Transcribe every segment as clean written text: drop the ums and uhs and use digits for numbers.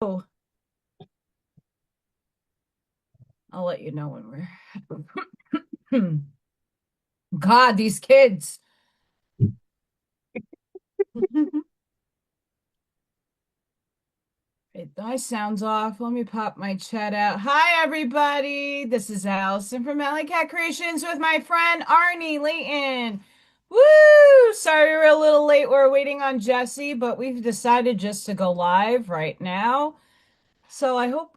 Oh, I'll let you know when we're. God, these kids. Wait, my sound's off. Let me pop my chat out. Hi, everybody. This is Allison from AllyKat Creations with my friend Arnie Layton. Woo! Sorry we're a little late. We're waiting on Jesse, but we've decided just to go live right now. So I hope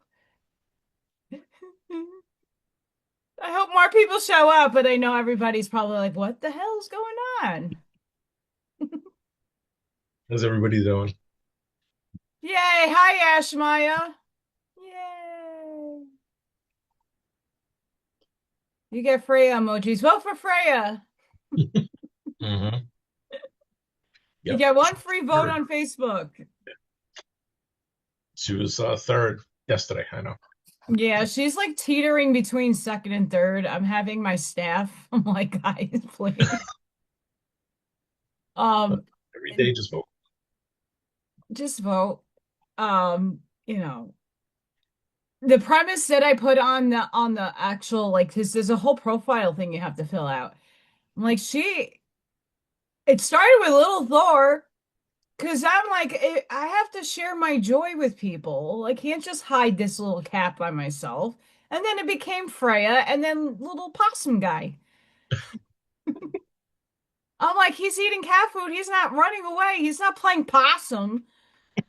more people show up, but I know everybody's probably like, what the hell's going on? How's everybody doing? Yay! Hi, Ashmaya. Yay! You get Freya emojis. Vote for Freya. Hmm. You Yep. get She one was free vote third. on Facebook. She was third yesterday. I know. Yeah, she's like teetering between second and third. I'm having my staff. I'm like, guys, please. But Um, every day, just vote. just vote. You know, the premise that I put on the actual like this there's a whole profile thing you have to fill out. I'm like, it started with little Thor. Because I'm like, I have to share my joy with people. I can't just hide this little cat by myself. And then it became Freya and then little possum guy. I'm like, he's eating cat food. He's not running away. He's not playing possum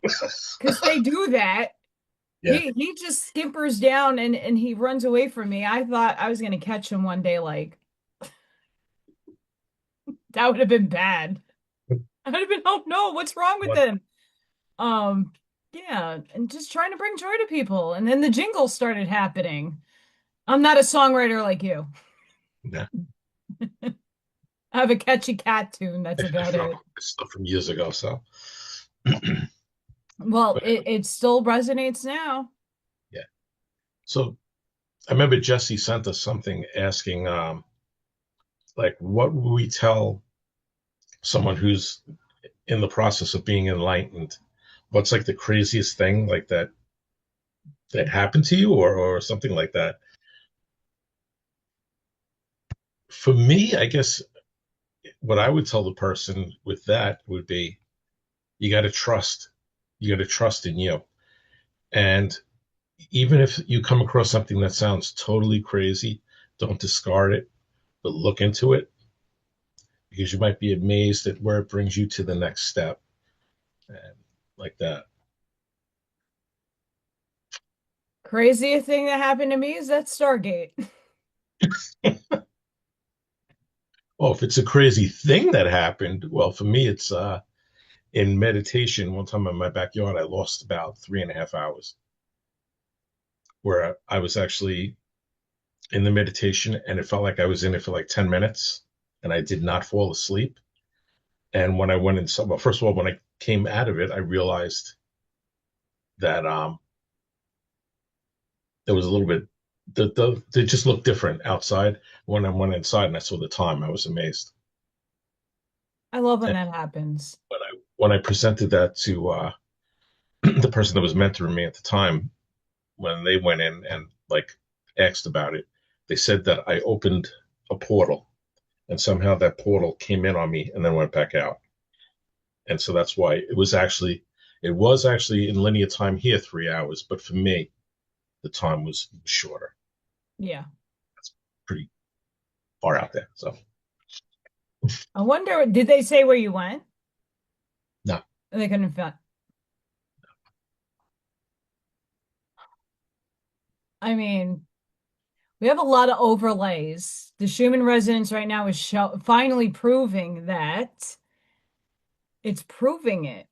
because they do that. Yeah. He just skimpers down and he runs away from me. I thought I was gonna catch him one day. Like that would have been bad. I would have been, oh no, what's wrong with What? him? Um, yeah, and just trying to bring joy to people. And then the jingles started happening. I'm not a songwriter like you. Yeah. I have a catchy cat tune. That's I about found it. all this stuff from years ago. So, Well, but it still resonates now. yeah. So I remember Jesse sent us something asking, like, what would we tell someone who's in the process of being enlightened? What's like the craziest thing like that happened to you, or something like that? For me, I guess what I would tell the person with that would be you got to trust. You got to trust in you. And even if you come across something that sounds totally crazy, don't discard it, but look into it because you might be amazed at where it brings you to the next step and like that. Craziest thing that happened to me is that Stargate. Oh, if it's a crazy thing that happened, well, for me, it's in meditation. One time in my backyard, I lost about 3.5 hours where I was actually in the meditation and it felt like I was in it for like 10 minutes and I did not fall asleep. And when I went inside, well, first of all, when I came out of it, I realized that there was a little bit, they just looked different outside. When I went inside and I saw the time, I was amazed. I love when And that happens. when I presented that to the person that was mentoring me at the time, when they went in and like asked about it, they said that I opened a portal and somehow that portal came in on me and then went back out. And so that's why it was actually in linear time here 3 hours, but for me, the time was shorter. Yeah. That's pretty far out there. So I wonder, did they say where you went? no. They couldn't find. I mean, we have a lot of overlays. The Schumann resonance right now is finally proving that it's proving it.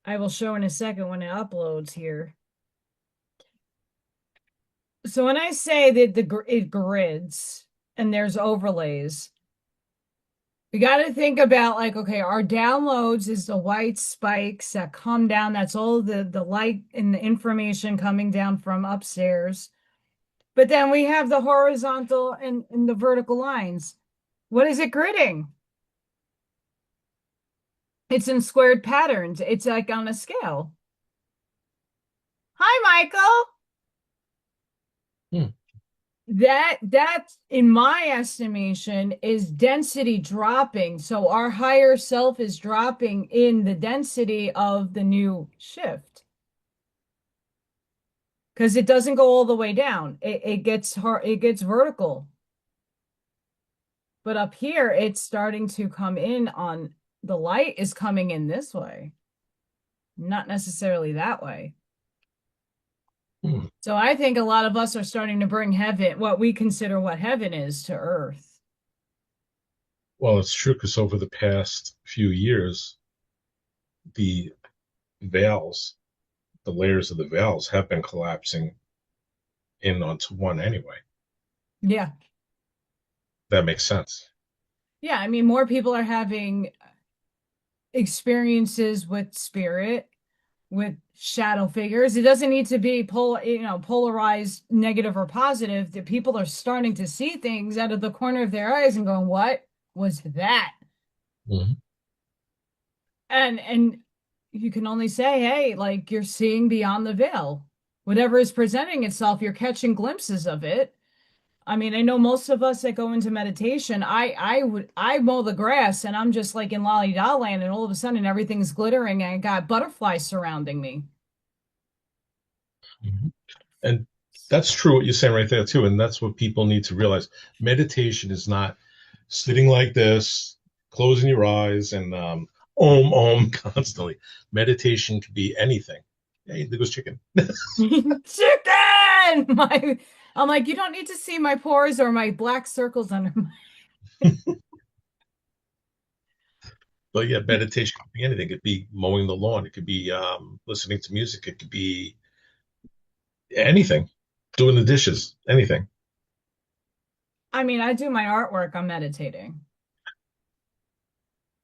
I will show in a second when it uploads here. So when I say that it grids and there's overlays, we got to think about like, okay, our downloads is the white spikes that come down. That's all the light and the information coming down from upstairs. But then we have the horizontal and the vertical lines. What is it gridding? It's in squared patterns. It's like on a scale. Hi, Michael. Hmm. That in my estimation is density dropping. So our higher self is dropping in the density of the new shift because it doesn't go all the way down. It gets hard, it gets vertical. But up here, it's starting to come in on the light is coming in this way, not necessarily that way. Hmm. So I think a lot of us are starting to bring heaven, what we consider what heaven is, to earth. Well, it's true because over the past few years, the veils, the layers of the veils have been collapsing in onto one anyway. Yeah. That makes sense. Yeah. I mean, more people are having experiences with spirit, with shadow figures. It doesn't need to be polarized negative or positive. That people are starting to see things out of the corner of their eyes and going, "What was that?" Hmm. And you can only say, "Hey, like you're seeing beyond the veil. Whatever is presenting itself, you're catching glimpses of it." I mean, I know most of us that go into meditation, I mow the grass and I'm just like in lolly da land and all of a sudden everything's glittering and I got butterflies surrounding me. Hmm. And that's true what you're saying right there too. And that's what people need to realize. Meditation is not sitting like this, closing your eyes and om constantly. Meditation could be anything. Hey, there goes chicken. Chicken! I'm like, you don't need to see my pores or my black circles under my. But yeah, meditation could be anything. It could be mowing the lawn. It could be listening to music. It could be anything. Doing the dishes. Anything. I mean, I do my artwork, I'm meditating.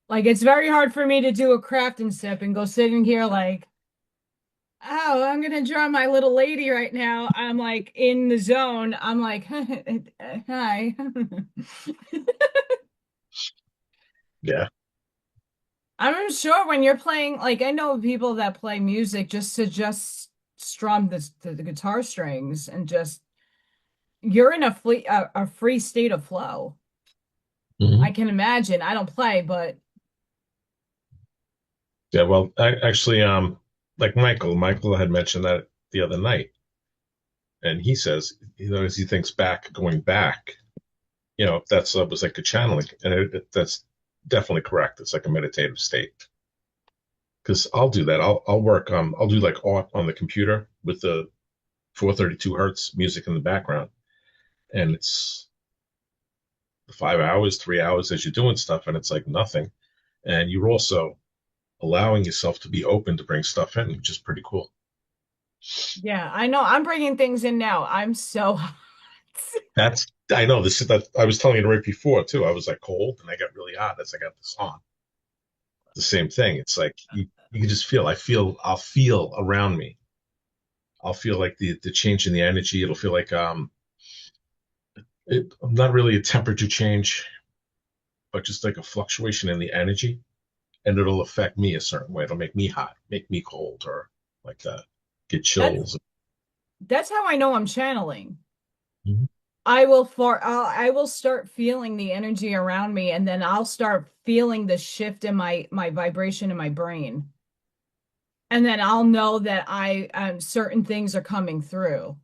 Like it's very hard for me to do a craft and sip and go sitting here like, oh, I'm gonna draw my little lady right now. I'm like in the zone. I'm like, hi. Yeah. I'm sure when you're playing, like I know people that play music just to just strum the guitar strings and just you're in a free state of flow. I Hmm. can imagine. I don't play, but Yeah. Well, actually, like Michael had mentioned that the other night, and he says, as he thinks back, going back, that's was like a channeling, and that's definitely correct. It's like a meditative state. Because I'll do that. I'll work. I'll do like art on the computer with the 432 hertz music in the background, and it's 5 hours, 3 hours as you're doing stuff, and it's like nothing. And you're also allowing yourself to be open to bring stuff in, which is pretty cool. yeah, I know I'm bringing things in now. I'm so hot. That's I know this is that I was telling you right before too. I was like cold and I got really hot as I got this on. The same thing. It's like you can just feel. I'll feel around me. I'll feel like the change in the energy. It'll feel like not really a temperature change, but just like a fluctuation in the energy, and it'll affect me a certain way. It'll make me hot, make me cold, or like that. Get That's chills. that's how I know I'm channeling. Mhm. I will start feeling the energy around me and then I'll start feeling the shift in my vibration in my brain. And then I'll know that I certain things are coming through.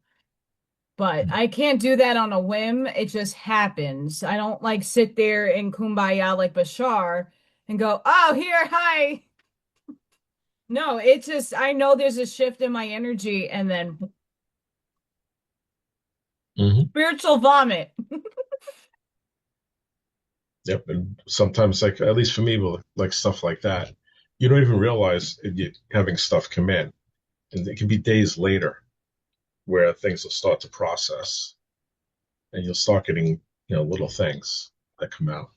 But I can't do that on a whim. It just happens. I don't like sit there in kumbaya like Bashar and go, "Oh, here, hi." No, it's just I know there's a shift in my energy and then Hmm. spiritual vomit. Yep. And sometimes, like at least for me, with like stuff like that, you don't even realize you having stuff come in, and it can be days later where things will start to process, and you'll start getting little things that come out.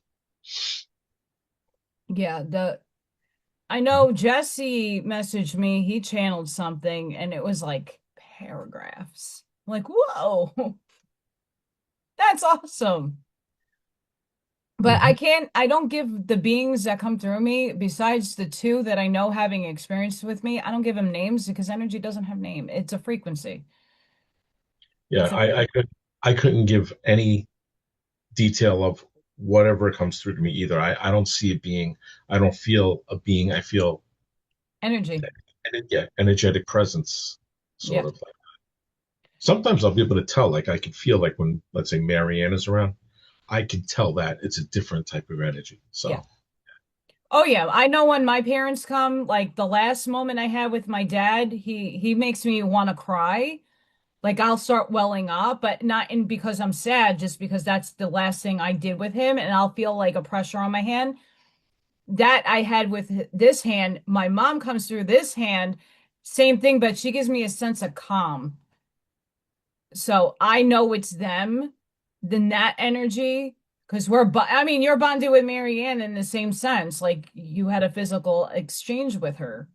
Yeah, the I know Jesse messaged me. He channeled something and it was like paragraphs. I'm like, whoa, that's awesome. But Hmm. I don't give the beings that come through me, besides the two that I know having experience with me, I don't give them names because energy doesn't have name. It's a frequency. Yeah, It's a frequency. I couldn't give any detail of whatever comes through to me either. I don't see a being. I don't feel a being. I feel, Energy. yeah, energetic presence, sort Yeah. of. Like, sometimes I'll be able to tell. Like I can feel like when, let's say, Marianne is around, I can tell that it's a different type of energy. Yeah. So Oh yeah, I know when my parents come, like the last moment I had with my dad, he makes me want to cry. Like I'll start welling up, but not in because I'm sad, just because that's the last thing I did with him, and I'll feel like a pressure on my hand. That I had with this hand. My mom comes through this hand, same thing, but she gives me a sense of calm. So I know it's them, then that energy, because I mean, you're bonded with Marianne in the same sense. Like you had a physical exchange with her.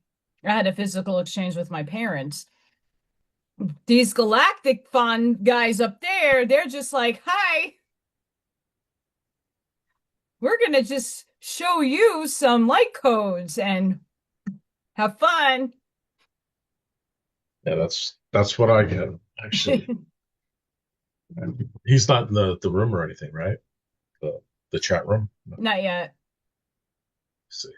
I had a physical exchange with my parents. These galactic fun guys up there, they're just like, hi, we're gonna just show you some light codes and have fun. yeah, that's what I get actually. He's not in the room or anything, right? The chat room. Let's Not yet. see.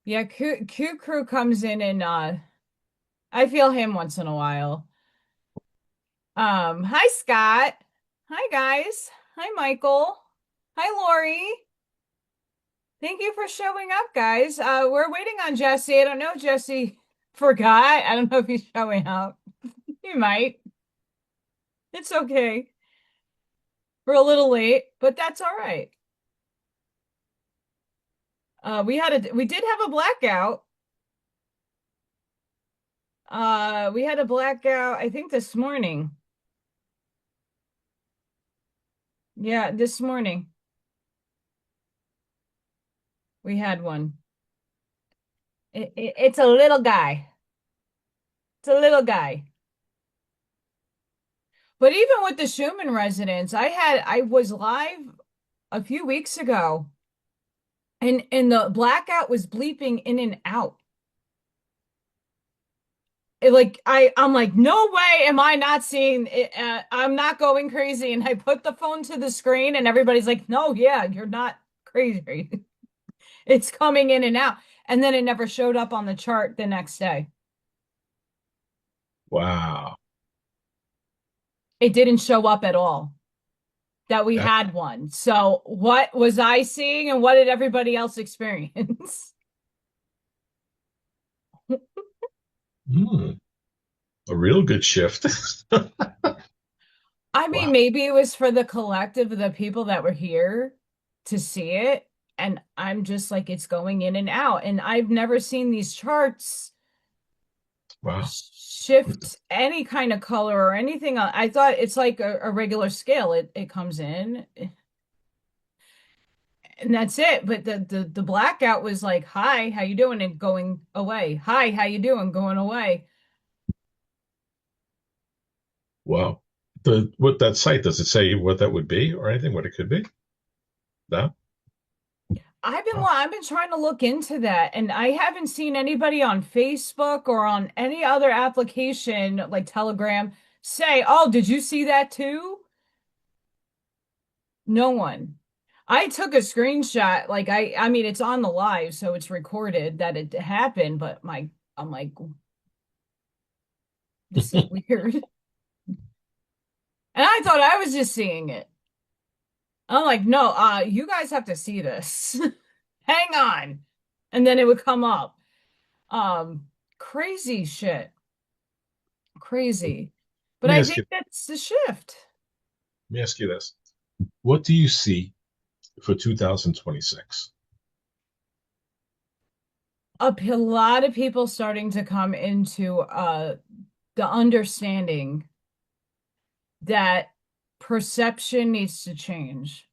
Yeah, Q Crew comes in and I feel him once in a while. Hi Scott. Hi guys. Hi Michael. Hi Lori. Thank you for showing up, guys. We're waiting on Jesse. I don't know if Jesse forgot. I don't know if he's showing up. He might. It's okay. We're a little late, but that's all right. We did have a blackout. We had a blackout, I think this morning. Yeah, this morning we had one. It's a little guy. It's a little guy. But even with the Schumann resonance, I was live a few weeks ago and the blackout was bleeping in and out. I'm like, no way am I not seeing it. I'm not going crazy. And I put the phone to the screen and everybody's like, no, yeah, you're not crazy. It's coming in and out. And then it never showed up on the chart the next day. Wow, It didn't show up at all that we that had one. So what was I seeing and what did everybody else experience? hmm, a real good shift. I mean, Wow, maybe it was for the collective of the people that were here to see it. And I'm just like, it's going in and out. And I've never seen these charts wow. shift any kind of color or anything. I thought it's like a regular scale. It comes in and that's it. But the blackout was like, hi, how you doing? And going away. Hi, how you doing? Going away. Wow. The what that site, does it say what that would be or anything? What it could be? No. Oh, I've been trying to look into that and I haven't seen anybody on Facebook or on any other application like Telegram say, "Oh, did you see that too?" No one. I took a screenshot like I mean it's on the live so it's recorded that it happened, but my I'm like this is weird. And I thought I was just seeing it. I'm like, "No, you guys have to see this." Hang on. And then it would come up. Crazy shit. Crazy. let But me I ask think you. that's the shift. Let me ask you this: what do you see for 2026? A lot of people starting to come into the understanding that perception needs to change.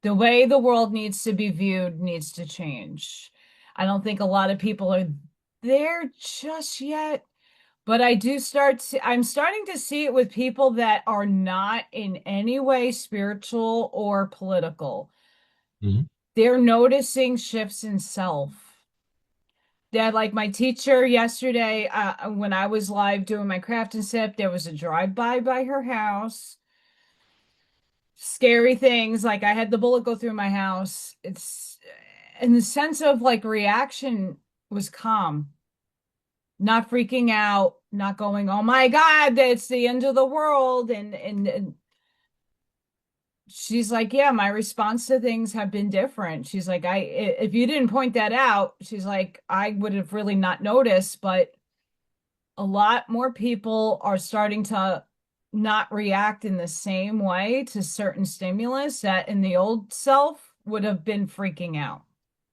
The way the world needs to be viewed needs to change. I don't think a lot of people are there just yet, but I'm starting to see it with people that are not in any way spiritual or political. Mhm. They're noticing shifts in self. That like my teacher yesterday, when I was live doing my craft and sip, there was a drive-by by her house. Scary things, like I had the bullet go through my house. It's and the sense of like reaction was calm, not freaking out, not going, "Oh my God, it's the end of the world." And she's like, "Yeah, my response to things have been different." She's like, if you didn't point that out, she's like, I would have really not noticed, but a lot more people are starting to not react in the same way to certain stimulus that in the old self would have been freaking out.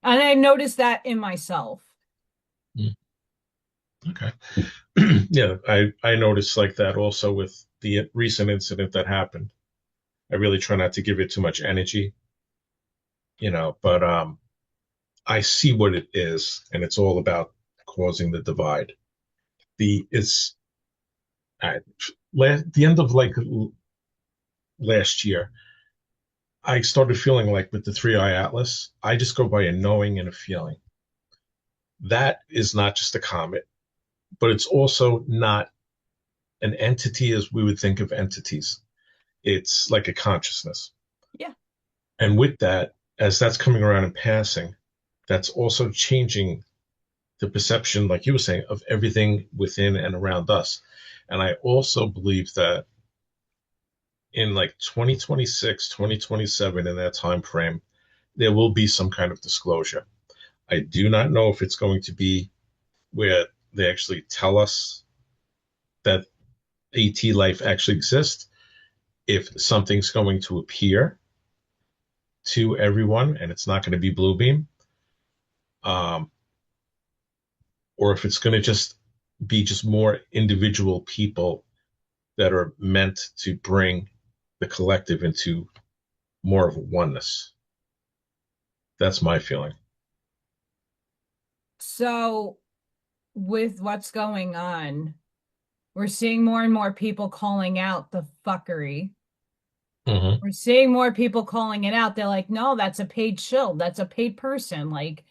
And I noticed that in myself. Mm. Okay. Yeah, I noticed like that also with the recent incident that happened. I really try not to give it too much energy, but I see what it is, and it's all about causing the divide. The it's at the end of like last year, I started feeling like with the three eye atlas, I just go by a knowing and a feeling. That is not just a comet, but it's also not an entity as we would think of entities. It's like a consciousness. Yeah. And with that, as that's coming around and passing, that's also changing the perception, like you were saying, of everything within and around us. And I also believe that in like 2026, 2027, in that time frame, there will be some kind of disclosure. I do not know if it's going to be where they actually tell us that AT life actually exists, if something's going to appear to everyone and it's not going to be Bluebeam, um, or if it's going to just be just more individual people that are meant to bring the collective into more of a oneness. That's my feeling. So, with what's going on, we're seeing more and more people calling out the fuckery. Hmm. We're seeing more people calling it out. They're like, no, that's a paid shield. That's a paid person. Like,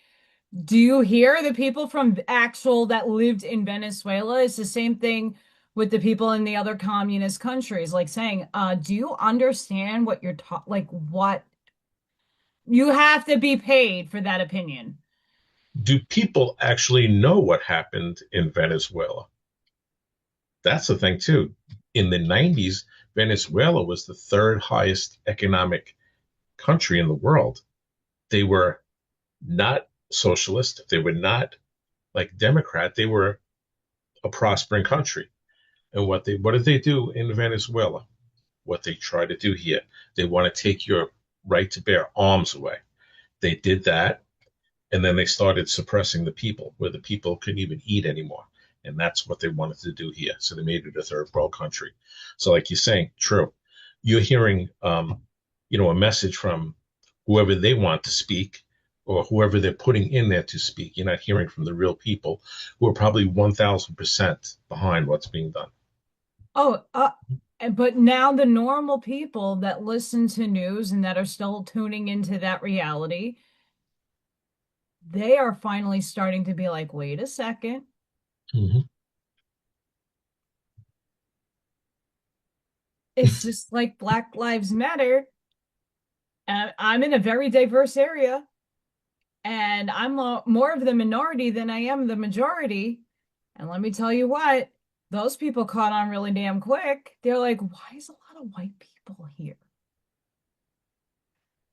do you hear the people from actual that lived in Venezuela? It's the same thing with the people in the other communist countries, like saying, do you understand what you're talking? Like, what you have to be paid for that opinion. Do people actually know what happened in Venezuela? That's the thing, too. In the 90s, Venezuela was the third highest economic country in the world. They were not socialist. They were not like Democrat. They were a prospering country. And what did they do in Venezuela? What they try to do here. They want to take your right to bear arms away. They did that, and then they started suppressing the people, where the people couldn't even eat anymore. And that's what they wanted to do here. So they made it a third world country. So, like you're saying, true. You're hearing, a message from whoever they want to speak or whoever they're putting in there to speak. You're not hearing from the real people who are probably 1,000% behind what's being done. Oh, but now the normal people that listen to news and that are still tuning into that reality, they are finally starting to be like, wait a second. Mm-hmm. It's just like Black Lives Matter. I'm in a very diverse area, and I'm more of the minority than I am the majority. And let me tell you what, those people caught on really damn quick. They're like, why is a lot of white people here?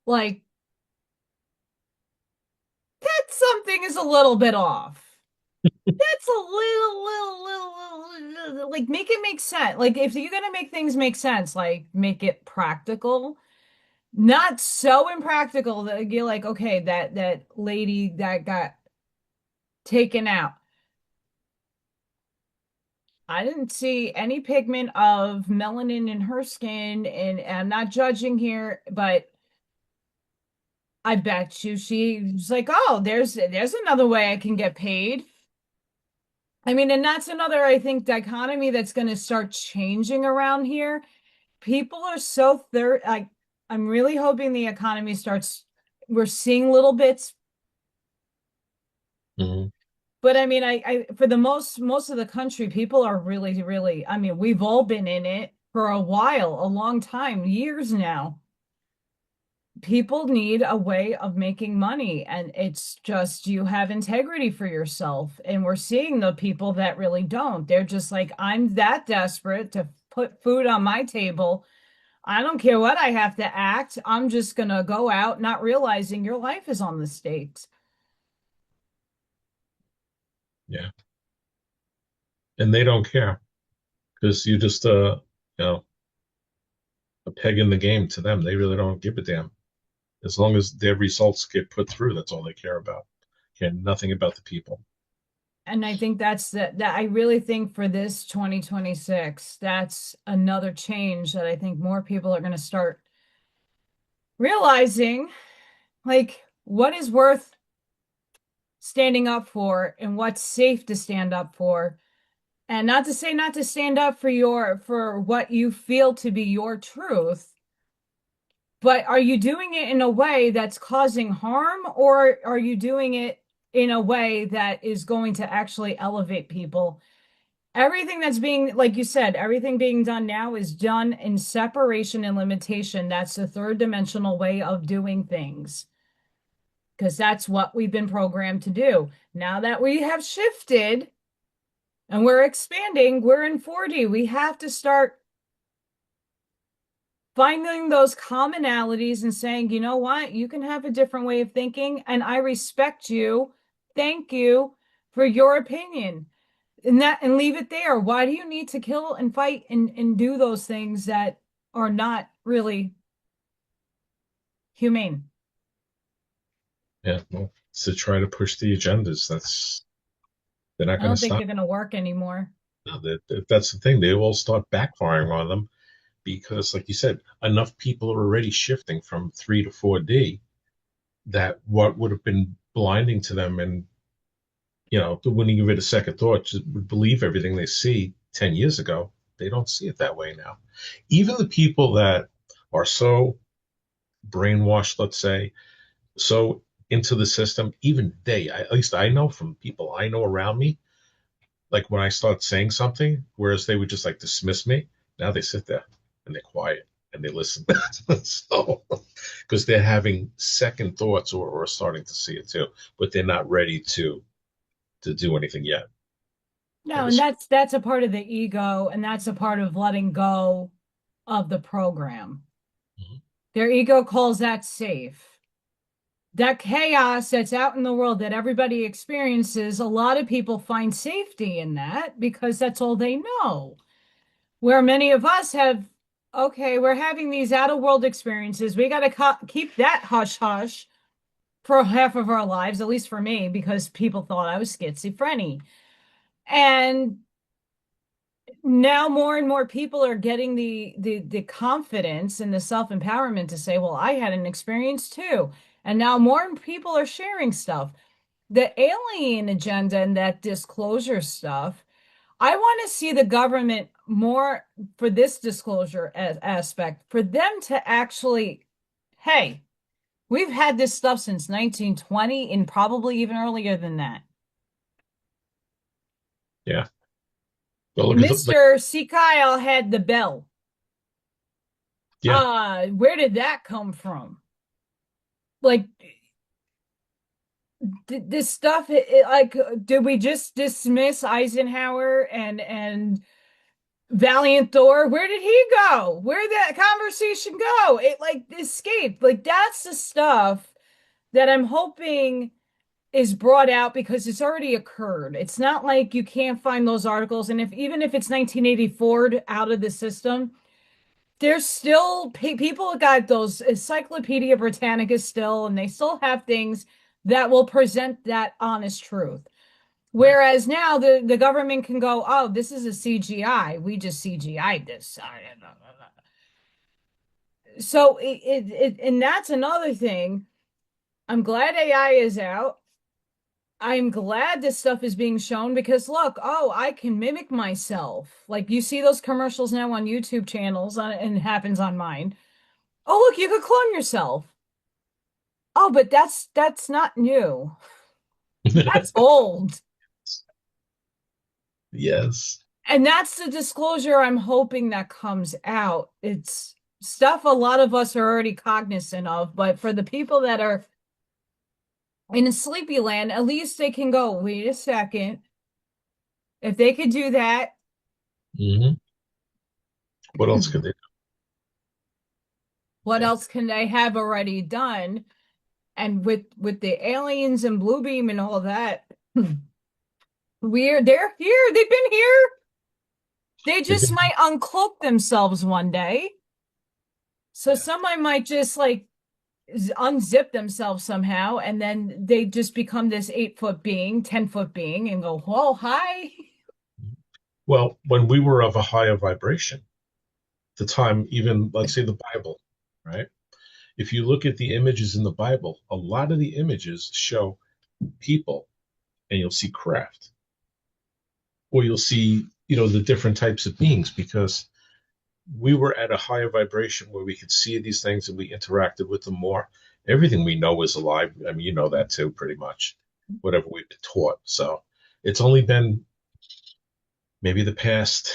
Like, that something is a little bit off. That's a little, like make it make sense. Like if you're gonna make things make sense, like make it practical, not so impractical that you're like, okay, that lady that got taken out. I didn't see any pigment of melanin in her skin, and I'm not judging here, but I bet you she was like, oh, there's another way I can get paid. I mean, and that's another, I think, dichotomy that's going to start changing around here. People are so I'm really hoping the economy starts, we're seeing little bits, Hmm. but I mean, for the most of the country, people are really, really, I mean, we've all been in it for a while, a long time, years now. People need a way of making money, and it's just you have integrity for yourself. And we're seeing the people that really don't. They're just like, I'm that desperate to put food on my table. I don't care what I have to act. I'm just gonna go out, not realizing your life is on the stakes. Yeah, and they don't care because you just you know a peg in the game to them. They really don't give a damn as long as their results get put through. That's all they care about. Care nothing about the people. And I think that I really think for this 2026, that's another change that I think more people are going to start realizing, like what is worth standing up for and what's safe to stand up for. And not to say not to stand up for what you feel to be your truth, but are you doing it in a way that's causing harm, or are you doing it in a way that is going to actually elevate people? Everything that's being, like you said, everything being done now is done in separation and limitation. That's the third dimensional way of doing things, because that's what we've been programmed to do. Now that we have shifted and we're expanding, we're in 4D. We have to start finding those commonalities and saying, you know what, you can have a different way of thinking, and I respect you. Thank you for your opinion. And leave it there. Why do you need to kill and fight and do those things that are not really humane? Yeah, well, to try to push the agendas. They're not I going to don't think stop. they're going to work anymore. No, that's the thing. They will start backfiring on them because, like you said, enough people are already shifting from 3 to 4D that what would have been blinding to them and wouldn't give it a second thought, just would believe everything they see 10 years ago. They don't see it that way now. Even the people that are so brainwashed, let's say, so into the system, even at least I know from people I know around me, like when I start saying something, whereas they would just like dismiss me, now they sit there and they're quiet and they listen. So, because they're having second thoughts or starting to see it too, but they're not ready to do anything yet. No, And and it's that's a part of the ego, and that's a part of letting go of the program. Mhm. Their ego calls that safe. That chaos that's out in the world that everybody experiences, a lot of people find safety in that because that's all they know. Where many of us have, okay, we're having these out of world experiences. We got to keep that hush hush for half of our lives, at least for me, because people thought I was schizophrenic. And now more and more people are getting the confidence and the self-empowerment to say, well, I had an experience too. And now more people are sharing stuff. The alien agenda and that disclosure stuff, I want to see the government more for this disclosure aspect, for them to actually, hey, we've had this stuff since 1920 and probably even earlier than that. Yeah. Well, look at like Mr. C. Kyle had the bell. yeah, Where did that come from? Like this stuff, like, did we just dismiss Eisenhower and Valiant Thor? Where did he go? Where did that conversation go? It like escaped. Like that's the stuff that I'm hoping is brought out because it's already occurred. It's not like you can't find those articles, and if even if it's 1984 out of the system, there's still people got those Encyclopedia Britannica still, and they still have things that will present that honest truth. right. Whereas now the government can go, oh, this is a CGI. We just CGI'd this. So and that's another thing. I'm glad AI is out. I'm glad this stuff is being shown because look, oh, I can mimic myself. Like you see those commercials now on YouTube channels and it happens on mine. Oh, look, you could clone yourself. Oh, but that's not new. That's old. Yes. And that's the disclosure I'm hoping that comes out. It's stuff a lot of us are already cognizant of, but for the people that are in a sleepy land, at least they can go, wait a second. If they could do that, Hmm. What else could they what do? Yeah. else can they have already done? And with the aliens and Bluebeam and all that, they're here. They've been here. They They've just been, might uncloak themselves one day. So yeah. somebody might just like unzip themselves somehow, and then they just become this 8 foot being, 10 foot being, and go, "Whoa, hi." Well, when we were of a higher vibration, the time, even let's say the Bible, right? If you look at the images in the Bible, a lot of the images show people and you'll see craft, or you'll see, the different types of beings because we were at a higher vibration where we could see these things and we interacted with them more. Everything we know is alive. I mean, you know that too, pretty much, whatever we've been taught. So it's only been maybe the past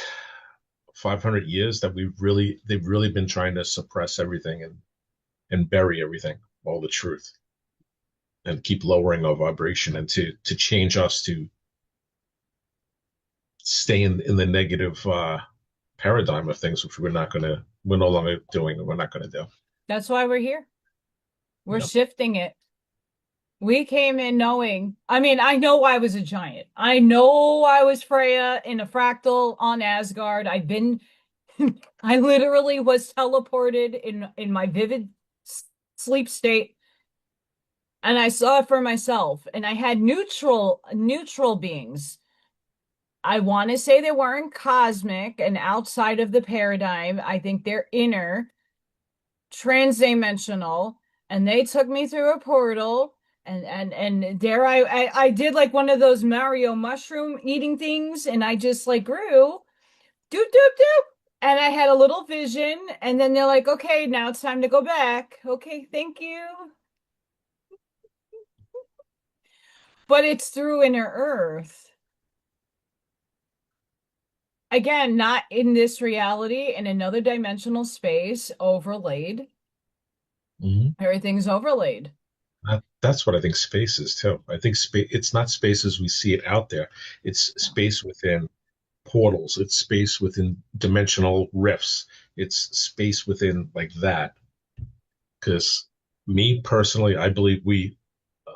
500 years that they've really been trying to suppress everything and bury everything, all the truth, and keep lowering our vibration and to change us to stay in the negative paradigm of things, which we're no longer doing, and we're not gonna do. That's why we're here. We're Yep. shifting it. We came in knowing, I mean, I know I was a giant. I know I was Freya in a fractal on Asgard. I've been, I literally was teleported in my vivid sleep state, and I saw it for myself. And I had neutral beings. I want to say they weren't cosmic and outside of the paradigm. I think they're inner, transdimensional, and they took me through a portal. And there I did like one of those Mario mushroom eating things, and I just like grew, doop doop doop, and I had a little vision, and then they're like, okay, now it's time to go back. Okay, thank you. But it's through inner Earth. Again, not in this reality, in another dimensional space, overlaid. Hmm. Everything's overlaid. That's what I think space is too. I think space. It's not space as we see it out there. It's space within portals. It's space within dimensional rifts. It's space within like that. Because me personally, I believe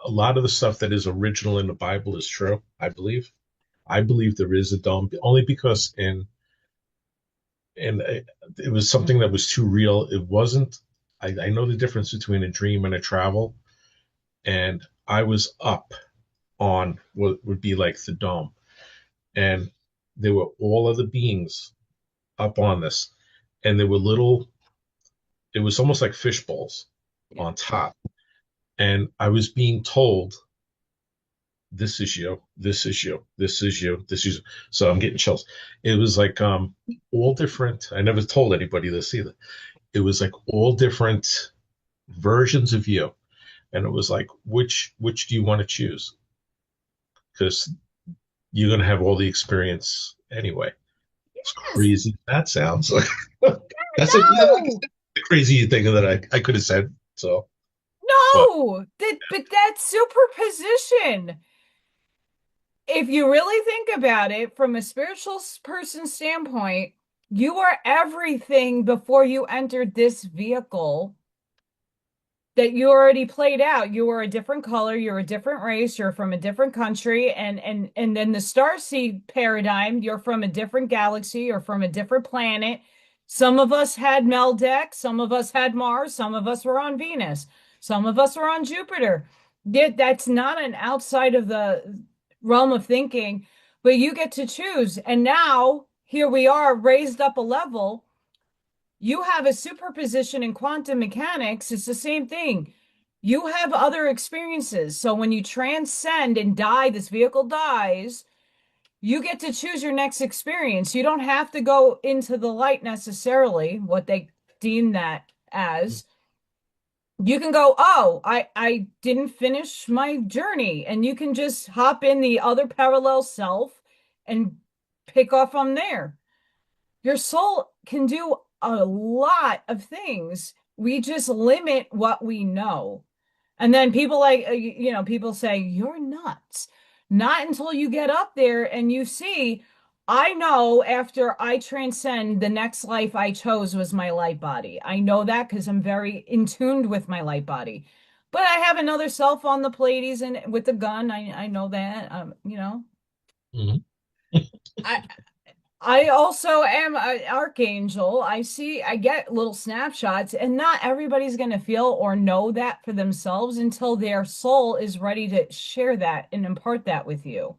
a lot of the stuff that is original in the Bible is true. I believe there is a dome only because and it was something that was too real. It wasn't. I know the difference between a dream and a travel, and I was up on what would be like the dome, and there were all of the beings up on this, and there were little. It was almost like fish bowls Yeah. on top, and I was being told, "This is you. This is you. This is you. This is." So I'm getting chills. It was like all different. I never told anybody this either. It was like all different versions of you, and it was like which do you want to choose? Because you're gonna have all the experience anyway. As Yes. crazy as that sounds, like that's like No. a crazy thing that I could have said. So, but No. But that's superposition. If you really think about it from a spiritual person standpoint, you are everything before you entered this vehicle that you already played out. You were a different color, you're a different race, you're from a different country, and then the starseed paradigm, you're from a different galaxy or from a different planet. Some of us had Meldeck, some of us had Mars, some of us were on Venus, some of us were on Jupiter. That's not an outside of the realm of thinking, but you get to choose. And now here we are raised up a level. You have a superposition in quantum mechanics. It's the same thing. You have other experiences. So when you transcend and die, this vehicle dies, you get to choose your next experience. You don't have to go into the light necessarily, what they deem that as. You can go, oh, I didn't finish my journey, and you can just hop in the other parallel self and pick off from there. Your soul can do a lot of things. We just limit what we know. And then people like, people say, you're nuts. Not until you get up there and you see, I know after I transcend, the next life I chose was my light body. I know that because I'm very in tuned with my light body. But I have another self on the Pleiades and with the gun. I know that. Hmm. I I also am an archangel. I get little snapshots, and not everybody's going to feel or know that for themselves until their soul is ready to share that and impart that with you.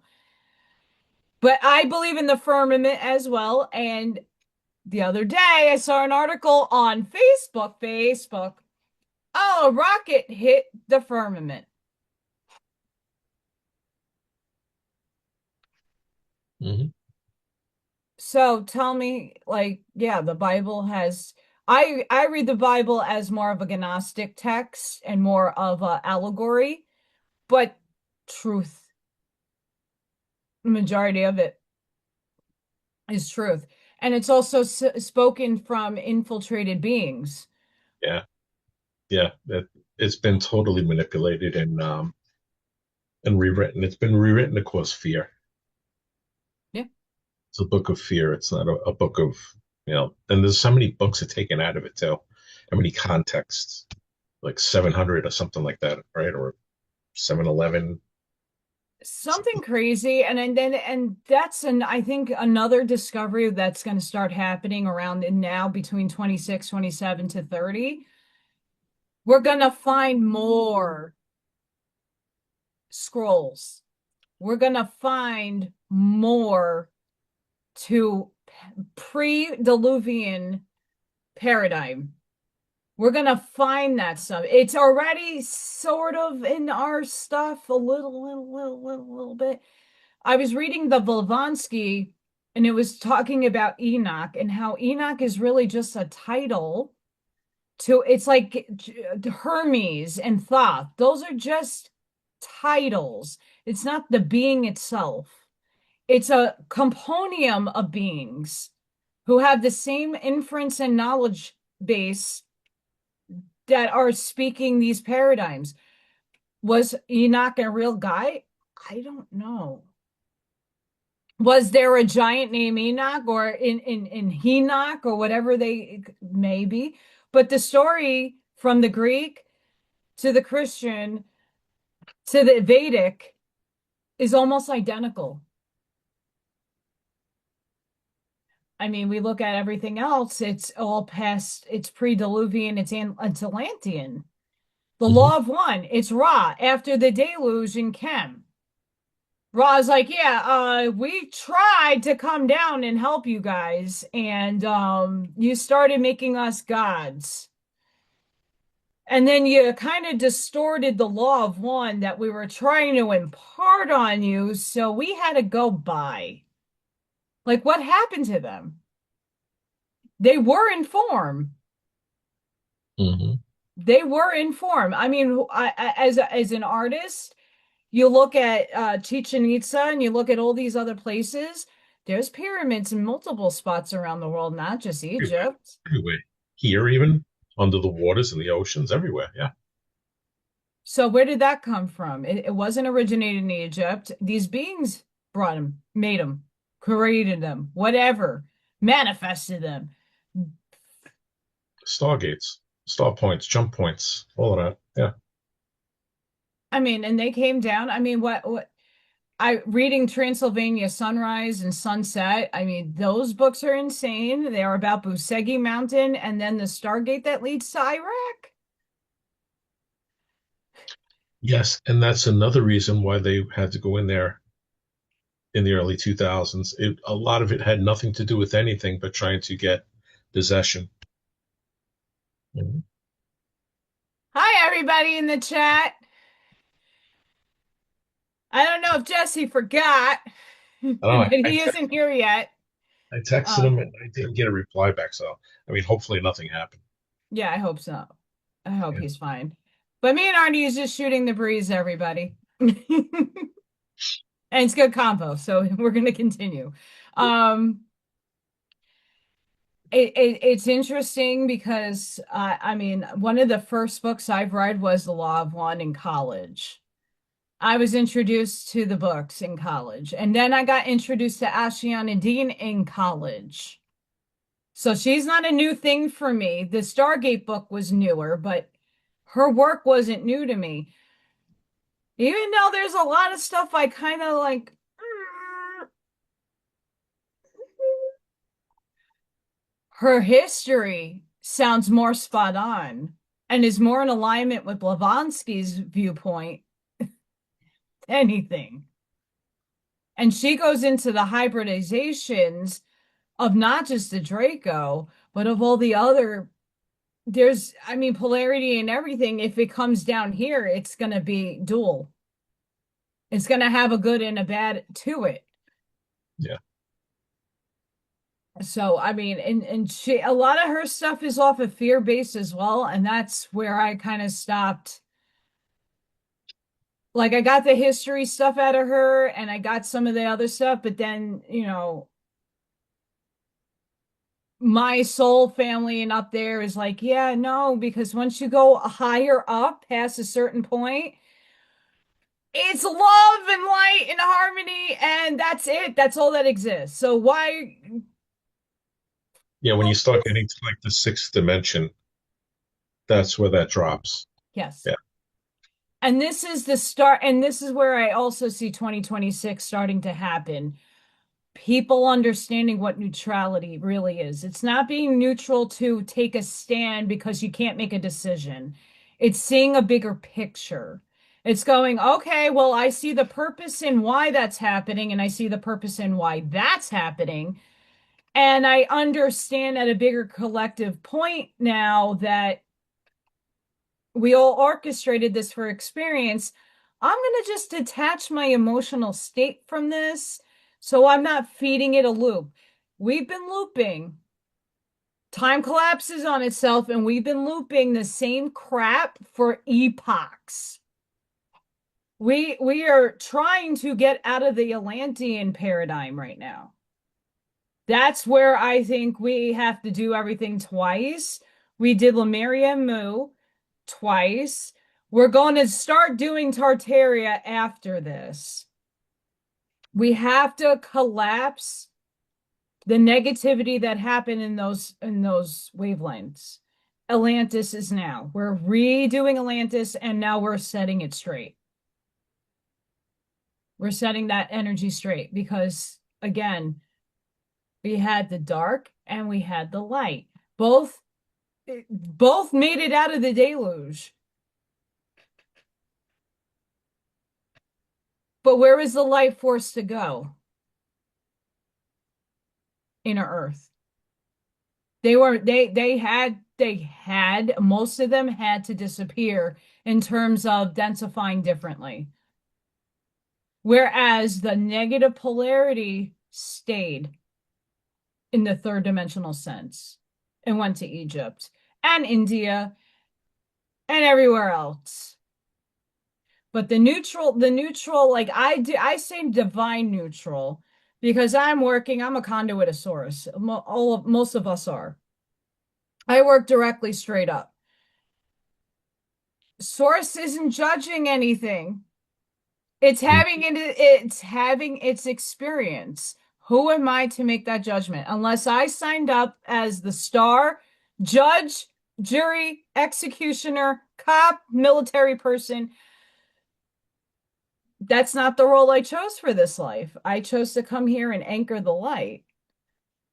But I believe in the firmament as well. And the other day, I saw an article on Facebook. Oh, a rocket hit the firmament. Hmm. So tell me, like, yeah, the Bible has. I read the Bible as more of a Gnostic text and more of a allegory, but truth, majority of it is truth, and it's also spoken from infiltrated beings. Yeah, yeah. It's been totally manipulated and rewritten. It's been rewritten to cause fear. Yeah, It's a book of fear. It's not a book of, and there's so many books are taken out of it too. How many contexts? Like 700 or something like that, right? Or 711. something crazy, and that's an I think another discovery that's going to start happening around and now between 26, 27 to 30. We're going to find more scrolls. We're going to find more to pre-Diluvian paradigm. We're going to find that stuff. It's already sort of in our stuff a little bit. I was reading the Blavatsky and it was talking about Enoch and how Enoch is really just a title to it's like Hermes and Thoth. Those are just titles. It's not the being itself. It's a compendium of beings who have the same inference and knowledge base that are speaking these paradigms. Was Enoch a real guy? I don't know. Was there a giant named Enoch or in Enoch or whatever they may be? But the story from the Greek to the Christian to the Vedic is almost identical. I mean, we look at everything else, it's all past, it's pre-Diluvian, it's Atlantean. The Hmm. law of one, it's Ra after the deluge in Chem. Ra's like, yeah, we tried to come down and help you guys, and you started making us gods. And then you kind of distorted the law of one that we were trying to impart on you, so we had to go by. Like, what happened to them? They were in form. Hmm. They were in form. I mean, as an artist, you look at Chichen Itza and you look at all these other places. There's pyramids in multiple spots around the world, not just Everywhere, Egypt. everywhere. Here, even under the waters and the oceans, everywhere. Yeah. So where did that come from? It wasn't originated in Egypt. These beings brought them, made them, created them, whatever, manifested them. Stargates, star points, jump points, all of that. Yeah. I mean, and they came down. I mean, what I reading Transylvania Sunrise and Sunset. I mean, those books are insane. They are about Busegi Mountain and then the Stargate that leads to Iraq. Yes, and that's another reason why they had to go in there in the early 2000s. A lot of it had nothing to do with anything but trying to get possession. Mhm. Hi, everybody in the chat. I don't know if Jesse forgot, I don't know. but he isn't here yet. I texted Um, him and I didn't get a reply back. So, I mean, hopefully nothing happened. yeah, I hope so. I hope Yeah. he's fine. But me and Arnie is just shooting the breeze, everybody. And it's good combo, so we're gonna continue. Um, it's interesting because I mean, one of the first books I've read was The Law of One in college. I was introduced to the books in college, and then I got introduced to Ashiana Dean in college. So she's not a new thing for me. The Stargate book was newer, but her work wasn't new to me. Even though there's a lot of stuff I kind of like, her history sounds more spot on and is more in alignment with Blavatsky's viewpoint than anything. And she goes into the hybridizations of not just the Draco, but of all the other. There's, I mean, polarity and everything. If it comes down here, it's going to be dual. It's going to have a good and a bad to it. Yeah. So, I mean, and she, a lot of her stuff is off of fear based as well. And that's where I kind of stopped. Like, I got the history stuff out of her and I got some of the other stuff, but then, my soul family and up there is like, yeah, no, because once you go higher up past a certain point, it's love and light and harmony, and that's it. That's all that exists. So why Yeah. When you start focus? getting to like the sixth dimension, that's where that drops. Yes. Yeah. And this is the start, and this is where I also see 2026 starting to happen. People understanding what neutrality really is. It's not being neutral to take a stand because you can't make a decision. It's seeing a bigger picture. It's going, okay, well, I see the purpose in why that's happening, and I see the purpose in why that's happening. And I understand at a bigger collective point now that we all orchestrated this for experience. I'm going to just detach my emotional state from this so I'm not feeding it a loop. We've been looping. Time collapses on itself, and we've been looping the same crap for epochs. We are trying to get out of the Atlantean paradigm right now. That's where I think we have to do everything twice. We did Lemuria Mu twice. We're going to start doing Tartaria after this. We have to collapse the negativity that happened in those wavelengths. Atlantis is now. We're redoing Atlantis and now we're setting it straight. We're setting that energy straight because again, we had the dark and we had the light. Both made it out of the deluge. But where is the light force to go? Inner Earth. They had most of them had to disappear in terms of densifying differently. Whereas the negative polarity stayed in the third dimensional sense and went to Egypt and India and everywhere else. But the neutral, like I say divine neutral because I'm a conduit of source. Most of us are. I work directly straight up. Source isn't judging anything. It's having its experience. Who am I to make that judgment? Unless I signed up as the star, judge, jury, executioner, cop, military person. That's not the role I chose for this life. I chose to come here and anchor the light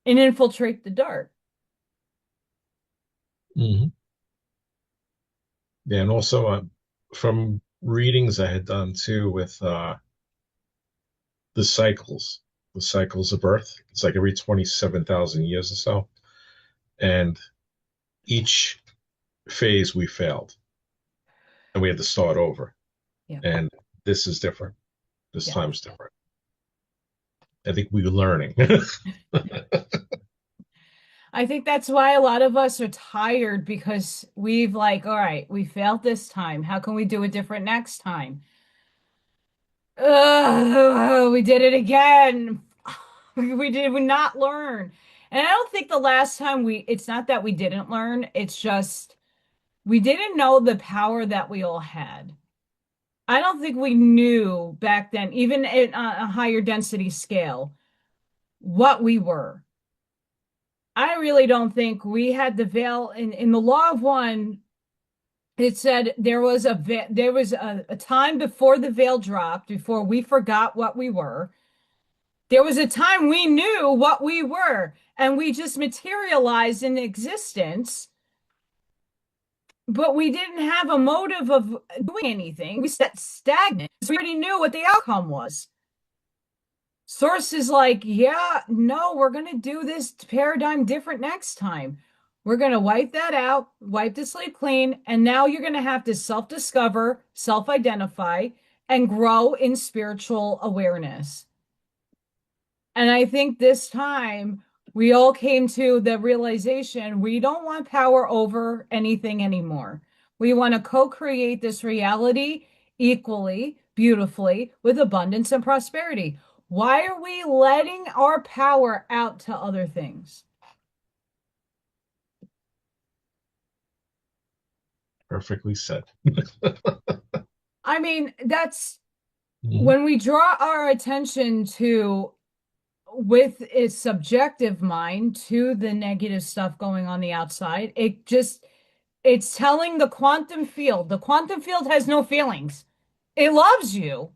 and infiltrate the dark. Hmm. Yeah. And also from readings I had done too with the cycles, the cycles of Earth. It's like every 27,000 years or so. And each phase we failed. and we had to start over. Yeah. And this is different. This Yeah. time's different. I think we're learning. I think that's why a lot of us are tired because we've like, all right, we failed this time. How can we do it different next time? Ugh, we did it again. We not learn. And I don't think the last time it's not that we didn't learn, it's just we didn't know the power that we all had. I don't think we knew back then, even at a higher density scale, what we were. I really don't think we had the veil in the law of one. It said there was a time before the veil dropped, before we forgot what we were. There was a time we knew what we were, and we just materialized in existence, but we didn't have a motive of doing anything. We sat stagnant because we already knew what the outcome was. Source is like, yeah, no, we're going to do this paradigm different next time. We're going to wipe that out, wipe the slate clean, and now you're going to have to self discover, self identify, and grow in spiritual awareness. And I think this time we all came to the realization we don't want power over anything anymore. We want to co create this reality equally, beautifully, with abundance and prosperity. Why are we letting our power out to other things? Perfectly said. I mean, that's Mhm. when we draw our attention to, with its subjective mind, to the negative stuff going on the outside, it's telling the quantum field has no feelings. It loves you,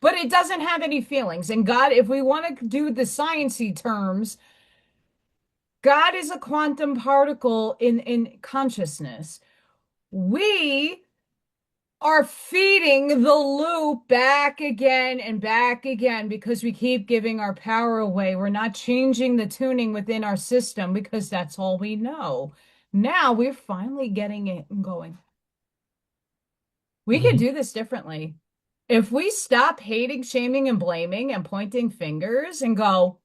but it doesn't have any feelings. And God, if we want to do the sciencey terms, God is a quantum particle in consciousness. We are feeding the loop back again and back again because we keep giving our power away. We're not changing the tuning within our system because that's all we know. Now we're finally getting it and going. We could Mhm. do this differently. If we stop hating, shaming, and blaming and pointing fingers and go,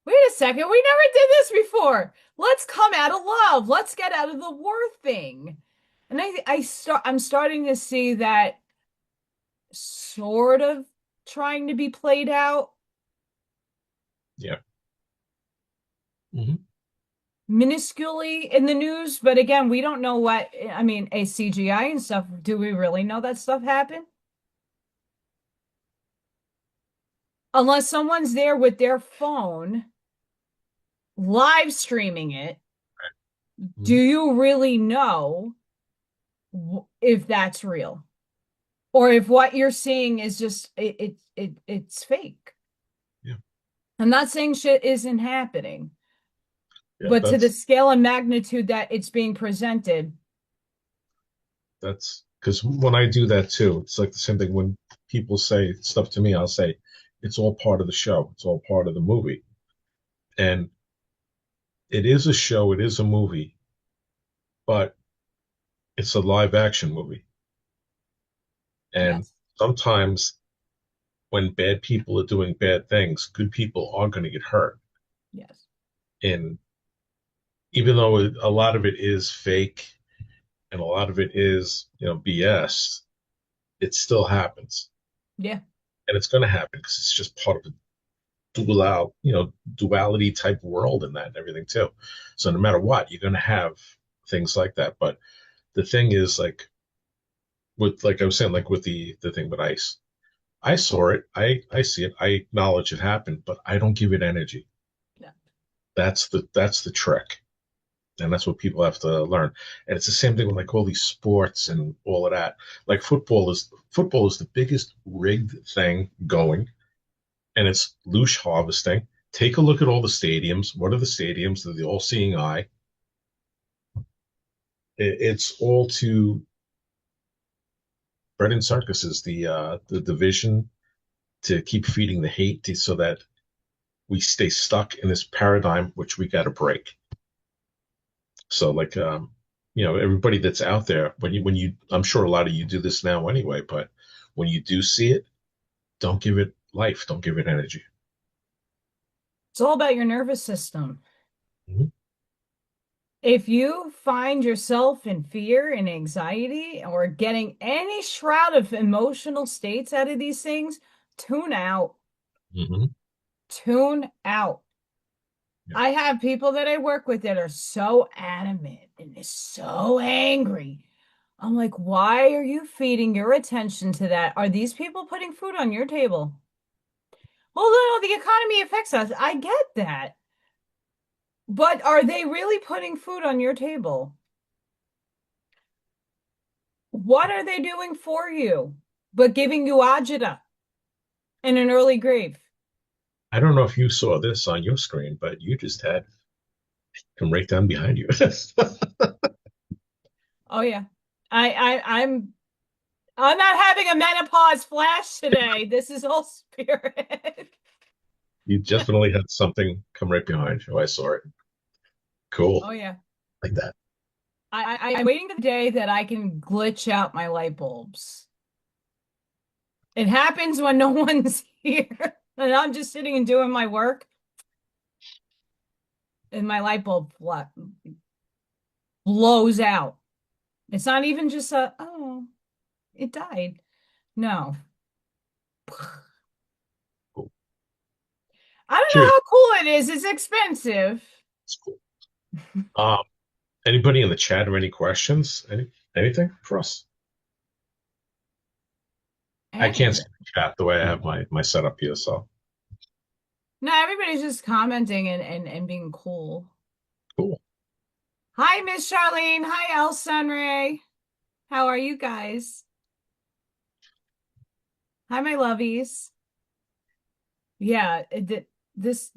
wait a second, we never did this before. Let's come out of love. Let's get out of the war thing. And I'm starting to see that sort of trying to be played out Yeah. Mhm. minusculely in the news. But again, we don't know what, I mean, a CGI and stuff. Do we really know that stuff happened? Unless someone's there with their phone live streaming it, do Mhm. you really know if that's real? Or if what you're seeing is just it's fake. Yeah. I'm not saying shit isn't happening, Yeah. but to the scale and magnitude that it's being presented, That's because when I do that too, it's like the same thing when people say stuff to me, I'll say, it's all part of the show. It's all part of the movie. And it is a show, it is a movie, but it's a live action movie. And yes, sometimes when bad people are doing bad things, good people are going to get hurt. yes, And even though a lot of it is fake and a lot of it is, BS, it still happens. yeah, And it's going to happen because it's just part of a duality type world in that and everything too. So no matter what, you're going to have things like that. But the thing is, like I was saying, like with the thing with ice, I saw it, I see it, I acknowledge it happened, but I don't give it energy. yeah, That's the trick. And that's what people have to learn. And it's the same thing with like all these sports and all of that. Like football is the biggest rigged thing going, and it's loose harvesting. Take a look at all the stadiums. What are the stadiums? They're the all-seeing eye. It's all to bread and circuses, the division to keep feeding the hate so that we stay stuck in this paradigm, which we got to break. So, like, everybody that's out there, when you, I'm sure a lot of you do this now anyway, but when you do see it, don't give it life, don't give it energy. It's all about your nervous system. Mhm. If you find yourself in fear and anxiety or getting any shroud of emotional states out of these things, tune out. Hmm. Tune out. Yeah. I have people that I work with that are so adamant and is so angry. I'm like, why are you feeding your attention to that? Are these people putting food on your table? Well, no, the economy affects us. I get that. But are they really putting food on your table? What are they doing for you but giving you agita in an early grave? I don't know if you saw this on your screen, but you just had come right down behind you. Oh yeah. I'm not having a menopause flash today. This is all spirit. You definitely had something come right behind you. I saw it. Cool. Oh yeah. Like that. I'm waiting for the day that I can glitch out my light bulbs. It happens when no one's here and I'm just sitting and doing my work and my light bulb blows out. It's not even just oh, it died. No. Cool. I don't know Cheers. how cool it is. It's expensive. It's cool. Um, Anybody in the chat have any questions? Anything for us? I can't see Anything. the chat the way I have my setup here, so No, everybody's just commenting and being cool. cool. Hi, Miss Charlene. Hi, El Sunray. How are you guys? Hi, my lovies. Yeah, this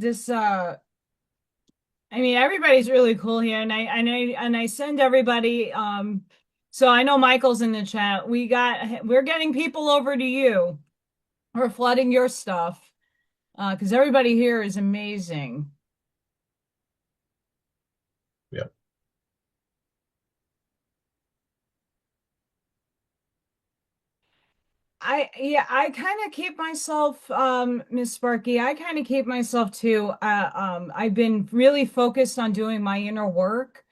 I mean everybody's really cool here and I send everybody so I know Michael's in the chat. We're getting people over to you. We're flooding your stuff because everybody here is amazing. Yeah. I kind of keep myself, Miss Sparky, I kind of keep myself too. I've been really focused on doing my inner work.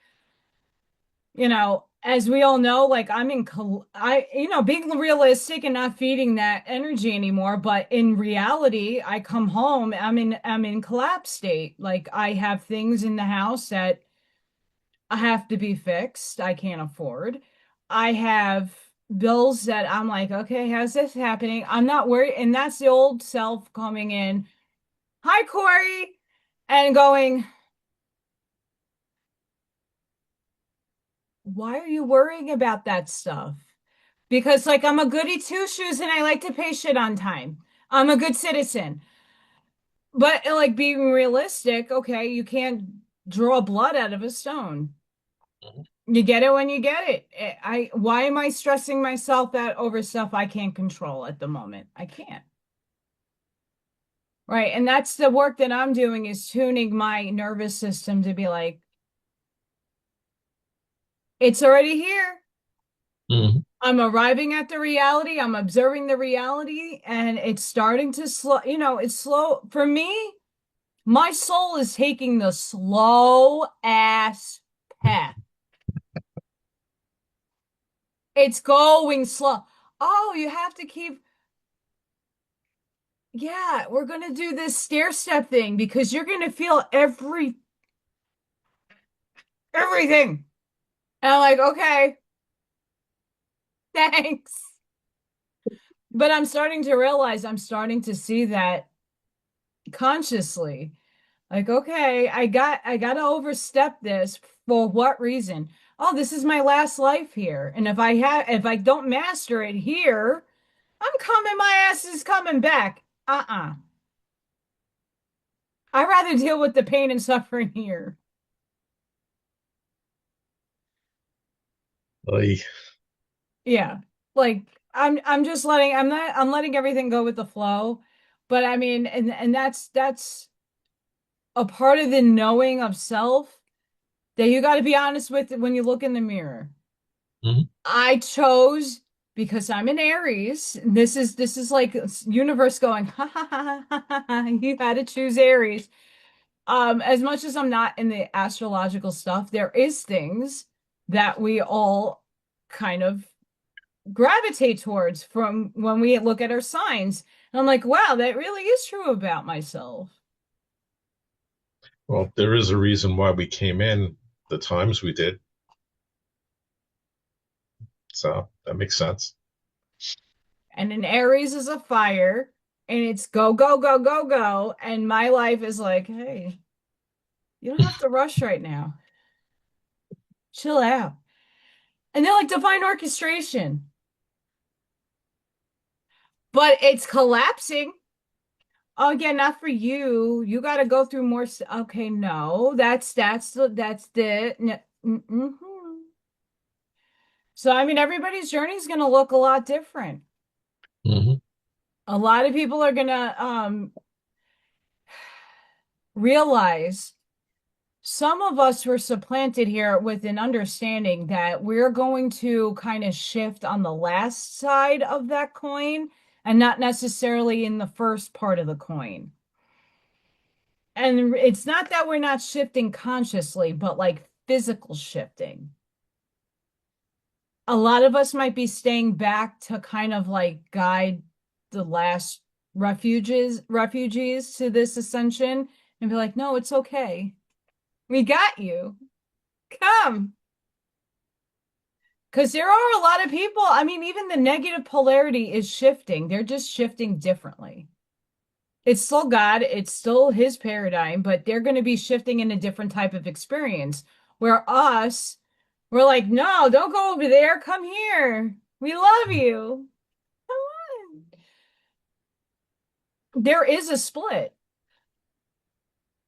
As we all know, like being realistic and not feeding that energy anymore. But in reality, I come home, I'm in collapse state. Like I have things in the house that I have to be fixed. I can't afford. I have bills that I'm like, okay, how's this happening? I'm not worried. And that's the old self coming in. Hi, Corey. And going, why are you worrying about that stuff? Because, like, I'm a goody two shoes and I like to pay shit on time. I'm a good citizen. But, like, being realistic, okay, you can't draw blood out of a stone. Mhm. You get it when you get it. Why am I stressing myself out over stuff I can't control at the moment? I can't. Right. And that's the work that I'm doing is tuning my nervous system to be like, it's already here. Mhm. I'm arriving at the reality. I'm observing the reality and it's starting to slow, it's slow. For me, my soul is taking the slow ass path. It's going slow. Oh, you have to keep yeah, we're gonna do this stair step thing because you're gonna feel everything. And I'm like, okay, thanks. But I'm starting to realize I'm starting to see that consciously. Like, okay, I gotta overstep this for what reason? Oh, this is my last life here. And if I don't master it here, my ass is coming back. Uh-uh. I'd rather deal with the pain and suffering here. Oy. Yeah. Like I'm letting everything go with the flow. But I mean, and that's a part of the knowing of self that you got to be honest with when you look in the mirror. Hmm. I chose because I'm an Aries. This is like universe going, ha ha ha ha ha. Ha. You had to choose Aries. As much as I'm not in the astrological stuff, there is things that we all kind of gravitate towards from when we look at our signs. And I'm like, wow, that really is true about myself. Well, there is a reason why we came in the times we did, so that makes sense. And an Aries is a fire, and it's go, go, go, go, go. And my life is like, hey, you don't have to rush right now. Chill out. And they're like divine orchestration, but it's collapsing. Oh yeah, not for you. You got to go through more. Okay, no, that's the. Mm-hmm. So I mean, everybody's journey is going to look a lot different. Hmm. A lot of people are going to realize some of us were supplanted here with an understanding that we're going to kind of shift on the last side of that coin and not necessarily in the first part of the coin. And it's not that we're not shifting consciously, but like physical shifting. A lot of us might be staying back to kind of like guide the last refugees to this ascension and be like, no, it's okay. We got you. Come. Because there are a lot of people, I mean, even the negative polarity is shifting. They're just shifting differently. It's still God, it's still his paradigm, but they're going to be shifting in a different type of experience. Where us, we're like, no, don't go over there. Come here. We love you. Come on. There is a split.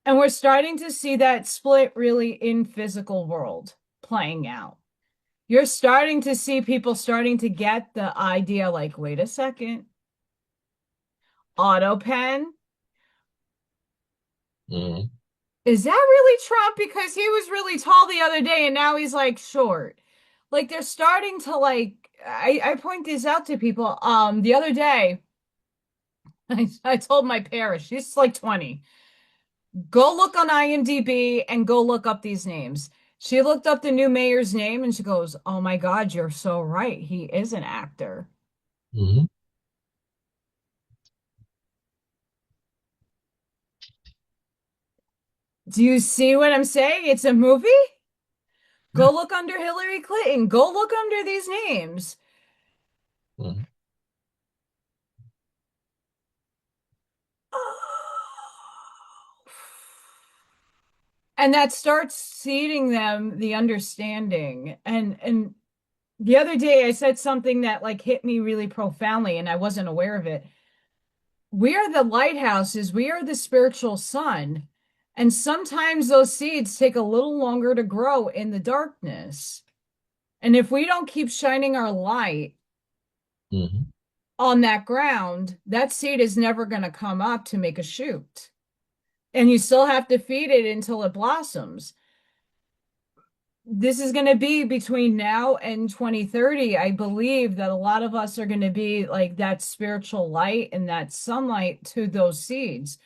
And we're starting to see that split really in physical world playing out. You're starting to see people starting to get the idea like, wait a second, auto pen. Hmm. Is that really Trump? Because he was really tall the other day and now he's like short. Like they're starting to like I point these out to people. The other day I told my parents, she's like 20. Go look on IMDb and go look up these names. She looked up the new mayor's name and she goes, "Oh my God, you're so right. He is an actor." Hmm. Do you see what I'm saying? It's a movie. Yeah. Go look under Hillary Clinton. Go look under these names. Hmm. And that starts seeding them the understanding. And the other day I said something that like hit me really profoundly and I wasn't aware of it. We are the lighthouses, we are the spiritual sun. And sometimes those seeds take a little longer to grow in the darkness. And if we don't keep shining our light Hmm. on that ground, that seed is never going to come up to make a shoot. And you still have to feed it until it blossoms. This is going to be between now and 2030. I believe that a lot of us are going to be like that spiritual light and that sunlight to those seeds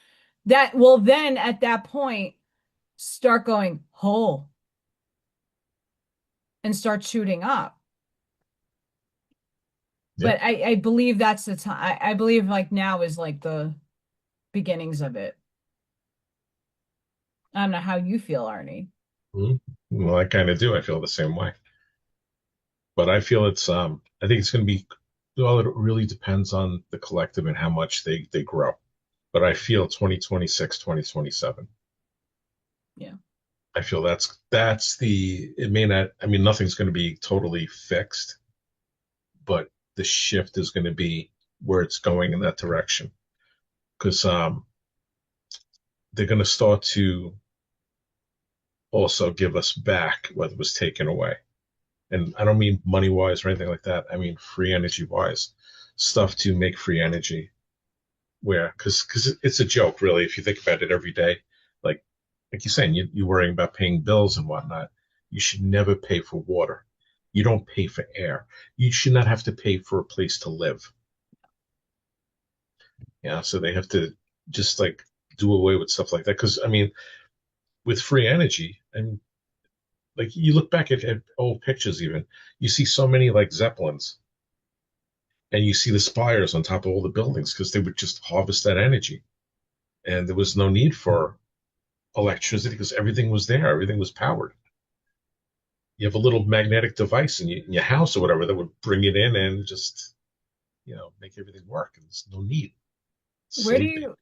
that will then at that point start going whole and start shooting up. Yeah. But I believe that's the time. I believe like now is like the beginnings of it. I don't know how you feel, Arnie. Hmm. Well, I kind of do. I feel the same way, but I feel I think it's going to be. Well, it really depends on the collective and how much they grow. But I feel 2026, 2027. Yeah. I feel that's the it may not I mean nothing's going to be totally fixed, but the shift is going to be where it's going in that direction because they're going to start to also give us back what was taken away. And I don't mean money wise or anything like that. I mean free energy wise, stuff to make free energy. Where because it's a joke really if you think about it every day, like you're saying, you're worrying about paying bills and whatnot. You should never pay for water. You don't pay for air. You should not have to pay for a place to live. Yeah, so they have to just like do away with stuff like that. Because I mean, with free energy, and like you look back at old pictures, even you see so many like zeppelins, and you see the spires on top of all the buildings because they would just harvest that energy, and there was no need for electricity because everything was there, everything was powered. You have a little magnetic device in your house or whatever that would bring it in and just make everything work. And there's no need. Where do Save it. you,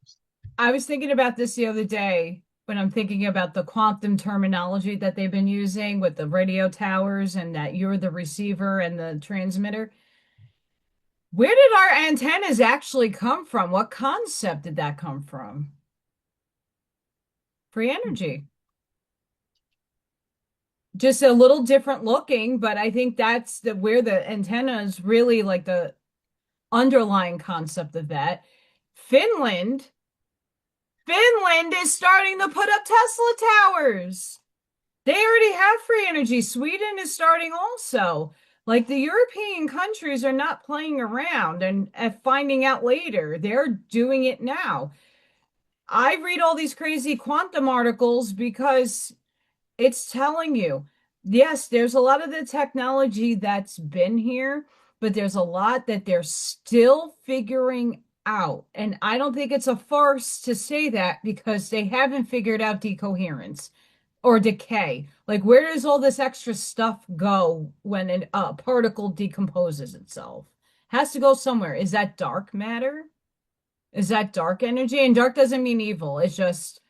I was thinking about this the other day when I'm thinking about the quantum terminology that they've been using with the radio towers and that you're the receiver and the transmitter. Where did our antennas actually come from? What concept did that come from? Free energy. Just a little different looking, but I think that's the where the antenna is really like the underlying concept of that. Finland, Finland is starting to put up Tesla towers. They already have free energy. Sweden is starting also. Like the European countries are not playing around and finding out later. They're doing it now. I read all these crazy quantum articles because it's telling you, yes, there's a lot of the technology that's been here, but there's a lot that they're still figuring out. And I don't think it's a farce to say that because they haven't figured out decoherence or decay. Like, where does all this extra stuff go when a particle decomposes itself? Has to go somewhere. Is that dark matter? Is that dark energy? And dark doesn't mean evil. It's just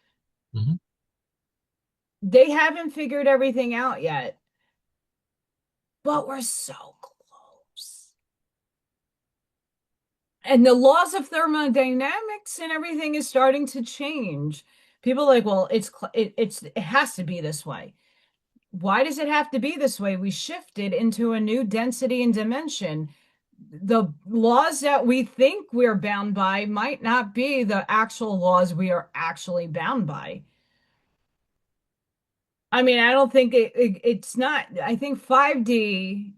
Mm-hmm. they haven't figured everything out yet, but we're so close. And the laws of thermodynamics and everything is starting to change. People are like, well, it has to be this way. Why does it have to be this way? We shifted into a new density and dimension. The laws that we think we're bound by might not be the actual laws we are actually bound by. I mean, I don't think it's not. I think 5D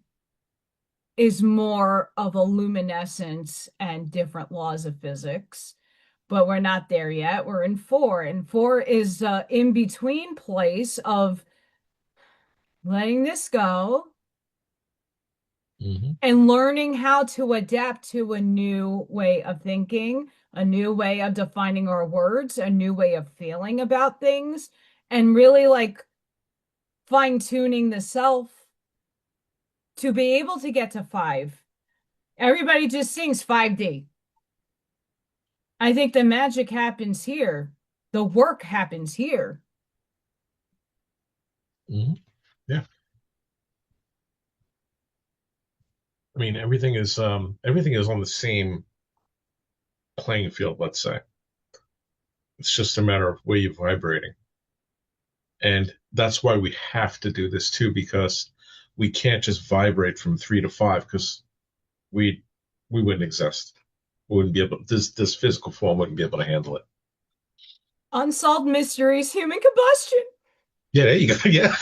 is more of a luminescence and different laws of physics, but we're not there yet. We're in four, and four is in between place of letting this go Mm-hmm. and learning how to adapt to a new way of thinking, a new way of defining our words, a new way of feeling about things, and really like fine tuning the self to be able to get to five. Everybody just sings 5D. I think the magic happens here. The work happens here. Mm-hmm. Yeah. I mean, everything is on the same playing field, let's say. It's just a matter of where you're vibrating. And that's why we have to do this too, because we can't just vibrate from 3 to 5 because we we wouldn't exist. We wouldn't be able this physical form wouldn't be able to handle it. Unsolved mysteries, human combustion. Yeah, there you go. Yeah.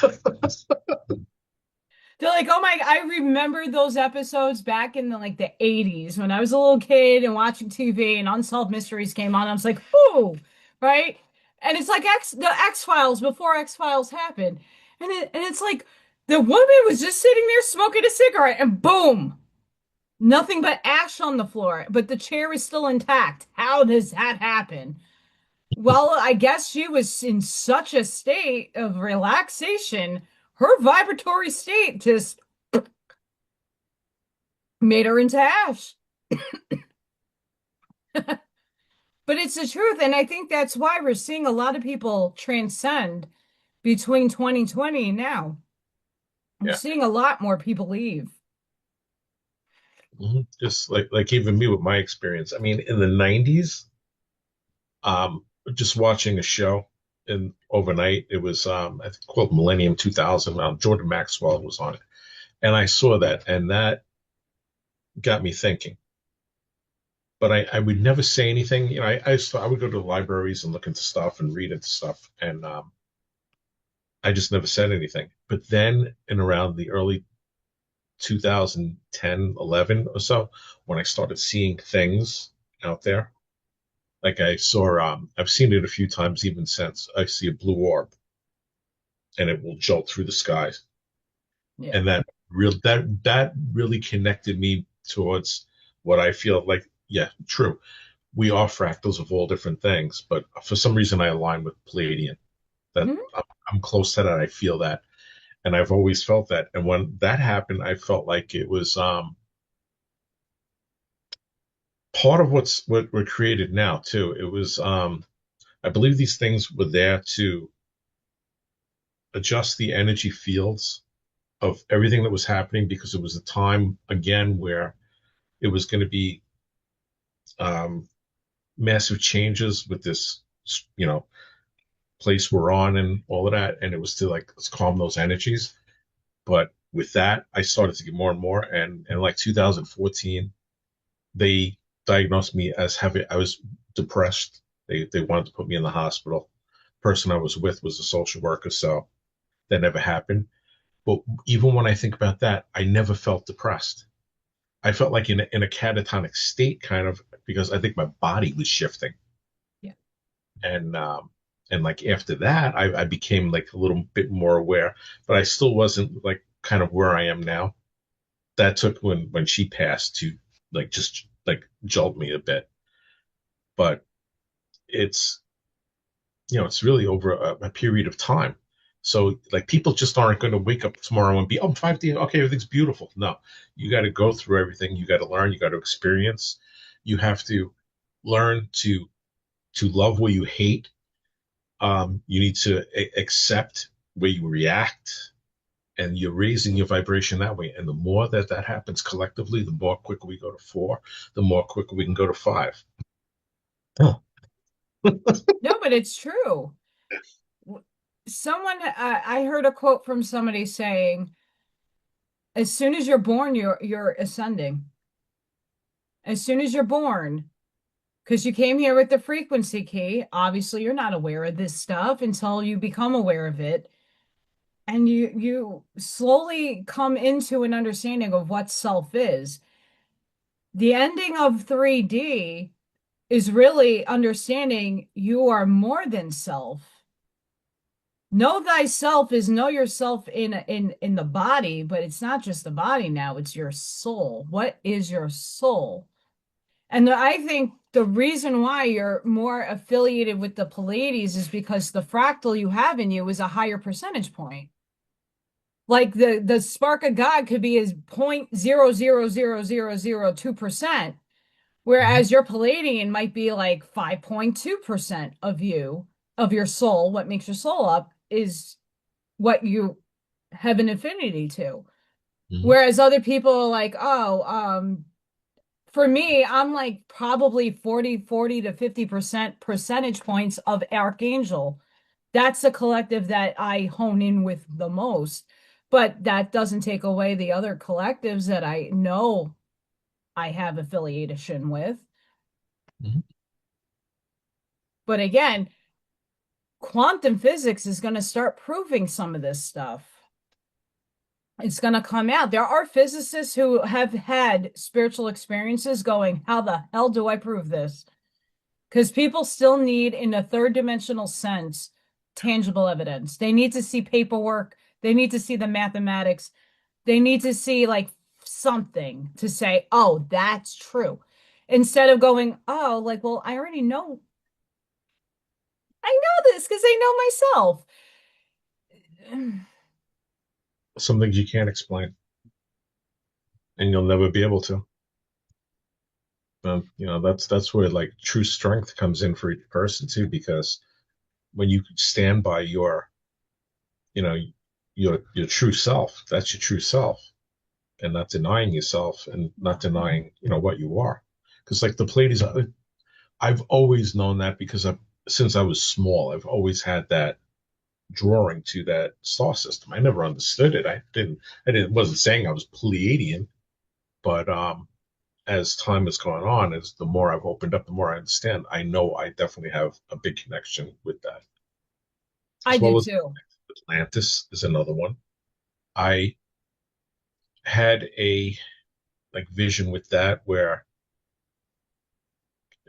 They're like, oh my, I remember those episodes back in the 80s when I was a little kid and watching TV and Unsolved Mysteries came on. I was like, ooh, right? And it's like the X-Files before X-Files happened. And it's like the woman was just sitting there smoking a cigarette and boom, nothing but ash on the floor, but the chair is still intact. How does that happen? Well, I guess she was in such a state of relaxation, her vibratory state just made her into ash. But it's the truth. And I think that's why we're seeing a lot of people transcend between 2020 and now. We're Yeah. seeing a lot more people leave. Just like even me with my experience. I mean, in the 90s, just watching a show in overnight, it was I think called Millennium 2000. Jordan Maxwell was on it. And I saw that, and that got me thinking. But I would never say anything. I would go to the libraries and look into stuff and read into stuff. And I just never said anything. But then in around the early 2010, 11 or so, when I started seeing things out there, like I saw, I've seen it a few times even since. I see a blue orb and it will jolt through the skies. Yeah. And that really connected me towards what I feel like, yeah, true. We are fractals of all different things, but for some reason I align with Palladian. That Mhm. I'm close to that. I feel that, and I've always felt that. And when that happened, I felt like it was part of what we're created now too. It was I believe these things were there to adjust the energy fields of everything that was happening because it was a time again where it was going to be um, massive changes with this, you know, place we're on and all of that, and it was to like let's calm those energies. But with that, I started to get more and more, and in like 2014, they diagnosed me as having I was depressed. They wanted to put me in the hospital. The person I was with was a social worker, so that never happened. But even when I think about that, I never felt depressed. I felt like in a catatonic state, kind of, because I think my body was shifting. Yeah. And like after that, I became like a little bit more aware, but I still wasn't like kind of where I am now. That took when she passed to like just like jolt me a bit. But it's it's really over a period of time. So like people just aren't going to wake up tomorrow and be, oh, 5D, okay, everything's beautiful. No, you got to go through everything. You got to learn. You got to experience. You have to learn to love where you hate. You need to accept where you react, and you're raising your vibration that way. And the more that that happens collectively, the more quicker we go to four, the more quicker we can go to five. Oh. No, but it's true. Someone, I heard a quote from somebody saying, as soon as you're born, you're ascending. As soon as you're born, because you came here with the frequency key, obviously you're not aware of this stuff until you become aware of it. And you slowly come into an understanding of what self is. The ending of 3D is really understanding you are more than self. Know thyself is know yourself in the body, but it's not just the body now, it's your soul. What is your soul? And I think the reason why you're more affiliated with the Pleiades is because the fractal you have in you is a higher percentage point. Like the spark of God could be as 0.00002%, Mhm, whereas your Palladian might be like 5.2% of you, of your soul. What makes your soul up is what you have an affinity to. mhm, Whereas other people are like, oh, for me, I'm like probably 40 to 50% percentage points of Archangel. That's the collective that I hone in with the most. But that doesn't take away the other collectives that I know I have affiliation with. mhm, But again, quantum physics is going to start proving some of this stuff. It's going to come out. There are physicists who have had spiritual experiences going, how the hell do I prove this? Because people still need, in a third dimensional sense, tangible evidence. They need to see paperwork. They need to see the mathematics. They need to see like something to say, oh, that's true. Instead of going, oh, like, well, I already know. I know this because I know myself. some things you can't explain, and you'll never be able to. That's where like true strength comes in for each person too, because when you stand by you know, your true self, that's your true self, and not denying yourself and not denying, what you are. Because like the Pleiades, I've always known that because since I was small, I've always had that drawing to that star system. I never understood it. Wasn't saying I was Pleiadian, but as time has gone on, as the more I've opened up, the more I understand. I know I definitely have a big connection with that, I as do well as too. Atlantis is another one. I had a like vision with that where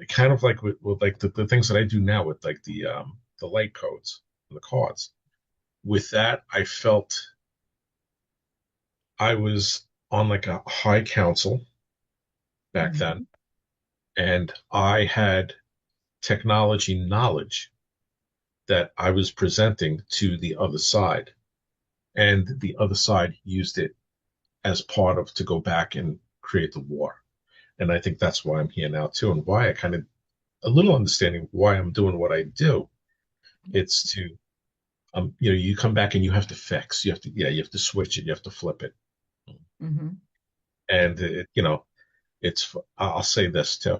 kind of like with like the things that I do now with like the light codes and the cards. With that, I felt I was on like a high council back then, Hmm. and I had technology knowledge that I was presenting to the other side, and the other side used it as part of to go back and create the war. And I think that's why I'm here now too, and why I kind of a little understanding why I'm doing what I do. It's to you come back and you have to fix, you have to you have to switch it, you have to flip it, Hmm. and it's I'll say this too.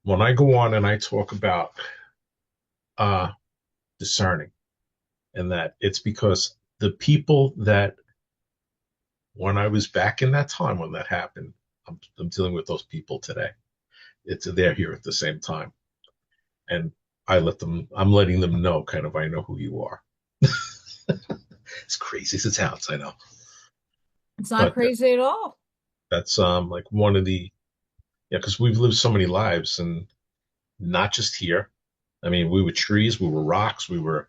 When I go on and I talk about uh discerning, and that it's because the people that when I was back in that time when that happened, I'm dealing with those people today. It's they're here at the same time, and I'm letting them know kind of I know who you are. It's crazy as it sounds, I know, It's not but crazy at all. that's like one of the yeah, because we've lived so many lives and not just here. I mean, we were trees, we were rocks, we were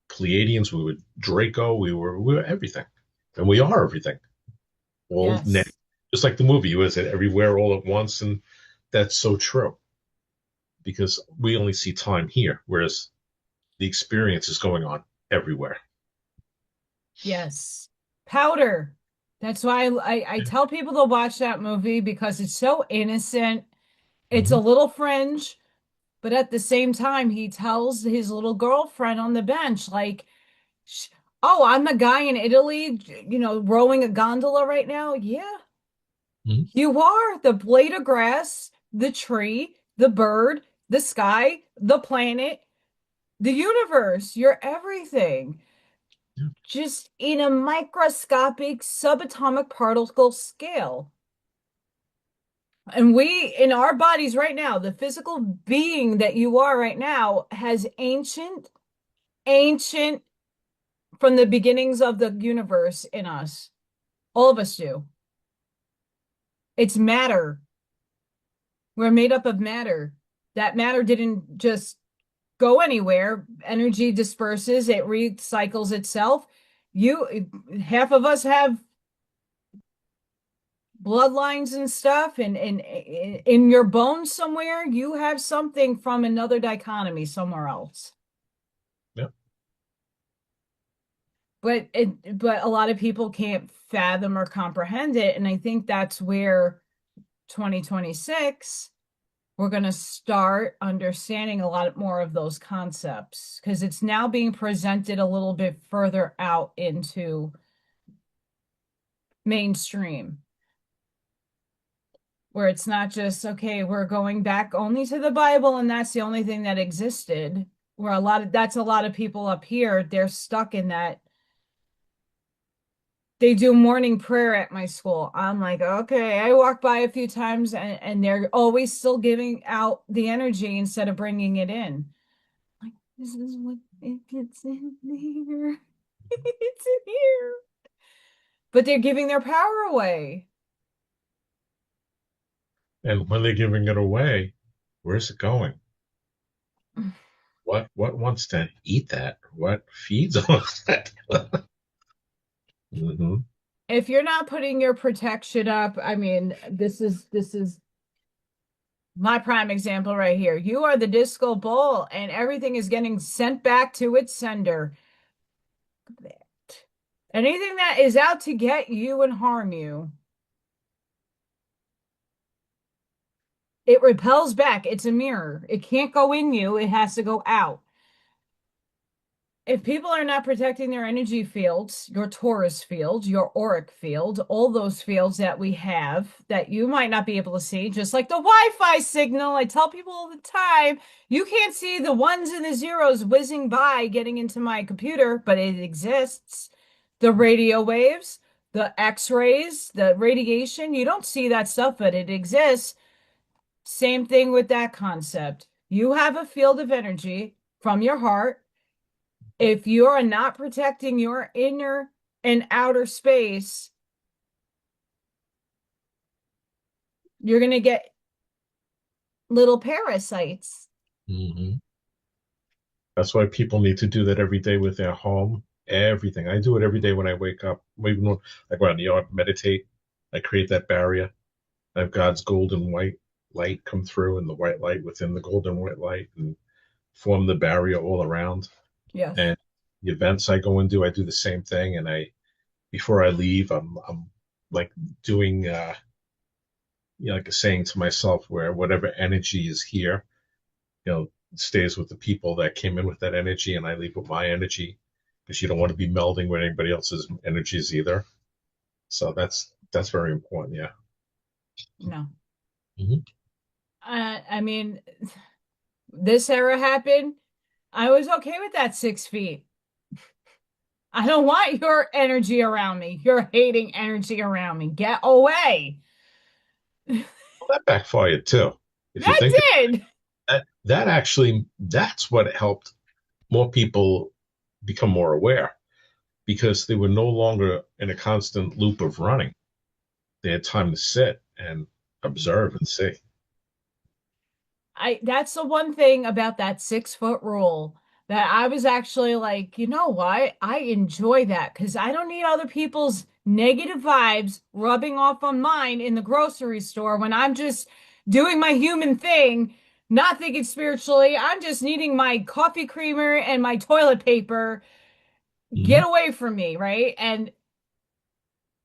Pleiadians, we were Draco, we were everything, and we are everything. All net, Yes. just like the movie, you was it everywhere all at once, and that's so true because we only see time here, whereas the experience is going on everywhere. Yes. Powder. That's why I tell people to watch that movie because it's so innocent. It's a Mm-hmm. little fringe, but at the same time, he tells his little girlfriend on the bench, like, sh- oh, I'm the guy in Italy, rowing a gondola right now. Yeah, Mm-hmm. you are the blade of grass, the tree, the bird, the sky, the planet, the universe. You're everything. Yeah. Just in a microscopic subatomic particle scale. And we, in our bodies right now, the physical being that you are right now has ancient from the beginnings of the universe in us. All of us do. It's matter. We're made up of matter. That matter didn't just go anywhere. Energy disperses, it recycles itself. Half of us have bloodlines and stuff, and in your bones somewhere, you have something from another dichotomy somewhere else. Yeah. But a lot of people can't fathom or comprehend it, and I think that's where 2026 we're going to start understanding a lot more of those concepts because it's now being presented a little bit further out into mainstream, where it's not just, okay, we're going back only to the Bible and that's the only thing that existed. Where that's a lot of people up here, they're stuck in that. They do morning prayer at my school. I'm like, okay, I walk by a few times and they're always still giving out the energy instead of bringing it in. Like, this is what it gets in here. It's in here. But they're giving their power away. And when they're giving it away, where's it going? What wants to eat that? What feeds on that? Mm-hmm. If you're not putting your protection up, I mean, this is my prime example right here. You are the disco ball and everything is getting sent back to its sender. Anything that is out to get you and harm you, it repels back. It's a mirror. It can't go in you, it has to go out. If people are not protecting their energy fields, your Taurus field, your auric field, all those fields that we have that you might not be able to see, just like the Wi-Fi signal, I tell people all the time, you can't see the ones and the zeros whizzing by getting into my computer, but it exists. The radio waves, the X-rays, the radiation, you don't see that stuff, but it exists. Same thing with that concept. You have a field of energy from your heart If you're not protecting your inner and outer space, you're going to get little parasites. Hmm. That's why people need to do that every day with their home. Everything. I do it every day when I wake up. Even when I go out in the yard, meditate. I create that barrier. I have God's golden white light come through and the white light within the golden white light and form the barrier all around. Yes. And the events I go and do, I do the same thing. And I before I leave, I'm like doing like saying to myself where whatever energy is here, stays with the people that came in with that energy, and I leave with my energy because you don't want to be melding with anybody else's energies either. So that's very important. Yeah. No. Hmm. I mean, this era happened. I was okay with that 6 feet. I don't want your energy around me, your hating energy around me. Get away. Well, that backfired too. If you That think did. that actually, that's what helped more people become more aware because they were no longer in a constant loop of running. They had time to sit and observe and see. I that's the one thing about that 6 foot rule that I was actually like, you know what? I enjoy that because I don't need other people's negative vibes rubbing off on mine in the grocery store when I'm just doing my human thing, not thinking spiritually. I'm just needing my coffee creamer and my toilet paper. Get Hmm. away from me, right? And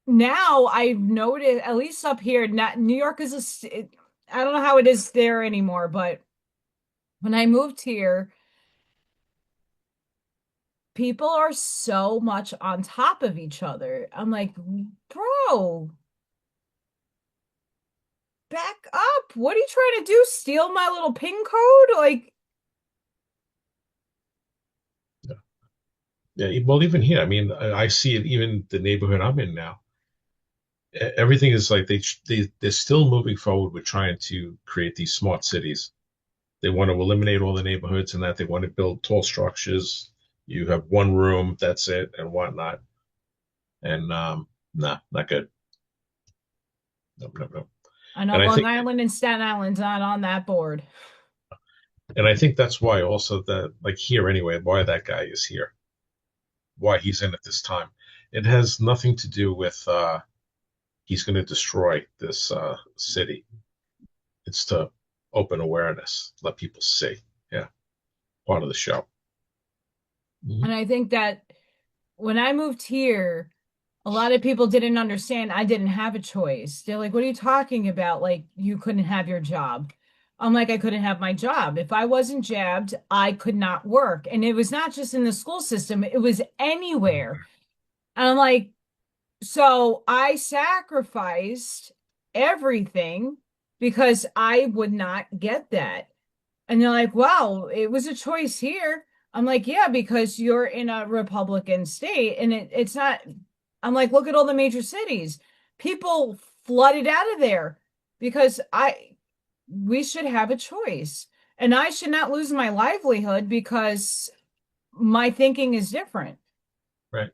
now I've noticed, at least up here, not New York is I don't know how it is there anymore, but when I moved here, people are so much on top of each other. I'm like, bro, back up. What are you trying to do? Steal my little pin code? Like, Yeah, well, even here, I mean, I see it even the neighborhood I'm in now. Everything is like they're still moving forward with trying to create these smart cities. They want to eliminate all the neighborhoods and that they want to build tall structures. You have one room, that's it, and whatnot. And nah, not good. No, no, no. I know And I Long think, Island and Staten Island's not on that board. and I think that's why also that like here anyway, why that guy is here, why he's in at this time. It has nothing to do with he's going to destroy this city. It's to open awareness, let people see. Yeah, part of the show. And Mhm. I think that when I moved here, a lot of people didn't understand I didn't have a choice. They're like, what are you talking about? Like, you couldn't have your job. I'm like, I couldn't have my job. If I wasn't jabbed, I could not work. And it was not just in the school system, it was anywhere. And I'm like, so I sacrificed everything because I would not get that. And they're like, wow, it was a choice here. I'm like, yeah, because you're in a Republican state and it's not. I'm like, look at all the major cities. People flooded out of there because we should have a choice. And I should not lose my livelihood because my thinking is different. Right.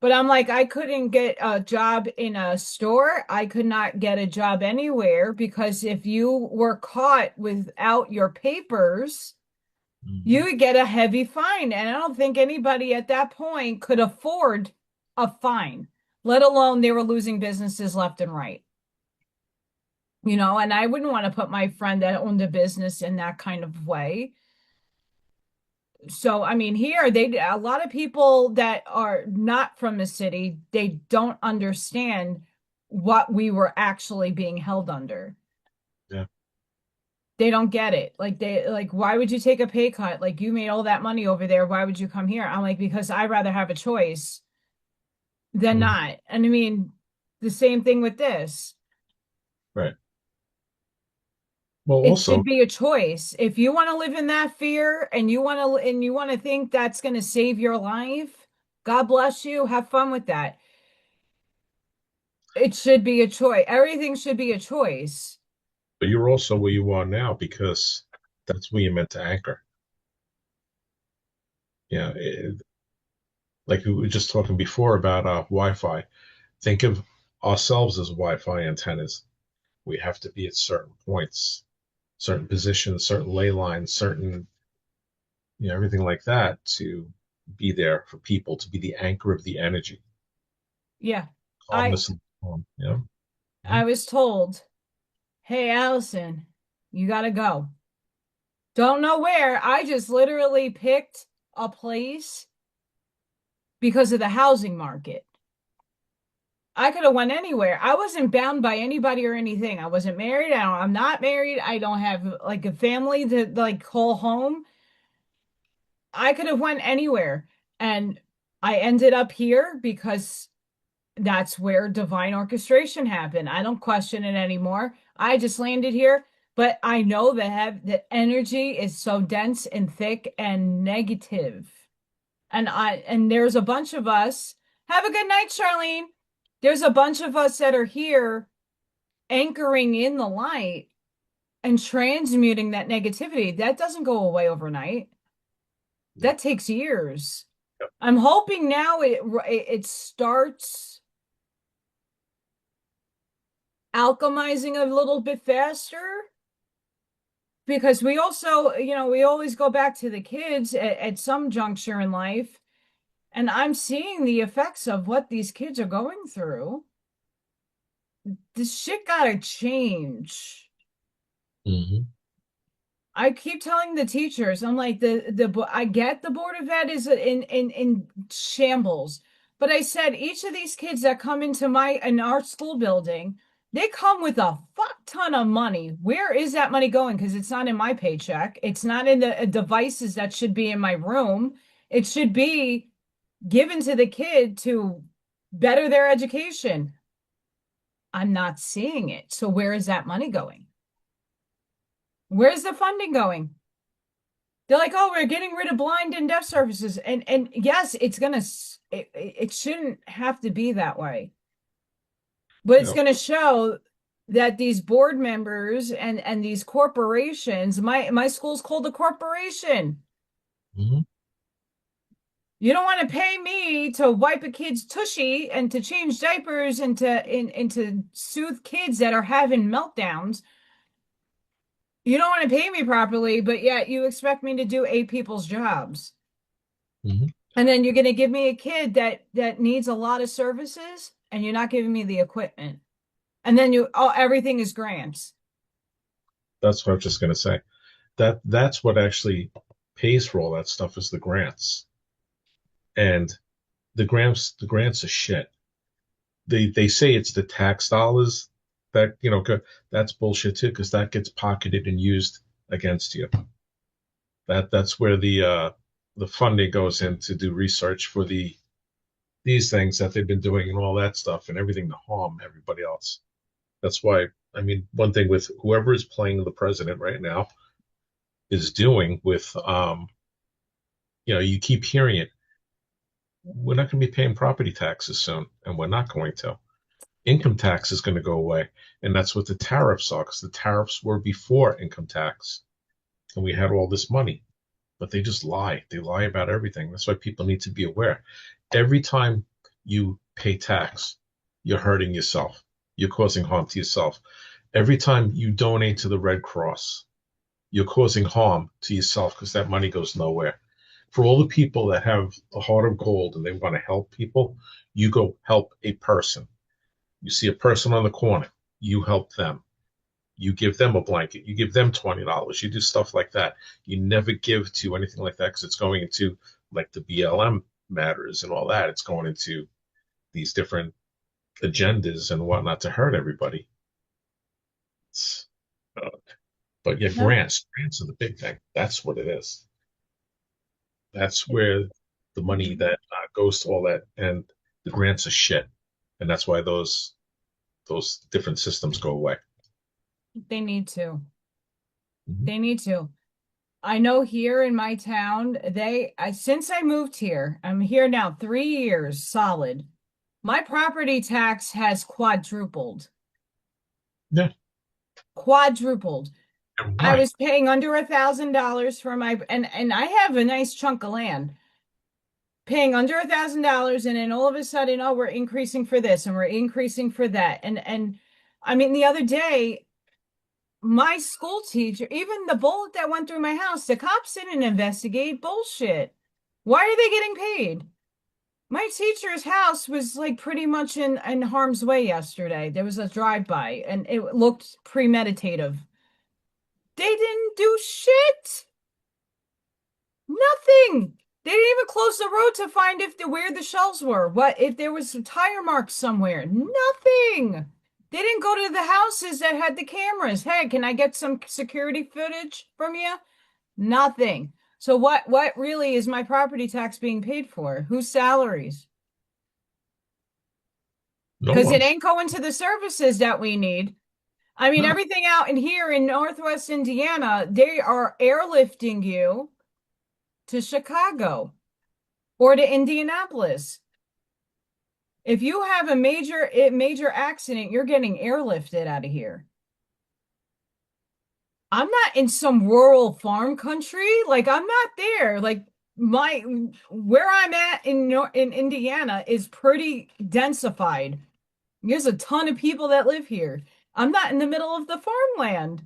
But I'm like, I couldn't get a job in a store. I could not get a job anywhere because if you were caught without your papers, you Mhm. would get a heavy fine. And I don't think anybody at that point could afford a fine, let alone they were losing businesses left and right. And I wouldn't want to put my friend that owned a business in that kind of way. So, I mean, here a lot of people that are not from the city, they don't understand what we were actually being held under. Yeah. They don't get it. Like, why would you take a pay cut? Like, you made all that money over there. Why would you come here? I'm like, because I'd rather have a choice than Mhm. not. And I mean, the same thing with this. Right. Well, It should also, be a choice. If you want to live in that fear and you want to think that's going to save your life, God bless you. Have fun with that. It should be a choice. Everything should be a choice. but you're also where you are now because that's where you're meant to anchor. Yeah, like we were just talking before about Wi-Fi. Think of ourselves as Wi-Fi antennas. We have to be at certain points, certain positions, certain ley lines, certain, everything like that to be there for people, to be the anchor of the energy, Yeah. I calmness and calm. Yeah. I Mhm. was told, "Hey, Allison, you gotta go." Don't know where. I just literally picked a place because of the housing market. I could have went anywhere. I wasn't bound by anybody or anything. I wasn't married. I'm not married. I don't have like a family to like call home. I could have went anywhere. And I ended up here because that's where divine orchestration happened. I don't question it anymore. I just landed here, but I know that the energy is so dense and thick and negative. And there's a bunch of us. Have a good night, Charlene. There's a bunch of us that are here anchoring in the light and transmuting that negativity. That doesn't go away overnight. Yeah. That takes years. Yep. I'm hoping now it starts alchemizing a little bit faster because we also, we always go back to the kids at some juncture in life, and I'm seeing the effects of what these kids are going through. This shit gotta change. Hmm. I keep telling the teachers, I'm like I get the board of ed is in shambles, but I said each of these kids that come into my in our school building, they come with a fuck ton of money. Where is that money going? Because it's not in my paycheck. It's not in the devices that should be in my room. It should be given to the kid to better their education. I'm not seeing it. So where is that money going? Where's the funding going? They're like, oh, we're getting rid of blind and deaf services. And yes, it shouldn't have to be that way. But it's Yeah. gonna show that these board members and these corporations, my school's called a corporation. Hmm. You don't want to pay me to wipe a kid's tushy and to change diapers and to soothe kids that are having meltdowns. You don't want to pay me properly, but yet you expect me to do eight people's jobs. Hmm. And then you're going to give me a kid that needs a lot of services and you're not giving me the equipment. And then everything is grants. That's what I was just going to say. That's what actually pays for all that stuff is the grants. And the grants are shit. They say it's the tax dollars that, that's bullshit too, because that gets pocketed and used against you. That's where the funding goes in to do research for these things that they've been doing and all that stuff and everything to harm everybody else. That's why, I mean, one thing with whoever is playing the president right now is doing with, you keep hearing it. We're not going to be paying property taxes soon, and we're not going to. Income tax is going to go away, and that's what the tariffs are, because the tariffs were before income tax, and we had all this money, but they just lie. They lie about everything. That's why people need to be aware. Every time you pay tax, you're hurting yourself. You're causing harm to yourself. Every time you donate to the Red Cross, you're causing harm to yourself because that money goes nowhere. For all the people that have a heart of gold and they want to help people, you go help a person. You see a person on the corner, you help them. You give them a blanket, you give them $20. You do stuff like that. You never give to anything like that because it's going into like the BLM matters and all that. It's going into these different agendas and whatnot to hurt everybody. Uh, but yeah, No, grants are the big thing. That's what it is. That's where the money that goes to all that, and the grants are shit, and that's why those different systems go away. they need to. Mhm. They need to. I know here in my town, since I moved here, I'm here now 3 years solid. My property tax has quadrupled. Yeah, Quadrupled. and I why? was paying under $1,000 for my and I have a nice chunk of land. paying under $1,000, and then all of a sudden, oh, we're increasing for this and we're increasing for that. And I mean, the other day, my school teacher, even the bullet that went through my house, the cops didn't investigate. Bullshit. Why are they getting paid? My teacher's house was like pretty much in harm's way yesterday. There was a drive-by and it looked premeditative. They didn't do shit. Nothing. They didn't even close the road to find if where the shells were. What if there was some tire marks somewhere? Nothing. They didn't go to the houses that had the cameras. Hey, can I get some security footage from you? Nothing. So what really is my property tax being paid for? Whose salaries? No Because it one's. ain't going to the services that we need. I mean, No. everything out in here in Northwest Indiana, they are airlifting you to Chicago or to Indianapolis. If you have a major accident, you're getting airlifted out of here. I'm not in some rural farm country. Like I'm not there. Like my where I'm at in Indiana is pretty densified. There's a ton of people that live here. I'm not in the middle of the farmland.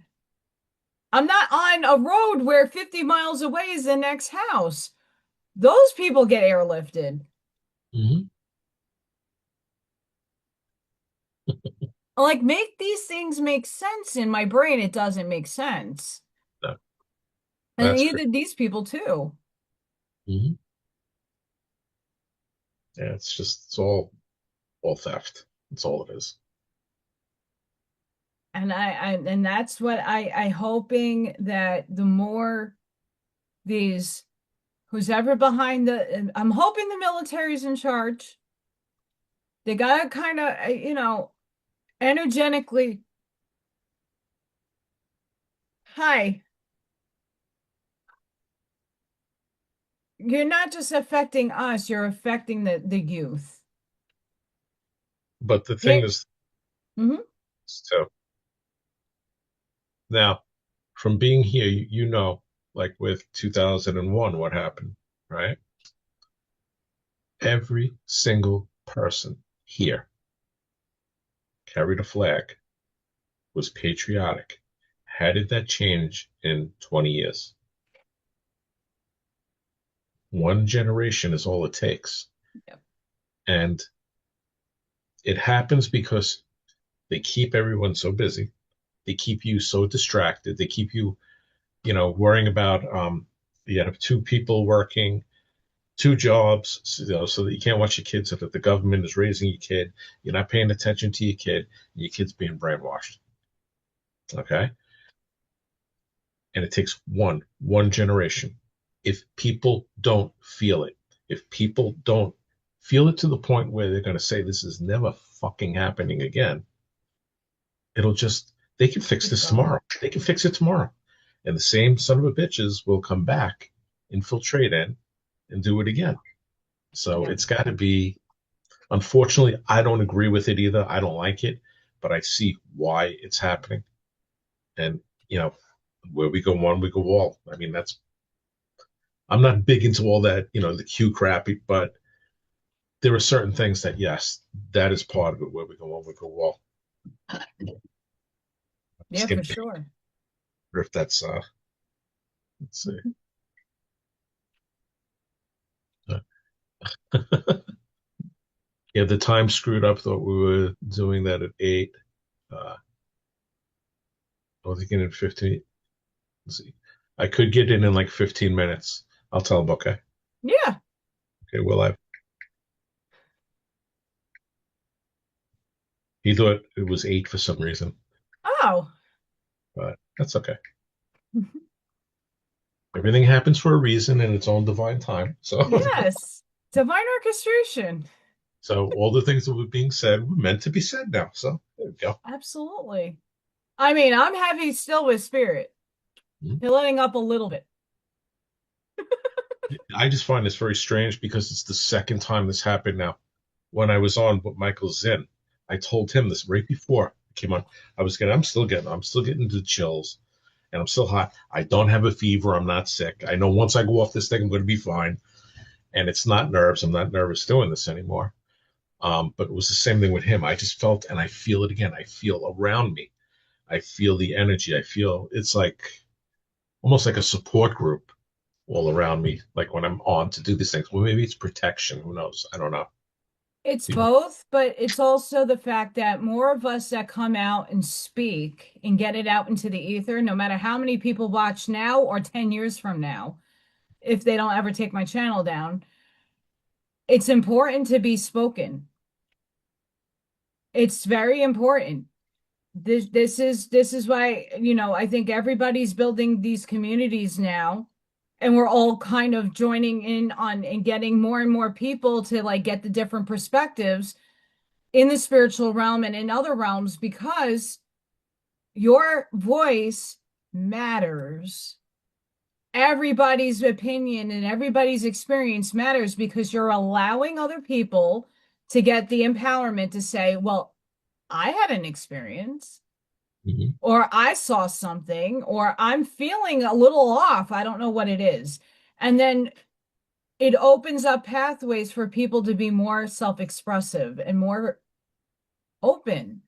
I'm not on a road where 50 miles away is the next house. Those people get airlifted. Hmm. Like, make these things make sense in my brain. It doesn't make sense. No, And that's great. neither these people too. Hmm. Yeah, it's just it's all theft. That's all it is. And and that's what I hoping that the more these who's ever behind I'm hoping the military's in charge. They gotta kind of, energetically, hi, you're not just affecting us, you're affecting the youth. But the thing Yeah. is, Hmm. so now from being here, you know, like with 2001, what happened, right? Every single person here carried a flag, was patriotic. How did that change in 20 years? One generation is all it takes. Yep. And it happens because they keep everyone so busy. They keep you so distracted. They keep you, worrying about you have two people working, two jobs, so that you can't watch your kids, so that the government is raising your kid. You're not paying attention to your kid, and your kid's being brainwashed. Okay. And it takes one generation. If people don't feel it, if people don't feel it to the point where they're going to say this is never fucking happening again, it'll just they can fix Keep this going. tomorrow. They can fix it tomorrow, and the same son of a bitches will come back, infiltrate in, and do it again. So Yep. it's got to be. Unfortunately, I don't agree with it either. I don't like it, but I see why it's happening. And you know, where we go one, we go all. I mean, that's I'm not big into all that, the Q crappy, but there are certain things that, yes, that is part of it where we go one, we go all. Yeah, Skin for sure. if that's let's see. Yeah, the time screwed up. Thought we were doing that at 8. I was thinking at 15. Let's see. I could get in like 15 minutes. I'll tell him, okay. Yeah. Okay, well, he thought it was 8 for some reason, Oh. but that's okay. Everything happens for a reason in its own divine time. So, Yes. Divine orchestration. so all the things that were being said were meant to be said now. So there we go. Absolutely. I mean, I'm heavy still with spirit. Mhm. You're letting up a little bit. I just find this very strange because it's the second time this happened now. When I was on with Michael Zinn, I told him this right before I came on. I'm still getting the chills, and I'm still hot. I don't have a fever. I'm not sick. I know once I go off this thing, I'm going to be fine. And it's not nerves. I'm not nervous doing this anymore. But it was the same thing with him. I just felt, and I feel it again. I feel around me. I feel the energy. I feel it's like almost like a support group all around me. Like when I'm on to do these things. Well, maybe it's protection. Who knows? I don't know. It's You know. both, but it's also the fact that more of us that come out and speak and get it out into the ether, no matter how many people watch now or 10 years from now, if they don't ever take my channel down, it's important to be spoken. It's very important. This is why, I think everybody's building these communities now, and we're all kind of joining in on and getting more and more people to like get the different perspectives in the spiritual realm and in other realms because your voice matters. Everybody's opinion and everybody's experience matters because you're allowing other people to get the empowerment to say, well, I had an experience, Mhm. or I saw something, or I'm feeling a little off. I don't know what it is. And then it opens up pathways for people to be more self-expressive and more open.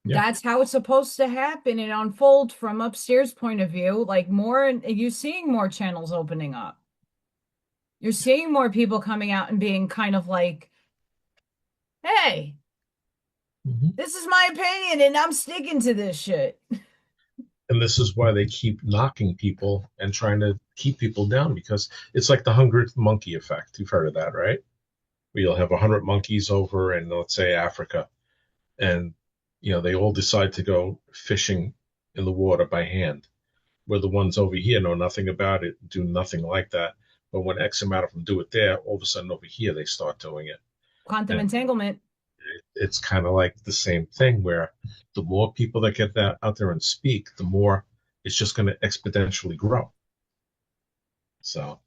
Yeah. That's how it's supposed to happen and unfold from upstairs point of view. Like more, and you're seeing more channels opening up. You're seeing more people coming out and being kind of like, hey, Mhm. this is my opinion and I'm sticking to this shit. And this is why they keep knocking people and trying to keep people down because it's like the 100th monkey effect. You've heard of that, right? Where you'll have 100 monkeys over in, let's say, Africa, and they all decide to go fishing in the water by hand, where the ones over here know nothing about it, do nothing like that. But when X amount of them do it there, all of a sudden over here they start doing it. Quantum And entanglement. it's kind of like the same thing where the more people that get that out there and speak, the more it's just going to exponentially grow. So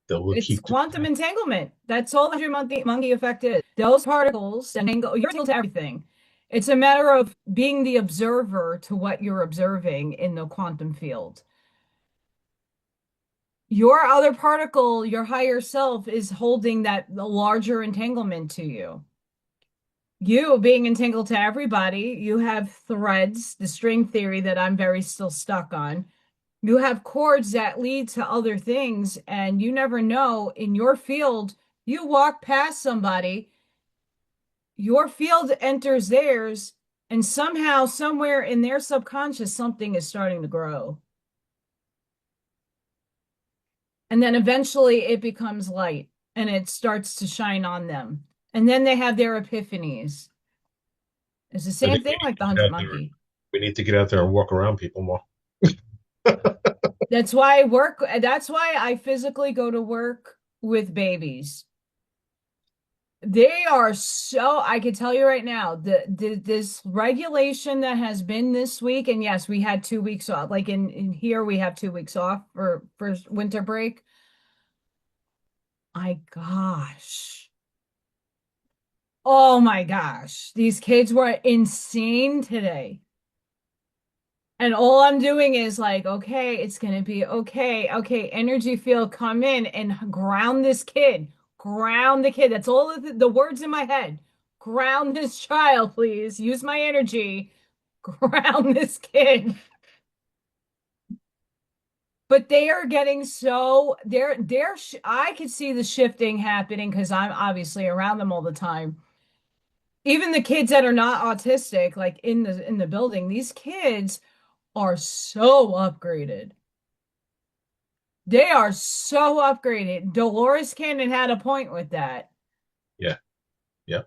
they will It's keep doing quantum that. entanglement. That's all the monkey effect is. Those particles entangle, you're entangled to everything. It's a matter of being the observer to what you're observing in the quantum field. Your other particle, your higher self, is holding that the larger entanglement to you. You being entangled to everybody, you have threads, the string theory that I'm very still stuck on. You have cords that lead to other things, and you never know in your field, you walk past somebody, your field enters theirs, and somehow, somewhere in their subconscious, something is starting to grow. And then eventually it becomes light and it starts to shine on them. And then they have their epiphanies. It's the I same think we thing need like the to get 100 out there. monkey. We need to get out there and walk around people more. That's why I work, that's why I physically go to work with babies. They are so, I can tell you right now, this regulation that has been this week, and yes, we had 2 weeks off. Like in here, we have 2 weeks off for winter break. My gosh. Oh my gosh. These kids were insane today. And all I'm doing is like, okay, it's gonna be okay. Okay, energy field, come in and ground this kid. Ground the kid. That's all of the words in my head. Ground this child, please. Use my energy. Ground this kid. But they are getting so they're I could see the shifting happening because I'm obviously around them all the time. Even the kids that are not autistic, like in the building, these kids are so upgraded. They are so upgraded. Dolores Cannon had a point with that. Yeah. Yeah.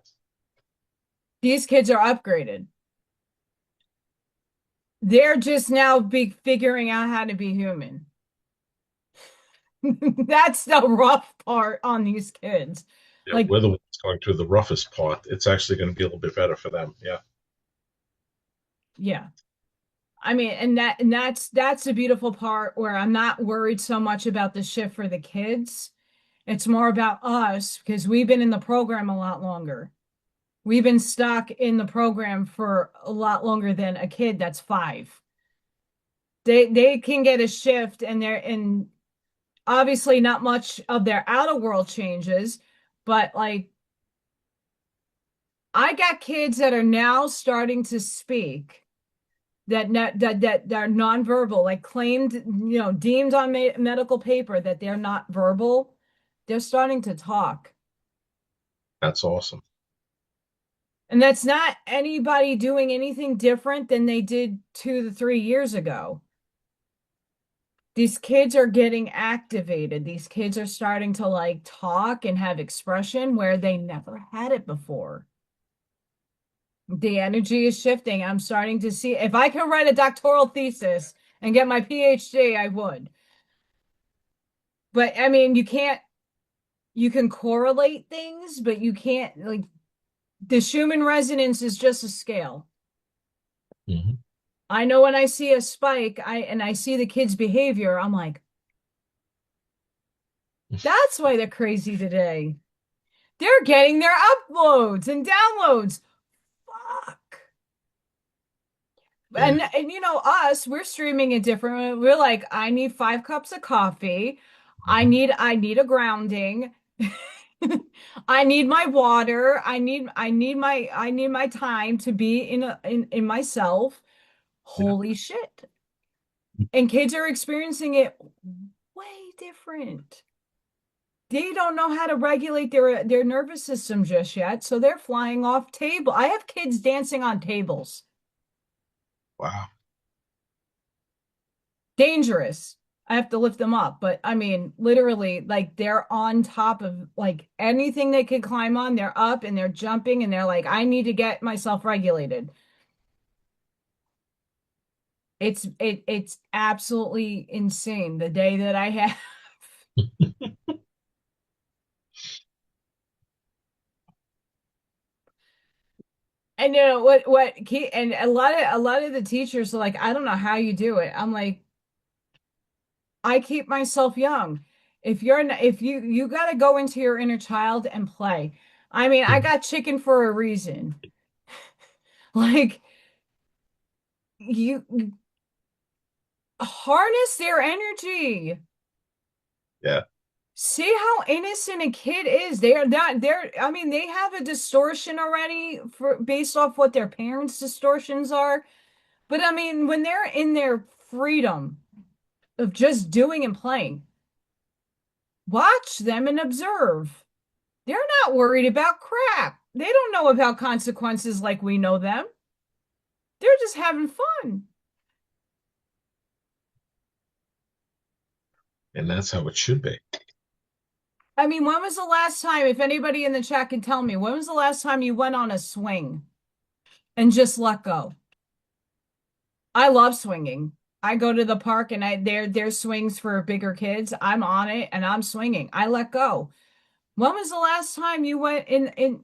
These kids are upgraded. They're just now figuring out how to be human. That's the rough part on these kids. Yeah. Like, We're the ones going through the roughest part. It's actually going to be a little bit better for them. Yeah. yeah. I mean, and that's the beautiful part where I'm not worried so much about the shift for the kids. It's more about us because we've been in the program a lot longer. We've been stuck in the program for a lot longer than a kid that's 5. They can get a shift and obviously not much of their outer world changes, but like I got kids that are now starting to speak that are nonverbal, like claimed, deemed on medical paper that they're not verbal. They're starting to talk. That's awesome. And that's not anybody doing anything different than they did 2 to 3 years ago. These kids are getting activated. These kids are starting to like talk and have expression where they never had it before. The energy is shifting. I'm starting to see if I could write a doctoral thesis and get my PhD, I would. But I mean, you can correlate things, but you can't like the Schumann resonance is just a scale. Hmm. I know when I see a spike, I see the kids' behavior, I'm like, that's why they're crazy today. They're getting their uploads and downloads. Fuck. Yeah. And us, we're streaming it different. We're like, I need 5 cups of coffee. Hmm. I need a grounding. I need my water. I need my time to be in myself. Yeah. Holy shit. And kids are experiencing it way different. They don't know how to regulate their nervous system just yet, so they're flying off table. I have kids dancing on tables. Wow. Dangerous. I have to lift them up, but I mean, literally, like they're on top of like anything they could climb on, they're up and they're jumping and they're like, I need to get myself regulated. It's absolutely insane the day that I have. And and a lot of the teachers are like, I don't know how you do it. I'm like, I keep myself young. If you got to go into your inner child and play. I mean, I got chicken for a reason. Like you harness their energy. Yeah. See how innocent a kid is. They are not I mean, they have a distortion already for based off what their parents' distortions are. But I mean, when they're in their freedom of just doing and playing, watch them and observe. They're not worried about crap. They don't know about consequences like we know them. They're just having fun. And that's how it should be. I mean, when was the last time, if anybody in the chat can tell me, when was the last time you went on a swing and just let go? I love swinging. I go to the park and there's swings for bigger kids. I'm on it and I'm swinging. I let go. When was the last time you went in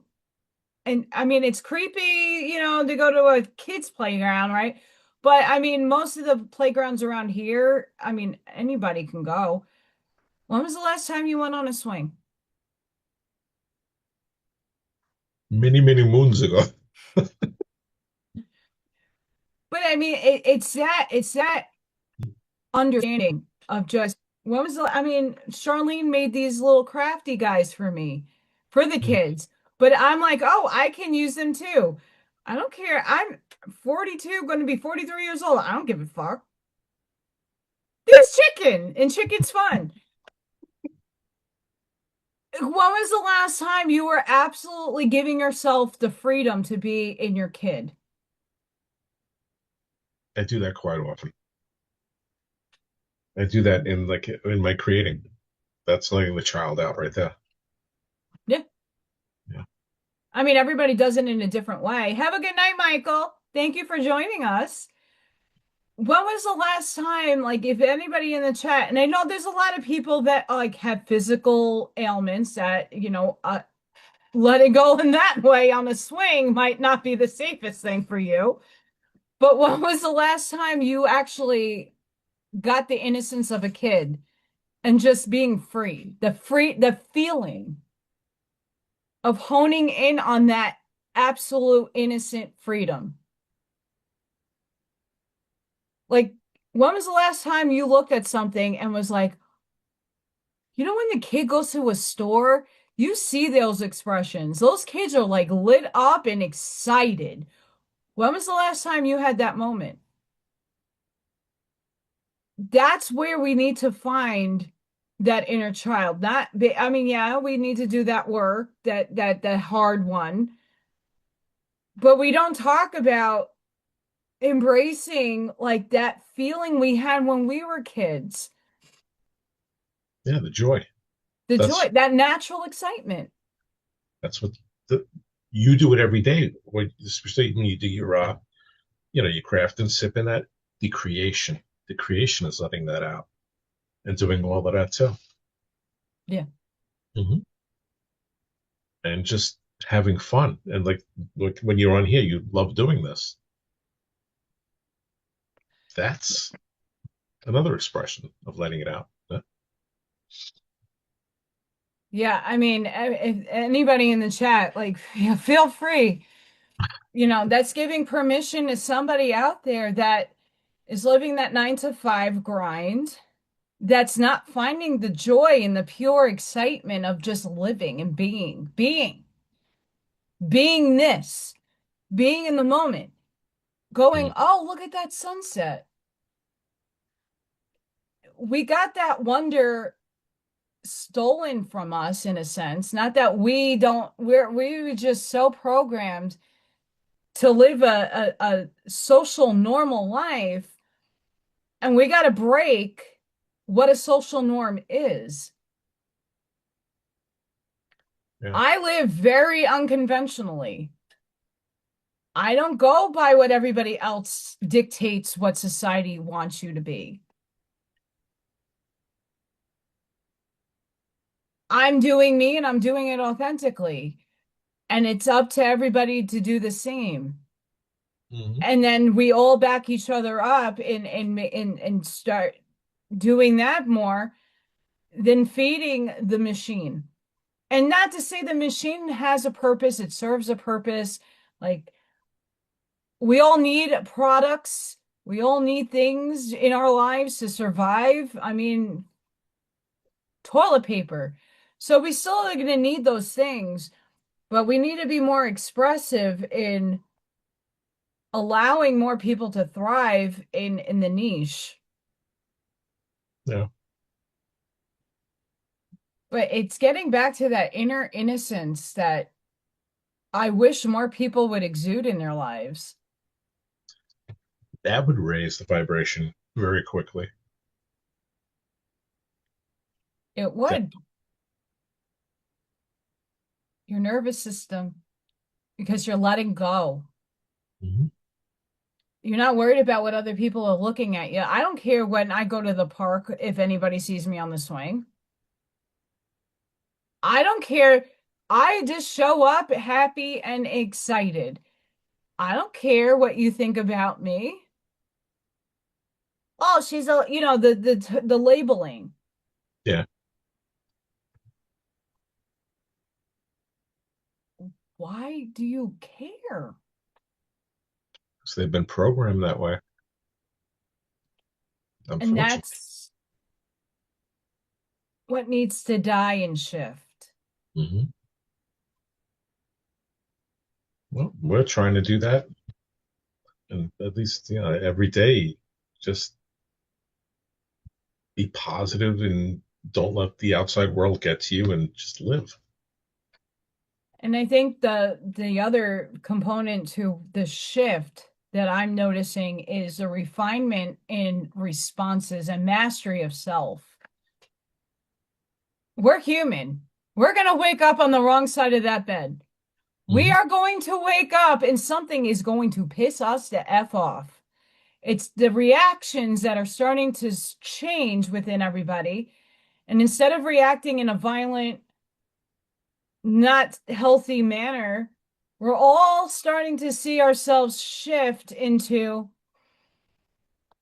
and I mean it's creepy, to go to a kids playground, right? But I mean most of the playgrounds around here, I mean anybody can go. When was the last time you went on a swing? Many, many moons ago. But I mean it's that understanding of just when was the I mean Charlene made these little crafty guys for me for the kids, but I'm like, oh, I can use them too. I don't care. I'm 42, going to be 43 years old. I don't give a fuck. It's chicken, and chicken's fun. When was the last time you were absolutely giving yourself the freedom to be in your kid? I do that quite often. I do that in my creating. That's letting the child out right there. Yeah. Yeah. I mean, everybody does it in a different way. Have a good night, Michael. Thank you for joining us. When was the last time, like, if anybody in the chat, and I know there's a lot of people that like have physical ailments that, letting go in that way on a swing might not be the safest thing for you. But when was the last time you actually got the innocence of a kid and just being free? The feeling of honing in on that absolute innocent freedom. Like, when was the last time you looked at something and was like, You know, when the kid goes to a store, you see those expressions. Those kids are like lit up and excited. When was the last time you had that moment? That's where we need to find that inner child. I mean, yeah, we need to do that work, that hard one, but we don't talk about embracing like that feeling we had when we were kids. Yeah, the joy. The joy, That's that natural excitement. that's what the, you do it every day. When, especially when you do your your craft and sip in that, the creation. The creation is letting that out and doing all of that too. Yeah. Hmm. And just having fun. And like when you're on here, you love doing this. That's another expression of letting it out. Yeah. Yeah, I mean, if anybody in the chat, like, yeah, feel free. You know, that's giving permission to somebody out there that is living that 9 to 5 grind, that's not finding the joy and the pure excitement of just living and being this, being in the moment, going, Mm. oh, look at that sunset. We got that wonder stolen from us in a sense. Not that we don't, we were just so programmed to live a social normal life, and we got to break what a social norm is. Yeah. I live very unconventionally. I don't go by what everybody else dictates what society wants you to be. I'm doing me and I'm doing it authentically. And it's up to everybody to do the same. Hmm. And then we all back each other up and start doing that more than feeding the machine. And not to say the machine has a purpose, it serves a purpose. Like we all need products, we all need things in our lives to survive. I mean, toilet paper. So we still are going to need those things, but we need to be more expressive in allowing more people to thrive in the niche. Yeah. But it's getting back to that inner innocence that I wish more people would exude in their lives. That would raise the vibration very quickly. It That, would. Your nervous system, because you're letting go. mhm. You're not worried about what other people are looking at you. I don't care when I go to the park if anybody sees me on the swing. I don't care. I just show up happy and excited. I don't care what you think about me. Oh, she's a, the labeling. Yeah. Why do you care? So they've been programmed that way, And unfortunately. that's what needs to die and shift. Hmm. Well, we're trying to do that. And at least, every day, just be positive and don't let the outside world get to you and just live. And I think the other component to the shift that I'm noticing is a refinement in responses and mastery of self. We're human. We're going to wake up on the wrong side of that bed. We Hmm. are going to wake up and something is going to piss us the F off. It's the reactions that are starting to change within everybody. And instead of reacting in a violent, not healthy manner, we're all starting to see ourselves shift into,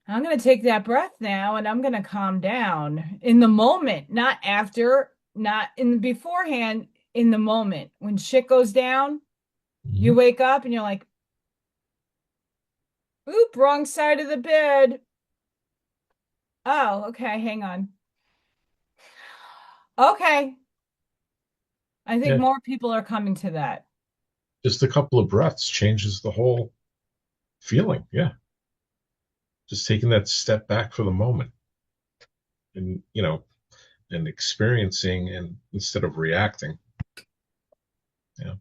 I'm going to take that breath now and I'm going to calm down in the moment, not after, not in the beforehand, in the moment. When shit goes down, Hmm. you wake up and you're like, oop, wrong side of the bed. Oh, okay, hang on. Okay. I think Yeah, more people are coming to that. just a couple of breaths changes the whole feeling. Yeah, just taking that step back for the moment, and and experiencing, and instead of reacting. Yeah.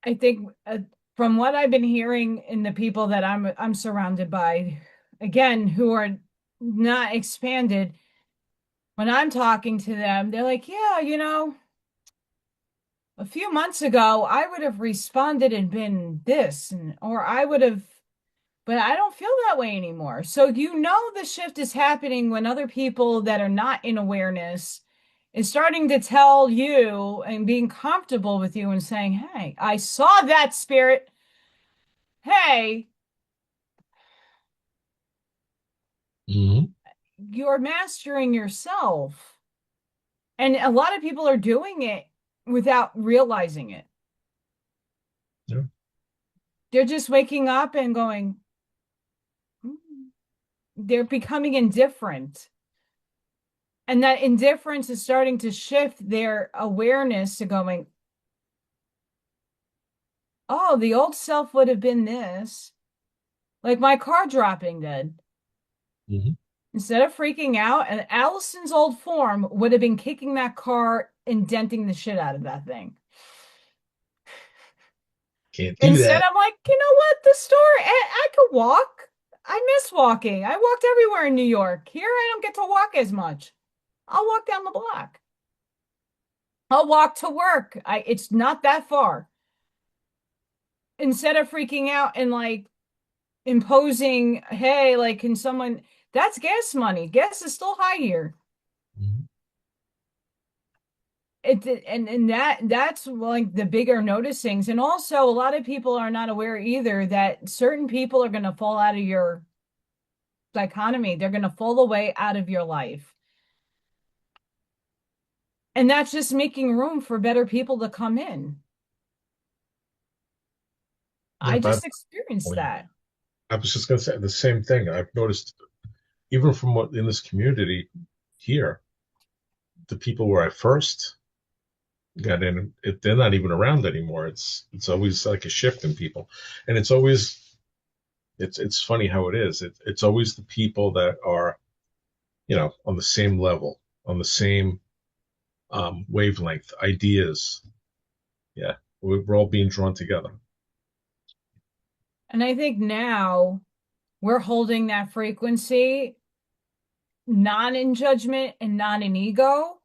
I think from what I've been hearing in the people that I'm surrounded by, again, who are not expanded, when I'm talking to them, they're like, "Yeah, a few months ago, I would have responded and been this, and or I would have, but I don't feel that way anymore." So the shift is happening when other people that are not in awareness is starting to tell you and being comfortable with you and saying, "Hey, I saw that spirit. Hey, Hmm. you're mastering yourself." And a lot of people are doing it without realizing it. Yeah. They're just waking up and going, "Hmm." They're becoming indifferent. And that indifference is starting to shift their awareness to going, oh, the old self would have been this. Like my car dropping dead. Hmm. Instead of freaking out, and Allison's old form would have been kicking that car and denting the shit out of that thing. Can't do Instead, that. I'm like, you know what? The store, I could walk. I miss walking. I walked everywhere in New York. Here, I don't get to walk as much. I'll walk down the block. I'll walk to work. It's not that far. Instead of freaking out and like imposing, hey, like, can someone, that's gas money. Gas is still high here. Mhm. And that's like the bigger noticings. And also, a lot of people are not aware either that certain people are going to fall out of your dichotomy. They're going to fall away out of your life. And that's just making room for better people to come in. Yeah, I but just experienced that. I was just going to say the same thing. I've noticed, even from what in this community here, the people where I first got in, they're not even around anymore. It's always like a shift in people, and it's funny how it is. It's always the people that are on the same level, on the same wavelength, ideas. Yeah, we're all being drawn together. And I think now we're holding that frequency, not in judgment and not in ego.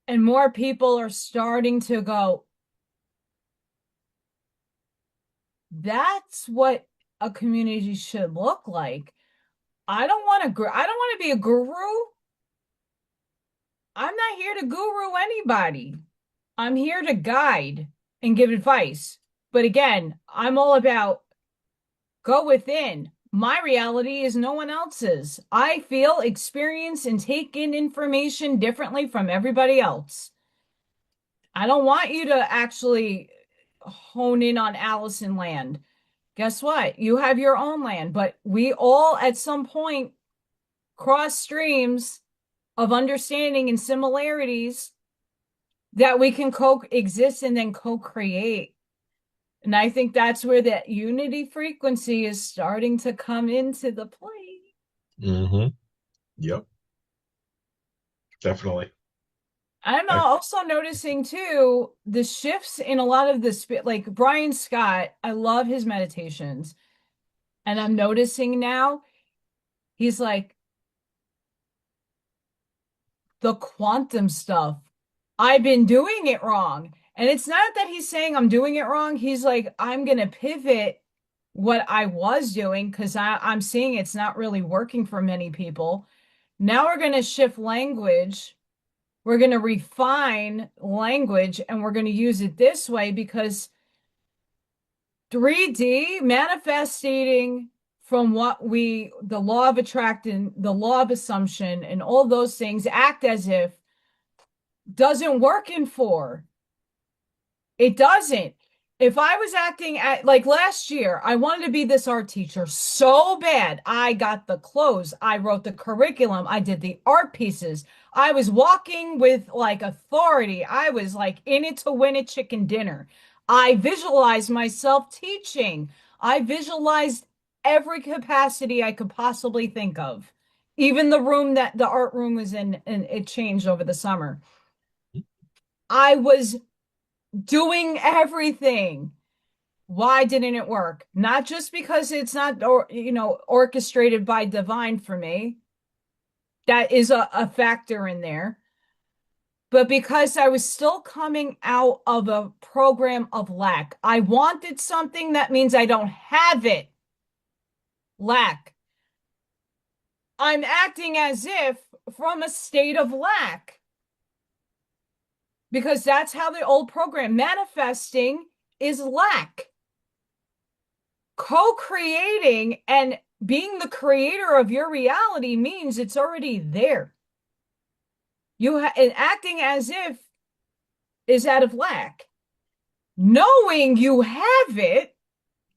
And more people are starting to go, that's what a community should look like. I don't want to be a guru. I'm not here to guru anybody. I'm here to guide and give advice. But again, I'm all about go within. My reality is no one else's. I feel, experience, and take in information differently from everybody else. I don't want you to actually hone in on Allison land. Guess what? You have your own land, but we all at some point cross streams of understanding and similarities that we can coexist and then co-create. And I think that's where that unity frequency is starting to come into the play. Hmm. Yep, definitely. I'm I also noticing too the shifts in a lot of like Brian Scott. I love his meditations, and I'm noticing now he's like the quantum stuff. I've been doing it wrong. And it's not that he's saying I'm doing it wrong. He's like, I'm going to pivot what I was doing because I'm seeing it's not really working for many people. Now we're going to shift language. We're going to refine language and we're going to use it this way because 3D manifesting from the law of attraction, the law of assumption, and all those things act as if doesn't work in 4. It doesn't. If I was acting at like last year, I wanted to be this art teacher so bad. I got the clothes, I wrote the curriculum, I did the art pieces. I was walking with like authority. I was like in it to win it chicken dinner. I visualized myself teaching. I visualized every capacity I could possibly think of. Even the room that the art room was in, and it changed over the summer. I was doing everything. Why didn't it work? Not just because it's not, or orchestrated by divine for me. That is a factor in there. But because I was still coming out of a program of lack. I wanted something that means I don't have it. Lack. I'm acting as if from a state of lack because that's how the old program manifesting is lack. Co-creating and being the creator of your reality means it's already there. And acting as if is out of lack. Knowing you have it,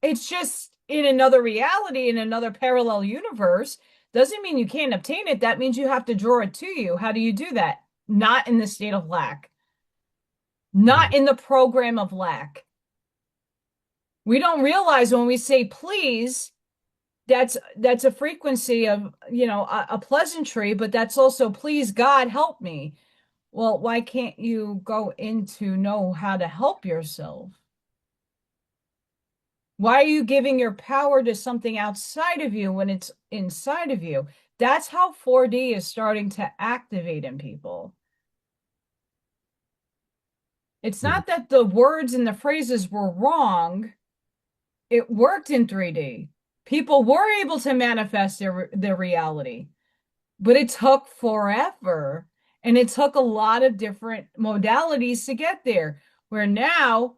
it's just in another reality, in another parallel universe, doesn't mean you can't obtain it. That means you have to draw it to you. How do you do that? Not in the state of lack, not Mhm. in the program of lack. We don't realize when we say please, that's a frequency of, a pleasantry, but that's also please God help me. Well, why can't you go in to know how to help yourself? Why are you giving your power to something outside of you when it's inside of you? That's how 4D is starting to activate in people. It's Mhm. not that the words and the phrases were wrong. It worked in 3D. People were able to manifest their reality. But it took forever. And it took a lot of different modalities to get there. Where now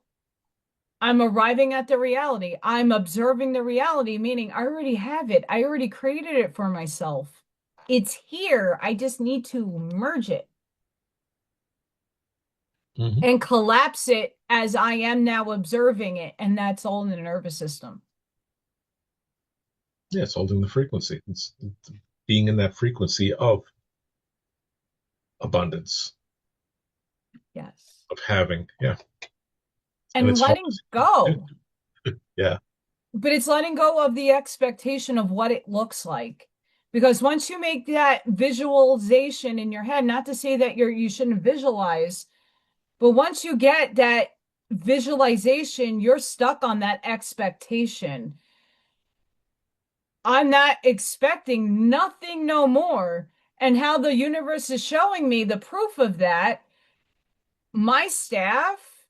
I'm arriving at the reality. I'm observing the reality, meaning I already have it. I already created it for myself. It's here. I just need to merge it Mhm. and collapse it as I am now observing it. And that's all in the nervous system. Yeah, it's holding the frequency. It's being in that frequency of abundance, Yes. of having. Yeah, and And it's hard. letting go. Yeah. But it's letting go of the expectation of what it looks like. Because once you make that visualization in your head, not to say that you shouldn't visualize, but once you get that visualization, you're stuck on that expectation. I'm not expecting nothing no more. And how the universe is showing me the proof of that, my staff,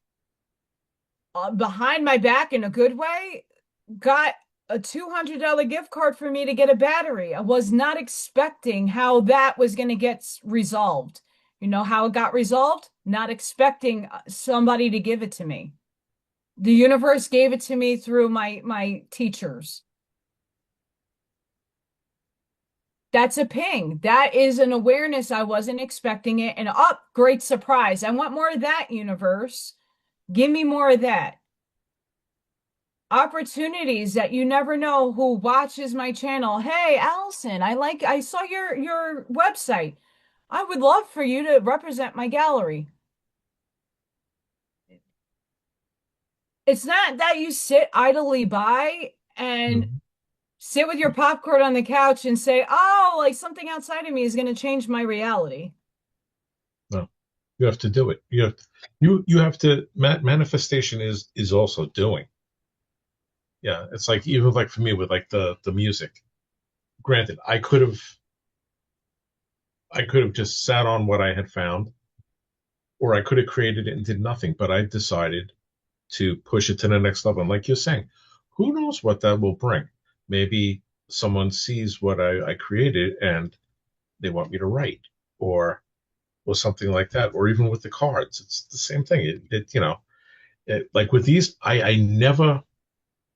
behind my back in a good way, got a $200 gift card for me to get a battery. I was not expecting how that was going to get resolved. You know how it got resolved? Not expecting somebody to give it to me. The universe gave it to me through my teachers. That's a ping. That is an awareness. I wasn't expecting it. And up, great surprise. I want more of that, universe. Give me more of that. Opportunities that you never know who watches my channel. Hey, Allison, I saw your website. I would love for you to represent my gallery. It's not that you sit idly by and Mhm. sit with your popcorn on the couch and say, "Oh, like something outside of me is going to change my reality." No, you have to do it. You have to. Manifestation is also doing. Yeah, it's like even like for me with like the music. Granted, I could have just sat on what I had found, or I could have created it and did nothing. But I decided to push it to the next level. And like you're saying, who knows what that will bring? Maybe someone sees what I created and they want me to write, or something like that. Or even with the cards, it's the same thing. Like with these, I never,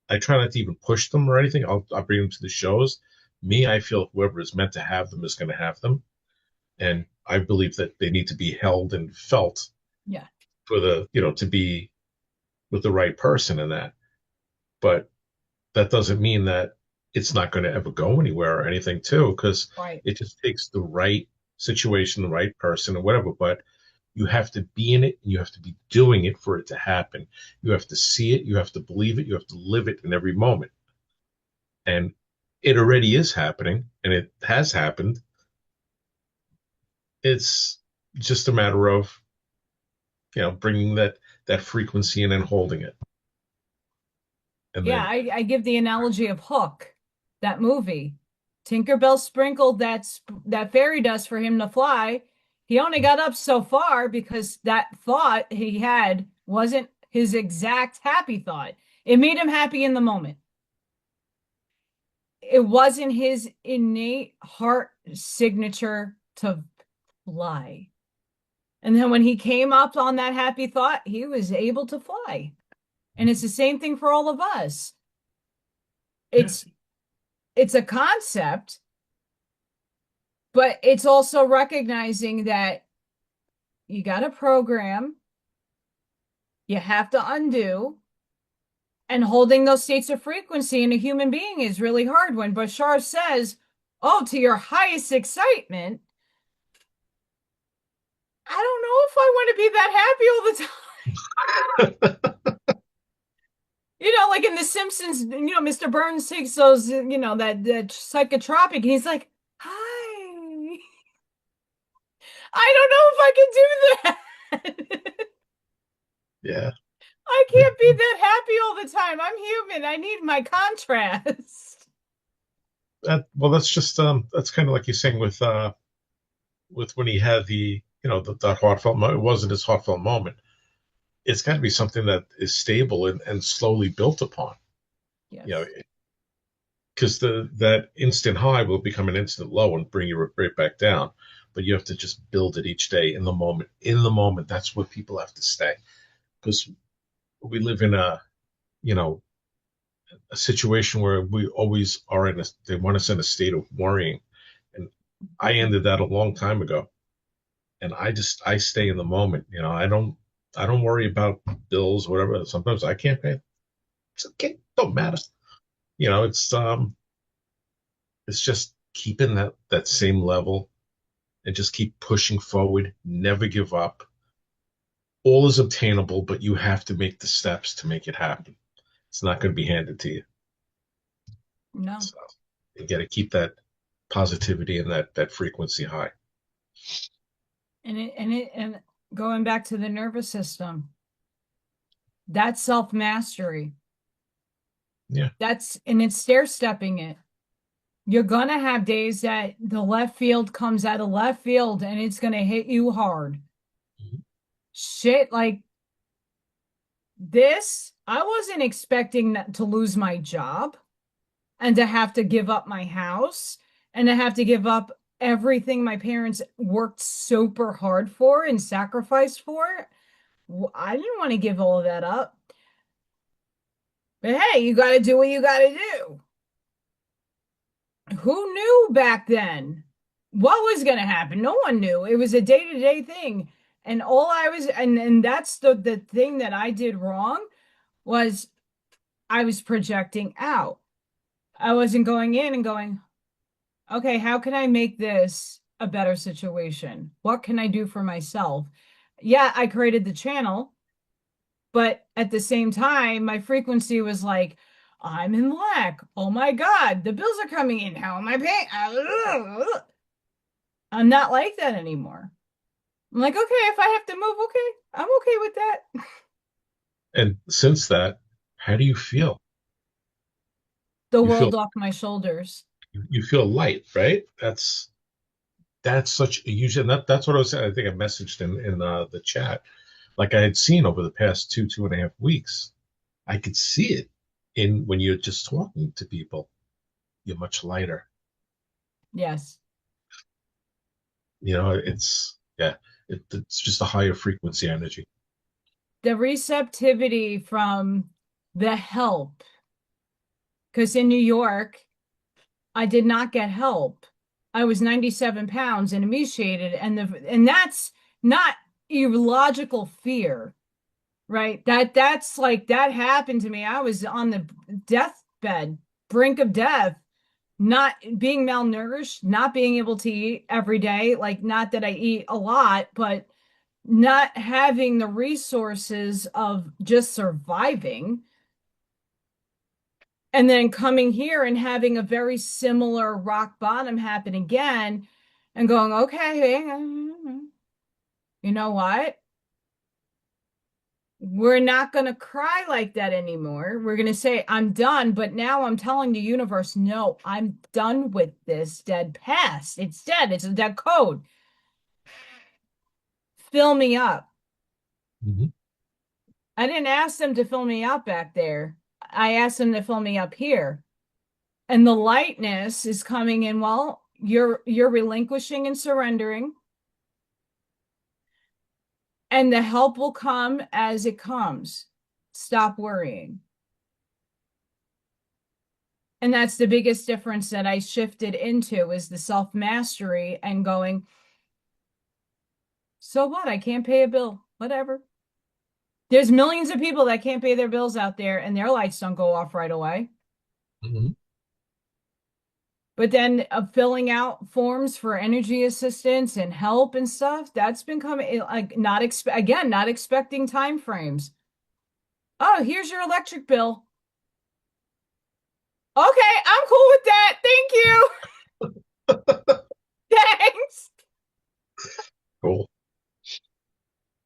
I try not to even push them or anything. I'll bring them to the shows. Me, I feel whoever is meant to have them is going to have them, and I believe that they need to be held and felt Yeah. for the to be. with the right person in that. But that doesn't mean that it's not going to ever go anywhere or anything too, because Right. it just takes the right situation, the right person, or whatever. But you have to be in it and you have to be doing it for it to happen. You have to see it, you have to believe it, you have to live it in every moment. And it already is happening and it has happened. It's just a matter of, bringing that frequency in and holding it. And Yeah, then I give the analogy of Hook, that movie. Tinkerbell sprinkled that fairy dust for him to fly. He only got up so far because that thought he had wasn't his exact happy thought. It made him happy in the moment. It wasn't his innate heart signature to fly. And then when he came up on that happy thought, he was able to fly. And it's the same thing for all of us. yeah, It's it's a concept, but it's also recognizing that you got a program, you have to undo, and holding those states of frequency in a human being is really hard. When Bashar says, "Oh, to your highest excitement," I don't know if I want to be that happy all the time. Like in The Simpsons, Mr. Burns takes those, that psychotropic, and he's like, "Hi." I don't know if I can do that. yeah. I can't be that happy all the time. I'm human. I need my contrast. Well, that's just that's kind of like you're saying with when he had that heartfelt moment. It wasn't his heartfelt moment. It's got to be something that is stable and slowly built upon. You know, Yes. because that instant high will become an instant low and bring you right back down. But you have to just build it each day in the moment. In the moment, that's where people have to stay. Because we live in you know a situation where we always are they want us in a state of worrying. And I ended that a long time ago. And I stay in the moment. I don't worry about bills, whatever. Sometimes I can't pay. It's okay. Don't matter. It's just keeping that same level and just keep pushing forward, never give up. All is obtainable, but you have to make the steps to make it happen. It's not going to be handed to you. No. So you got to keep that positivity and that frequency high. And going back to the nervous system, that's self-mastery. Yeah. And it's stair stepping it. You're gonna have days that the left field comes out of left field and it's gonna hit you hard. Shit like this, I wasn't expecting to lose my job and to have to give up my house and to have to give up everything my parents worked super hard for and sacrificed for. I didn't want to give all of that up. But hey, you got to do what you got to do. Who knew back then what was going to happen? No one knew. It was a day-to-day thing. And all I was and that's the thing that I did wrong was I was projecting out. I wasn't going in and going, okay, how can I make this a better situation? What can I do for myself? Yeah, I created the channel, but at the same time, my frequency was like, I'm in lack. Oh my God, the bills are coming in. How am I paying? I'm not like that anymore. I'm like, okay, if I have to move, okay, I'm okay with that. And since that, how do you feel? The You feel world off my shoulders. you feel light, right? That's such a huge, and that's what I was saying. I think I messaged in the chat. Like I had seen over the past 2.5 weeks, I could see it in when you're just talking to people. You're much lighter. Yes. It's just a higher frequency energy. The receptivity from the help, because in New York, I did not get help. I was 97 pounds and emaciated, and that's not illogical fear. right? That's like that happened to me. I was on the deathbed, brink of death, not being malnourished, not being able to eat every day. Like, not that I eat a lot, but not having the resources of just surviving. And then coming here and having a very similar rock bottom happen again and going, okay, you know what? We're not going to cry like that anymore. We're going to say, I'm done. But now I'm telling the universe, no, I'm done with this dead past. It's dead. It's a dead code. Fill me up. Hmm. I didn't ask them to fill me up back there. I asked them to fill me up here. And the lightness is coming in. Well, you're relinquishing and surrendering, and the help will come as it comes. Stop worrying. And that's the biggest difference that I shifted into is the self-mastery and going, so what? I can't pay a bill. Whatever. There's millions of people that can't pay their bills out there and their lights don't go off right away. Hmm. But then filling out forms for energy assistance and help and stuff, that's been coming like not expecting time frames. Oh, here's your electric bill. Okay, I'm cool with that. Thank you. Thanks. Cool.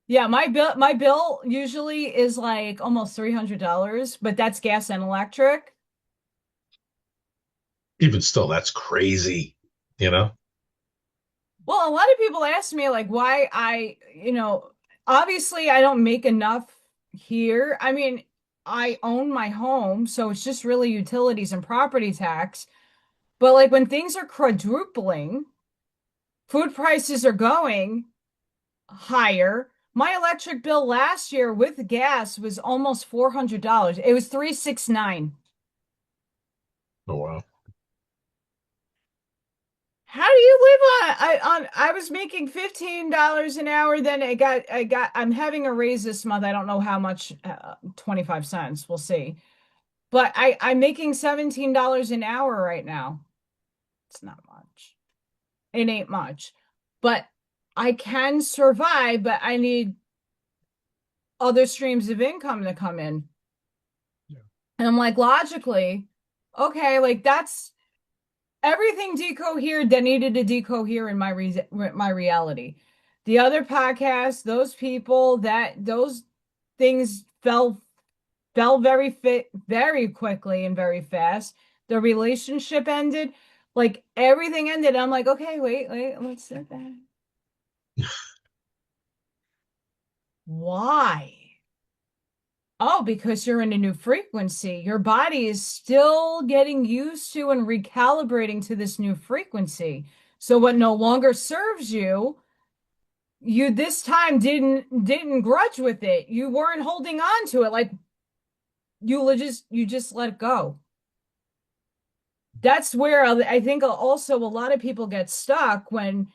Yeah, my bill usually is like almost $300, but that's gas and electric. Even still, that's crazy, you know? Well, a lot of people ask me like why obviously I don't make enough here. I mean, I own my home, so it's just really utilities and property tax. But like when things are quadrupling, food prices are going higher. My electric bill last year with gas was almost $400. It was 369. Oh, wow. How do you live I was making $15 an hour, then I'm having a raise this month. I don't know how much, 25 cents. We'll see. But I'm making $17 an hour right now. It's not much. It ain't much. But I can survive, but I need other streams of income to come in. Yeah. And I'm like, logically, okay, like that's everything decohered that needed to decohere in my reality. The other podcasts, those people, that those things fell very fit very quickly and very fast. The relationship ended, like everything ended. I'm like, okay, wait, let's sit back. Why? Oh, because you're in a new frequency. Your body is still getting used to and recalibrating to this new frequency. So what no longer serves you, you this time didn't grudge with it. You weren't holding on to it. Like you just let it go. That's where I think also a lot of people get stuck when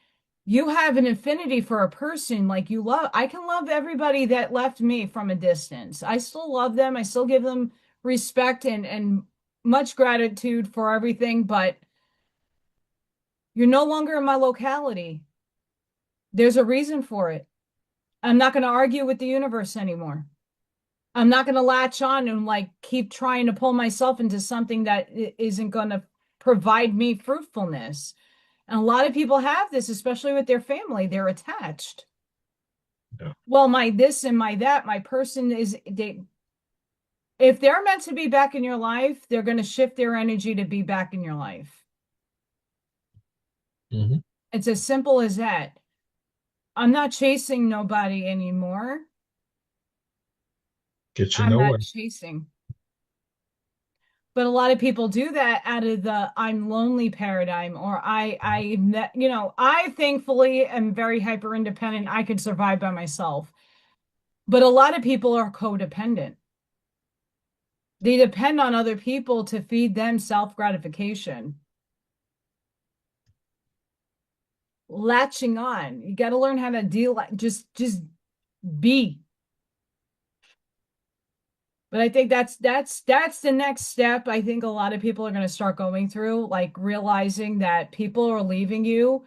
you have an affinity for a person like you love. I can love everybody that left me from a distance. I still love them. I still give them respect and much gratitude for everything, but you're no longer in my locality. There's a reason for it. I'm not going to argue with the universe anymore. I'm not going to latch on and like keep trying to pull myself into something that isn't going to provide me fruitfulness. And a lot of people have this, especially with their family. They're attached. Yeah. Well, my this and my that, my person is they if they're meant to be back in your life, they're going to shift their energy to be back in your life. Hmm. It's as simple as that. I'm not chasing nobody anymore. Get you I'm not nowhere. chasing. But a lot of people do that out of the I'm lonely paradigm, or I thankfully am very hyper independent. I could survive by myself. But a lot of people are codependent. They depend on other people to feed them self gratification. Latching on. You got to learn how to deal, just be. But I think that's the next step. I think a lot of people are going to start going through, like realizing that people are leaving you,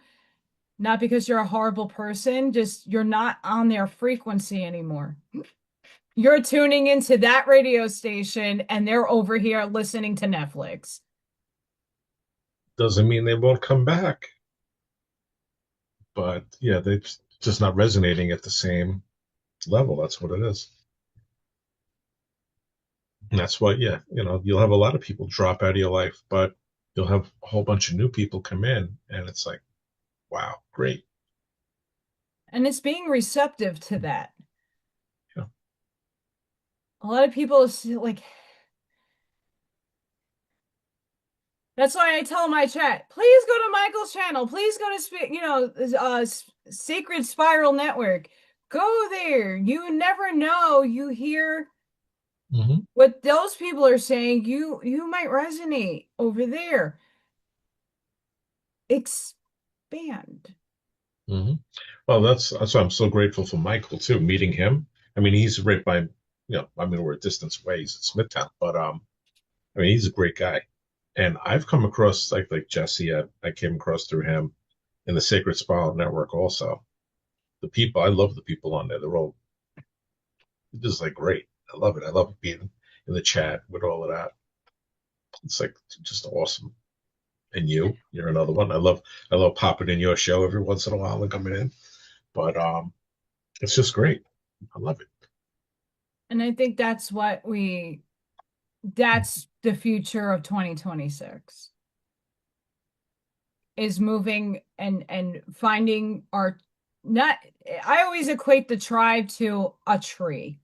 not because you're a horrible person, just you're not on their frequency anymore. You're tuning into that radio station and they're over here listening to Netflix. Doesn't mean they won't come back, but yeah, they're just not resonating at the same level. That's what it is. And that's why, yeah, you'll have a lot of people drop out of your life, but you'll have a whole bunch of new people come in, and it's like, wow, great. And it's being receptive to that. Yeah. A lot of people like that's why I tell my chat, please go to Michael's channel. Please go to, Sacred Spiral Network. Go there. You never know. You hear Hmm. what those people are saying. You might resonate over there. Expand. Hmm. Well, that's why I'm so grateful for Michael too. Meeting him, I mean, he's right by, I mean, we're a distance away. He's in Smithtown, but I mean, he's a great guy. And I've come across like Jesse. I came across through him in the Sacred Spiral Network also. The people, I love the people on there. They're all just like great. I love it. I love being in the chat with all of that. It's like just awesome. And you're another one. I love popping in your show every once in a while and coming in. But it's just great. I love it. And I think that's the future of 2026 is moving and finding our not I always equate the tribe to a tree.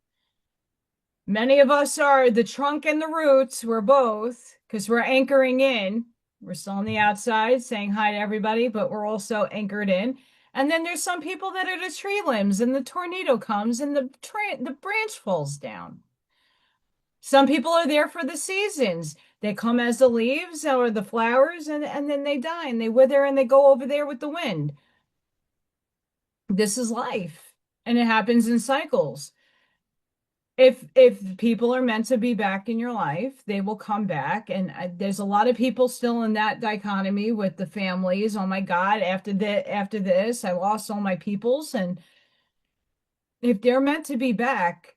Many of us are the trunk and the roots. We're both because we're anchoring in. We're still on the outside saying hi to everybody, but we're also anchored in. And then there's some people that are the tree limbs and the tornado comes and the branch falls down. Some people are there for the seasons. They come as the leaves or the flowers and then they die and they wither and they go over there with the wind. This is life and it happens in cycles. If people are meant to be back in your life, they will come back. And there's a lot of people still in that dichotomy with the families. Oh my God, after this, I lost all my peoples. And if they're meant to be back,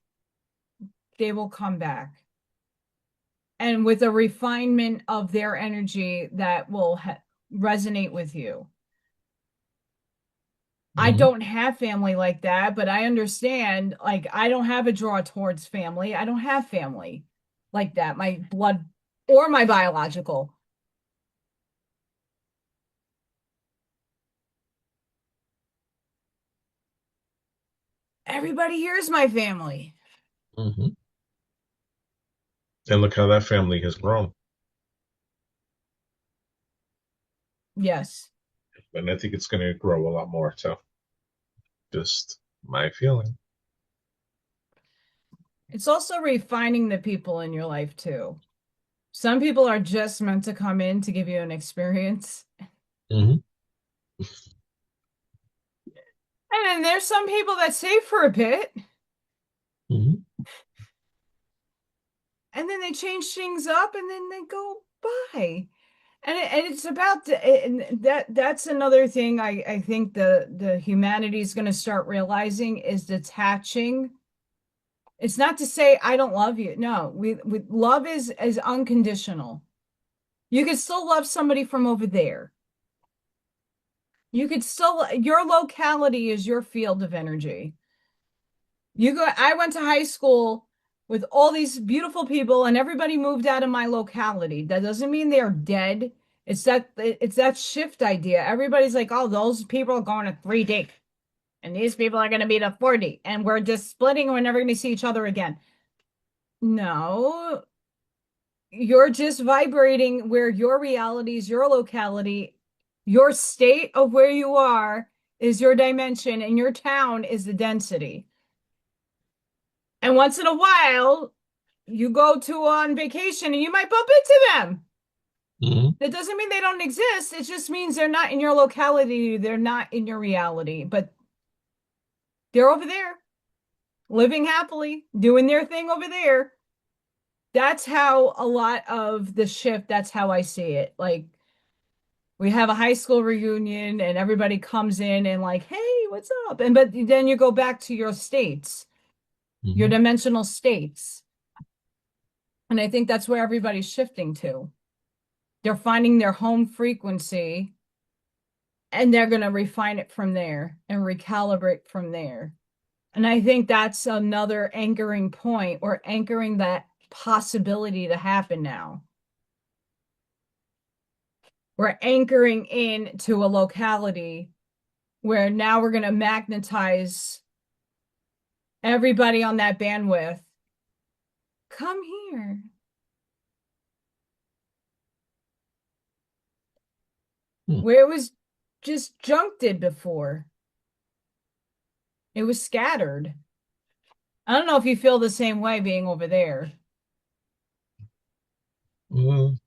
they will come back. And with a refinement of their energy that will resonate with you. I Hmm. don't have family like that, but I understand, like, I don't have a draw towards family. I don't have family like that, my blood or my biological. Everybody here is my family. Hmm. And look how that family has grown. Yes. And I think it's going to grow a lot more. So just my feeling. It's also refining the people in your life too. Some people are just meant to come in to give you an experience. Hmm. And then there's some people that stay for a bit Hmm. and then they change things up and then they go bye. And it's about and that's another thing I think the humanity is going to start realizing is detaching. It's not to say I don't love you. No, we love is unconditional. You can still love somebody from over there. You could still your locality is your field of energy. I went to high school with all these beautiful people and everybody moved out of my locality. That doesn't mean they're dead. It's that shift idea. Everybody's like, "Oh, those people are going to 3D and these people are going to be to 4D and we're just splitting and we're never going to see each other again." No, you're just vibrating where your reality is your locality, your state of where you are is your dimension and your town is the density. And once in a while, you go to on vacation and you might bump into them. Hmm. That doesn't mean they don't exist. It just means they're not in your locality. They're not in your reality, but they're over there, living happily, doing their thing over there. that's how a lot of the shift, that's how I see it. Like we have a high school reunion and everybody comes in and like, hey, what's up? And but then you go back to your states, your Hmm. dimensional states. And I think that's where everybody's shifting to. They're finding their home frequency and they're going to refine it from there and recalibrate from there. And I think that's another anchoring point or anchoring that possibility to happen now. We're anchoring in to a locality where now we're going to magnetize everybody on that bandwidth. Come here. Hmm. Where it was just junk did before. It was scattered. I don't know if you feel the same way being over there. Mm,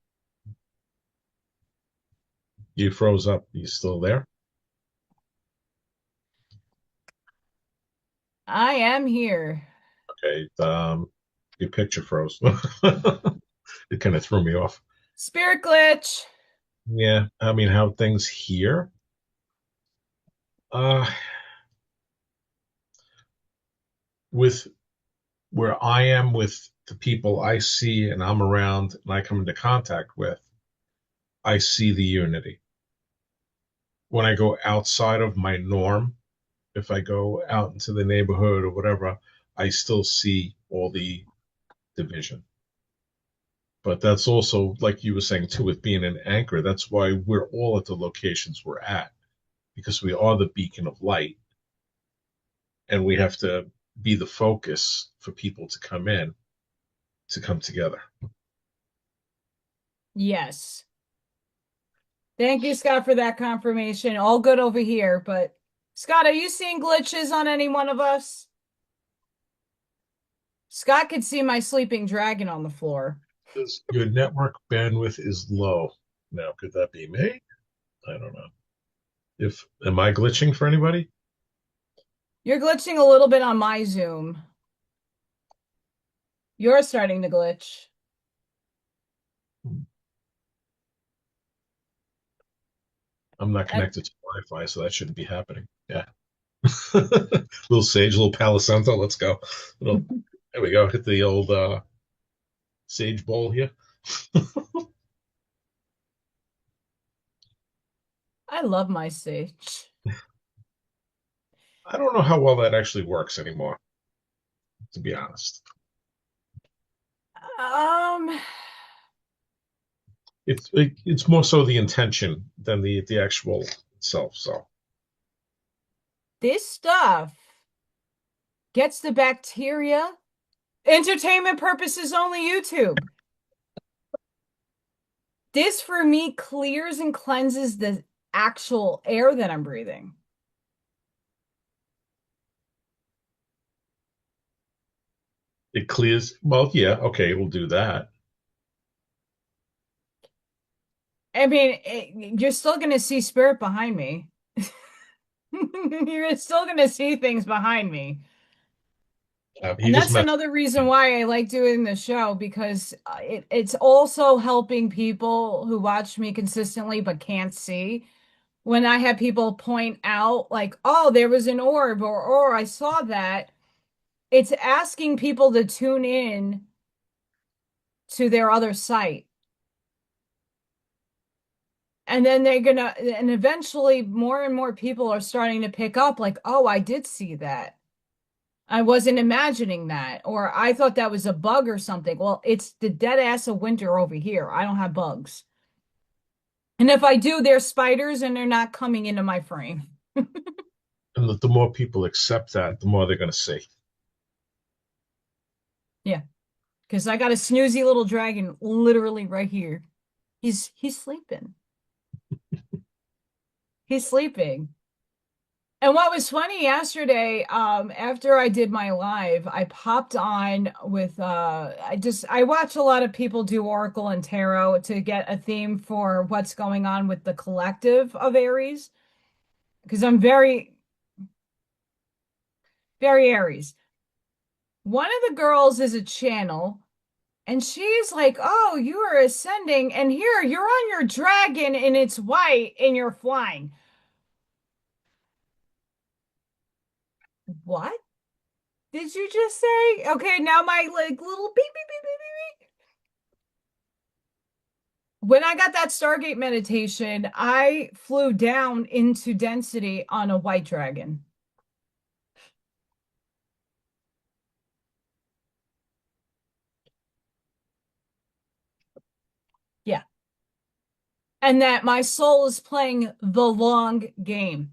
you froze up. You still there? I am here. Okay. Your picture froze. It kind of threw me off. Spirit glitch. Yeah, I mean, how things here. Uh, with where I am with the people I see and I'm around and I come into contact with, I see the unity. When I go outside of my norm, if I go out into the neighborhood or whatever, I still see all the division. But that's also, like you were saying too, with being an anchor, that's why we're all at the locations we're at, because we are the beacon of light and we have to be the focus for people to come in to come together. Yes. Thank you, Scott, for that confirmation. All good over here. But Scott, are you seeing glitches on any one of us? Scott could see my sleeping dragon on the floor. Your network bandwidth is low. Now, could that be me? I don't know. If am I glitching for anybody? You're glitching a little bit on my Zoom. You're starting to glitch. I'm not That, connected to Wi-Fi, so that shouldn't be happening. Yeah. Little sage, little Palo Santo. Let's go. Little, there we go. Hit the old sage bowl here. I love my sage. I don't know how well that actually works anymore, to be honest. Um, It's more so the intention than the actual itself. So this stuff gets the bacteria. Entertainment purposes only YouTube. This for me clears and cleanses the actual air that I'm breathing. it clears. Well, yeah, okay, we'll do that. I mean, you're still going to see spirit behind me. You're still going to see things behind me. He And just that's met. another reason why I like doing the show because it's also helping people who watch me consistently but can't see. When I have people point out, like, oh, there was an orb or I saw that, it's asking people to tune in to their other site. And then and eventually more and more people are starting to pick up, like, oh, I did see that. I wasn't imagining that, or I thought that was a bug or something. Well, it's the dead ass of winter over here. I don't have bugs. And if I do, they're spiders and they're not coming into my frame. And the more people accept that, the more they're going to see. Yeah, because I got a snoozy little dragon literally right here. He's sleeping. He's sleeping. And what was funny yesterday, after I did my live, I popped on with I watch a lot of people do Oracle and Tarot to get a theme for what's going on with the collective of Aries. Because I'm very Aries. One of the girls is a channel, And she's like, "Oh, you are ascending, and here you're on your dragon, and it's white, and you're flying." What did you just say? Okay, now my like little beep beep beep beep beep beep. When I got that Stargate meditation, I flew down into density on a white dragon. Yeah. And that my soul is playing the long game.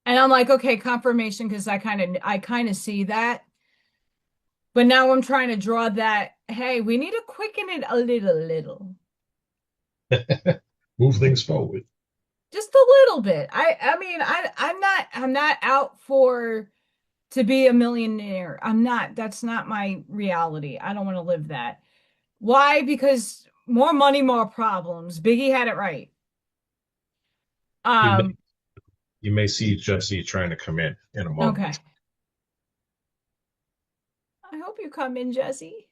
And I'm like, okay, confirmation, because I kind of see that. But now I'm trying to draw that, hey, we need to quicken it a little. Move things forward. Just a little bit. I mean, I'm not out for to be a millionaire. I'm not. That's not my reality. I don't want to live that. Why? Because more money, more problems. Biggie had it right. You may Um, you may see Jesse trying to come in a okay. moment. I hope you come in, Jesse.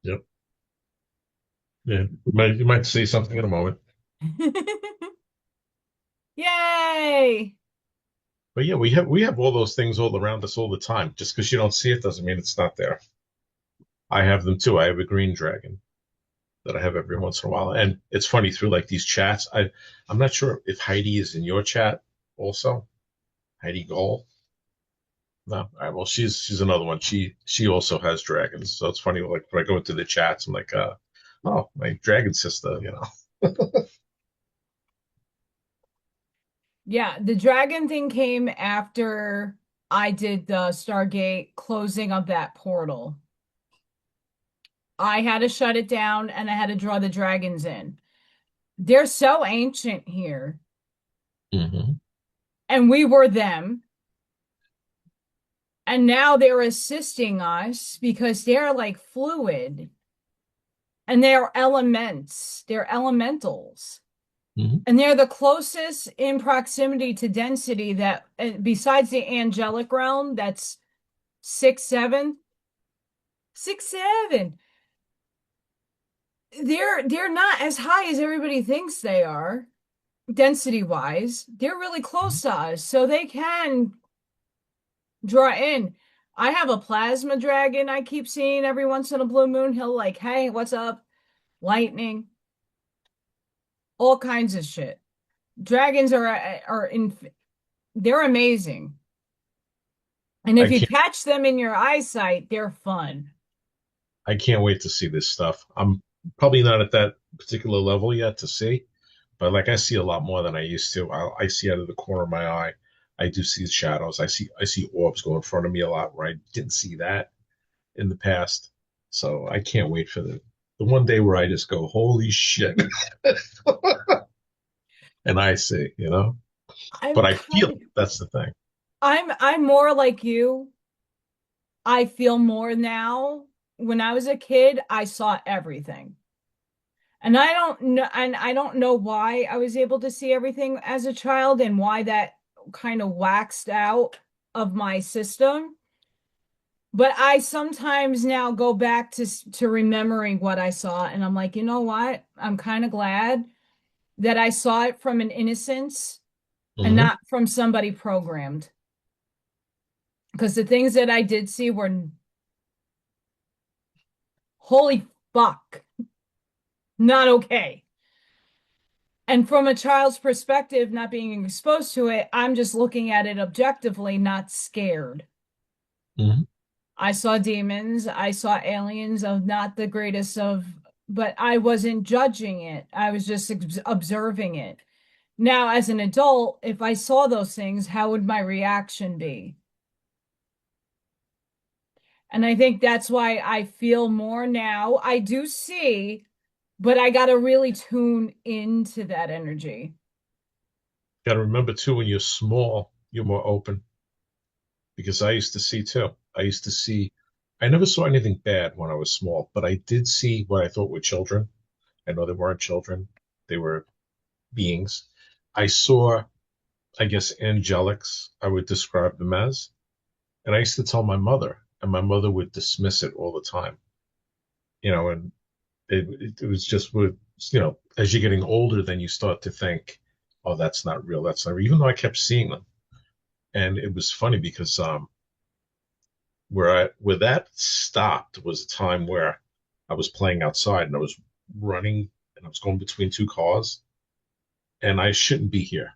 Yep. Yeah. You might say something in a moment. Yay! But yeah, we have all those things all around us all the time. Just because you don't see it doesn't mean it's not there. I have them too. I have a green dragon that I have every once in a while. And it's funny through like these chats. I'm not sure if Heidi is in your chat also. Heidi Gold. No. All right. Well, she's another one. She also has dragons. So it's funny. Like when I go into the chats, I'm like, oh, my dragon sister. Yeah, the dragon thing came after I did the Stargate closing of that portal. I had to shut it down and I had to draw the dragons in. They're so ancient here, Hmm. and we were them. And now they're assisting us because they're like fluid and they're elements, they're elementals. Hmm. And they're the closest in proximity to density that, besides the angelic realm, that's 6'7", 6'7". They're not as high as everybody thinks they are, density wise. They're really close to us, so they can draw in. I have a plasma dragon I keep seeing every once in a blue moon. He'll like, hey, what's up? Lightning, all kinds of shit. Dragons are in they're amazing. And I if you can't catch them in your eyesight, they're fun. I can't wait to see this stuff. I'm probably not at that particular level yet to see, but like I see a lot more than I used to. I see out of the corner of my eye. I do see shadows. I see orbs go in front of me a lot where I didn't see that in the past. So I can't wait for the one day where I just go, holy shit, and I see. But I'm I feel kind of it. That's the thing. I'm more like you. I feel more now. When I was a kid, I saw everything. And I don't know why I was able to see everything as a child and why that kind of waxed out of my system. But I sometimes now go back to remembering what I saw, and I'm like, you know what? I'm kind of glad that I saw it from an innocence and Hmm. not from somebody programmed. Because the things that I did see were holy fuck, not okay. And from a child's perspective, not being exposed to it, I'm just looking at it objectively, not scared. Hmm. I saw demons, I saw aliens of not the greatest of, but I wasn't judging it. I was just observing it. Now, as an adult, if I saw those things, how would my reaction be? And I think that's why I feel more now. I do see, but I got to really tune into that energy. Got to remember too, when you're small, you're more open because I used to see too. I used to see. I never saw anything bad when I was small, but I did see what I thought were children. I know they weren't children. They were beings. I saw, I guess, angelics, I would describe them as. And I used to tell my mother, and my mother would dismiss it all the time, and it was just with, as you're getting older, then you start to think, oh, that's not real. That's not real. Even though I kept seeing them. And it was funny because where that stopped was a time where I was playing outside and I was running and I was going between two cars and I shouldn't be here.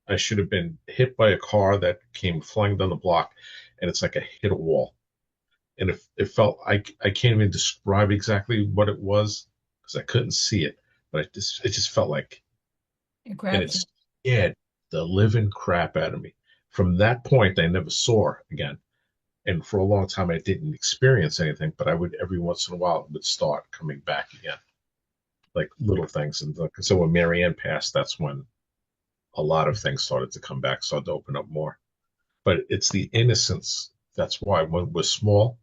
I should have been hit by a car that came flying down the block, and it's like I hit a wall. And it felt I can't even describe exactly what it was because I couldn't see it, but it just felt like, It and grabbed it you. scared the living crap out of me. From that point, I never saw her again. And for a long time, I didn't experience anything, but I would every once in a while it would start coming back again, like little things. And so when Marianne passed, that's when a lot of things started to come back, started to open up more. But it's the innocence. That's why when we're small,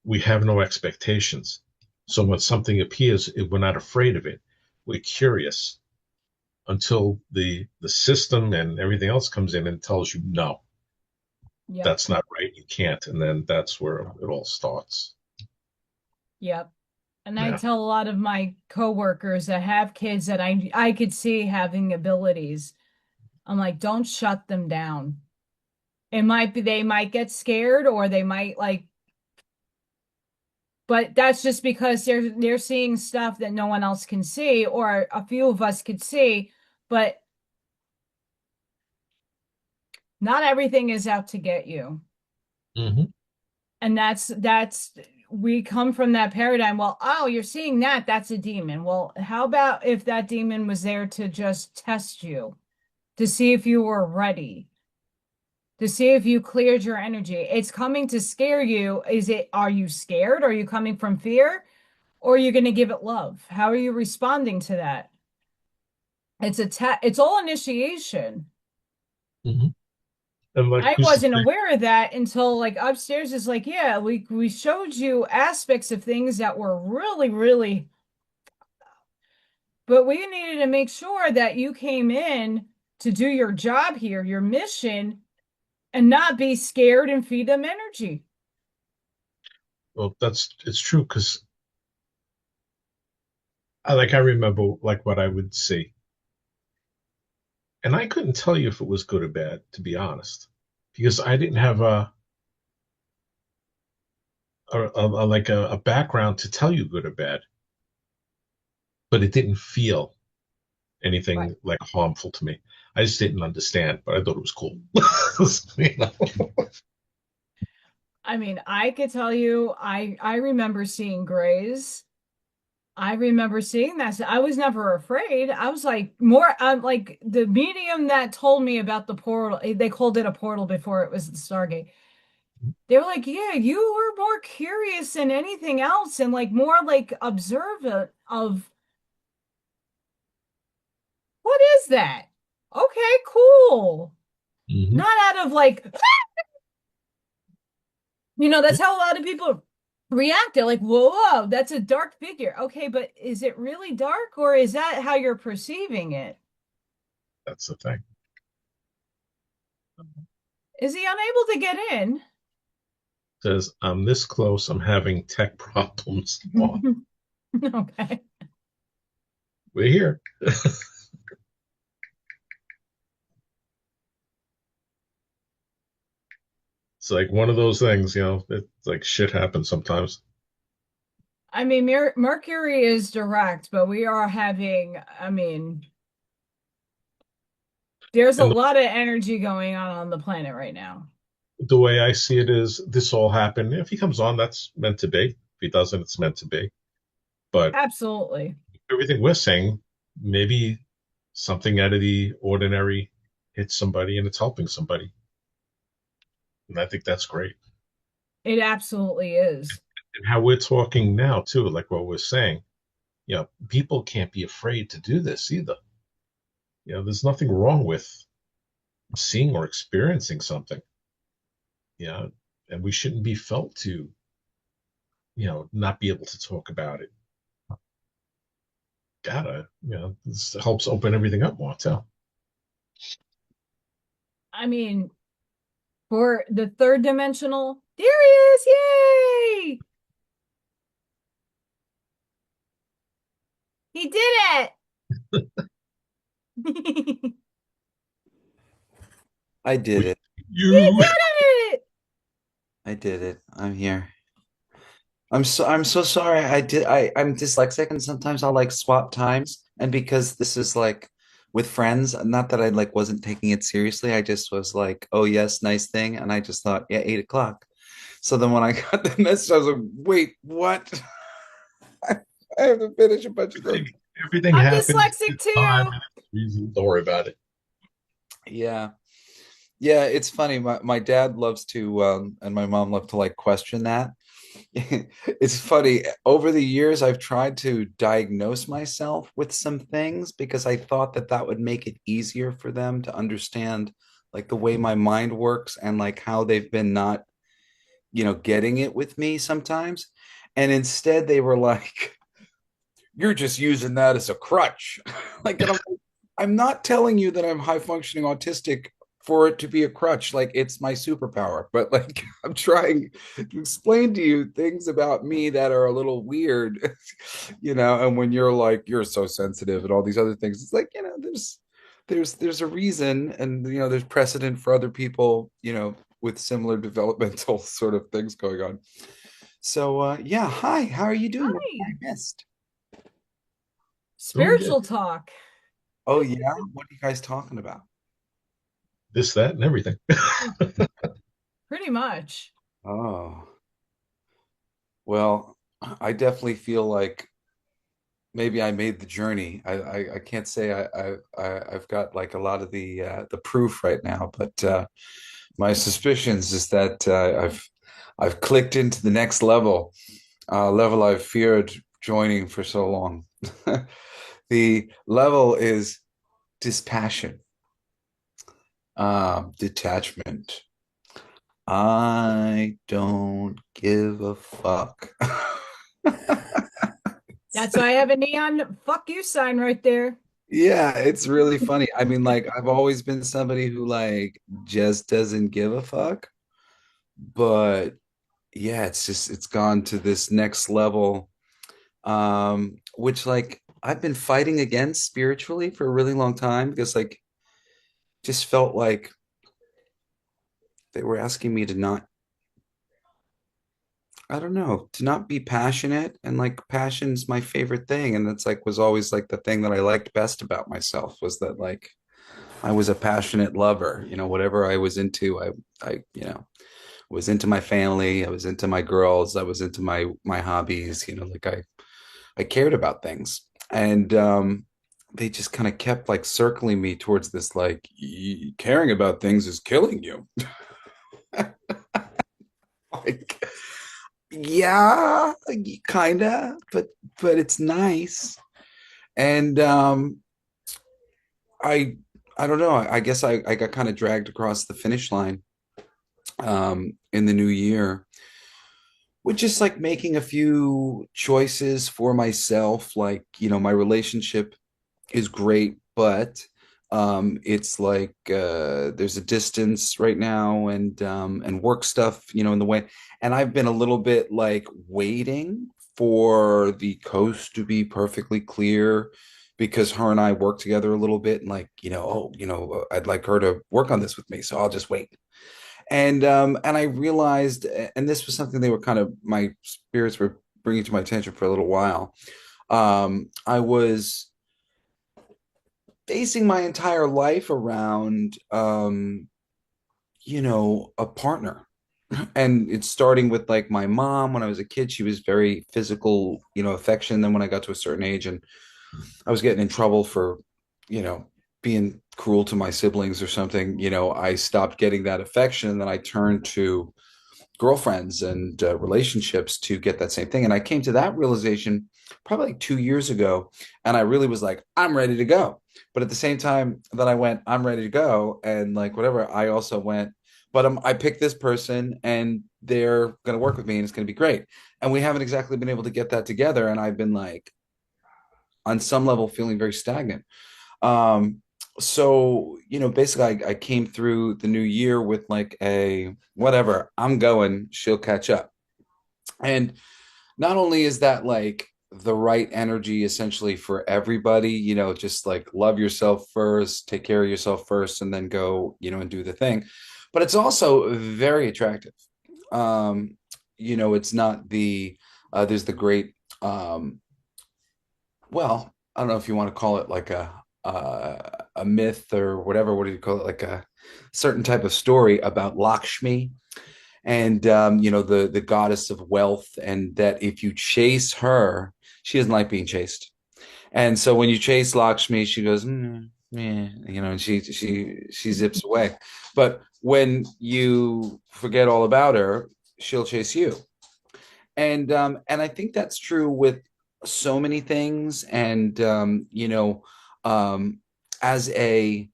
we have no expectations. So when something appears, we're not afraid of it. We're curious until the system and everything else comes in and tells you no, Yep. that's not right. You can't, and then that's where it all starts. Yep. And I Yeah. tell a lot of my coworkers that have kids that I could see having abilities. I'm like, don't shut them down. It might be they might get scared or they might like, but that's just because they're seeing stuff that no one else can see or a few of us could see, but not everything is out to get you. Hmm. And that's we come from that paradigm. Well, oh, you're seeing that, that's a demon. Well, how about if that demon was there to just test you, to see if you were ready, to see if you cleared your energy? It's coming to scare you. Are you scared? Are you coming from fear? Or are you going to give it love? How are you responding to that? It's all initiation. Hmm. And like I we used to wasn't say, aware of that until like upstairs is like, yeah, we showed you aspects of things that were really, really, but we needed to make sure that you came in to do your job here, your mission, and not be scared and feed them energy. well, it's true because I remember like what I would see, and I couldn't tell you if it was good or bad, to be honest, because I didn't have a background to tell you good or bad, but it didn't feel Right. anything like harmful to me. I just didn't understand, but I thought it was cool. You know? I mean, I could tell you, I remember seeing grays. I remember seeing that. So I was never afraid. I was like more like the medium that told me about the portal. They called it a portal before it was the Stargate. They were like, "Yeah, you were more curious than anything else and like more like observant of what is that? Okay, cool." Hmm. Not out of like, that's how a lot of people react. They're like, whoa, that's a dark figure. Okay, but is it really dark or is that how you're perceiving it? That's the thing. Is he unable to get in? Says I'm this close. I'm having tech problems. Oh, Okay. we're here. It's like one of those things, it's like shit happens sometimes. I mean, Mercury is direct, but we are having, I mean, there's a And lot of energy going on the planet right now. the way I see it is this all happened. If he comes on, that's meant to be. If he doesn't, it's meant to be. But Absolutely. everything we're saying, maybe something out of the ordinary hits somebody and it's helping somebody. And I think that's great. It absolutely is. And how we're talking now, too, like what we're saying, people can't be afraid to do this either. There's nothing wrong with seeing or experiencing something, and we shouldn't be felt to, not be able to talk about it. gotta, this helps open everything up more too. I mean, for the third dimensional, there he is! Yay! He did it! You I did We, it. you, did it! I did it. I'm here. I'm so sorry. I'm dyslexic and sometimes I'll like swap times. And because this is like with friends, not that I like wasn't taking it seriously, I just was like, oh yes, nice thing. And I just thought, yeah, 8 o'clock. So then when I got the message, I was like, wait, what? I have to finish a bunch of things. everything I'm happens dyslexic in time too. and it's reason. Don't worry about it. Yeah. Yeah, it's funny. My dad loves to and my mom love to like question that. It's funny. Over the years, I've tried to diagnose myself with some things because I thought that that would make it easier for them to understand like the way my mind works and like how they've been not, getting it with me sometimes. And instead they were like, you're just using that as a crutch. Like, and I'm not telling you that I'm high functioning autistic for it to be a crutch. Like, it's my superpower. But like, I'm trying to explain to you things about me that are a little weird, And when you're like, you're so sensitive and all these other things, it's like, there's a reason, and there's precedent for other people, with similar developmental sort of things going on. So, yeah, hi, how are you doing? What have Hi. I missed? Doing good. Spiritual talk. Oh yeah, what are you guys talking about? This, that, and everything. Pretty much. Oh, well, I definitely feel like maybe I made the journey. I can't say I've got like a lot of the proof right now, but my suspicions is that I've clicked into the next level, level I've feared joining for so long. The level is dispassion, detachment. I don't give a fuck. That's why I have a neon fuck you sign right there. Yeah, it's really funny. I mean, like, I've always been somebody who, like, just doesn't give a fuck. But yeah, it's gone to this next level, which, like, I've been fighting against spiritually for a really long time because, like, just felt like they were asking me to not, I don't know, to not be passionate. And like passion's my favorite thing. And that's like was always like the thing that I liked best about myself was that like I was a passionate lover. Whatever I was into, I was into my family, I was into my girls, I was into my hobbies, like I cared about things. And they just kind of kept like circling me towards this like caring about things is killing you. Like yeah, kinda, but it's nice. And I I don't know. I guess I got kind of dragged across the finish line in the new year with just like making a few choices for myself. Like, my relationship is great, but it's like there's a distance right now and work stuff, in the way. And I've been a little bit like waiting for the coast to be perfectly clear because her and I work together a little bit and like, I'd like her to work on this with me, so I'll just wait. And I realized, and this was something they were kind of my spirits were bringing to my attention for a little while. I was basing my entire life around a partner. And it's starting with like my mom. When I was a kid, she was very physical, affection. Then when I got to a certain age and I was getting in trouble for, you know, being cruel to my siblings or something, I stopped getting that affection. And then I turned to girlfriends and relationships to get that same thing. And I came to that realization probably like 2 years ago. And I really was like, I'm ready to go. But at the same time that I went, I'm ready to go. And like, whatever, I also went, but I picked this person and they're going to work with me and it's going to be great. And we haven't exactly been able to get that together. And I've been like, on some level feeling very stagnant. Um, so, basically I came through the new year with like a whatever, I'm going, she'll catch up. And not only is that like the right energy essentially for everybody, just like love yourself first, take care of yourself first, and then go, and do the thing. But it's also very attractive. Um, it's not there's the great, well, I don't know if you want to call it like a myth or whatever. What do you call it? Like a certain type of story about Lakshmi and the goddess of wealth, and that if you chase her, she doesn't like being chased. And so when you chase Lakshmi, she goes, yeah, and she zips away. But when you forget all about her, she'll chase you. And I think that's true with so many things. And um, as a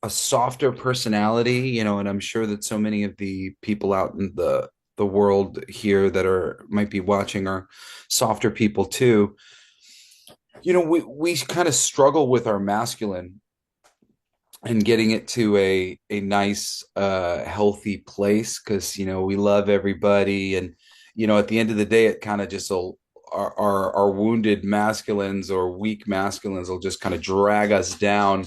softer personality, and I'm sure that so many of the people out in the world here that are might be watching are softer people too. We kind of struggle with our masculine and getting it to a nice healthy place, because we love everybody, and at the end of the day it kind of just will our wounded masculines or weak masculines will just kind of drag us down.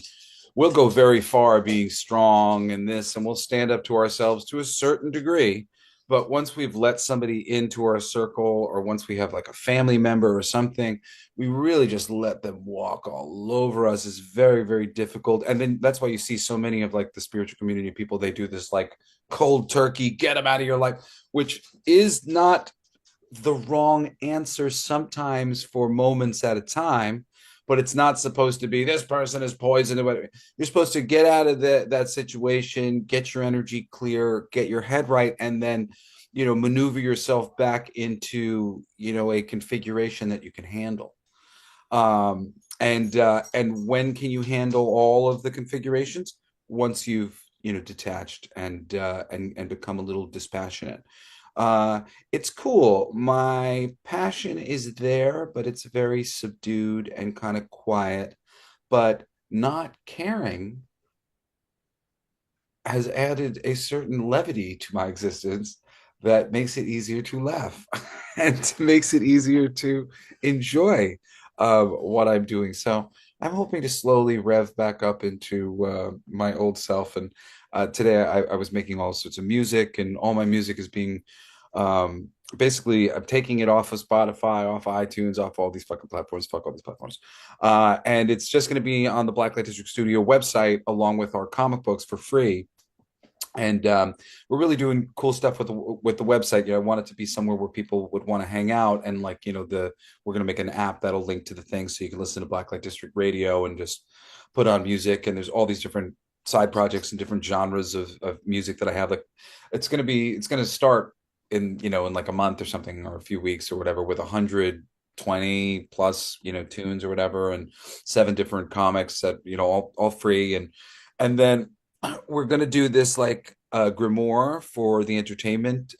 We'll go very far being strong and this, and we'll stand up to ourselves to a certain degree. But once we've let somebody into our circle, or once we have like a family member or something, we really just let them walk all over us. Is very, very difficult. And then that's why you see so many of like the spiritual community people, they do this like cold turkey, get them out of your life, which is not the wrong answer sometimes for moments at a time, but it's not supposed to be this person is poisoned. You're supposed to get out of that situation, get your energy clear, get your head right, and then maneuver yourself back into a configuration that you can handle. And when can you handle all of the configurations? Once you've detached and become a little dispassionate. It's cool. My passion is there, but it's very subdued and kind of quiet. But not caring has added a certain levity to my existence that makes it easier to laugh and makes it easier to enjoy what I'm doing. So I'm hoping to slowly rev back up into my old self. And today I was making all sorts of music, and all my music is being basically I'm taking it off of Spotify, off of iTunes, off all these fucking platforms, fuck all these platforms. And it's just going to be on the Blacklight District Studio website along with our comic books for free. And we're really doing cool stuff with the website. I want it to be somewhere where people would want to hang out, and like we're going to make an app that'll link to the thing so you can listen to Blacklight District Radio and just put on music. And there's all these different side projects and different genres of music that I have. Like it's going to start in like a month or something, or a few weeks or whatever, with 120 plus tunes or whatever, and 7 different comics that all free. And then we're going to do this like grimoire for the entertainment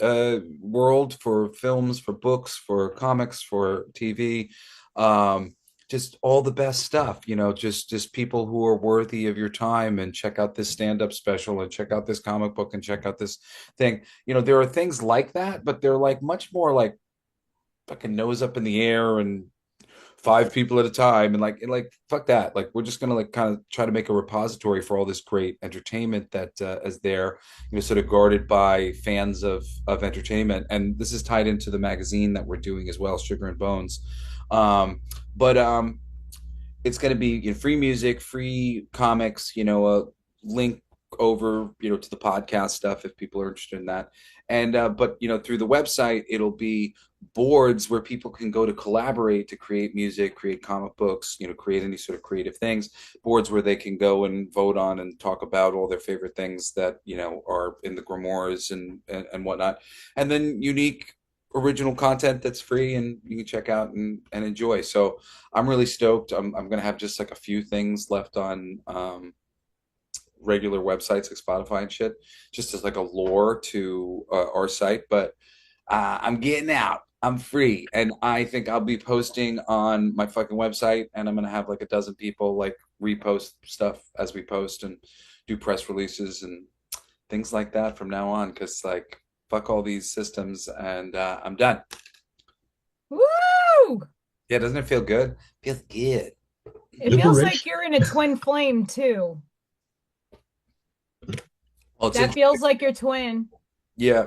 world, for films, for books, for comics, for TV. um just all the best stuff, just people who are worthy of your time. And check out this stand-up special, and check out this comic book, and check out this thing. There are things like that, but they're like much more like fucking nose up in the air and 5 people at a time, and like fuck that. Like we're just gonna like kind of try to make a repository for all this great entertainment that is there, sort of guarded by fans of entertainment. And this is tied into the magazine that we're doing as well, Sugar and Bones. But it's going to be free music, free comics, a link over to the podcast stuff if people are interested in that. And but through the website it'll be boards where people can go to collaborate, to create music, create comic books, create any sort of creative things. Boards where they can go and vote on and talk about all their favorite things that are in the grimoires and whatnot. And then unique original content that's free and you can check out and enjoy. So I'm really stoked. I'm gonna have just like a few things left on regular websites like Spotify and shit, just as like a lore to our site. But I'm getting out. I'm free, and I think I'll be posting on my fucking website, and I'm gonna have like a dozen people like repost stuff as we post and do press releases and things like that from now on. Because like fuck all these systems, and I'm done. Woo! Yeah, doesn't it feel good? Feels good. It feels like Liberation. you're in a twin flame too. Well, it's That interesting. feels like your twin. Yeah,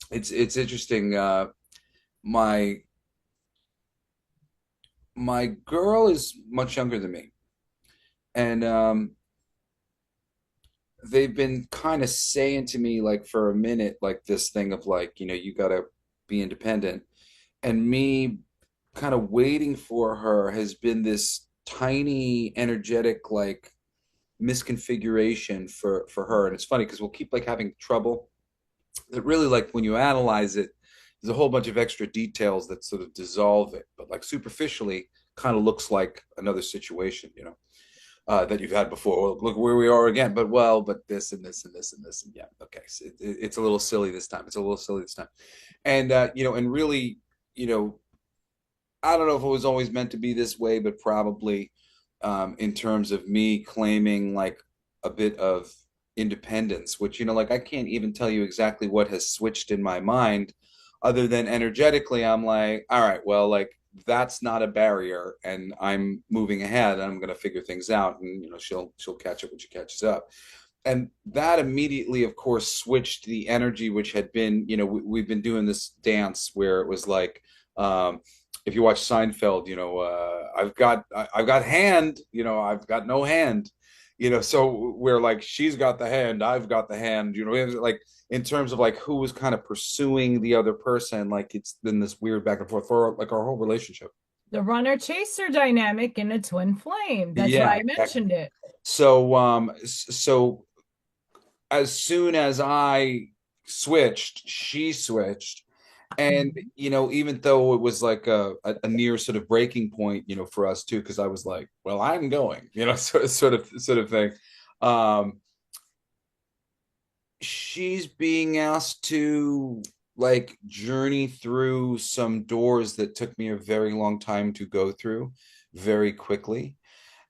it's interesting. My my girl is much younger than me, and they've been kind of saying to me like for a minute like this thing of like you gotta be independent, and me kind of waiting for her has been this tiny energetic like misconfiguration for her. And it's funny because we'll keep like having trouble that really like when you analyze it, there's a whole bunch of extra details that sort of dissolve it, but like superficially kind of looks like another situation, that you've had before. Well, look where we are again. But well, but this and this and this and this and yeah, okay. So it's a little silly this time. It's a little silly this time, and and really, you know, I don't know if it was always meant to be this way, but probably in terms of me claiming like a bit of independence, which, like I can't even tell you exactly what has switched in my mind, other than energetically, I'm like, all right, well, like that's not a barrier, and I'm moving ahead, and I'm going to figure things out, and she'll catch up when she catches up. And that immediately, of course, switched the energy, which had been, we've been doing this dance where it was like, if you watch Seinfeld, I've got hand, I've got no hand, so we're like she's got the hand, I've got the hand, like in terms of like who was kind of pursuing the other person, like it's been this weird back and forth for like our whole relationship. The runner chaser dynamic in a twin flame. That's why Yeah, I exactly. mentioned it. So as soon as I switched, she switched. And, Mhm. even though it was like a near sort of breaking point, for us too, because I was like, well, I'm going, sort of thing. Um, she's being asked to like journey through some doors that took me a very long time to go through very quickly.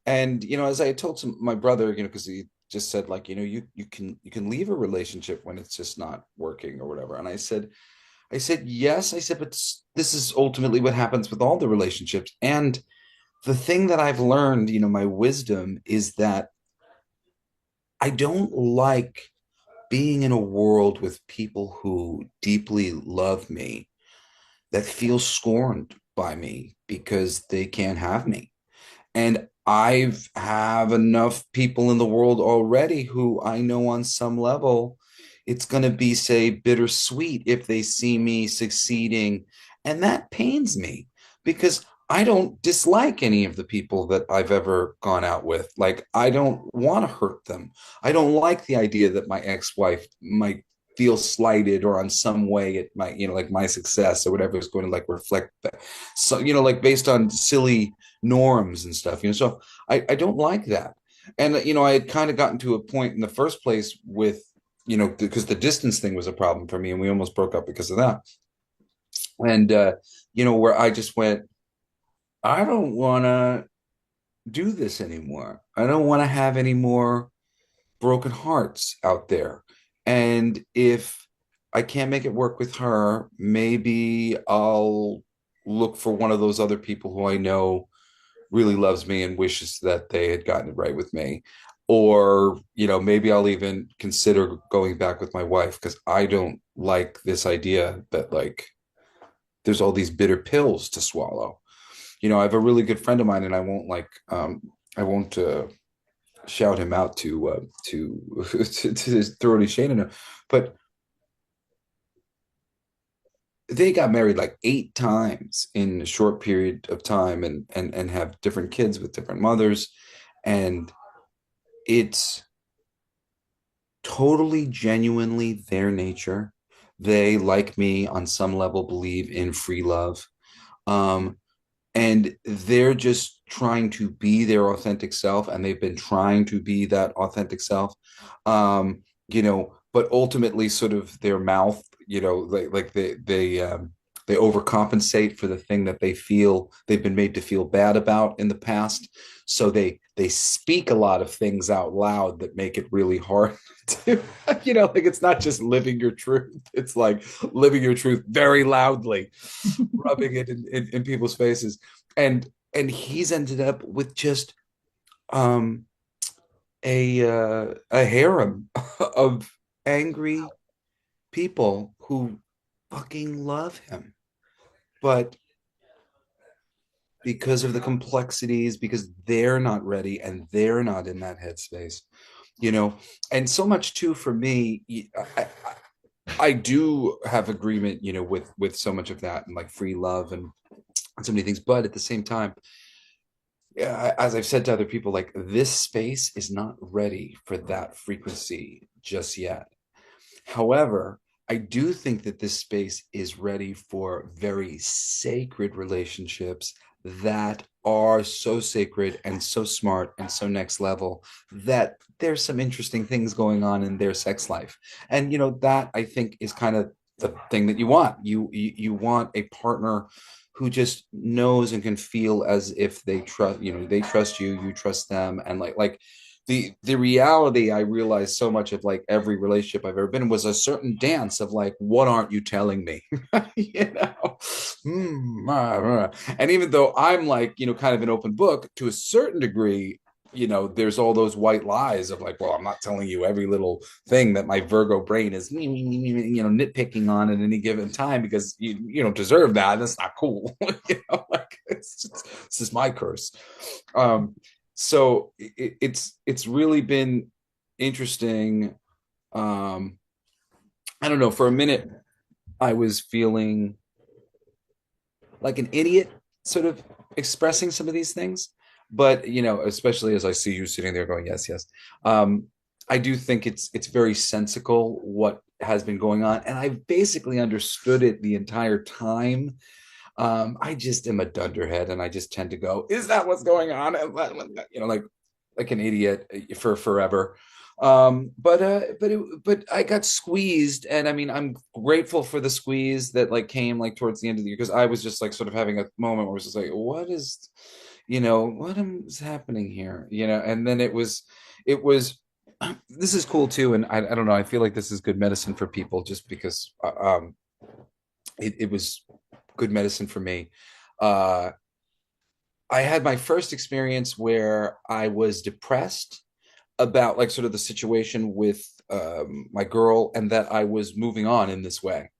And as I told my brother, because he just said like, you can leave a relationship when it's just not working or whatever. And I said yes. I said, but this is ultimately what happens with all the relationships. And the thing that I've learned, my wisdom is that I don't like being in a world with people who deeply love me that feel scorned by me because they can't have me. And I've have enough people in the world already who I know on some level it's going to be, say, bittersweet if they see me succeeding. And that pains me because I don't dislike any of the people that I've ever gone out with. Like, I don't want to hurt them. I don't like the idea that my ex-wife might feel slighted or on some way it might, like my success or whatever is going to like reflect that. So, like based on silly norms and stuff, so I don't like that. And I had kind of gotten to a point in the first place with, because the distance thing was a problem for me, and we almost broke up because of that. And where I just went, I don't want to do this anymore. I don't want to have any more broken hearts out there. And if I can't make it work with her, maybe I'll look for one of those other people who I know really loves me and wishes that they had gotten it right with me. Or, maybe I'll even consider going back with my wife because I don't like this idea that like there's all these bitter pills to swallow. I have a really good friend of mine, and I won't shout him out to throw any shade in him, but they got married like 8 times in a short period of time, and have different kids with different mothers, and it's totally genuinely their nature. They, like me, on some level, believe in free love. Um, and they're just trying to be their authentic self, and they've been trying to be that authentic self. But ultimately, sort of their mouth, like they they overcompensate for the thing that they feel they've been made to feel bad about in the past. So they speak a lot of things out loud that make it really hard to, like it's not just living your truth. It's like living your truth very loudly, rubbing it in people's faces. And he's ended up with just um a harem of angry people who fucking love him. But because of the complexities, because they're not ready and they're not in that headspace, you know, and so much too for me, I do have agreement, with so much of that and like free love and so many things. But at the same time, yeah, as I've said to other people, like this space is not ready for that frequency just yet. However, I do think that this space is ready for very sacred relationships that are so sacred and so smart and so next level that there's some interesting things going on in their sex life. And that I think is kind of the thing that you want. You want a partner who just knows and can feel as if they trust you, you trust them, and like the reality I realized so much of like every relationship I've ever been in was a certain dance of like, what aren't you telling me? you know and even though I'm like, kind of an open book to a certain degree, there's all those white lies of like, well, I'm not telling you every little thing that my Virgo brain is nitpicking on at any given time, because you don't deserve that. That's not cool. Like this is my curse. So it's really been interesting. I don't know, for a minute I was feeling like an idiot sort of expressing some of these things, but especially as I see you sitting there going yes, yes. I do think it's very sensical what has been going on, and I basically understood it the entire time. I just am a dunderhead, and I just tend to go, "Is that what's going on?" Like an idiot for forever. But I got squeezed, and I mean, I'm grateful for the squeeze that like came like towards the end of the year, because I was just like sort of having a moment where I was just like, what is happening here? And then it was. This is cool too, and I don't know. I feel like this is good medicine for people, just because it was good medicine for me. Uh, I had my first experience where I was depressed about like sort of the situation with my girl, and that I was moving on in this way.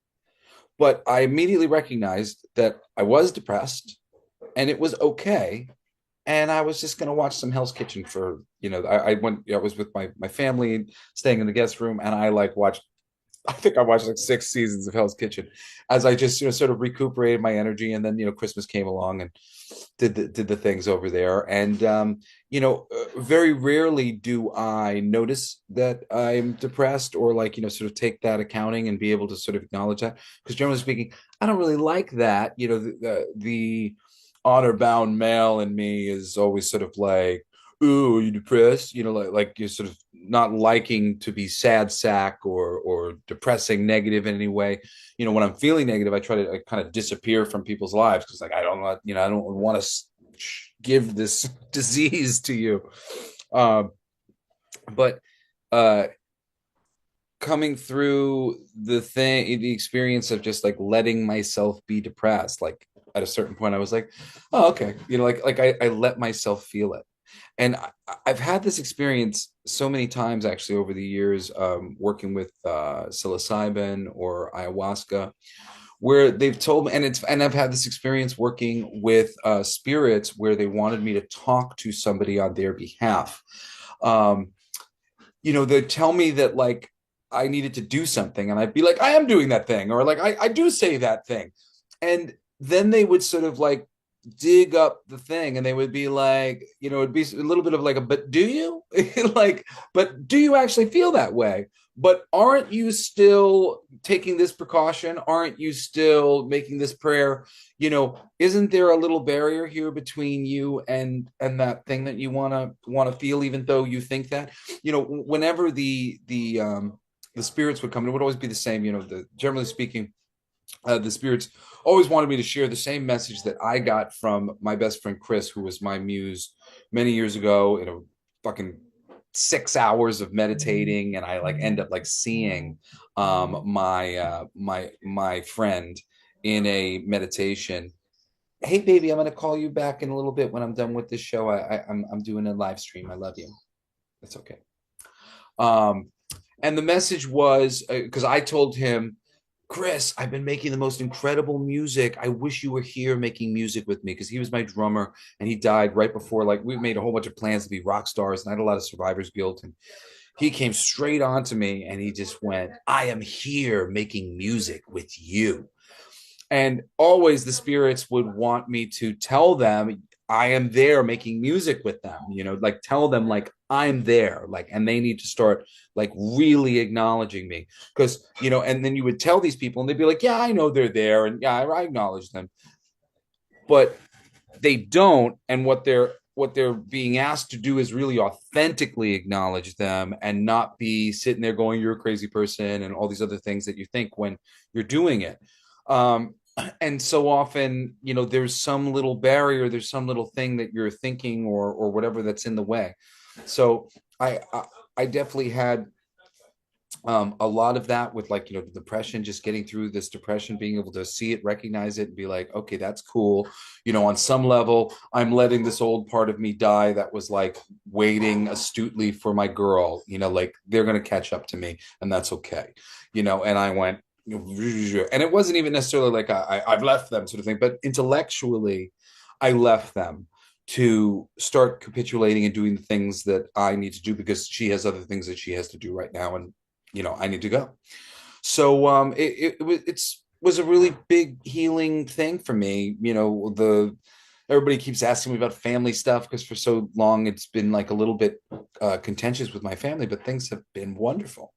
But I immediately recognized that I was depressed and it was okay. And I was just going to watch some Hell's Kitchen for, I went, I was with my family staying in the guest room, and I like watched, I think I watched like 6 seasons of Hell's Kitchen as I just sort of recuperated my energy. And then Christmas came along and did the things over there. And very rarely do I notice that I'm depressed, or like sort of take that accounting and be able to sort of acknowledge that, because generally speaking, I don't really like that. The honor bound male in me is always sort of like, ooh, are you depressed? Like you're sort of not liking to be sad sack or depressing, negative in any way. When I'm feeling negative, I try to kind of disappear from people's lives, because like I don't want, I don't want to give this disease to you. Um, but uh, coming through the experience of just like letting myself be depressed, like at a certain point, I was like, oh, okay, like I let myself feel it. And I've had this experience so many times actually over the years, working with psilocybin or ayahuasca, where they've told me, and I've had this experience working with spirits where they wanted me to talk to somebody on their behalf. Um, they tell me that like I needed to do something, and I'd be like, I am doing that thing, or like I do say that thing, and then they would sort of like dig up the thing, and they would be like, it'd be a little bit of like a, but do you like, but do you actually feel that way? But aren't you still taking this precaution? Aren't you still making this prayer? Isn't there a little barrier here between you and that thing that you want to feel, even though you think that? Whenever the spirits would come, it would always be the same. Generally speaking, The spirits always wanted me to share the same message that I got from my best friend Chris, who was my muse many years ago in a fucking 6 hours of meditating, and I like end up like seeing my friend in a meditation. Hey baby, I'm gonna call you back in a little bit when I'm done with this show. I'm doing a live stream. I love you. That's okay. Um, and the message was because I told him, Chris, I've been making the most incredible music. I wish you were here making music with me, because he was my drummer and he died right before, like, we made a whole bunch of plans to be rock stars, and I had a lot of survivor's guilt. And he came straight on to me and he just went, I am here making music with you. And always the spirits would want me to tell them I am there making music with them, like tell them like I'm there, like, and they need to start like really acknowledging me. Because, and then you would tell these people and they'd be like, yeah, I know they're there. And yeah, I acknowledge them. But they don't. And what they're being asked to do is really authentically acknowledge them and not be sitting there going, you're a crazy person and all these other things that you think when you're doing it. um, and so often, there's some little barrier, there's some little thing that you're thinking or whatever that's in the way. So I definitely had a lot of that with, like, the depression, just getting through this depression, being able to see it, recognize it, and be like, okay, that's cool. On some level, I'm letting this old part of me die that was like waiting astutely for my girl, like they're going to catch up to me, and that's okay. And I went, and it wasn't even necessarily like I've left them sort of thing, but intellectually, I left them to start capitulating and doing the things that I need to do, because she has other things that she has to do right now, and I need to go. So was a really big healing thing for me. The Everybody keeps asking me about family stuff, because for so long it's been like a little bit contentious with my family, but things have been wonderful.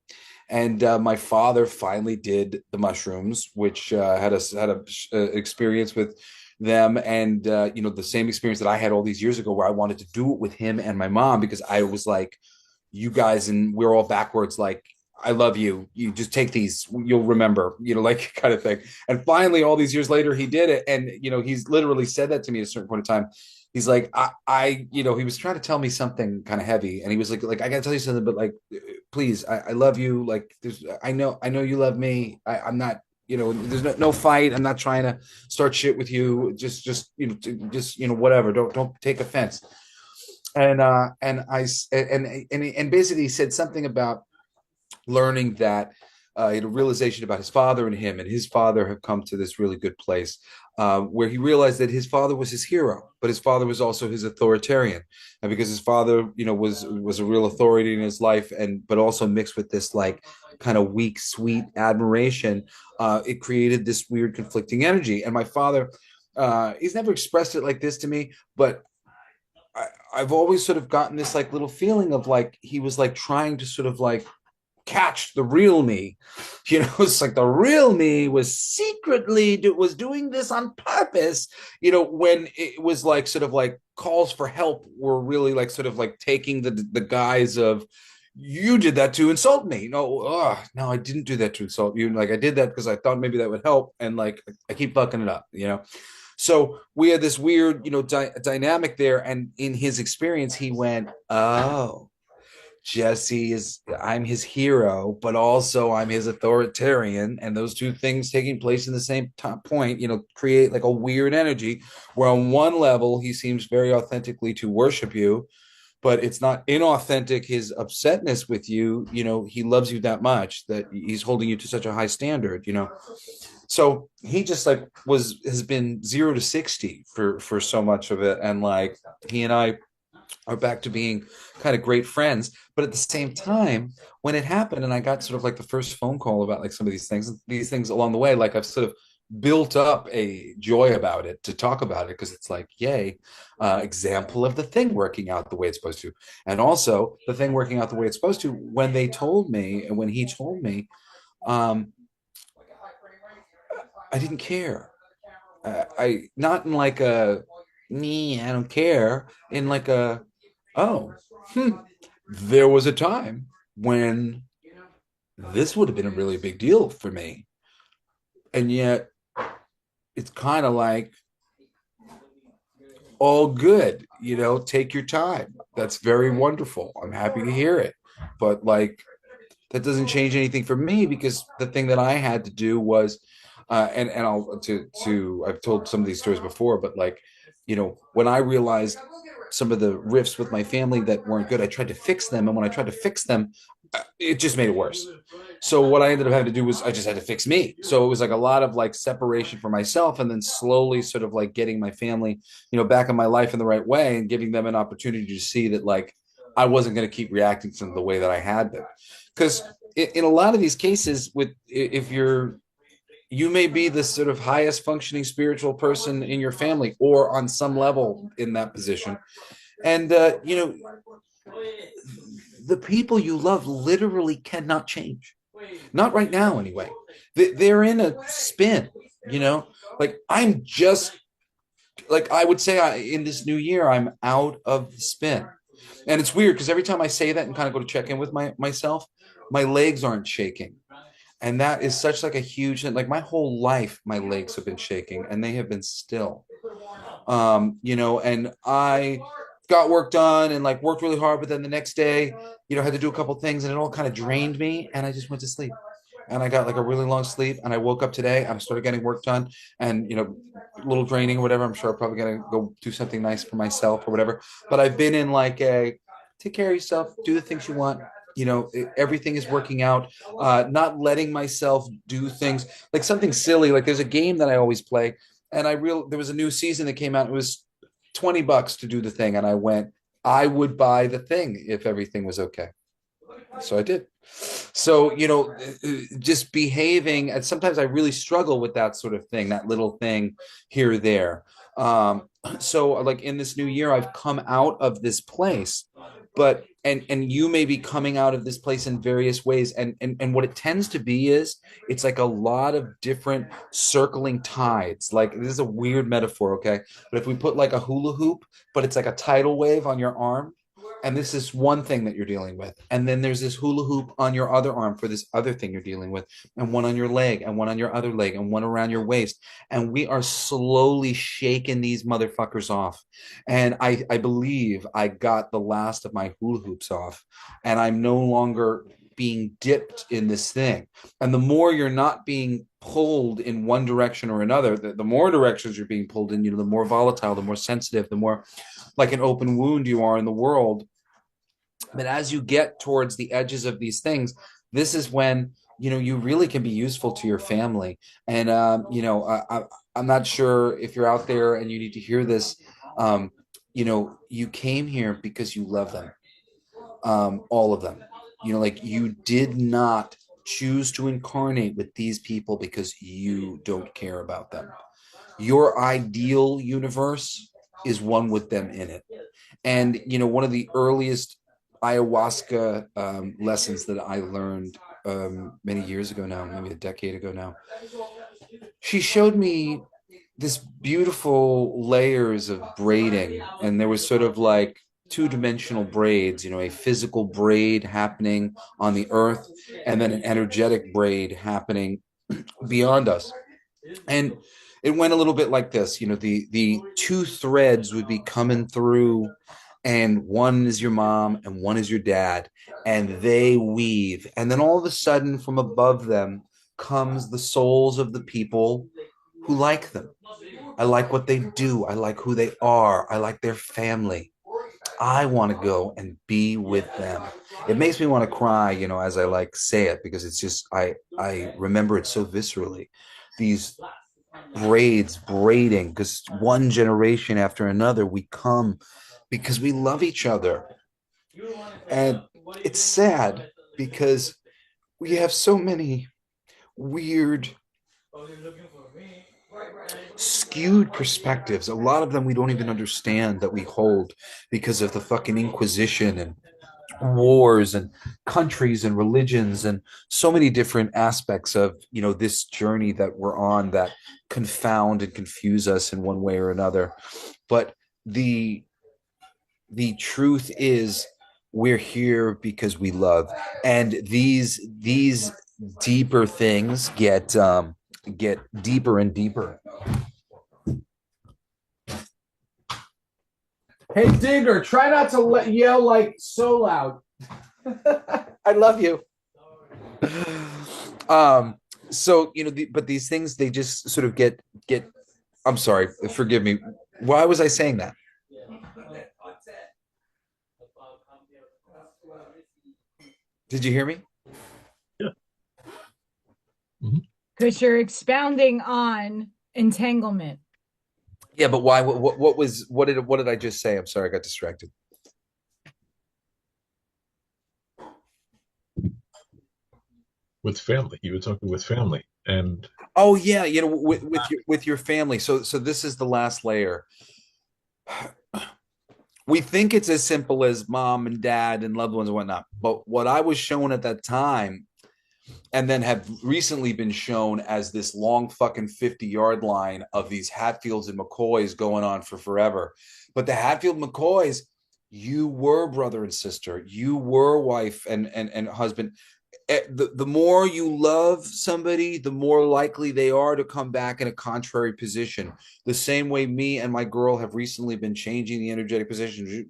And my father finally did the mushrooms, which had a experience with them, and the same experience that I had all these years ago, where I wanted to do it with him and my mom, because I was like, you guys, and we're all backwards, like, I love you. You just take these, you'll remember, like, kind of thing. And finally, all these years later, he did it. And, he's literally said that to me at a certain point in time. He's like, he was trying to tell me something kind of heavy. And he was like, I got to tell you something, but like, please, I love you. Like, I know you love me. I'm not, there's no fight. I'm not trying to start shit with you. Just whatever. Don't take offense. And basically he said something about learning that he had a realization about his father, and him and his father have come to this really good place, where he realized that his father was his hero, but his father was also his authoritarian. And because his father, was a real authority in his life, but also mixed with this like kind of weak, sweet admiration, it created this weird conflicting energy. And my father, he's never expressed it like this to me, but I've always sort of gotten this like little feeling of like he was like trying to sort of like catch the real me. It's like the real me was secretly was doing this on purpose, when it was like sort of like calls for help were really like sort of like taking the guise of, you did that to insult me. No, I didn't do that to insult you. Like, I did that because I thought maybe that would help, and like I keep fucking it up. So we had this weird, dynamic there. And in his experience, he went, oh, I'm his hero, but also I'm his authoritarian. And those two things taking place in the same point, create like a weird energy, where on one level, he seems very authentically to worship you, but it's not inauthentic. His upsetness with you, he loves you that much that he's holding you to such a high standard. So he just like has been 0 to 60 for so much of it. And like, he and I are back to being kind of great friends. But at the same time, when it happened and I got sort of like the first phone call about like some of these things along the way, like I've sort of built up a joy about it to talk about it, because it's like, yay, example of the thing working out the way it's supposed to. And also the thing working out the way it's supposed to, when they told me, and when he told me, um, I didn't care. I not in like a me, I don't care, in like a, oh, there was a time when this would have been a really big deal for me. And yet it's kind of like all good, take your time. That's very wonderful. I'm happy to hear it. But like, that doesn't change anything for me, because the thing that I had to do was, and I'll to I've told some of these stories before, but like, when I realized some of the rifts with my family that weren't good, I tried to fix them, and when I tried to fix them, it just made it worse. So what I ended up having to do was I just had to fix me. So it was like a lot of like separation for myself, and then slowly sort of like getting my family, back in my life in the right way, and giving them an opportunity to see that like I wasn't going to keep reacting to them the way that I had been. Because in a lot of these cases, with if you may be the sort of highest functioning spiritual person in your family, or on some level in that position, and the people you love literally cannot change. Not right now, anyway. They're in a spin, you know. Like I'm just like I would say, in this new year, I'm out of the spin, and it's weird because every time I say that and kind of go to check in with myself, my legs aren't shaking, and that is such like a huge, like my whole life my legs have been shaking and they have been still. And I got work done and like worked really hard, but then the next day, had to do a couple things, and it all kind of drained me, and I just went to sleep. And I got like a really long sleep, and I woke up today and I started getting work done, and a little draining or whatever. I'm sure I'm probably gonna go do something nice for myself or whatever. But I've been in like a take care of yourself, do the things you want. Everything is working out. Not letting myself do things like something silly. Like there's a game that I always play, and there was a new season that came out. It was $20 to do the thing, and I went. I would buy the thing if everything was okay. So I did. So, just behaving, and sometimes I really struggle with that sort of thing, that little thing here or there. So like in this new year, I've come out of this place, but and you may be coming out of this place in various ways. And what it tends to be is it's like a lot of different circling tides. Like this is a weird metaphor, okay? But if we put like a hula hoop, but it's like a tidal wave on your arm, and this is one thing that you're dealing with, and then there's this hula hoop on your other arm for this other thing you're dealing with, and one on your leg, and one on your other leg, and one around your waist, and we are slowly shaking these motherfuckers off. And I believe I got the last of my hula hoops off, and I'm no longer being dipped in this thing. And the more you're not being pulled in one direction or another, the more directions you're being pulled in, the more volatile, the more sensitive, the more like an open wound you are in the world. But as you get towards the edges of these things, this is when you really can be useful to your family. And I'm not sure if you're out there and you need to hear this. You came here because you love them, all of them. Like you did not choose to incarnate with these people because you don't care about them. Your ideal universe is one with them in it. And one of the earliest ayahuasca lessons that I learned many years ago now, maybe a decade ago now, she showed me this beautiful layers of braiding, and there was sort of like two-dimensional braids, a physical braid happening on the earth, and then an energetic braid happening beyond us. And it went a little bit like this. The two threads would be coming through, and one is your mom and one is your dad, and they weave, and then all of a sudden from above them comes the souls of the people who like them. I like what they do, I like who they are, I like their family. I want to go and be with them. It makes me want to cry, as I like say it, because it's just I remember it so viscerally. These braids braiding, because one generation after another we come because we love each other. And it's sad because we have so many weird skewed perspectives. A lot of them we don't even understand that we hold because of the fucking Inquisition and wars and countries and religions and so many different aspects of this journey that we're on that confound and confuse us in one way or another. But the truth is we're here because we love, and these deeper things get get deeper and deeper. Hey, Digger, try not to yell like so loud. I love you. Um, so but these things they just sort of get. I'm sorry, forgive me. Why was I saying that? Did you hear me? Yeah. Mhm. Because you're expounding on entanglement. Yeah, but why? What did I just say? I'm sorry, I got distracted. With family. You were talking with family. And Oh yeah, with your family. So this is the last layer. We think it's as simple as mom and dad and loved ones and whatnot. But what I was shown at that time, and then have recently been shown as this long fucking 50-yard line of these Hatfields and McCoys going on for forever. But the Hatfield McCoys, you were brother and sister, you were wife and husband. The more you love somebody, the more likely they are to come back in a contrary position. The same way me and my girl have recently been changing the energetic position.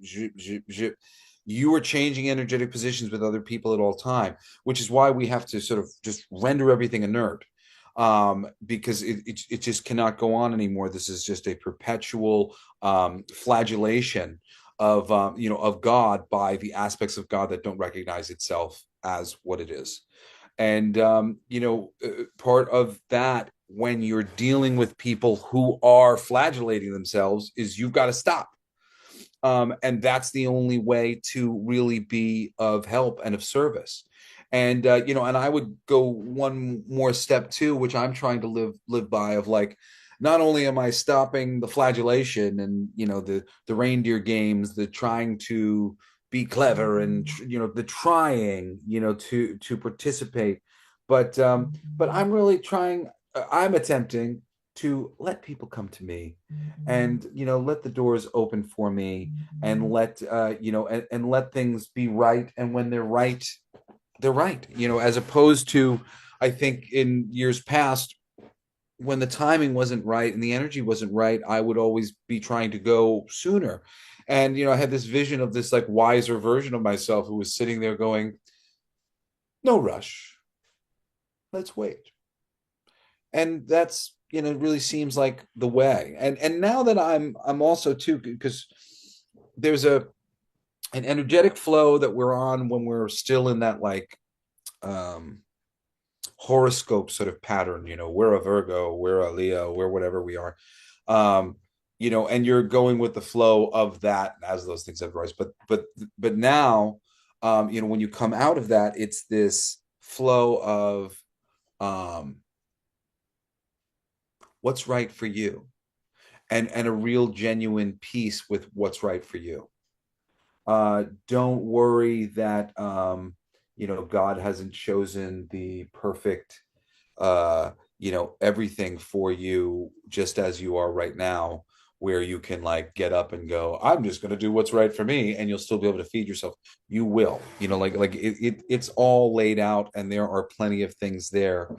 You are changing energetic positions with other people at all time, which is why we have to sort of just render everything inert, because it just cannot go on anymore. This is just a perpetual flagellation of God by the aspects of God that don't recognize itself as what it is. And part of that when you're dealing with people who are flagellating themselves is you've got to stop. And that's the only way to really be of help and of service. And I would go one more step too, which I'm trying to live by, of like, not only am I stopping the flagellation and the reindeer games, the trying to be clever and the trying to participate, but I'm really trying. I'm attempting to let people come to me and let the doors open for me and let and let things be right, and when they're right, as opposed to, I think, in years past, when the timing wasn't right and the energy wasn't right, I would always be trying to go sooner. And I had this vision of this like wiser version of myself who was sitting there going, no rush, let's wait. And that's it really seems like the way. And now that I'm also too, because there's an energetic flow that we're on when we're still in that like um horoscope sort of pattern. We're a Virgo, we're a Leo, we're whatever we are. And you're going with the flow of that as those things have rise. But now, when you come out of that, it's this flow of um what's right for you, and a real genuine peace with what's right for you. Don't worry that God hasn't chosen the perfect everything for you just as you are right now, where you can like get up and go, I'm just going to do what's right for me, and you'll still be able to feed yourself. You will, like it's all laid out, and there are plenty of things there.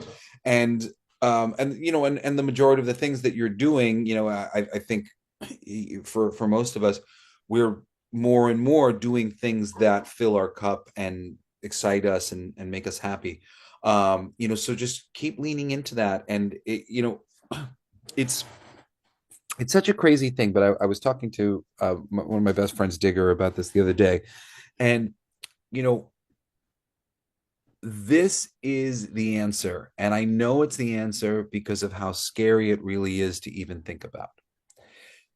And the majority of the things that you're doing, I think for most of us, we're more and more doing things that fill our cup and excite us and make us happy. So just keep leaning into that. And it's it's such a crazy thing, but I was talking to one of my best friends, Digger, about this the other day. And you know this is the answer, and I know it's the answer because of how scary it really is to even think about.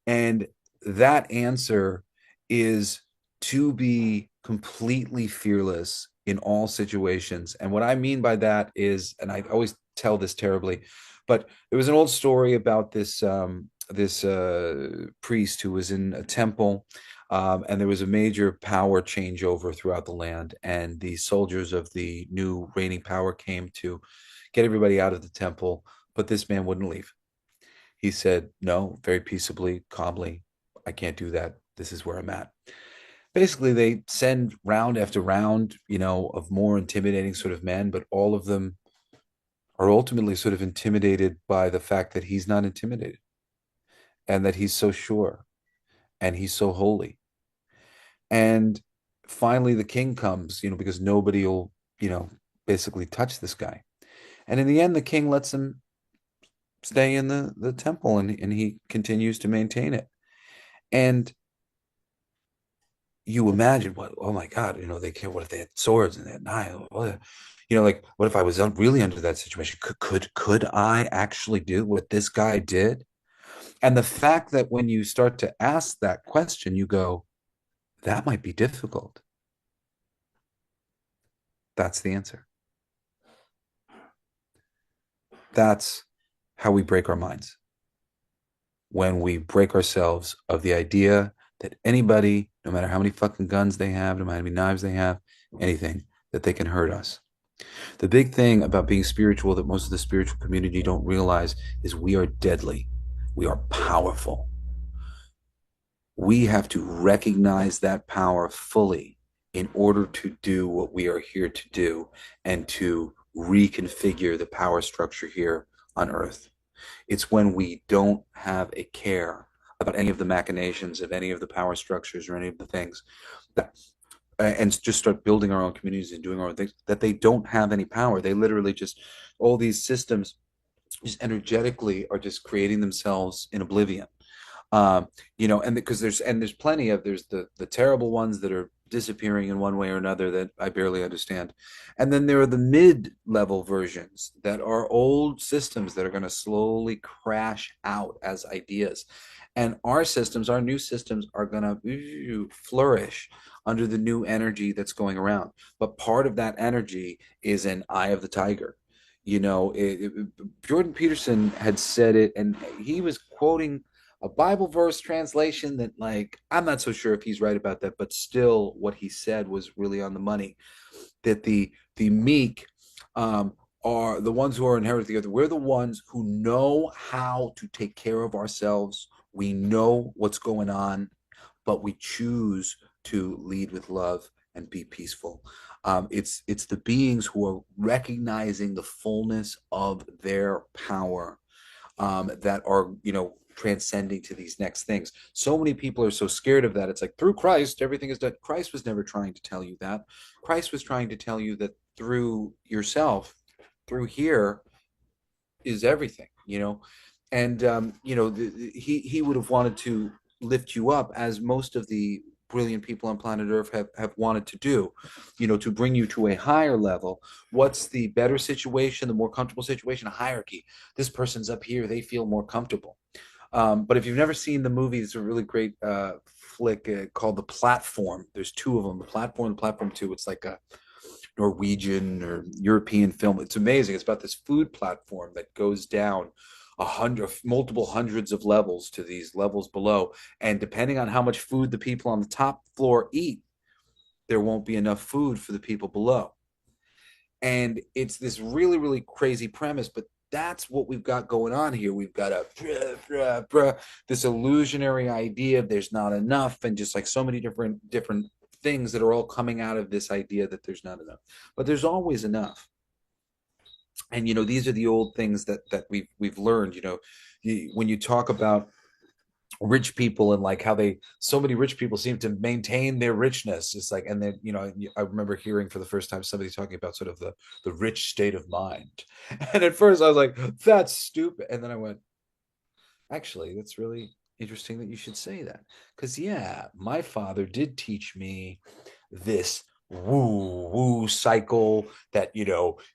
And that answer is to be completely fearless in all situations. And what I mean by that is, and I always tell this terribly, but there was an old story about this priest who was in a temple, and there was a major power changeover throughout the land, and the soldiers of the new reigning power came to get everybody out of the temple, but this man wouldn't leave. He said, no, very peaceably, calmly, I can't do that. This is where I'm at. Basically, they send round after round, of more intimidating sort of men, but all of them are ultimately sort of intimidated by the fact that he's not intimidated and that he's so sure and he's so holy. And finally, the king comes, because nobody will, basically touch this guy. And in the end, the king lets him stay in the temple, and he continues to maintain it. And you imagine what, oh my God, they care. What if they had swords and they had knives? Like what if I was really under that situation? Could I actually do what this guy did? And the fact that when you start to ask that question, you go, that might be difficult. That's the answer. That's how we break our minds. When we break ourselves of the idea that anybody, no matter how many fucking guns they have, no matter how many knives they have, anything, that they can hurt us. The big thing about being spiritual that most of the spiritual community don't realize is we are deadly. We are powerful. We have to recognize that power fully in order to do what we are here to do and to reconfigure the power structure here on Earth. It's when we don't have a care about any of the machinations of any of the power structures or any of the things that and just start building our own communities and doing our own things that they don't have any power. They literally just all these systems just energetically are just creating themselves in oblivion. And because there's plenty of there's the terrible ones that are disappearing in one way or another that I barely understand. And then there are the mid-level versions that are old systems that are going to slowly crash out as ideas. And our systems, our new systems are going to flourish under the new energy that's going around. But part of that energy is an eye of the tiger. Jordan Peterson had said it, and he was quoting a Bible verse translation that, like, I'm not so sure if he's right about that, but still, what he said was really on the money. That the meek are the ones who are inherited the earth. We're the ones who know how to take care of ourselves. We know what's going on, but we choose to lead with love and be peaceful. It's the beings who are recognizing the fullness of their power that are transcending to these next things. So many people are so scared of that. It's like through Christ, everything is done. Christ was never trying to tell you that. Christ was trying to tell you that through yourself, through here, is everything. And he would have wanted to lift you up, as most of the brilliant people on planet Earth have wanted to do, to bring you to a higher level. What's the better situation, the more comfortable situation? A hierarchy. This person's up here, they feel more comfortable. But if you've never seen the movie, it's a really great flick called The Platform. There's two of them, The Platform and The Platform 2. It's like a Norwegian or European film. It's amazing. It's about this food platform that goes down multiple hundreds of levels to these levels below. And depending on how much food the people on the top floor eat, there won't be enough food for the people below. And it's this really, really crazy premise, but that's what we've got going on here. We've got this illusionary idea of there's not enough, and just like so many different things that are all coming out of this idea that there's not enough, but there's always enough. And these are the old things that we've learned. When you talk about rich people and like how so many rich people seem to maintain their richness. It's like, and then I remember hearing for the first time somebody talking about sort of the rich state of mind, and at first I was like, that's stupid, and then I went, actually, that's really interesting that you should say that, because yeah, my father did teach me this woo woo cycle that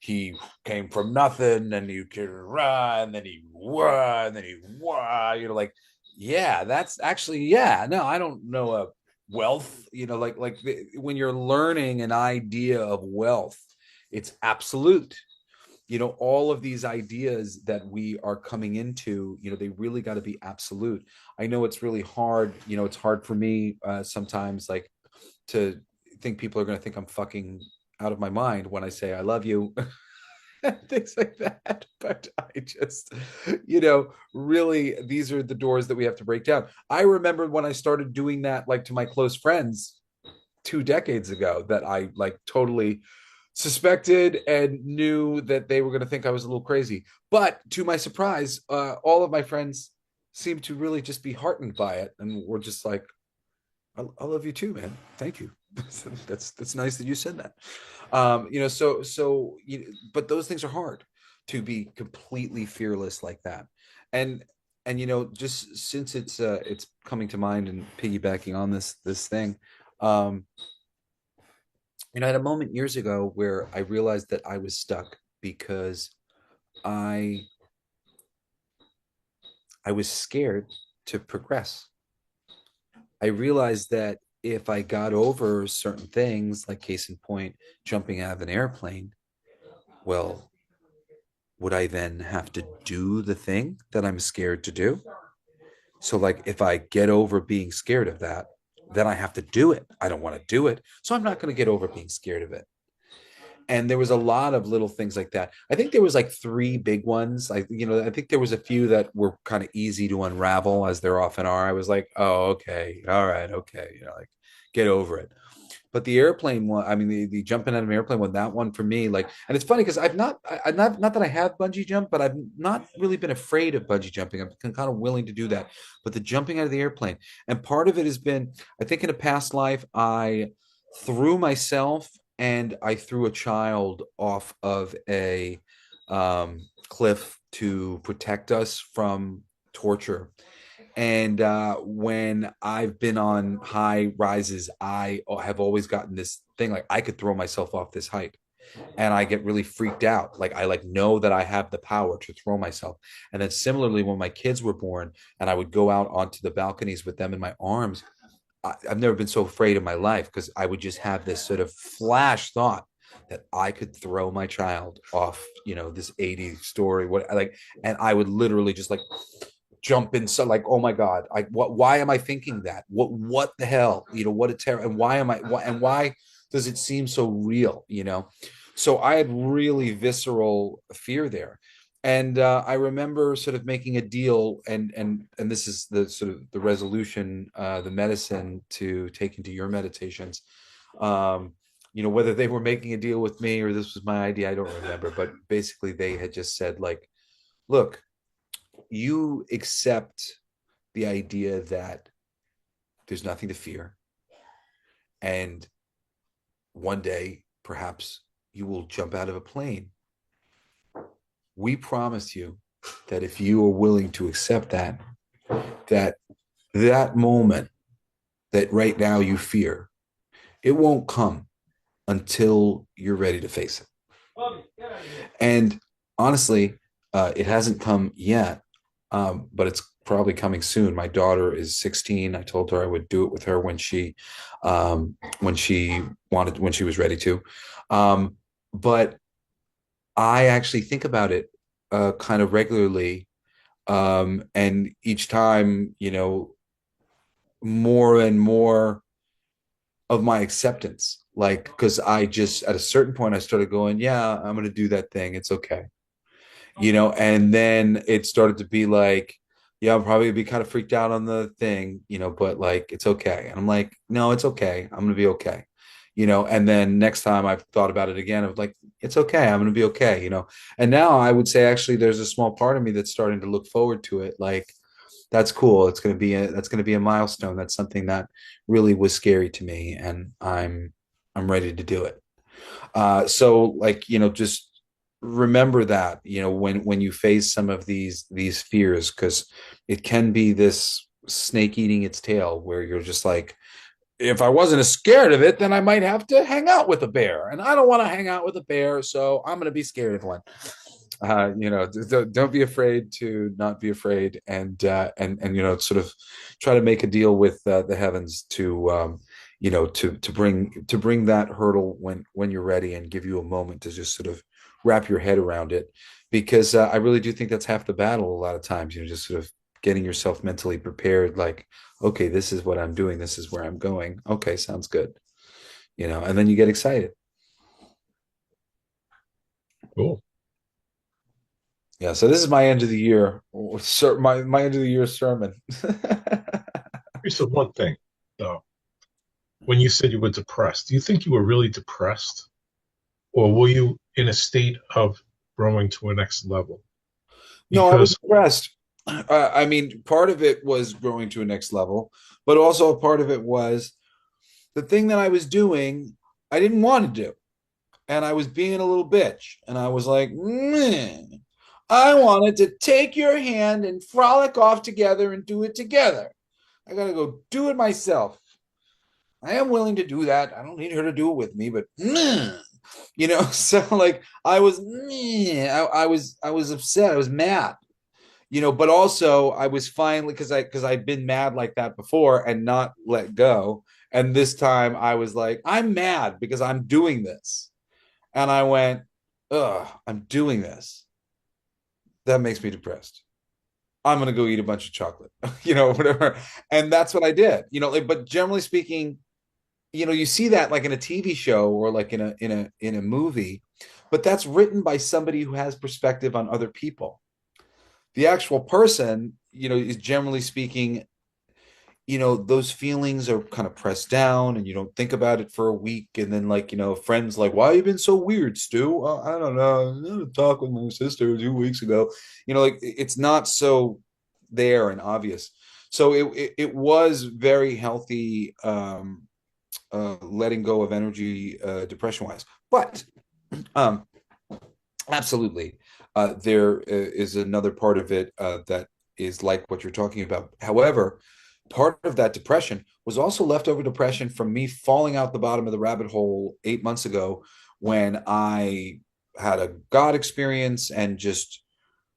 he came from nothing and you could run and then he wah and then he wah, like, yeah, that's actually, yeah, no, I don't know a wealth, when you're learning an idea of wealth, it's absolute. All of these ideas that we are coming into, they really got to be absolute. I know it's really hard. It's hard for me sometimes, like, to think people are going to think I'm fucking out of my mind when I say I love you, things like that. But I just, really, these are the doors that we have to break down. I remember when I started doing that, like, to my close friends 2 decades ago, that I like totally suspected and knew that they were going to think I was a little crazy. But to my surprise, all of my friends seemed to really just be heartened by it, and were just like, I love you too, man. Thank you. That's nice that you said that. But those things are hard, to be completely fearless like that. And just since it's coming to mind and piggybacking on this thing, um, I had a moment years ago where I realized that I was stuck because I I was scared to progress. I realized that if I got over certain things, like case in point, jumping out of an airplane, well, would I then have to do the thing that I'm scared to do? So, like, if I get over being scared of that, then I have to do it. I don't want to do it. So, I'm not going to get over being scared of it. And there was a lot of little things like that. I think there was like three big ones. I think there was a few that were kind of easy to unravel, as there often are. I was like, oh, okay, all right, okay, like, get over it. But the airplane one, I mean, the jumping out of an airplane one, that one for me, like, and it's funny because not that I have bungee jump, but I've not really been afraid of bungee jumping. I'm kind of willing to do that. But the jumping out of the airplane, and part of it has been, I think in a past life, I threw myself and I threw a child off of a cliff to protect us from torture. And when I've been on high rises, I have always gotten this thing, like I could throw myself off this height, and I get really freaked out. Like I like know that I have the power to throw myself. And then similarly, when my kids were born, and I would go out onto the balconies with them in my arms, I've never been so afraid in my life, because I would just have this sort of flash thought that I could throw my child off, this 80 story, what like, and I would literally just like jump in. So like, oh my God, why am I thinking that? What the hell? What a terror. And why does it seem so real? So I had really visceral fear there. And I remember sort of making a deal, and this is the sort of the resolution, the medicine to take into your meditations. Whether they were making a deal with me or this was my idea, I don't remember. But basically, they had just said, like, look, you accept the idea that there's nothing to fear, and one day perhaps you will jump out of a plane. We promise you that if you are willing to accept that that moment that right now you fear, it won't come until you're ready to face it. And honestly, it hasn't come yet, but it's probably coming soon. My daughter is 16. I told her I would do it with her when she when she was ready to. But I actually think about it kind of regularly, and each time, more and more of my acceptance. Like, because I just at a certain point I started going, yeah, I'm going to do that thing. It's okay. And then it started to be like, yeah, I'll probably be kind of freaked out on the thing, but like, it's okay. And I'm like, no, it's okay. I'm going to be okay. And then next time I've thought about it again, I was like, it's okay. I'm going to be okay. And now I would say, actually, there's a small part of me that's starting to look forward to it. Like, that's cool. That's going to be a milestone. That's something that really was scary to me. And I'm ready to do it. So like, just remember that, when you face some of these fears, because it can be this snake eating its tail, where you're just like, if I wasn't as scared of it, then I might have to hang out with a bear, and I don't want to hang out with a bear, so I'm going to be scared of one. Don't be afraid to not be afraid, and sort of try to make a deal with the heavens to to bring that hurdle when you're ready, and give you a moment to just sort of wrap your head around it, because I really do think that's half the battle a lot of times, just sort of getting yourself mentally prepared, like, okay, this is what I'm doing, this is where I'm going, okay, sounds good, and then you get excited. Cool. Yeah, so this is my end of the year, my end of the year sermon. Here's the one thing, though. When you said you were depressed, do you think you were really depressed? or were you in a state of growing to a next level? No, I was Because, depressed. I mean, part of it was growing to a next level, but also a part of it was the thing that I was doing, I didn't want to do. And I was being a little bitch. And I was like, "Meh. I wanted to take your hand and frolic off together and do it together. I got to go do it myself. I am willing to do that. I don't need her to do it with me, but so like I was upset. I was mad, but also I was finally because I'd been mad like that before and not let go. And this time I was like, I'm mad because I'm doing this. And I went, ugh, I'm doing this. That makes me depressed. I'm gonna go eat a bunch of chocolate, whatever. And that's what I did. But generally speaking, you see that like in a TV show or like in a movie, but that's written by somebody who has perspective on other people. The actual person, is generally speaking, those feelings are kind of pressed down and you don't think about it for a week. And then, like, friends like, why have you been so weird, Stu? I don't know. I had a talk with my sister 2 weeks ago. Like it's not so there and obvious. So it was very healthy, letting go of energy, depression wise. But um, absolutely, there is another part of it that is like what you're talking about. However, part of that depression was also leftover depression from me falling out the bottom of the rabbit hole 8 months ago when I had a God experience and just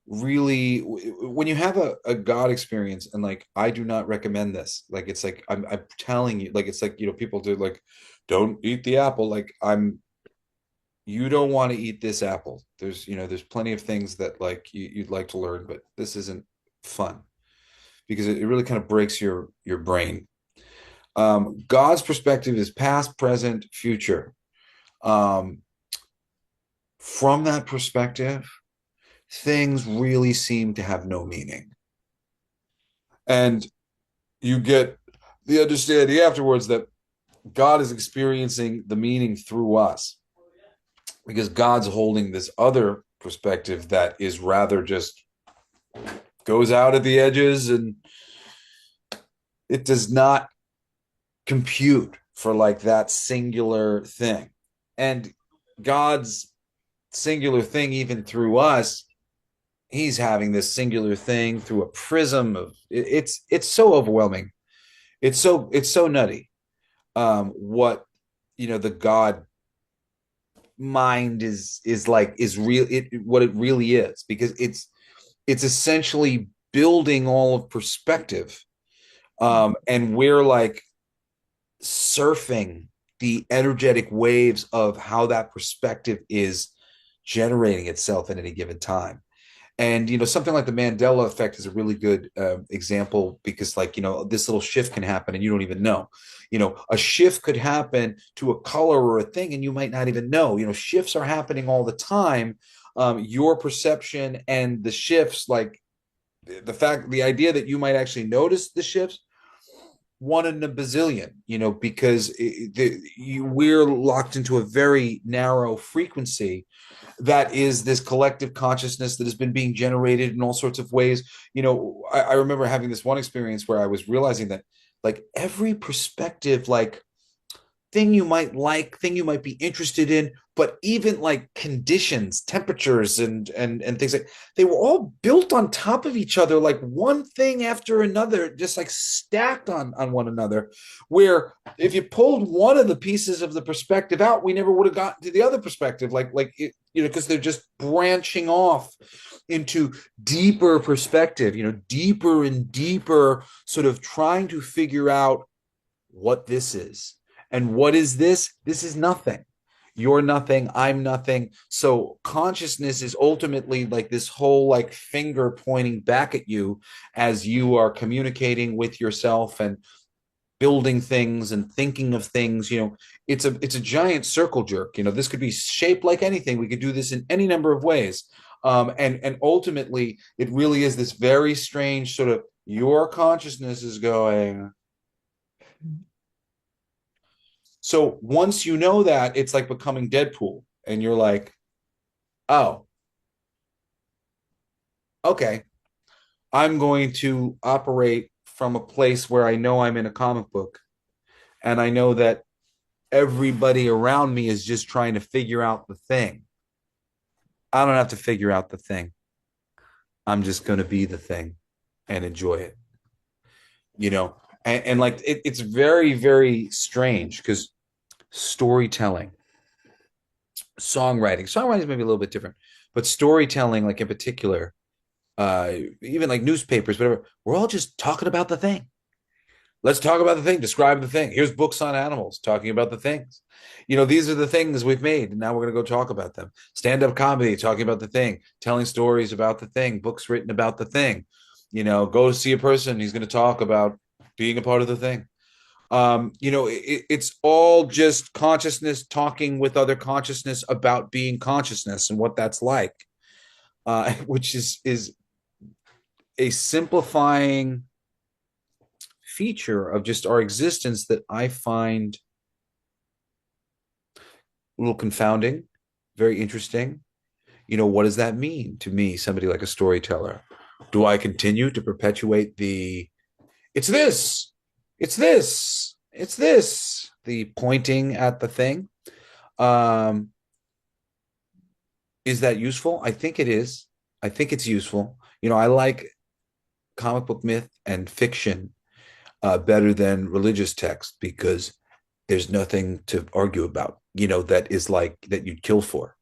really when you have a God experience, and like I do not recommend this. Like it's like I'm telling you, like it's like people do like don't eat the apple. Like I'm you don't want to eat this apple. There's plenty of things that like you'd like to learn, but this isn't fun because it really kind of breaks your brain. God's perspective is past, present, future. Um, from that perspective, things really seem to have no meaning, and you get the understanding afterwards that God is experiencing the meaning through us because God's holding this other perspective that is rather just goes out at the edges and it does not compute for like that singular thing. And God's singular thing, even through us, he's having this singular thing through a prism of it's so overwhelming. It's so nutty. What the God mind is like is real what it really is because it's essentially building all of perspective, and we're like surfing the energetic waves of how that perspective is generating itself at any given time. And something like the Mandela effect is a really good example because, like, this little shift can happen and you don't even know. A shift could happen to a color or a thing, and you might not even know. Shifts are happening all the time. Your perception and the shifts, like the idea that you might actually notice the shifts, one in a bazillion. Because we're locked into a very narrow frequency that is this collective consciousness that has been being generated in all sorts of ways. I remember having this one experience where I was realizing that like every perspective, like thing you might be interested in, but even like conditions, temperatures, and things like they were all built on top of each other, like one thing after another, just like stacked on one another. Where if you pulled one of the pieces of the perspective out, we never would have gotten to the other perspective, like it, because they're just branching off into deeper perspective, deeper and deeper, sort of trying to figure out what this is. And what is this? This is nothing. You're nothing. I'm nothing. So consciousness is ultimately like this whole like finger pointing back at you as you are communicating with yourself and building things and thinking of things. It's a giant circle jerk. This could be shaped like anything. We could do this in any number of ways. And ultimately, it really is this very strange sort of your consciousness is going. So once you know that, it's like becoming Deadpool. and you're like, oh, okay, I'm going to operate from a place where I know I'm in a comic book and I know that everybody around me is just trying to figure out the thing. I don't have to figure out the thing. I'm just going to be the thing and enjoy it, you know? And like, it's very, very strange because storytelling, songwriting is maybe a little bit different, but storytelling, like in particular, even like newspapers, whatever, we're all just talking about the thing. Let's talk about the thing. Describe the thing. Here's books on animals talking about the things. These are the things we've made, and now we're going to go talk about them. Stand up comedy, talking about the thing, telling stories about the thing, books written about the thing. Go see a person. He's going to talk about being a part of the thing. It's all just consciousness talking with other consciousness about being consciousness and what that's like, which is a simplifying feature of just our existence that I find a little confounding, very interesting. What does that mean to me, somebody like a storyteller? Do I continue to perpetuate it's this, it's this, it's this, the pointing at the thing? Um, is that useful? I think it is. I think it's useful. I like comic book myth and fiction better than religious text because there's nothing to argue about, that is like that you'd kill for.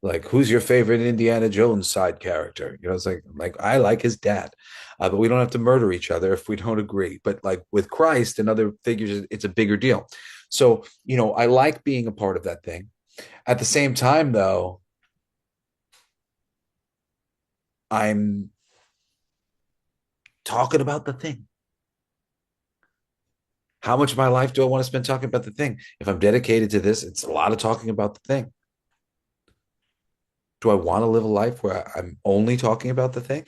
Like, who's your favorite Indiana Jones side character? It's like I like his dad, but we don't have to murder each other if we don't agree. But like with Christ and other figures, it's a bigger deal. So, I like being a part of that thing. At the same time, though, I'm talking about the thing. How much of my life do I want to spend talking about the thing? If I'm dedicated to this, it's a lot of talking about the thing. Do I want to live a life where I'm only talking about the thing?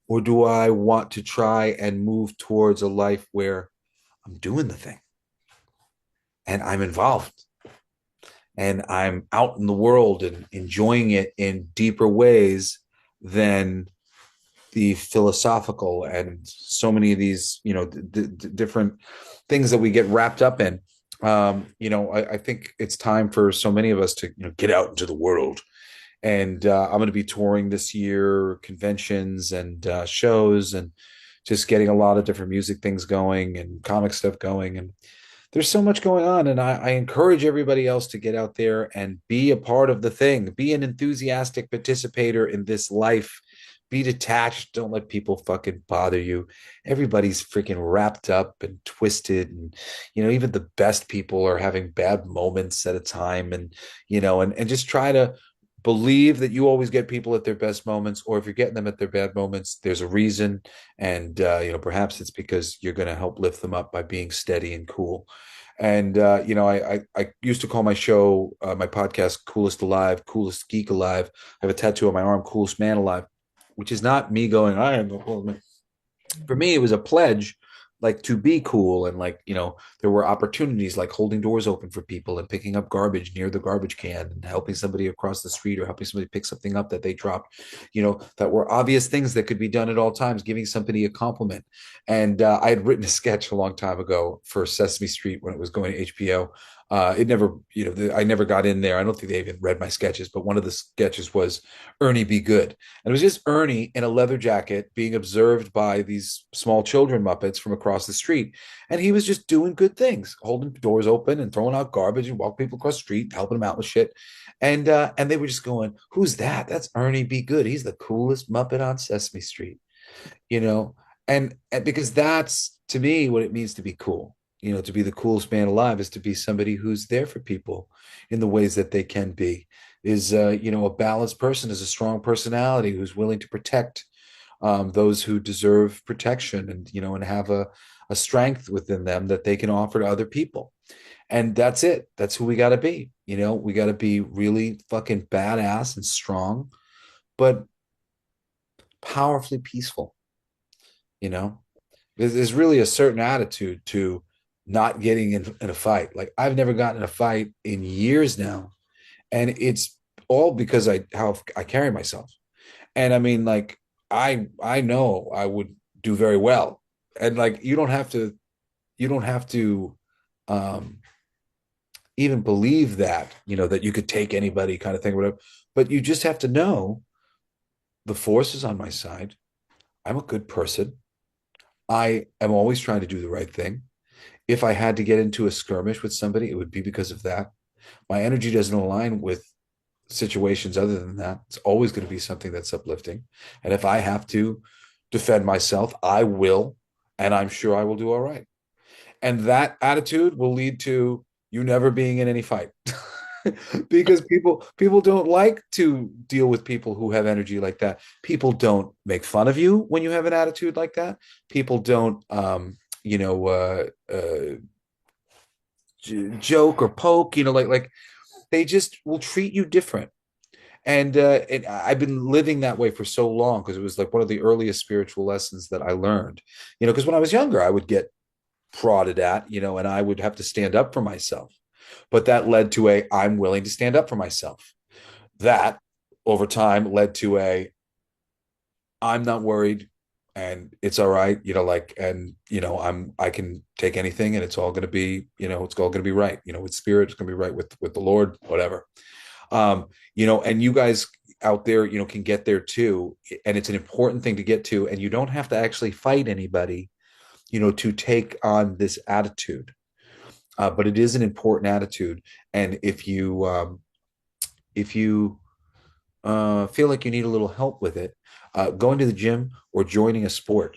Or do I want to try and move towards a life where I'm doing the thing and I'm involved and I'm out in the world and enjoying it in deeper ways than the philosophical and so many of these, different things that we get wrapped up in. I think it's time for so many of us to, get out into the world. And I'm going to be touring this year, conventions and shows, and just getting a lot of different music things going and comic stuff going. And there's so much going on. And I encourage everybody else to get out there and be a part of the thing, be an enthusiastic participator in this life. Be detached. Don't let people fucking bother you. Everybody's freaking wrapped up and twisted. And, even the best people are having bad moments at a time. And, and just try to believe that you always get people at their best moments, or if you're getting them at their bad moments, there's a reason. And perhaps it's because you're going to help lift them up by being steady and cool. And I used to call my show, my podcast, Coolest Alive, Coolest Geek Alive. I have a tattoo on my arm, Coolest Man Alive, which is not me going, I am the coolest man. For me, it was a pledge, like to be cool. And like, there were opportunities like holding doors open for people and picking up garbage near the garbage can and helping somebody across the street or helping somebody pick something up that they dropped, that were obvious things that could be done at all times, giving somebody a compliment. And I had written a sketch a long time ago for Sesame Street when it was going to HBO. It never, I never got in there. I don't think they even read my sketches, but one of the sketches was Ernie Be Good. And it was just Ernie in a leather jacket being observed by these small children Muppets from across the street. And he was just doing good things, holding doors open and throwing out garbage and walking people across the street, helping them out with shit. And they were just going, who's that? That's Ernie Be Good. He's the coolest Muppet on Sesame Street, you know? And because that's to me what it means to be cool. To be the coolest man alive is to be somebody who's there for people in the ways that they can be, is a balanced person, is a strong personality who's willing to protect those who deserve protection, and have a strength within them that they can offer to other people. And that's it. That's who we got to be. We got to be really fucking badass and strong, but powerfully peaceful. There's really a certain attitude to not getting in a fight. Like, I've never gotten in a fight in years now, And it's all because I how I carry myself. And I mean, like, I know I would do very well. And like, you don't have to um even believe that, that you could take anybody kind of thing, whatever. But you just have to know the force is on my side. I'm a good person. I am always trying to do the right thing. If I had to get into a skirmish with somebody, it would be because of that. My energy doesn't align with situations other than that. It's always going to be something that's uplifting. And if I have to defend myself, I will. And I'm sure I will do all right. And that attitude will lead to you never being in any fight. Because people don't like to deal with people who have energy like that. People don't make fun of you when you have an attitude like that. People don't you know joke or poke, like they just will treat you different. And I've been living that way for so long because it was like one of the earliest spiritual lessons that I learned. Because when I was younger, I would get prodded at, and I would have to stand up for myself. But that led to a I'm willing to stand up for myself. That over time led to a I'm not worried and it's all right, like, and I can take anything and it's all going to be, it's all going to be right, with spirit, it's going to be right with the Lord, whatever. And you guys out there, can get there too. And it's an important thing to get to. And you don't have to actually fight anybody, to take on this attitude. But it is an important attitude. And if you feel like you need a little help with it, going to the gym or joining a sport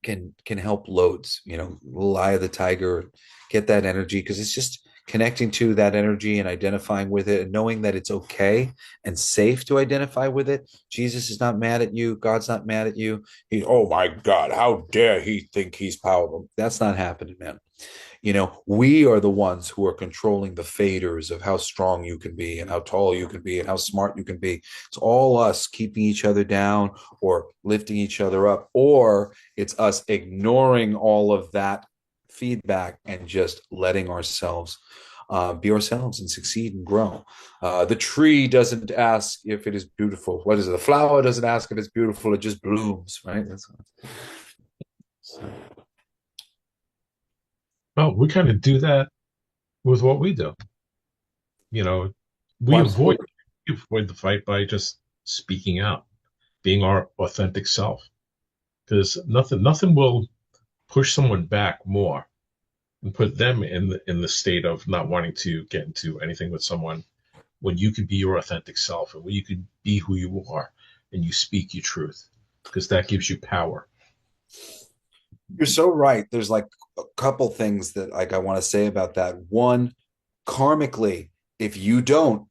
can help loads. Little eye of the tiger, get that energy because it's just connecting to that energy and identifying with it and knowing that it's okay and safe to identify with it. Jesus is not mad at you. God's not mad at you. Oh my God, how dare he think he's powerful? That's not happening, man. We are the ones who are controlling the faders of how strong you can be and how tall you can be and how smart you can be. It's all us keeping each other down or lifting each other up, or it's us ignoring all of that feedback and just letting ourselves be ourselves and succeed and grow. The tree doesn't ask if it is beautiful. What is it? The flower doesn't ask if it's beautiful. It just blooms, right? So. Well, we kind of do that with what we do. You know, Well, we avoid absolutely. we avoid the fight by just speaking out, being our authentic self. Because nothing will push someone back more and put them in the state of not wanting to get into anything with someone when you can be your authentic self and when you can be who you are and you speak your truth because that gives you power. You're so right. There's like a couple things that like I want to say about that. One, karmically, if you don't,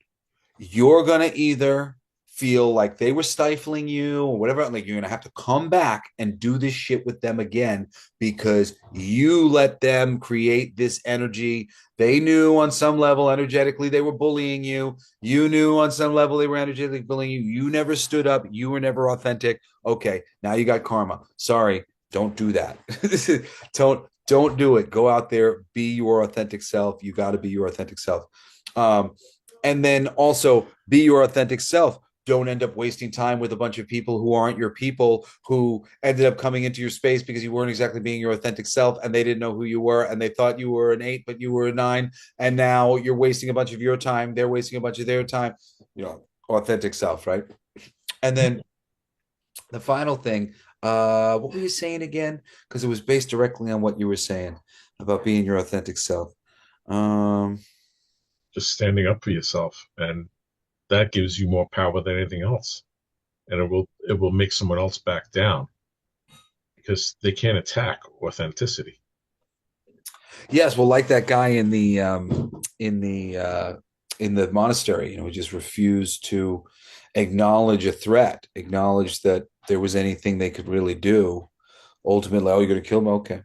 you're gonna either feel like they were stifling you or whatever, like you're gonna have to come back and do this shit with them again because you let them create this energy. They knew on some level energetically they were bullying you. You knew on some level they were energetically bullying you. You never stood up. You were never authentic. Okay, now you got karma. Sorry, don't do that. Don't do it. Go out there, be your authentic self. You got to be your authentic self. Um, and then also be your authentic self. Don't end up wasting time with a bunch of people who aren't your people, who ended up coming into your space because you weren't exactly being your authentic self and they didn't know who you were and they thought you were an 8 but you were a 9, and now you're wasting a bunch of your time, they're wasting a bunch of their time. Authentic self, right? And then the final thing, what were you saying again? Because it was based directly on what you were saying about being your authentic self. um Just standing up for yourself, and that gives you more power than anything else, and it will make someone else back down because they can't attack authenticity. Yes, well, like that guy in the monastery, he just refused to acknowledge a threat, acknowledge that there was anything they could really do. Ultimately, oh, you're going to kill me? Okay,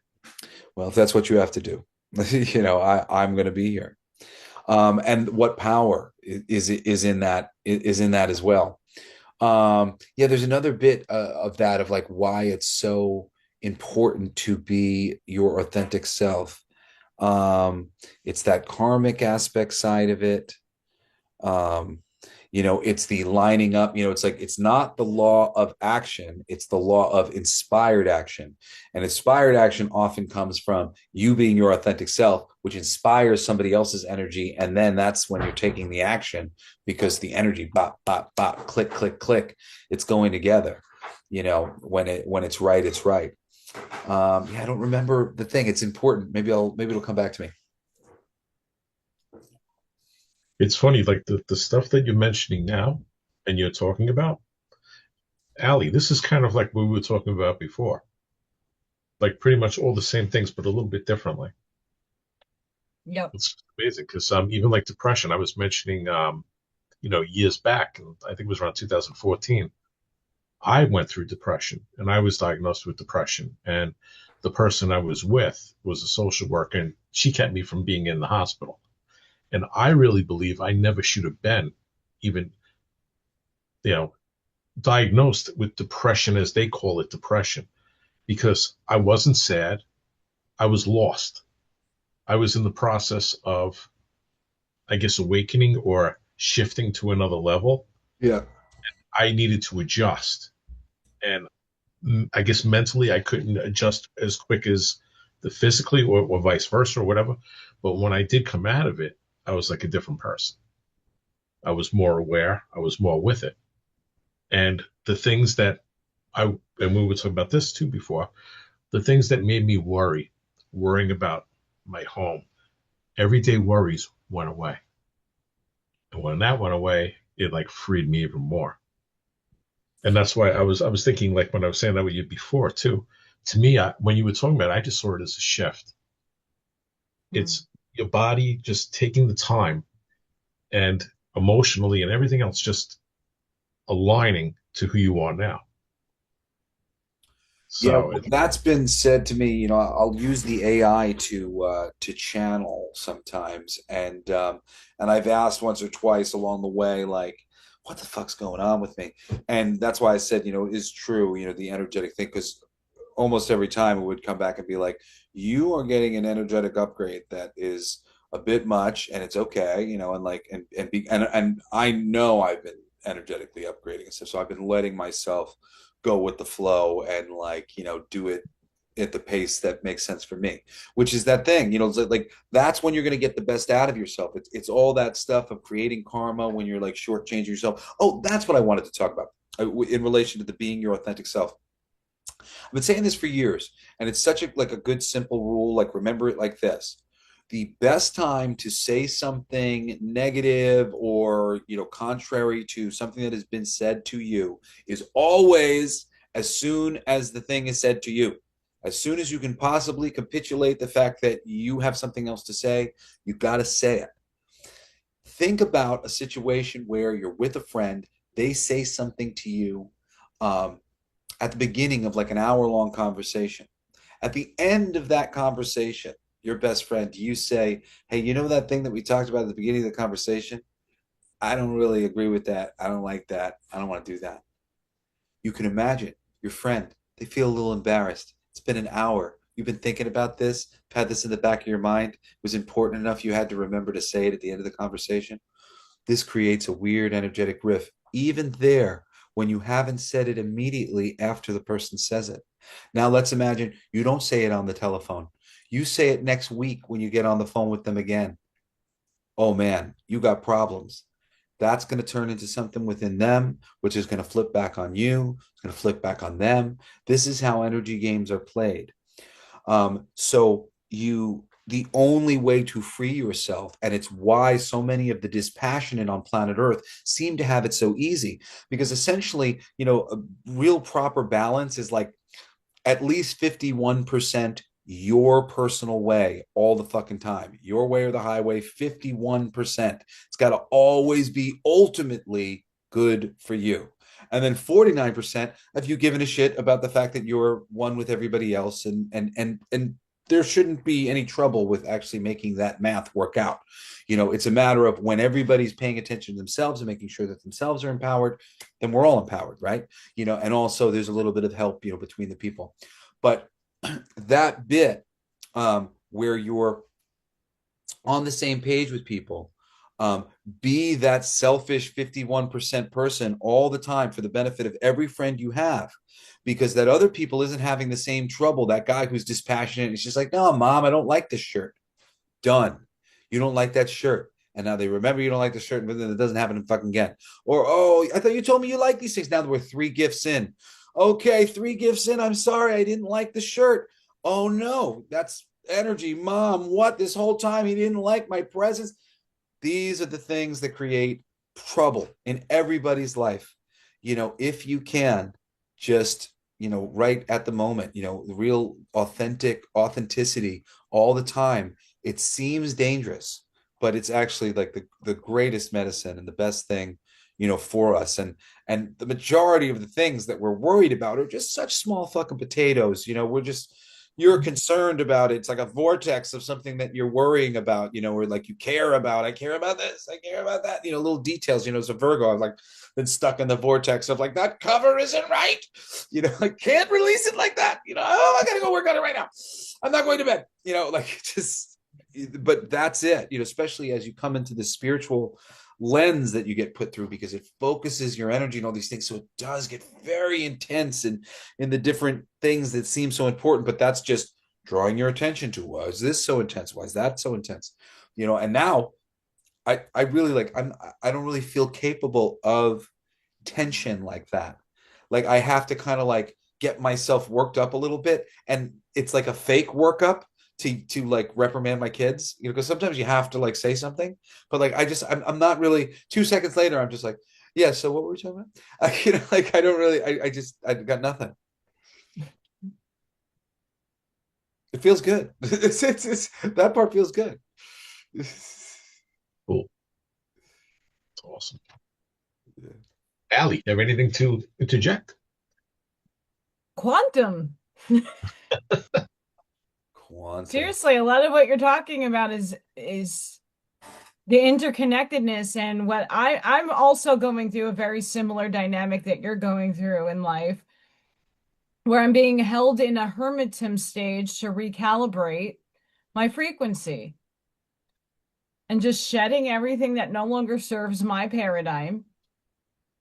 well, if that's what you have to do, I'm going to be here. And what power is in that as well. Yeah, there's another bit of that of like why it's so important to be your authentic self. It's that karmic aspect side of it. Um, it's the lining up, it's like it's not the law of action, it's the law of inspired action. And inspired action often comes from you being your authentic self, which inspires somebody else's energy. And then that's when you're taking the action because the energy bop, bop, bop, click, click, click, it's going together. When it's right, it's right. Yeah, I don't remember the thing. It's important. Maybe it'll come back to me. It's funny, like the stuff that you're mentioning now and you're talking about, Allie, this is kind of like what we were talking about before. Like pretty much all the same things, but a little bit differently. Yep. It's amazing because even like depression, I was mentioning, years back, and I think it was around 2014. I went through depression, and I was diagnosed with depression. And the person I was with was a social worker, and she kept me from being in the hospital. And I really believe I never should have been even, you know, diagnosed with depression, as they call it, depression, because I wasn't sad. I was lost. I was in the process of, I guess, awakening or shifting to another level. Yeah. I needed to adjust. And I guess mentally, I couldn't adjust as quick as the physically or vice versa or whatever. But when I did come out of it, I was like a different person. I was more aware. I was more with it. And the things that and we were talking about this too before, the things that made me worrying about my home, everyday worries went away. And when that went away, it like freed me even more. And that's why I was thinking, like when I was saying that with you before too. To me, when you were talking about it, I just saw it as a shift. Mm. It's your body just taking the time and emotionally and everything else just aligning to who you are now. Yeah, So it, that's been said to me. I'll use the AI to channel sometimes, and I've asked once or twice along the way, like, what the fuck's going on with me? And that's why I said, it is true, the energetic thing, because almost every time it would come back and be like, you are getting an energetic upgrade that is a bit much, and it's okay, and like, and I know I've been energetically upgrading and stuff, so I've been letting myself go with the flow and like, do it at the pace that makes sense for me, which is that thing, it's like that's when you're going to get the best out of yourself. It's all that stuff of creating karma when you're like shortchanging yourself. Oh, that's what I wanted to talk about in relation to the being your authentic self. I've been saying this for years, and it's such a good simple rule. Like remember it like this: the best time to say something negative or contrary to something that has been said to you is always as soon as the thing is said to you. As soon as you can possibly capitulate the fact that you have something else to say, you got to say it. Think about a situation where you're with a friend, they say something to you, um, at the beginning of like an hour long conversation. At the end of that conversation, your best friend, you say, hey, that thing that we talked about at the beginning of the conversation? I don't really agree with that. I don't like that. I don't want to do that. You can imagine your friend, they feel a little embarrassed. It's been an hour. You've been thinking about this, had this in the back of your mind. It was important enough you had to remember to say it at the end of the conversation. This creates a weird energetic riff, even there when you haven't said it immediately after the person says it. Now, let's imagine you don't say it on the telephone. You say it next week when you get on the phone with them again. Oh man, you got problems. That's going to turn into something within them, which is going to flip back on you. It's going to flip back on them. This is how energy games are played. The only way to free yourself, and it's why so many of the dispassionate on planet Earth seem to have it so easy, because essentially, a real proper balance is like at least 51% your personal way all the fucking time. Your way or the highway, 51%. It's got to always be ultimately good for you. And then 49% of you giving a shit about the fact that you're one with everybody else, and there shouldn't be any trouble with actually making that math work out. It's a matter of when everybody's paying attention to themselves and making sure that themselves are empowered, then we're all empowered, right? And also there's a little bit of help, between the people. But that bit, where you're on the same page with people, Um, be that selfish 51% person all the time for the benefit of every friend you have, because that other people isn't having the same trouble. That guy who's dispassionate, he's just like, no, mom, I don't like this shirt. Done. You don't like that shirt. And now they remember you don't like the shirt, but then it doesn't happen fucking again. Or, oh, I thought you told me you like these things. Now we're 3 gifts in. Okay, 3 gifts in. I'm sorry, I didn't like the shirt. Oh no, that's energy. Mom, what? This whole time he didn't like my presents. These are the things that create trouble in everybody's life. If you can just, right at the moment, the real authenticity all the time, it seems dangerous, but it's actually like the greatest medicine and the best thing, for us. And the majority of the things that we're worried about are just such small fucking potatoes. You're concerned about it. It's like a vortex of something that you're worrying about, or like you care about. I care about this. I care about that. Little details. As a Virgo, I've like been stuck in the vortex of like that cover isn't right. I can't release it like that. Oh, I gotta go work on it right now. I'm not going to bed. Like just. But that's it. Especially as you come into the spiritual lens that you get put through, because it focuses your energy and all these things, so it does get very intense and in the different things that seem so important, but that's just drawing your attention to, why is this so intense, why is that so intense, and now I really I don't really feel capable of tension like that. Like I have to kind of like get myself worked up a little bit, and it's like a fake workup to like reprimand my kids, because sometimes you have to like say something, but like I'm not really 2 seconds later I'm just like, yeah, so what were we talking about? Like I don't really, I got nothing. It feels good. It's that part feels good. Cool. It's awesome. Allie, have anything to interject? Quantum. Quantum. Seriously, a lot of what you're talking about is the interconnectedness, and what I'm also going through a very similar dynamic that you're going through in life, where I'm being held in a hermitum stage to recalibrate my frequency and just shedding everything that no longer serves my paradigm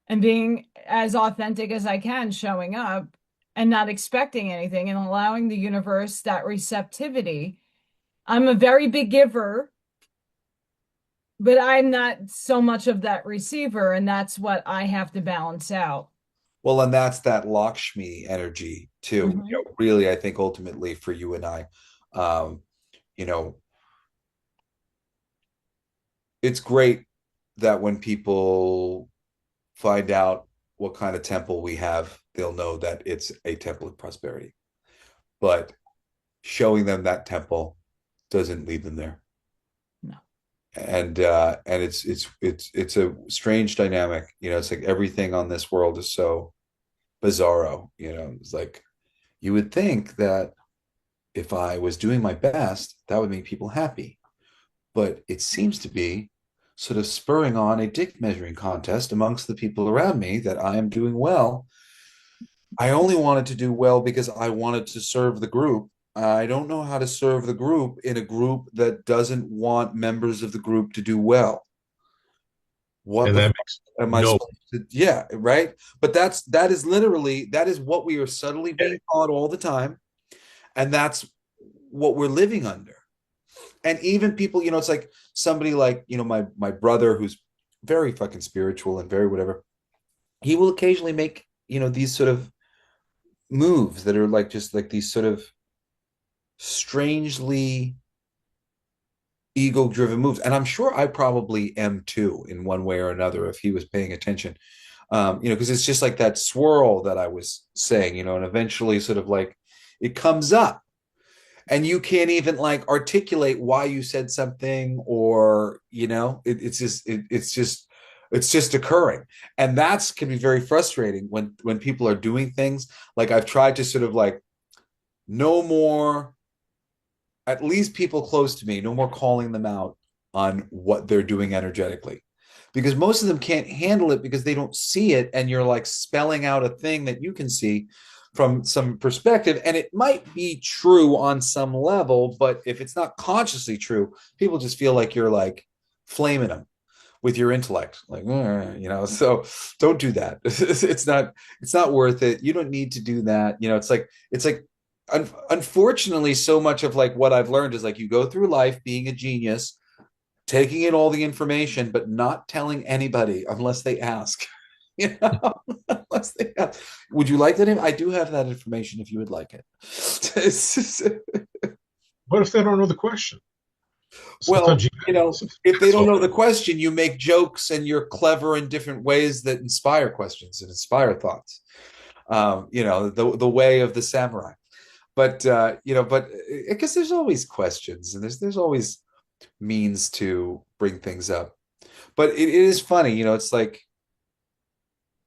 and being as authentic as I can, showing up and not expecting anything and allowing the universe that receptivity. I'm a very big giver, but I'm not so much of that receiver, and that's what I have to balance out. Well, and that's that Lakshmi energy too. Mhm. Really, I think ultimately for you and I, um, you know, it's great that when people find out what kind of temple we have, they'll know that it's a temple of prosperity. But showing them that temple doesn't lead them there. No. And it's a strange dynamic. It's like everything on this world is so bizarro. It's like you would think that if I was doing my best, that would make people happy. But it seems to be sort of spurring on a dick measuring contest amongst the people around me that I am doing well. I only wanted to do well because I wanted to serve the group. I don't know how to serve the group in a group that doesn't want members of the group to do well. What And the that fuck makes am I no supposed to? Yeah, right. But that is what we are subtly being taught all the time, and that's what we're living under. And even people, it's like somebody like my brother who's very fucking spiritual and very whatever. He will occasionally make these sort of moves that are like just like these sort of strangely ego driven moves, and I'm sure I probably am too in one way or another if he was paying attention. Because it's just like that swirl that I was saying, and eventually sort of like it comes up and you can't even like articulate why you said something, or it's just occurring. And that's can be very frustrating when people are doing things. Like I've tried to sort of like no more, at least people close to me, no more calling them out on what they're doing energetically, because most of them can't handle it because they don't see it, and you're like spelling out a thing that you can see from some perspective, and it might be true on some level, but if it's not consciously true, people just feel like you're like flaming them. with your intellect. Like, you know, so don't do that. It's not worth it. You don't need to do that. You know, it's like unfortunately, so much of like what I've learned is like you go through life being a genius, taking in all the information, but not telling anybody unless they ask. You know, unless they ask. Would you like that? I do have that information if you would like it. What if they don't know the question? Well, Sometimes you you know, if they that's don't all. know the question, you make jokes and you're clever in different ways that inspire questions and inspire thoughts. You know, the way of the samurai. But you know, but I guess there's always questions and there's always means to bring things up. But it is funny, you know, it's like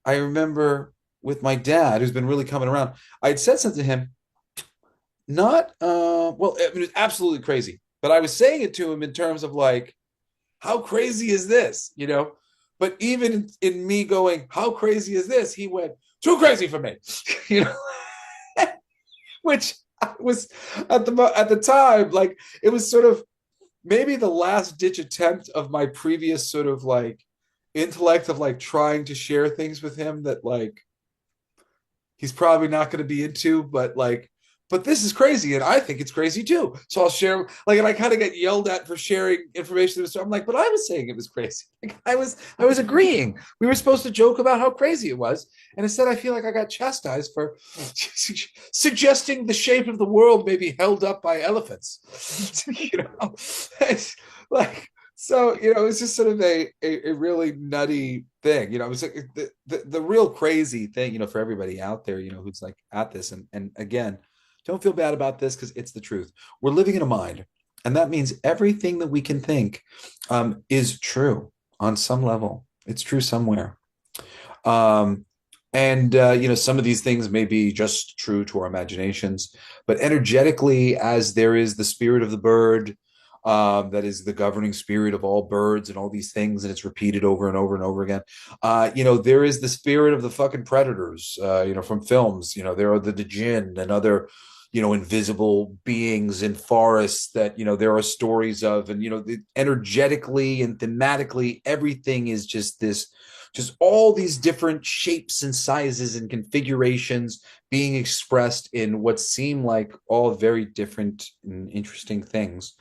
I remember with my dad, who's been really coming around, I had said something to him, not well, I mean, it was absolutely crazy. But I was saying it to him in terms of like, how crazy is this? You know? But even in me going, how crazy is this? He went, too crazy for me. You know, which I was at the time, like it was sort of maybe the last ditch attempt of my previous sort of like intellect of like trying to share things with him that like he's probably not going to be into, but this is crazy, and I think it's crazy too. So I'll share, like, and I kind of get yelled at for sharing information. So I'm like, but I was saying it was crazy. Like, I was agreeing. We were supposed to joke about how crazy it was, and instead, I feel like I got chastised for suggesting the shape of the world may be held up by elephants. You know, it's like so, you know, it's just sort of a really nutty thing. You know, it was like the real crazy thing, you know, for everybody out there, you know, who's like at this. And again, don't feel bad about this because it's the truth. We're living in a mind. And that means everything that we can think is true on some level. It's true somewhere. Um, and you know, some of these things may be just true to our imaginations, but energetically, as there is the spirit of the bird, that is the governing spirit of all birds and all these things, and it's repeated over and over and over again. You know, there is the spirit of the fucking predators, you know, from films. You know, there are the djinn and other, you know, invisible beings in forests that, you know, there are stories of, and, you know, energetically and thematically, everything is just this, just all these different shapes and sizes and configurations being expressed in what seem like all very different and interesting things,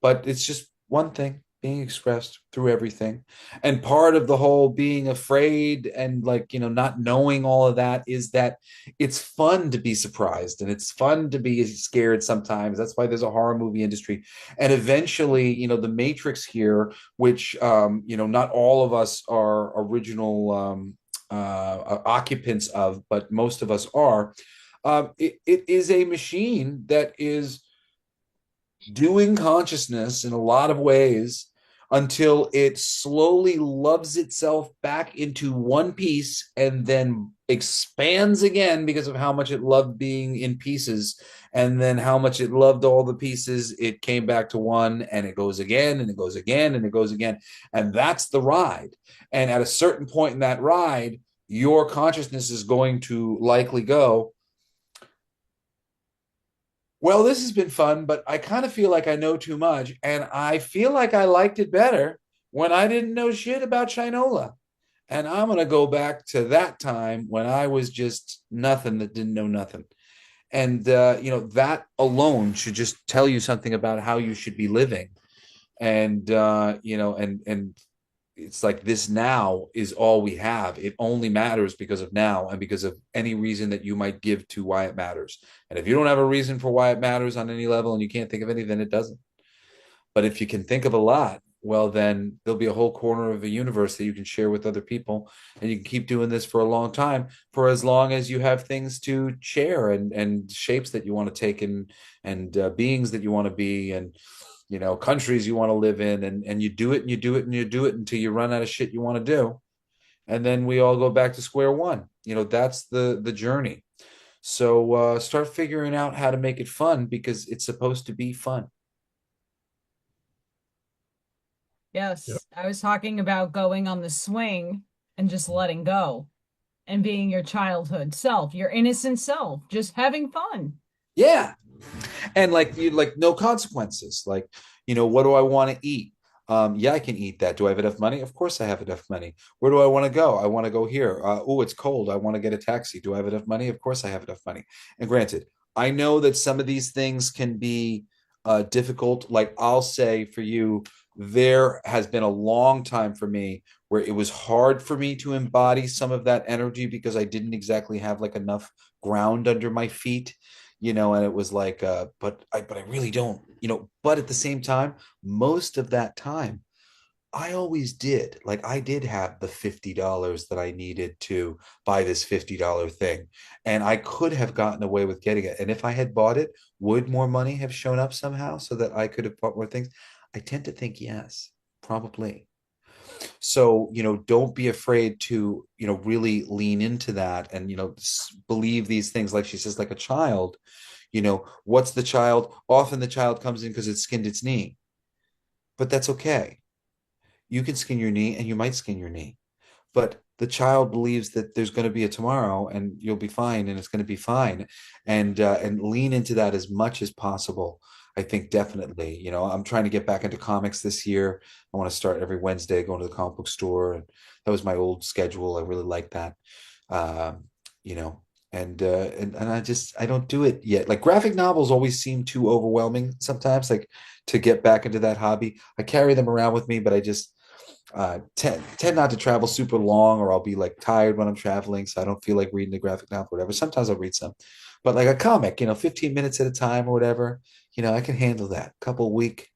but it's just one thing being expressed through everything. And part of the whole being afraid and like, you know, not knowing all of that is that it's fun to be surprised and it's fun to be scared sometimes. That's why there's a horror movie industry. And eventually, you know, the Matrix here, which you know, not all of us are original occupants of, but most of us are. It is a machine that is doing consciousness in a lot of ways until it slowly loves itself back into one piece and then expands again because of how much it loved being in pieces, and then how much it loved all the pieces. It came back to one, and it goes again and it goes again and it goes again, and that's the ride. And at a certain point in that ride, your consciousness is going to likely go, well, this has been fun, but I kind of feel like I know too much. And I feel like I liked it better when I didn't know shit about Shinola. And I'm going to go back to that time when I was just nothing that didn't know nothing. And, you know, that alone should just tell you something about how you should be living. And, you know, and it's like this now is all we have. It only matters because of now and because of any reason that you might give to why it matters. And if you don't have a reason for why it matters on any level and you can't think of any, then it doesn't. But if you can think of a lot, well, then there'll be a whole corner of the universe that you can share with other people. And you can keep doing this for a long time, for as long as you have things to share and shapes that you want to take and beings that you want to be, and you know, countries you want to live in, and you do it and you do it and you do it until you run out of shit you want to do, and then we all go back to square one. You know, that's the journey. So start figuring out how to make it fun because it's supposed to be fun. Yeah. Yes, I was talking about going on the swing and just letting go and being your childhood self, your innocent self, just having fun. Yeah, and like you, like no consequences. Like, you know, what do I want to eat? Yeah, I can eat that. Do I have enough money? Of course I have enough money. Where do I want to go? I want to go here. Oh, it's cold. I want to get a taxi. Do I have enough money? Of course I have enough money. And granted, I know that some of these things can be difficult. Like I'll say for you, there has been a long time for me where it was hard for me to embody some of that energy because I didn't exactly have like enough ground under my feet, and it was like, but I really don't, but at the same time, most of that time, I always did. Like I did have the $50 that I needed to buy this $50 thing. And I could have gotten away with getting it. And if I had bought it, would more money have shown up somehow so that I could have bought more things? I tend to think yes, probably. So, don't be afraid to, really lean into that and, believe these things, like she says, like a child. What's the child? Often the child comes in because it skinned its knee, but that's okay. You can skin your knee and you might skin your knee, but the child believes that there's going to be a tomorrow and you'll be fine and it's going to be fine, and lean into that as much as possible. I think definitely, I'm trying to get back into comics this year. I want to start every Wednesday going to the comic book store, and that was my old schedule. I really like that. um, you know and I don't do it yet. Like graphic novels always seem too overwhelming sometimes, like to get back into that hobby. I carry them around with me, but I just tend not to travel super long, or I'll be like tired when I'm traveling, so I don't feel like reading a graphic novel or whatever. Sometimes I'll read some, but like a comic, 15 minutes at a time or whatever, I can handle that. Couple a week,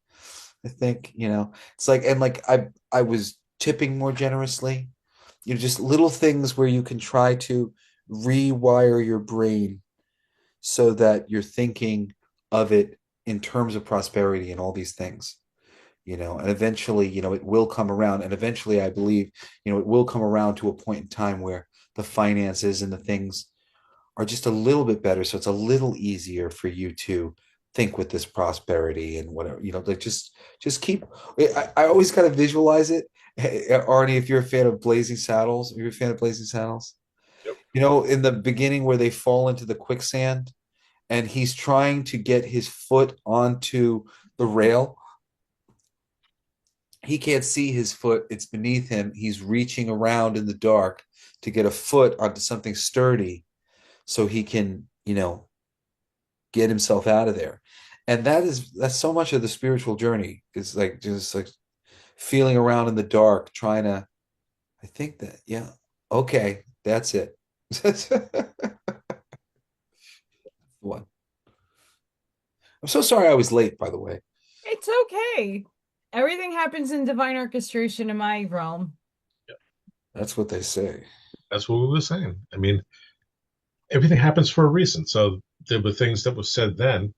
I think. It's like, and like I was tipping more generously. Just little things where you can try to rewire your brain so that you're thinking of it in terms of prosperity and all these things. And eventually, it will come around. And eventually, I believe, it will come around to a point in time where the finances and the things are just a little bit better. So it's a little easier for you to think with this prosperity and whatever, like just keep, I always kind of visualize it. Hey, Arnie, if you're a fan of Blazing Saddles, are you a fan of Blazing Saddles? Yep. In the beginning where they fall into the quicksand and he's trying to get his foot onto the rail, he can't see his foot. It's beneath him. He's reaching around in the dark to get a foot onto something sturdy so he can, get himself out of there. And that's so much of the spiritual journey, is like just like feeling around in the dark, trying to, I think that, yeah, okay, that's it. One. I'm so sorry I was late, by the way. It's okay. Everything happens in divine orchestration in my realm. Yeah. That's what they say. That's what we were saying. I mean, everything happens for a reason. So there were things that were said then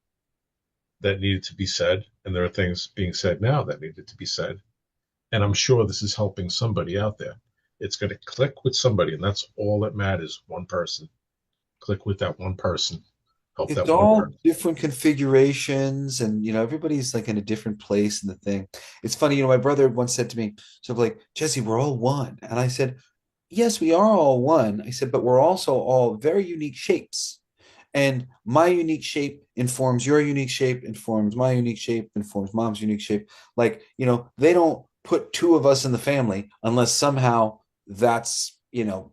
that needed to be said, and there are things being said now that needed to be said. And I'm sure this is helping somebody out there. It's going to click with somebody, and that's all that matters. One person. Click with that one person. Help It's that one all person. different configurations, and everybody's like in a different place in the thing. It's funny, my brother once said to me, so like, Jesse, we're all one. And I said, yes, we are all one. I said, but we're also all very unique shapes. And my unique shape informs your unique shape, informs my unique shape, informs mom's unique shape. Like, they don't put two of us in the family unless somehow that's,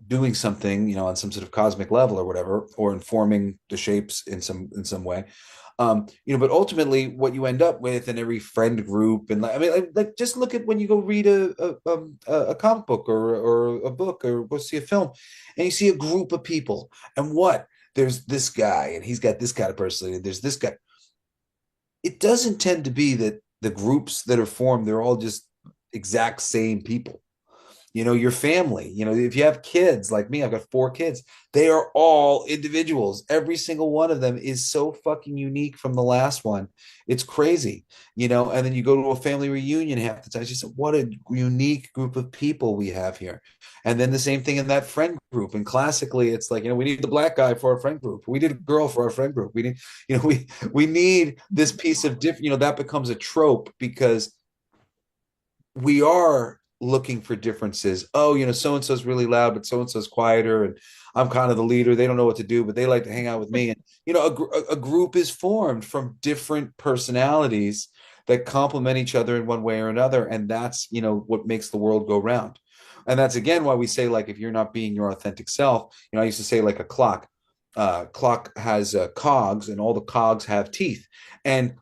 doing something, on some sort of cosmic level or whatever, or informing the shapes in some way. But ultimately what you end up with in every friend group, and like, I mean, like just look at when you go read a comic book or a book or go see a film, and you see a group of people, and what there's this guy and he's got this kind of personality, there's this guy. It doesn't tend to be that the groups that are formed, they're all just exact same people. Your family, if you have kids like me, I've got 4 kids. They are all individuals. Every single one of them is so fucking unique from the last one. It's crazy. And then you go to a family reunion half the time. It's just what a unique group of people we have here. And then the same thing in that friend group. And classically, it's like, we need the black guy for our friend group. We need a girl for our friend group. We need, we need this piece of different, that becomes a trope because we are looking for differences. Oh, so and so's really loud, but so and so's quieter, and I'm kind of the leader. They don't know what to do, but they like to hang out with me. And a group is formed from different personalities that complement each other in one way or another. And that's, what makes the world go round. And that's again why we say, like, if you're not being your authentic self, I used to say, like, a clock has cogs, and all the cogs have teeth. And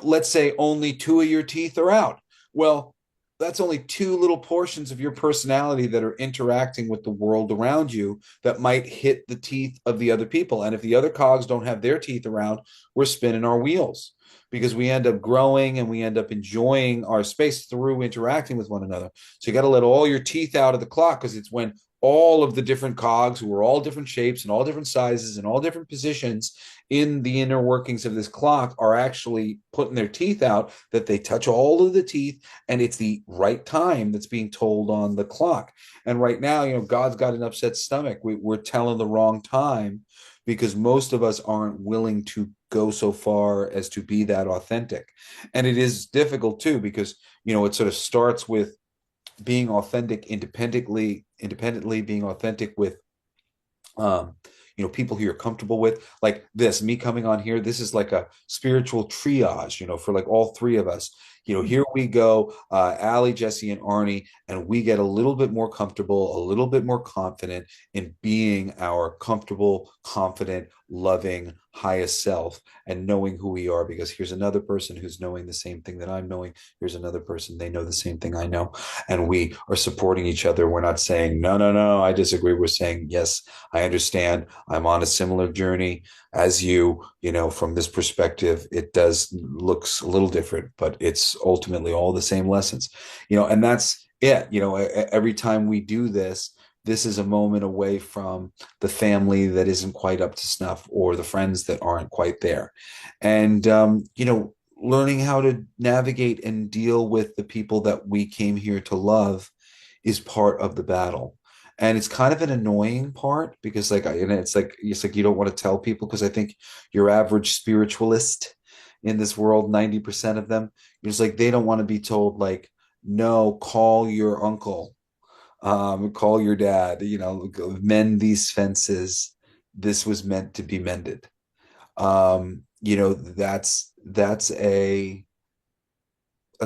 let's say only two of your teeth are out. Well, that's only two little portions of your personality that are interacting with the world around you that might hit the teeth of the other people. And if the other cogs don't have their teeth around, we're spinning our wheels, because we end up growing and we end up enjoying our space through interacting with one another. So you got to let all your teeth out of the clock, because it's when all of the different cogs, who are all different shapes and all different sizes and all different positions in the inner workings of this clock, are actually putting their teeth out, that they touch all of the teeth, and it's the right time that's being told on the clock. And right now, God's got an upset stomach. We're telling the wrong time, because most of us aren't willing to go so far as to be that authentic. And it is difficult too, because it sort of starts with being authentic independently being authentic with um people who you're comfortable with. Like this, me coming on here, this is like a spiritual triage, for like all three of us. Here we go, Allie, Jesse, and Arnie, and we get a little bit more comfortable, a little bit more confident in being our comfortable, confident, loving, highest self, and knowing who we are. Because here's another person who's knowing the same thing that I'm knowing. Here's another person, they know the same thing I know. And we are supporting each other. We're not saying, no, no, no, I disagree. We're saying, yes, I understand. I'm on a similar journey as you, from this perspective, it does looks a little different, but it's ultimately all the same lessons, and that's it. Every time we do this, this is a moment away from the family that isn't quite up to snuff, or the friends that aren't quite there. And, learning how to navigate and deal with the people that we came here to love is part of the battle. And it's kind of an annoying part, because it's like you don't want to tell people, because I think your average spiritualist in this world, 90% of them, it's like they don't want to be told, like, no, call your uncle, call your dad, mend these fences. This was meant to be mended. That's a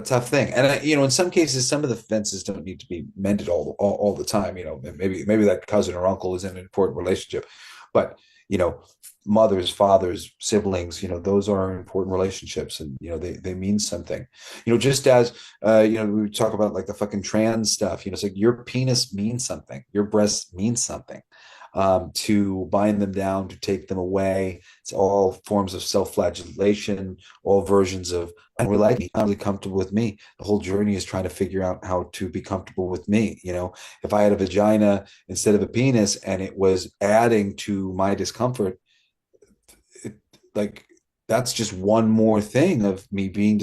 tough thing. And in some cases, some of the fences don't need to be mended all the time. Maybe that cousin or uncle is in an important relationship, but you know, mothers, fathers, siblings, those are important relationships, and they mean something. Just as we talk about, like, the fucking trans stuff. It's like your penis means something, your breast means something. To bind them down, to take them away. It's all forms of self-flagellation, all versions of, I'm really like me, I'm really comfortable with me. The whole journey is trying to figure out how to be comfortable with me. If I had a vagina instead of a penis and it was adding to my discomfort, it, like, that's just one more thing of me being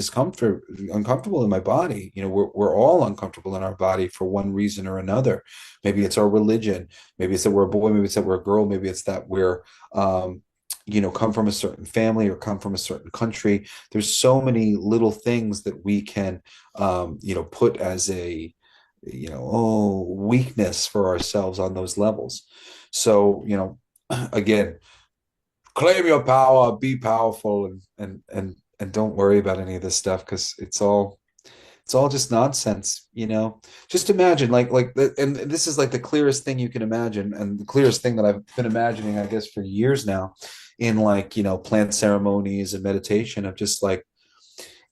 uncomfortable in my body. We're all uncomfortable in our body for one reason or another. Maybe it's our religion. Maybe it's that we're a boy. Maybe it's that we're a girl. Maybe it's that we're, come from a certain family or come from a certain country. There's so many little things that we can, put as a, weakness for ourselves on those levels. So, again, claim your power, be powerful, and don't worry about any of this stuff, because it's all just nonsense. Just imagine, and this is like the clearest thing you can imagine, and the clearest thing that I've been imagining, I guess, for years now, in, like, plant ceremonies and meditation, of just like,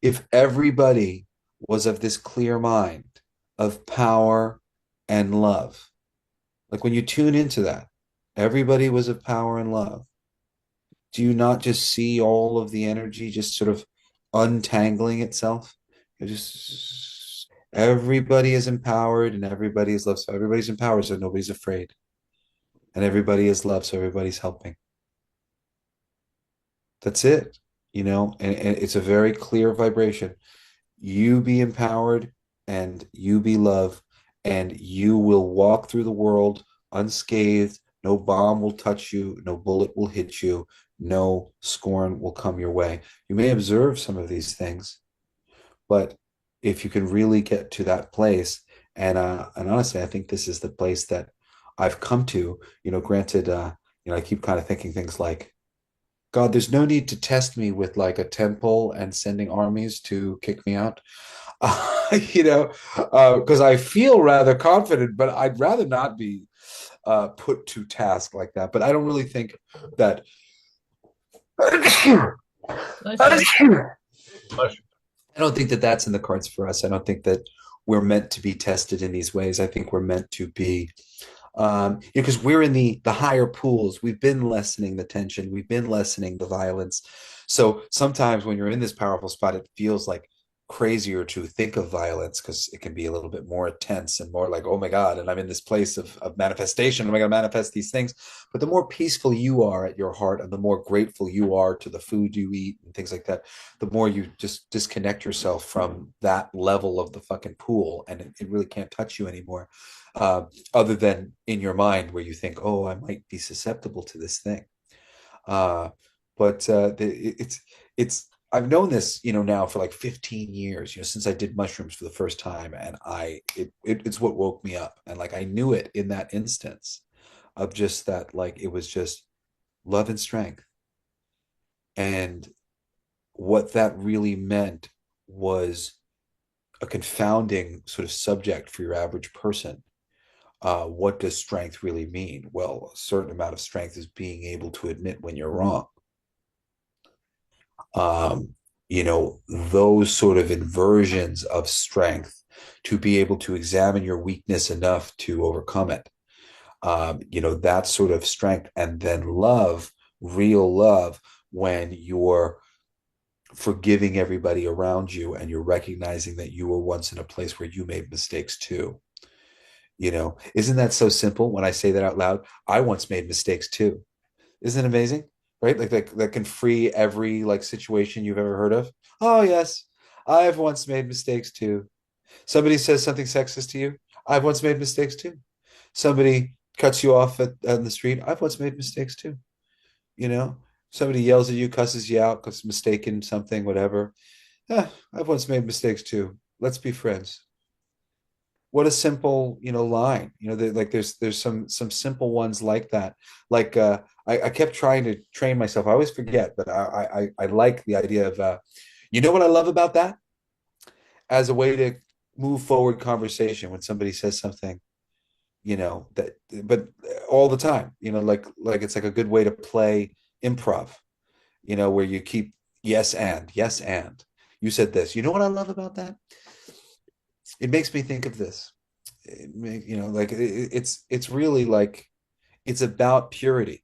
if everybody was of this clear mind of power and love, like when you tune into that, everybody was of power and love. Do you not just see all of the energy just sort of untangling itself? It just, everybody is empowered and everybody is loved. So everybody's empowered, so nobody's afraid. And everybody is loved, so everybody's helping. That's it, and it's a very clear vibration. You be empowered and you be loved, and you will walk through the world unscathed. No bomb will touch you, no bullet will hit you, no scorn will come your way. You may observe some of these things, but if you can really get to that place, and honestly, I think this is the place that I've come to, granted, I keep kind of thinking things like, God, there's no need to test me with like a temple and sending armies to kick me out. Because I feel rather confident, but I'd rather not be put to task like that. But I don't really think that. I Bless you. don't think that that's in the cards for us. I don't think that we're meant to be tested in these ways. I think we're meant to be because we're in the higher pools. We've been lessening the tension. We've been lessening the violence. So sometimes when you're in this powerful spot, it feels like crazier to think of violence because it can be a little bit more intense and more like, oh my God, and I'm in this place of manifestation. Am I going to manifest these things? But the more peaceful you are at your heart and the more grateful you are to the food you eat and things like that, the more you just disconnect yourself from that level of the fucking pool and it really can't touch you anymore. Other than in your mind where you think, oh, I might be susceptible to this thing. Uh, but it's I've known this, now for like 15 years, since I did mushrooms for the first time, and it's what woke me up, and like I knew it in that instance of just that, like it was just love and strength, and what that really meant was a confounding sort of subject for your average person. What does strength really mean? Well, a certain amount of strength is being able to admit when you're wrong. um, those sort of inversions of strength to be able to examine your weakness enough to overcome it. That sort of strength. And then love, real love, when you're forgiving everybody around you and you're recognizing that you were once in a place where you made mistakes too. Isn't that so simple when I say that out loud? I once made mistakes too. Isn't it amazing? Right? Like that can free every like situation you've ever heard of. Oh yes, I've once made mistakes too. Somebody says something sexist to you. I've once made mistakes too. Somebody cuts you off on the street. I've once made mistakes too. You know, Somebody yells at you, cusses you out because mistaken something, whatever. I've once made mistakes too. Let's be friends. What a simple line. Like there's some simple ones like that. Like I kept trying to train myself. I always forget, but I like the idea of what I love about that as a way to move forward conversation when somebody says something that, but all the time, like it's like a good way to play improv, where you keep yes and you said this. You know what I love about that? It makes me think of this. Like it's really like it's about purity.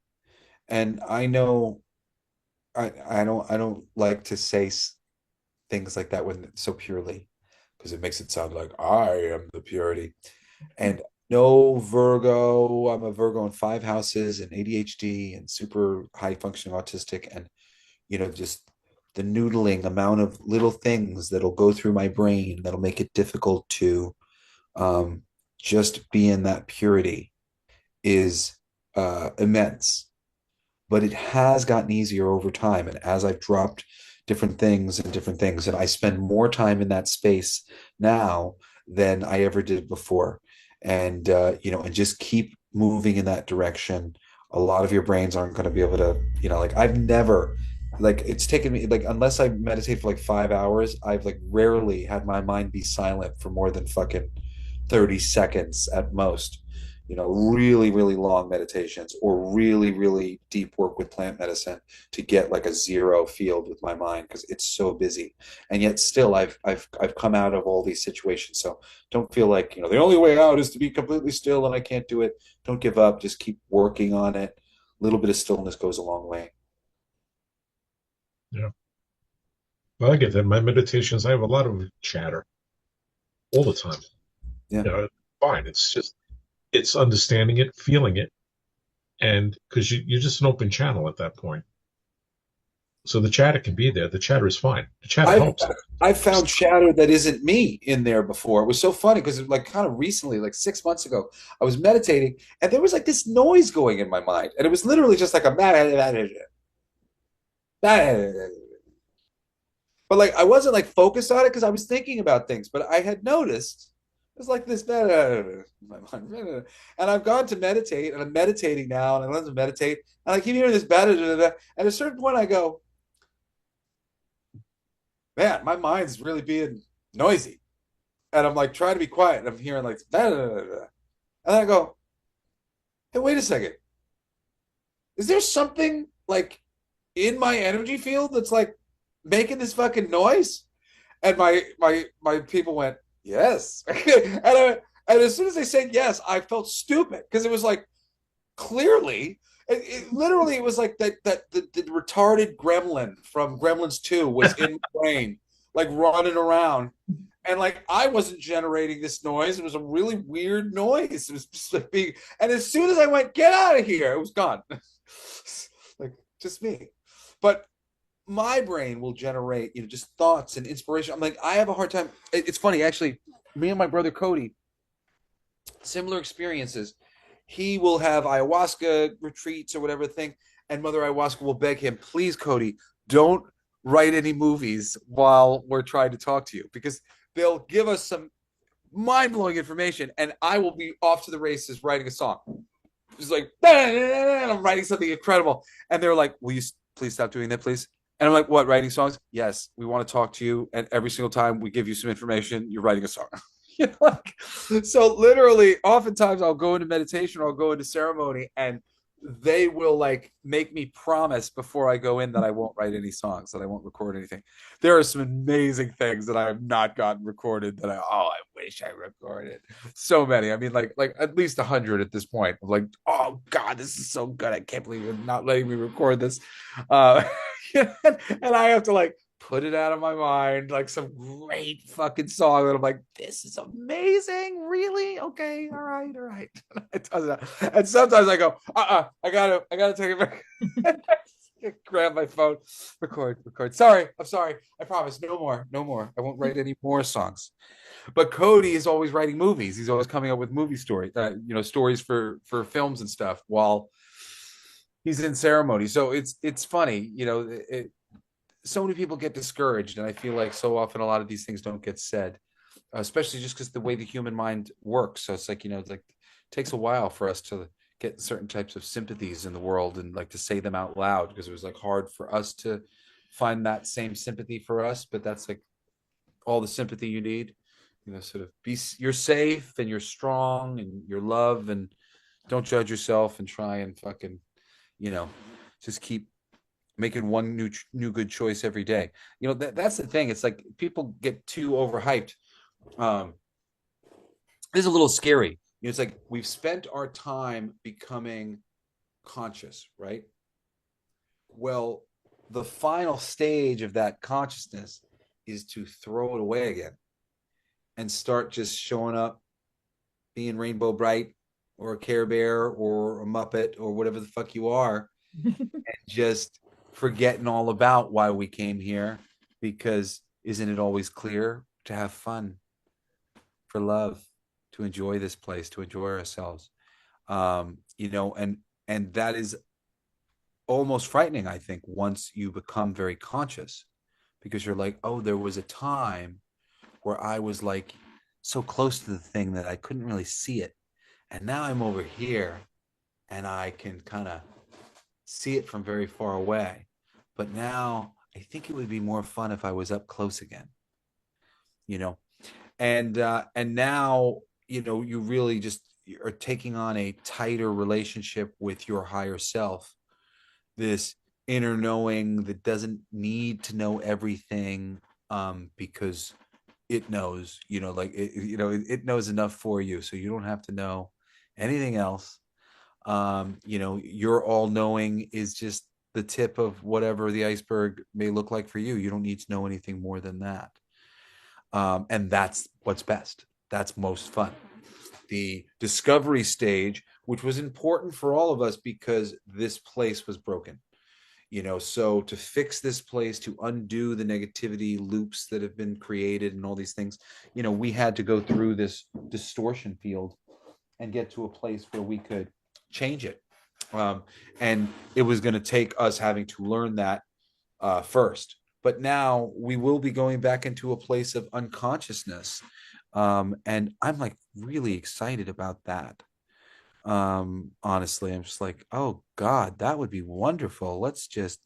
And I know I don't like to say things like that when so purely, because it makes it sound like I am the purity. And no, Virgo, I'm a Virgo in five houses and ADHD and super high functioning autistic, and just the noodling amount of little things that'll go through my brain that'll make it difficult to um, just be in that purity is immense. But it has gotten easier over time. And as I've dropped different things, and I spend more time in that space now than I ever did before. And just keep moving in that direction. A lot of your brains aren't going to be able to, like I've never, like it's taken me, like, unless I meditate for like 5 hours, I've like rarely had my mind be silent for more than fucking 30 seconds at most. Really, really long meditations or really, really deep work with plant medicine to get like a zero field with my mind because it's so busy. And yet still I've come out of all these situations. So don't feel like, the only way out is to be completely still and I can't do it. Don't give up. Just keep working on it. A little bit of stillness goes a long way. Yeah. Well, I get that. My meditations, I have a lot of chatter all the time. Yeah. Fine. It's understanding it, feeling it, and because you're just an open channel at that point. So the chatter can be there. The chatter is fine. The chatter I've helps. I've found chatter that isn't me in there before. It was so funny because like kind of recently, like 6 months ago, I was meditating and there was like this noise going in my mind, and it was literally just like a but like I wasn't like focused on it because I was thinking about things. But I had noticed It's like this, my mind, and I've gone to meditate, and I'm meditating now, and I learn to meditate, and I keep hearing this, and at a certain point, I go, man, my mind's really being noisy, and I'm like trying to be quiet, and I'm hearing like, and I go, hey, wait a second, is there something like in my energy field that's like making this fucking noise? And my people went, yes. And as soon as they said yes, I felt stupid because it was like clearly literally it was like the retarded gremlin from Gremlins 2 was in my brain, like running around. And like I wasn't generating this noise. It was a really weird noise. It was just like being, and as soon as I went, get out of here, it was gone. Like just me. But my brain will generate, just thoughts and inspiration. I'm like, I have a hard time. It's funny, actually. Me and my brother Cody, similar experiences. He will have ayahuasca retreats or whatever thing, and Mother Ayahuasca will beg him, please, Cody, don't write any movies while we're trying to talk to you because they'll give us some mind blowing information, and I will be off to the races writing a song. It's like, I'm writing something incredible, and they're like, will you please stop doing that, please? And I'm like, what, writing songs? Yes, we want to talk to you. And every single time we give you some information, you're writing a song. Like, so literally, oftentimes I'll go into meditation or I'll go into ceremony and they will like make me promise before I go in that I won't write any songs, that I won't record anything. There are some amazing things that I have not gotten recorded that I wish I recorded. So many. I mean, like at least 100 at this point. Of like, oh God, this is so good. I can't believe you're not letting me record this. Uh, and I have to like put it out of my mind, like some great fucking song that I'm like, this is amazing. Really? Okay, all right, all right. And sometimes I go, I gotta take it back. Grab my phone, record. Sorry, I'm sorry. I promise, no more, no more. I won't write any more songs. But Cody is always writing movies. He's always coming up with movie stories, stories for films and stuff while he's in ceremony. So it's funny, so many people get discouraged, and I feel like so often a lot of these things don't get said, especially just because the way the human mind works. So it's like, it's like it takes a while for us to get certain types of sympathies in the world and like to say them out loud because it was like hard for us to find that same sympathy for us. But that's like all the sympathy you need, sort of you're safe and you're strong and you're love, and don't judge yourself and try and fucking, you know, just keep making one new good choice every day. That's the thing. It's like people get too overhyped. Um, it's a little scary. It's like we've spent our time becoming conscious, right? Well, the final stage of that consciousness is to throw it away again and start just showing up, being rainbow bright or a Care Bear or a Muppet or whatever the fuck you are, and just forgetting all about why we came here, because isn't it always clear to have fun, for love, to enjoy this place, to enjoy ourselves? And that is almost frightening, I think, once you become very conscious, because you're like, oh, there was a time where I was like so close to the thing that I couldn't really see it. And now I'm over here and I can kind of see it from very far away. But now I think it would be more fun if I was up close again, you know? And now, you really just are taking on a tighter relationship with your higher self, this inner knowing that doesn't need to know everything, because it knows, it knows enough for you, so you don't have to know anything else. Your all knowing is just the tip of whatever the iceberg may look like for you. You don't need to know anything more than that. And that's what's best. That's most fun. The discovery stage, which was important for all of us because this place was broken. So to fix this place, to undo the negativity loops that have been created and all these things, we had to go through this distortion field and get to a place where we could change it. And it was going to take us having to learn that first. But now we will be going back into a place of unconsciousness, And I'm like really excited about that. Honestly, I'm just like, oh God, that would be wonderful. Let's just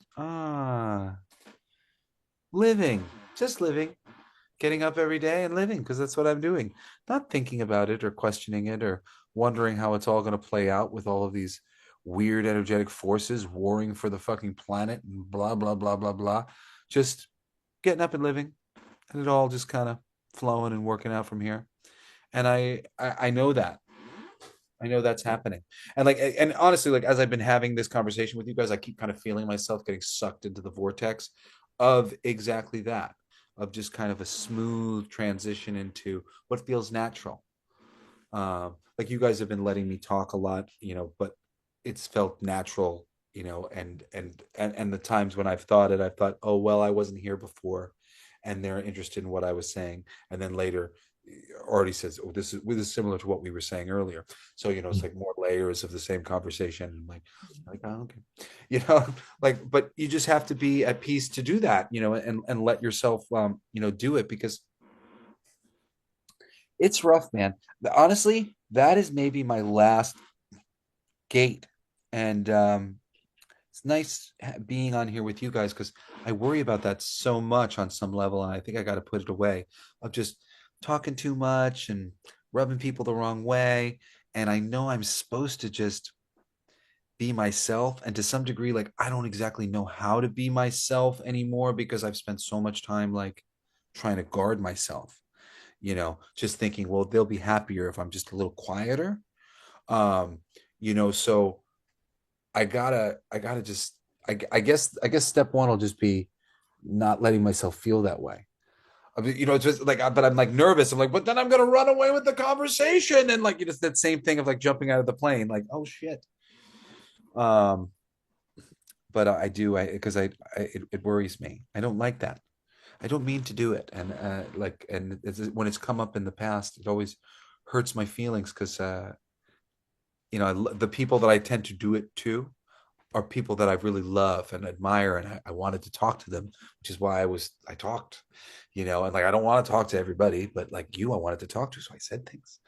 living, just living, getting up every day and living because that's what I'm doing. Not thinking about it or questioning it or wondering how it's all going to play out with all of these weird energetic forces warring for the fucking planet and blah blah blah blah blah. Just getting up and living, and it all just kind of flowing and working out from here. And I know that. I know that's happening. And like and honestly, like as I've been having this conversation with you guys, I keep kind of feeling myself getting sucked into the vortex of exactly that, of just kind of a smooth transition into what feels natural. Like you guys have been letting me talk a lot, but it's felt natural, and the times when I've thought it, I've thought, oh well, I wasn't here before, and they're interested in what I was saying, and then later already says, oh, this is similar to what we were saying earlier. So it's like more layers of the same conversation. And I'm like, oh, okay, like, but you just have to be at peace to do that, and let yourself, do it because it's rough, man. Honestly, that is maybe my last gate. And it's nice being on here with you guys because I worry about that so much on some level. And I think I got to put it away of just talking too much and rubbing people the wrong way. And I know I'm supposed to just be myself. And to some degree, like, I don't exactly know how to be myself anymore because I've spent so much time like trying to guard myself, just thinking, well, they'll be happier if I'm just a little quieter. Um, so I gotta just I guess step one will just be not letting myself feel that way. I mean, it's just like, but I'm like nervous. I'm like, but then I'm gonna run away with the conversation, and like, it's that same thing of like jumping out of the plane, like, oh shit. Um, but I do, because it worries me. I don't like that. I don't mean to do it, and when it's come up in the past, it always hurts my feelings because the people that I tend to do it to are people that I really love and admire, and I wanted to talk to them, which is why I talked, and like I don't want to talk to everybody, but like I wanted to talk to, so I said things,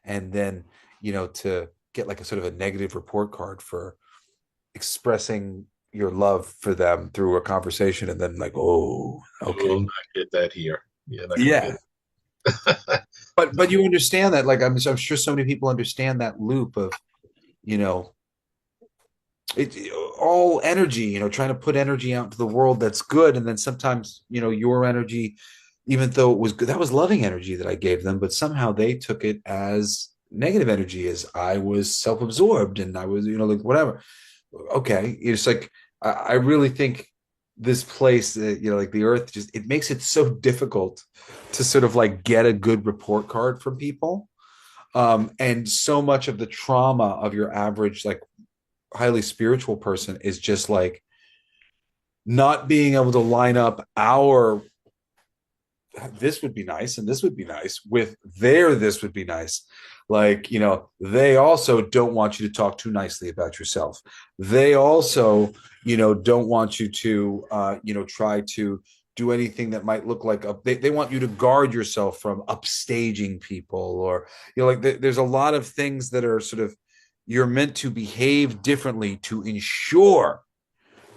and then to get like a sort of a negative report card for expressing your love for them through a conversation, and then like, oh, You okay, will not get that here. You're not going to yeah, get it. but you understand that, like I'm sure so many people understand that loop of you know it all energy, trying to put energy out into the world that's good, and then sometimes your energy, even though it was good, that was loving energy that I gave them, but somehow they took it as negative energy, as I was self-absorbed and I was like whatever. Okay, it's like I really think this place, like the earth, just it makes it so difficult to sort of like get a good report card from people, and so much of the trauma of your average like highly spiritual person is just like not being able to line up our this would be nice and this would be nice with their this would be nice. Like, they also don't want you to talk too nicely about yourself. They also, don't want you to try to do anything that might look like they want you to guard yourself from upstaging people, or like there's a lot of things that are sort of, you're meant to behave differently to ensure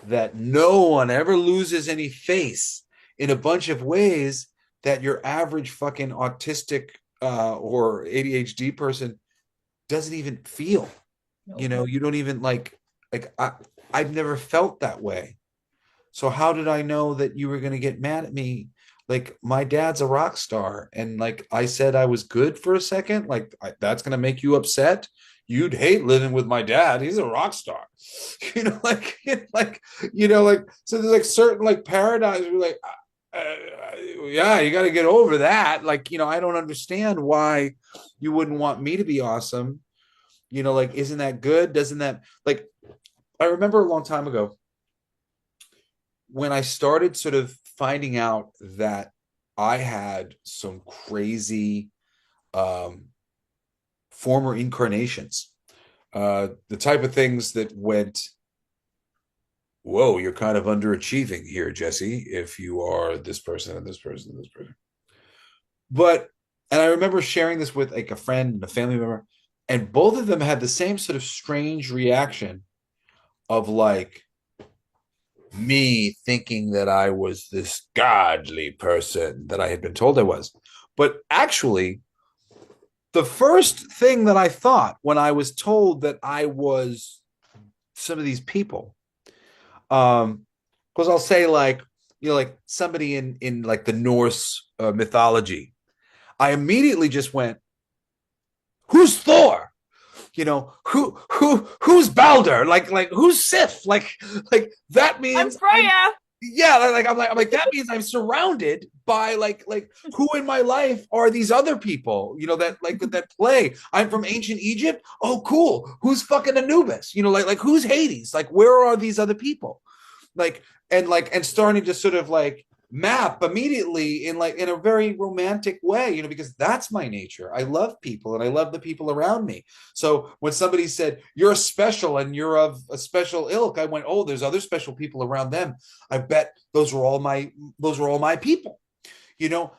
that no one ever loses any face in a bunch of ways that your average fucking autistic or ADHD person doesn't even feel. No. You don't even like I've never felt that way. So how did I know that you were going to get mad at me? Like my dad's a rock star, and like I said I was good for a second. Like that's going to make you upset. You'd hate living with my dad. He's a rock star. Like like so there's like certain like paradigms where like yeah, you got to get over that. Like, I don't understand why you wouldn't want me to be awesome. Like, isn't that good? Doesn't that like I remember a long time ago when I started sort of finding out that I had some crazy um, former incarnations, the type of things that went, whoa, you're kind of underachieving here, Jesse, if you are this person and this person and this person. But And I remember sharing this with like a friend and a family member, and both of them had the same sort of strange reaction of like me thinking that I was this godly person that I had been told I was. But actually, the first thing that I thought when I was told that I was some of these people, because I'll say like, like somebody in like the Norse mythology, I immediately just went, "Who's Thor?" Who's Balder? Like who's Sif? Like that I'm means I'm Freya. yeah, I'm like that means I'm surrounded by like who in my life are these other people, that play. I'm from ancient Egypt. Oh, cool. Who's fucking Anubis? Like who's Hades? Like where are these other people? And starting to sort of like map immediately in a very romantic way, because that's my nature. I love people and I love the people around me. So when somebody said you're special and you're of a special ilk, I went, oh, there's other special people around them. I bet those were all my people.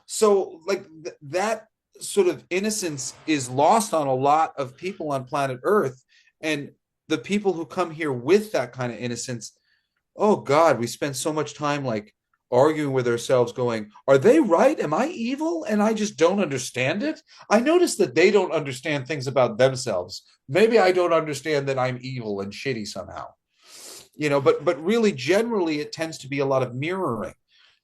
So like that sort of innocence is lost on a lot of people on planet Earth, and the people who come here with that kind of innocence, oh God, we spend so much time like arguing with ourselves, going, are they right? Am I evil? And I just don't understand it. I notice that they don't understand things about themselves. Maybe I don't understand that I'm evil and shitty somehow. But really generally it tends to be a lot of mirroring.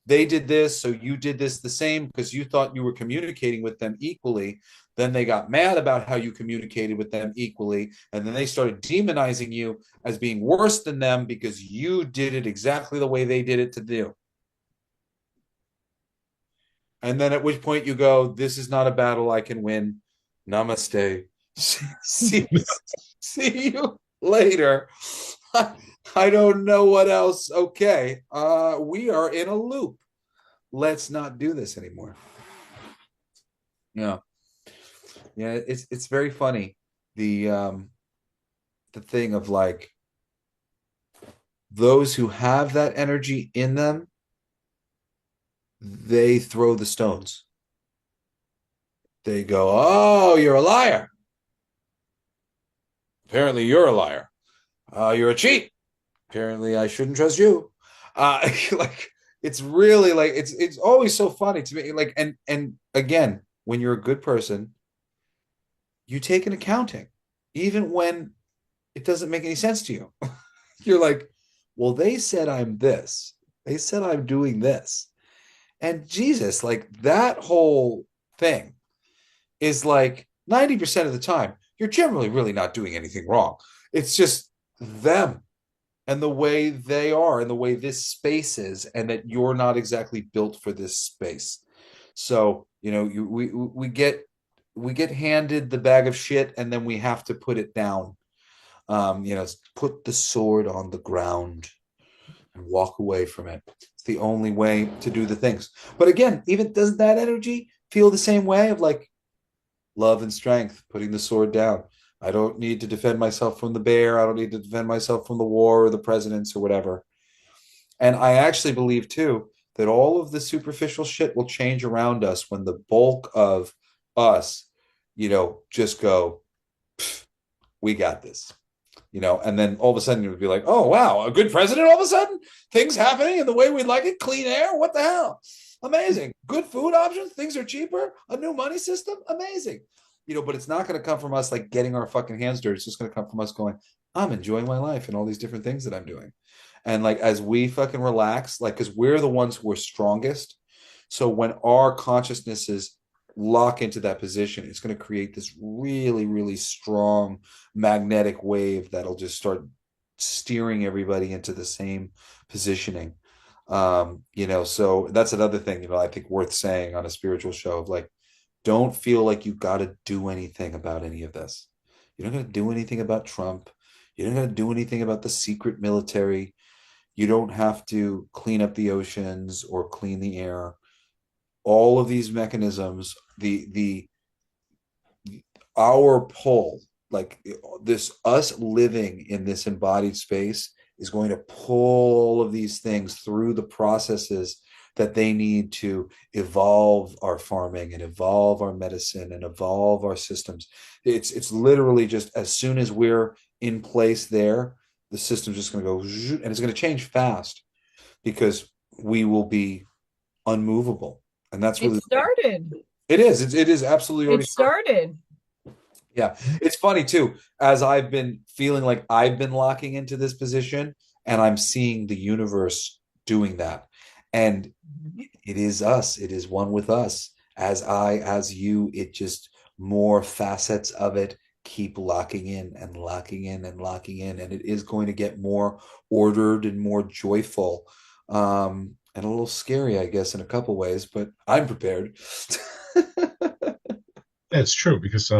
They did this, so you did this the same because you thought you were communicating with them equally. Then they got mad about how you communicated with them equally. And then they started demonizing you as being worse than them because you did it exactly the way they did it to do. And then at which point you go, this is not a battle I can win. Namaste. see, see you later. I don't know what else. Okay. We are in a loop. Let's not do this anymore. Yeah. Yeah, it's very funny. The thing of like those who have that energy in them, they throw the stones. They go, "Oh, you're a liar. Apparently you're a liar. You're a cheat. Apparently I shouldn't trust you." Like it's really like it's always so funny to me. Like and again, when you're a good person, you take an accounting, even when it doesn't make any sense to you. You're like, well, they said I'm this. They said I'm doing this. And Jesus, like that whole thing is like 90% of the time, you're generally really not doing anything wrong. It's just them and the way they are and the way this space is, and that you're not exactly built for this space. So, we get handed the bag of shit and then we have to put it down. Put the sword on the ground and walk away from it. It's the only way to do the things. But again, even doesn't that energy feel the same way of like love and strength, putting the sword down? I don't need to defend myself from the bear. I don't need to defend myself from the war or the presidents or whatever. And I actually believe too that all of the superficial shit will change around us when the bulk of us, just go, we got this. And then all of a sudden you would be like, oh, wow, a good president all of a sudden? Things happening in the way we'd like it? Clean air? What the hell? Amazing. Good food options? Things are cheaper? A new money system? Amazing. But it's not going to come from us like getting our fucking hands dirty. It's just going to come from us going, I'm enjoying my life and all these different things that I'm doing. And like as we fucking relax, like because we're the ones who are strongest. So when our consciousnesses lock into that position, it's going to create this really, really strong magnetic wave that'll just start steering everybody into the same positioning. So that's another thing, I think worth saying on a spiritual show of like, don't feel like you got to do anything about any of this. You don't got to do anything about Trump. You don't got to do anything about the secret military. You don't have to clean up the oceans or clean the air. All of these mechanisms, the our pull, like this, us living in this embodied space is going to pull all of these things through the processes that they need to evolve our farming and evolve our medicine and evolve our systems. It's literally just as soon as we're in place there, the system's just going to go and it's going to change fast because we will be unmovable. And that's It really started. it is absolutely It already started. started. Yeah. It's funny too, as I've been feeling like I've been locking into this position and I'm seeing the universe doing that. And it is us, it is one with us. As you, it just more facets of it keep locking in and locking in and locking in. And it is going to get more ordered and more joyful. And a little scary, I guess, in a couple ways, but I'm prepared. That's true because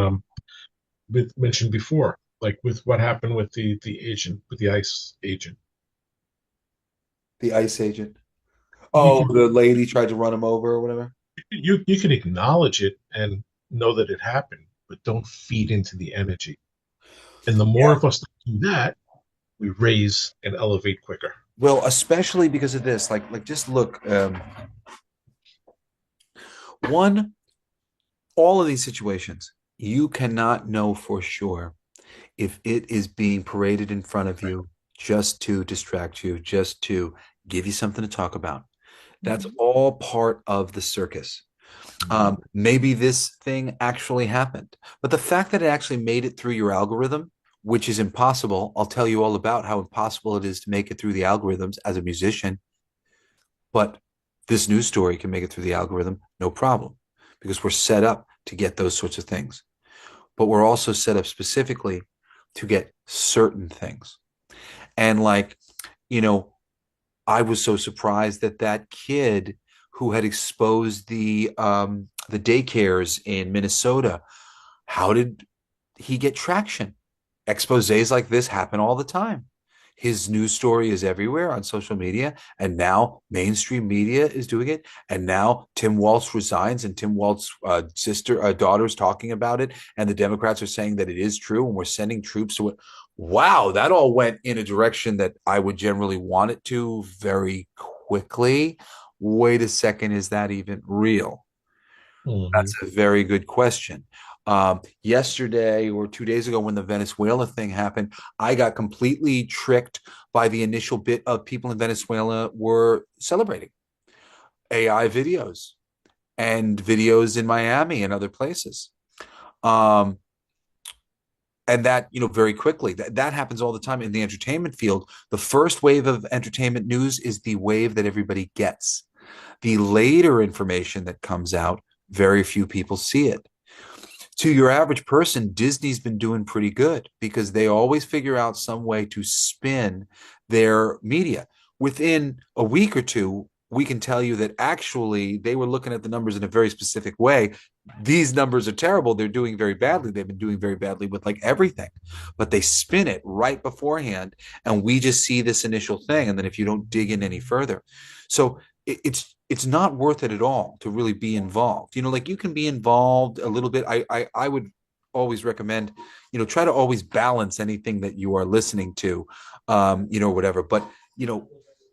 with mentioned before, like with what happened with the agent, with the ICE agent, The ice agent. you Oh, can the lady tried to run him over or whatever. you can acknowledge it and know that it happened, but don't feed into the energy. And the more Yeah. of us that do that, we raise and elevate quicker. Well, especially because of this, like just look, one, all of these situations, you cannot know for sure if it is being paraded in front of Right. you just to distract you, just to give you something to talk about. That's Mhm. all part of the circus. Mhm. Maybe this thing actually happened, but the fact that it actually made it through your algorithm, which is impossible, I'll tell you all about how impossible it is to make it through the algorithms as a musician. But this news story can make it through the algorithm, no problem, because we're set up to get those sorts of things. But we're also set up specifically to get certain things. And like, you know, I was so surprised that that kid who had exposed the daycares in Minnesota, how did he get traction? Exposés like this happen all the time. His news story is everywhere on social media, and now mainstream media is doing it. And now Tim Walz resigns, and Tim Walz's daughter's talking about it, and the Democrats are saying that it is true, and we're sending troops to it. Wow, that all went in a direction that I would generally want it to very quickly. Wait a second, is that even real? Mhm. That's a very good question. Yesterday or 2 days ago, when the Venezuela thing happened, I got completely tricked by the initial bit of people in Venezuela were celebrating AI videos and videos in Miami and other places. Um, and that, very quickly, that happens all the time in the entertainment field. The first wave of entertainment news is the wave that everybody gets. The later information that comes out, very few people see it. To your average person, Disney's been doing pretty good because they always figure out some way to spin their media. Within a week or two, we can tell you that actually they were looking at the numbers in a very specific way. These numbers are terrible. They're doing very badly. They've been doing very badly with like everything, but they spin it right beforehand. And we just see this initial thing. And then if you don't dig in any further, so it's not worth it at all to really be involved. Like you can be involved a little bit. I would always recommend, try to always balance anything that you are listening to, whatever. But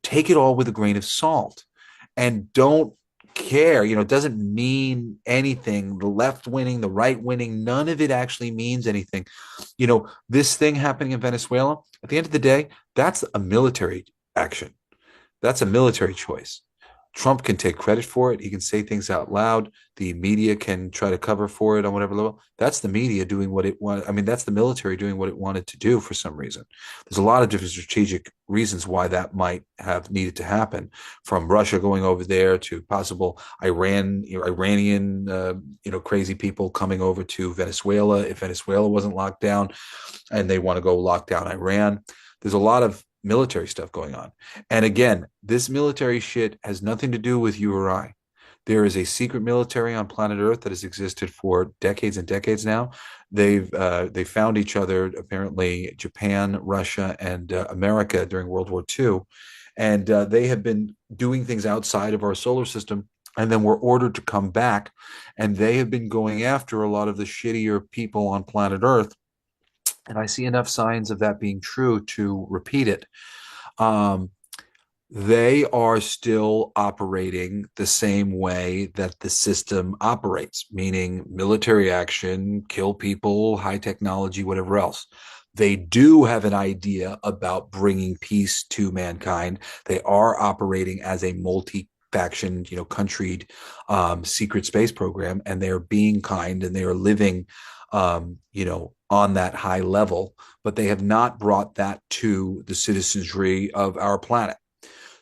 take it all with a grain of salt, and don't care. It doesn't mean anything. The left winning, the right winning, none of it actually means anything. This thing happening in Venezuela. At the end of the day, that's a military action. That's a military choice. Trump can take credit for it. He can say things out loud. The media can try to cover for it on whatever level. That's the media doing what it wanted. I mean, that's the military doing what it wanted to do for some reason. There's a lot of different strategic reasons why that might have needed to happen, from Russia going over there to possible Iranian, crazy people coming over to Venezuela if Venezuela wasn't locked down and they want to go lock down Iran. There's a lot of military stuff going on. And again, this military shit has nothing to do with you or I. There is a secret military on planet Earth that has existed for decades and decades now. They found each other, apparently Japan, Russia, and America during World War II, and they have been doing things outside of our solar system. And then were ordered to come back, and they have been going after a lot of the shittier people on planet Earth. And I see enough signs of that being true to repeat it. Um, They are still operating the same way that the system operates, meaning military action, kill people, high technology, whatever else. They do have an idea about bringing peace to mankind. They are operating as a multi-faction, country secret space program, and they are being kind and they are living, on that high level. But they have not brought that to the citizenry of our planet.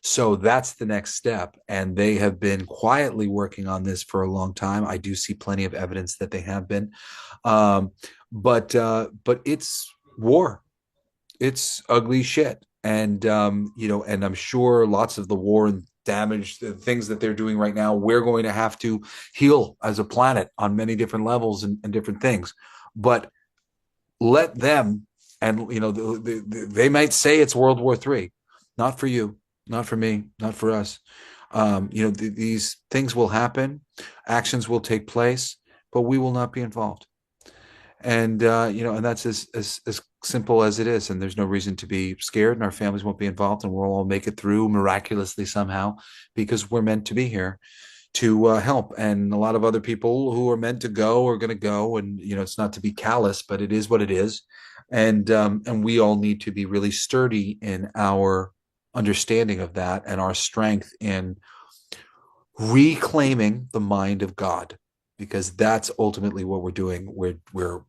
So that's the next step. And they have been quietly working on this for a long time. I do see plenty of evidence that they have been. Um, but it's war. It's ugly shit. And and I'm sure lots of the war and damage, the things that they're doing right now, we're going to have to heal as a planet on many different levels and different things. But let them, and they might say it's World War III. Not for you, not for me, not for us. These things will happen, actions will take place, but we will not be involved. And and that's as simple as it is. And there's no reason to be scared, and our families won't be involved, and we'll all make it through miraculously somehow, because we're meant to be here to help. And a lot of other people who are meant to go are going to go. And it's not to be callous, but it is what it is. And we all need to be really sturdy in our understanding of that and our strength in reclaiming the mind of God, because that's ultimately what we're doing. We're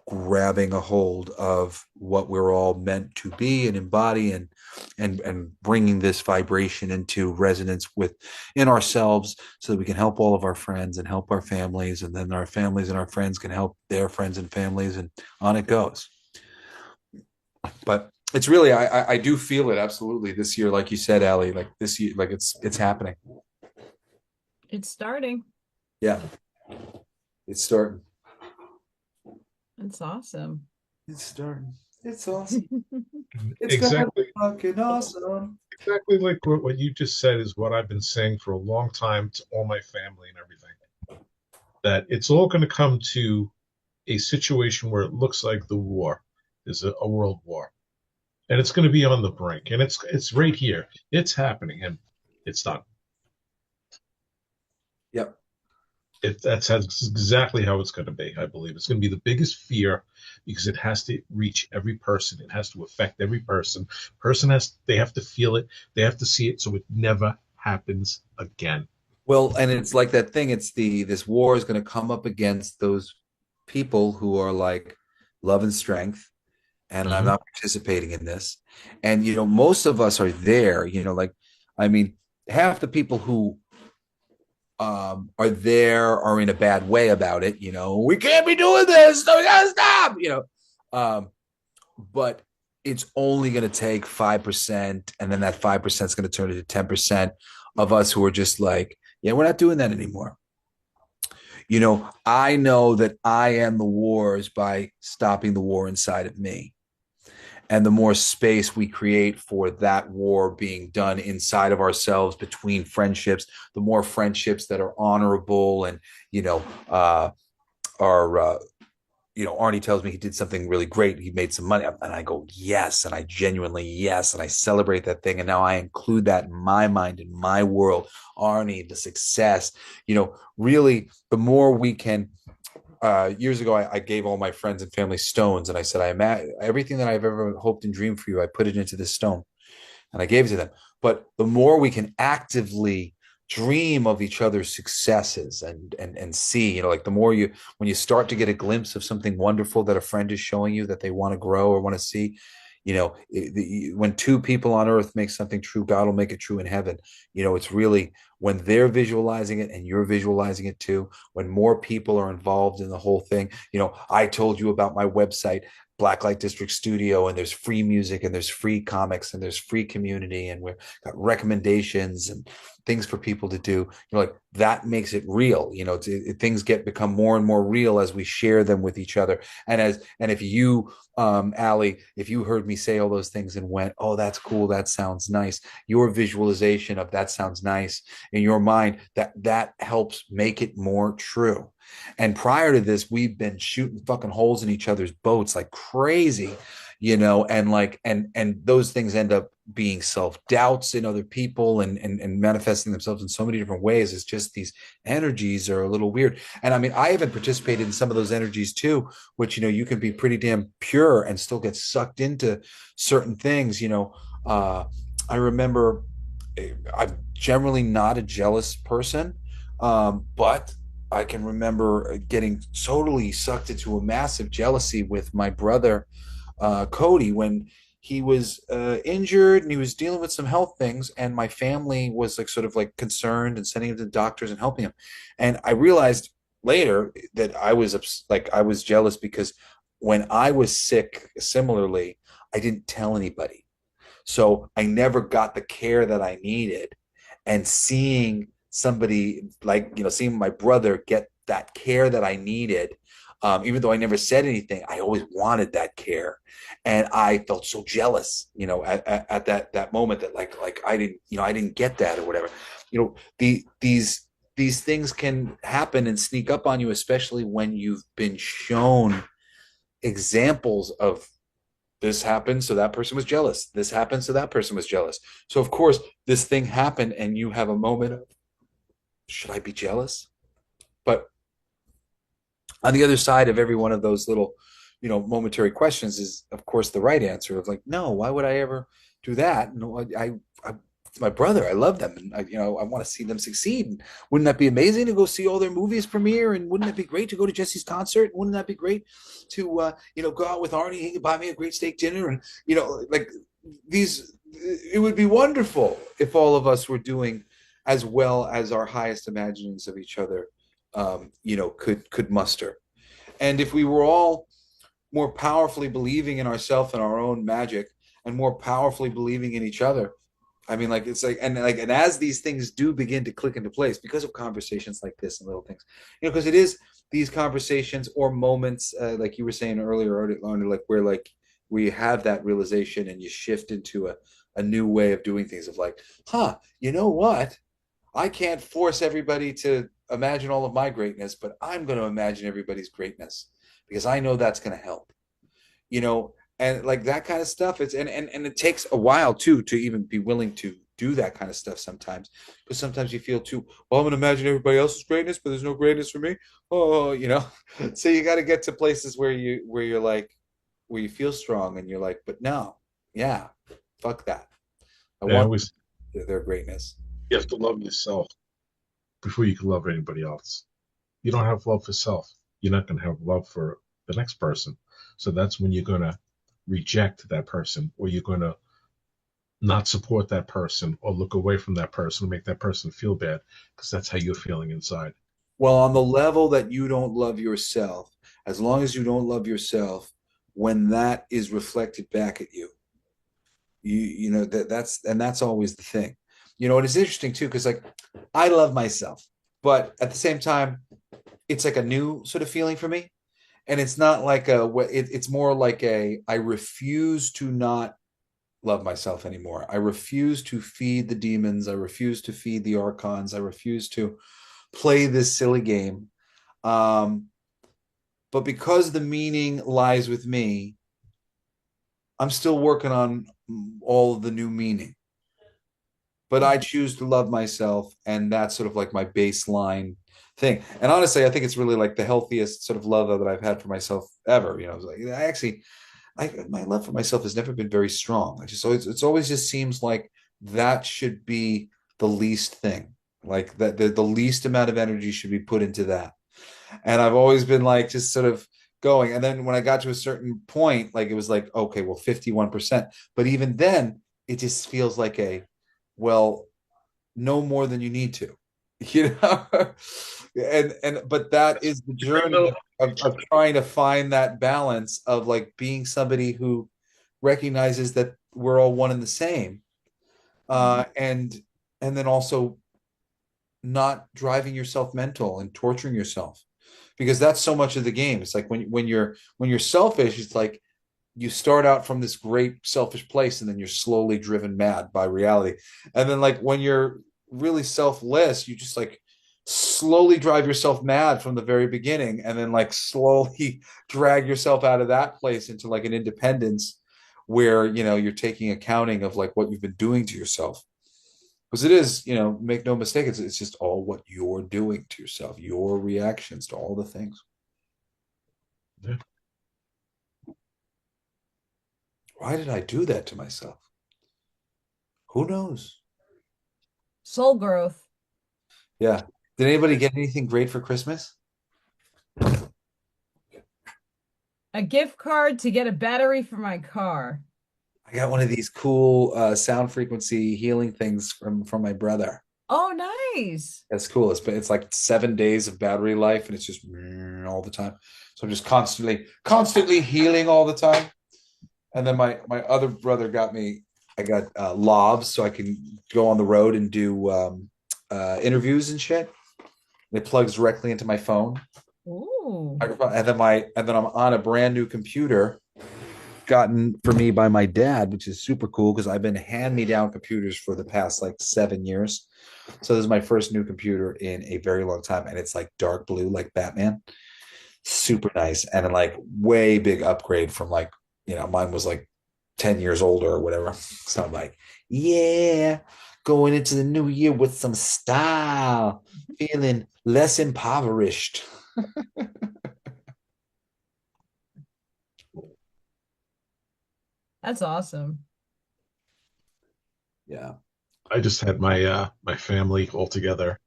grabbing a hold of what we're all meant to be and embody, and bringing this vibration into resonance in ourselves, so that we can help all of our friends and help our families, and then our families and our friends can help their friends and families, and on it goes. But it's really, I do feel it absolutely this year, like you said, Allie, like this year, like it's happening. It's starting. Yeah, it's starting. It's awesome. It's starting. It's awesome. It's gonna be Exactly, fucking awesome. exactly like what you just said is what I've been saying for a long time to all my family and everything. That it's all going to come to a situation where it looks like the war is a world war, and it's going to be on the brink, and it's right here. It's happening, and it's done. Yep. That's exactly how it's going to be. I believe it's going to be the biggest fear because it has to reach every person. It has to affect every person. They have to feel it. They have to see it, so it never happens again. Well, and it's like that thing. It's this war is going to come up against those people who are like love and strength, and I'm Hmm. not participating in this. And most of us are there. Like, I mean, half the people who are there are in a bad way about it. We can't be doing this. So we gotta stop. But it's only going to take 5%, and then that 5% is going to turn into 10% of us who are just like, yeah, we're not doing that anymore. I know that I end the wars by stopping the war inside of me. And the more space we create for that war being done inside of ourselves, between friendships, the more friendships that are honorable and, are Arnie tells me he did something really great. He made some money. And I go, yes. And I genuinely, yes. And I celebrate that thing. And now I include that in my mind, in my world. Arnie, the success, really, the more we can. Years ago, I gave all my friends and family stones. And I said, everything that I've ever hoped and dreamed for you, I put it into this stone, and I gave it to them. But the more we can actively dream of each other's successes, and see, like the more when you start to get a glimpse of something wonderful that a friend is showing you that they want to grow or want to see, when two people on earth make something true, God will make it true in heaven. It's really when they're visualizing it and you're visualizing it too, when more people are involved in the whole thing. I told you about my website, Blacklight District Studio, and there's free music and there's free comics and there's free community, and we've got recommendations and things for people to do. Like that makes it real. Things become more and more real as we share them with each other. And if you, Allie, if you heard me say all those things and went, oh, that's cool, that sounds nice, your visualization of that sounds nice in your mind, that helps make it more true. And prior to this, we've been shooting fucking holes in each other's boats like crazy, and like, and those things end up being self-doubts in other people, and manifesting themselves in so many different ways. It's just these energies are a little weird. And I mean, I even participated in some of those energies too, which, you can be pretty damn pure and still get sucked into certain things. I remember, I'm generally not a jealous person, but I can remember getting totally sucked into a massive jealousy with my brother, Cody, when he was injured and he was dealing with some health things, and my family was like sort of like concerned and sending him to doctors and helping him. And I realized later that I was jealous because when I was sick, similarly, I didn't tell anybody. So I never got the care that I needed. And seeing somebody like, seeing my brother get that care that I needed, even though I never said anything, I always wanted that care. And I felt so jealous, at that moment, that like I didn't get that or whatever. These things can happen and sneak up on you, especially when you've been shown examples of this happened, so that person was jealous. This happened, so that person was jealous. So of course, this thing happened, and you have a moment of, should I be jealous? But on the other side of every one of those little, momentary questions is, of course, the right answer of like, no, why would I ever do that? No, I it's my brother. I love them, and I want to see them succeed. And wouldn't that be amazing to go see all their movies premiere? And wouldn't that be great to go to Jesse's concert? Wouldn't that be great to go out with Arnie? He could buy me a great steak dinner, and like these. It would be wonderful if all of us were doing as well as our highest imaginings of each other, could muster. And if we were all more powerfully believing in ourselves and our own magic, and more powerfully believing in each other, I mean, like, it's like, and as these things do begin to click into place because of conversations like this and little things, because it is these conversations or moments, like you were saying earlier, like where like we have that realization and you shift into a new way of doing things, of like, you know what? I can't force everybody to imagine all of my greatness, but I'm going to imagine everybody's greatness because I know that's going to help, and like that kind of stuff. And it takes a while too to even be willing to do that kind of stuff sometimes, because sometimes you feel too, well, I'm going to imagine everybody else's greatness, but there's no greatness for me. Oh, so you got to get to places where you're like, where you feel strong and you're like, but no, yeah, fuck that. I I want always their greatness. You have to love yourself before you can love anybody else. You don't have love for self, you're not going to have love for the next person. So that's when you're going to reject that person, or you're going to not support that person, or look away from that person, make that person feel bad, because that's how you're feeling inside. Well, on the level that you don't love yourself, as long as you don't love yourself, when that is reflected back at you, that's always the thing. And it's interesting too, because like I love myself, but at the same time, it's like a new sort of feeling for me. And it's not like it's more like I refuse to not love myself anymore. I refuse to feed the demons. I refuse to feed the archons. I refuse to play this silly game. Um, but because the meaning lies with me, I'm still working on all of the new meaning. But I choose to love myself, and that's sort of like my baseline thing. And honestly, I think it's really like the healthiest sort of love that I've had for myself ever. It's like my love for myself has never been very strong. It's always just seems like that should be the least thing. Like that the least amount of energy should be put into that. And I've always been like just sort of going. And then when I got to a certain point, like it was like, okay, well, 51%. But even then, it just feels like well, no more than you need to, you know. But that is the journey of trying to find that balance of like being somebody who recognizes that we're all one and the same, and then also not driving yourself mental and torturing yourself, because that's so much of the game. It's like when you're selfish, it's like you start out from this great selfish place, and then you're slowly driven mad by reality. And then like when you're really selfless, you just like slowly drive yourself mad from the very beginning, and then like slowly drag yourself out of that place into like an independence where, you're taking accounting of like what you've been doing to yourself. Because it is, make no mistake, it's just all what you're doing to yourself, your reactions to all the things. Yeah. Why did I do that to myself? Who knows? Soul growth. Yeah. Did anybody get anything great for Christmas? A gift card to get a battery for my car. I got one of these cool sound frequency healing things from my brother. Oh, nice. That's cool. It's like 7 days of battery life, and it's just all the time. So I'm just constantly healing all the time. And then my other brother got me. I got lavs, so I can go on the road and do interviews and shit. It plugs directly into my phone. Ooh. And then I'm on a brand new computer gotten for me by my dad, which is super cool because I've been hand-me-down computers for the past like 7 years. So this is my first new computer in a very long time, and it's like dark blue, like Batman. Super nice, and then like way big upgrade from like mine was like 10 years older or whatever. So I'm like, yeah, going into the new year with some style, feeling less impoverished. That's awesome. Yeah. I just had my family all together,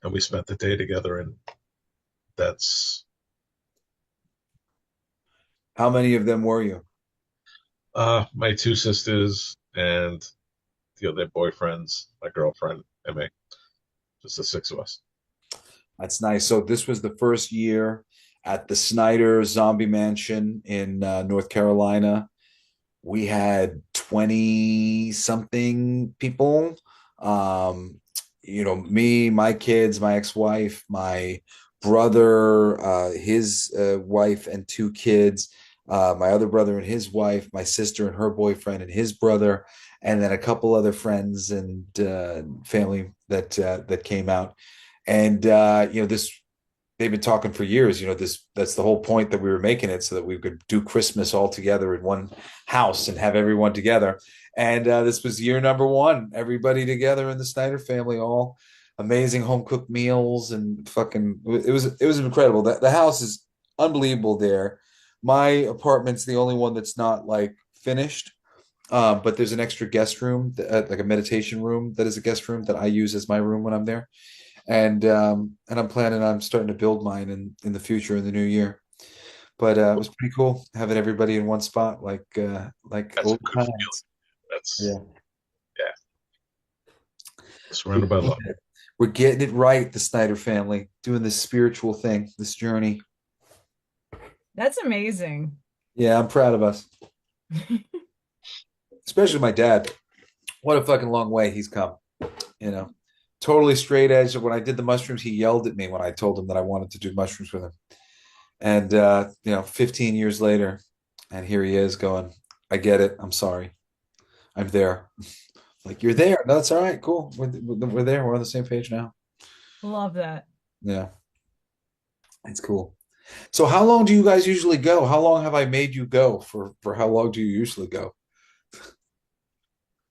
and we spent the day together, and that's How many of them were you? my two sisters and their boyfriends, my girlfriend, and me. Just the six of us. That's nice. So this was the first year at the Snyder Zombie Mansion in North Carolina. We had 20 something people. Me, my kids, my ex-wife, my brother, his wife and two kids, my other brother and his wife, my sister and her boyfriend and his brother, and then a couple other friends and family that came out. And this they've been talking for years. That's the whole point that we were making it so that we could do Christmas all together in one house and have everyone together. And this was year number one, everybody together in the Snyder family, all amazing home cooked meals and fucking it was incredible. The house is unbelievable there. My apartment's the only one that's not like finished. But there's an extra guest room, like a meditation room that is a guest room that I use as my room when I'm there, and I'm planning on starting to build mine in the future in the new year. But it was pretty cool having everybody in one spot, like That's a old good feeling. times. That's Yeah, yeah, we're surrounded by love. getting it, we're getting it right, the Snyder family, doing this spiritual thing, this journey. That's amazing. Yeah, I'm proud of us, especially my dad. What a fucking long way he's come. You know, totally straight edge. When I did the mushrooms, he yelled at me when I told him that I wanted to do mushrooms with him. And 15 years later, and here he is going, I get it. I'm sorry. I'm there. Like, you're there. No, that's all right. Cool. We're there. We're on the same page now. Love that. Yeah, it's cool. So how long do you guys usually go? How long have I made you go for how long do you usually go?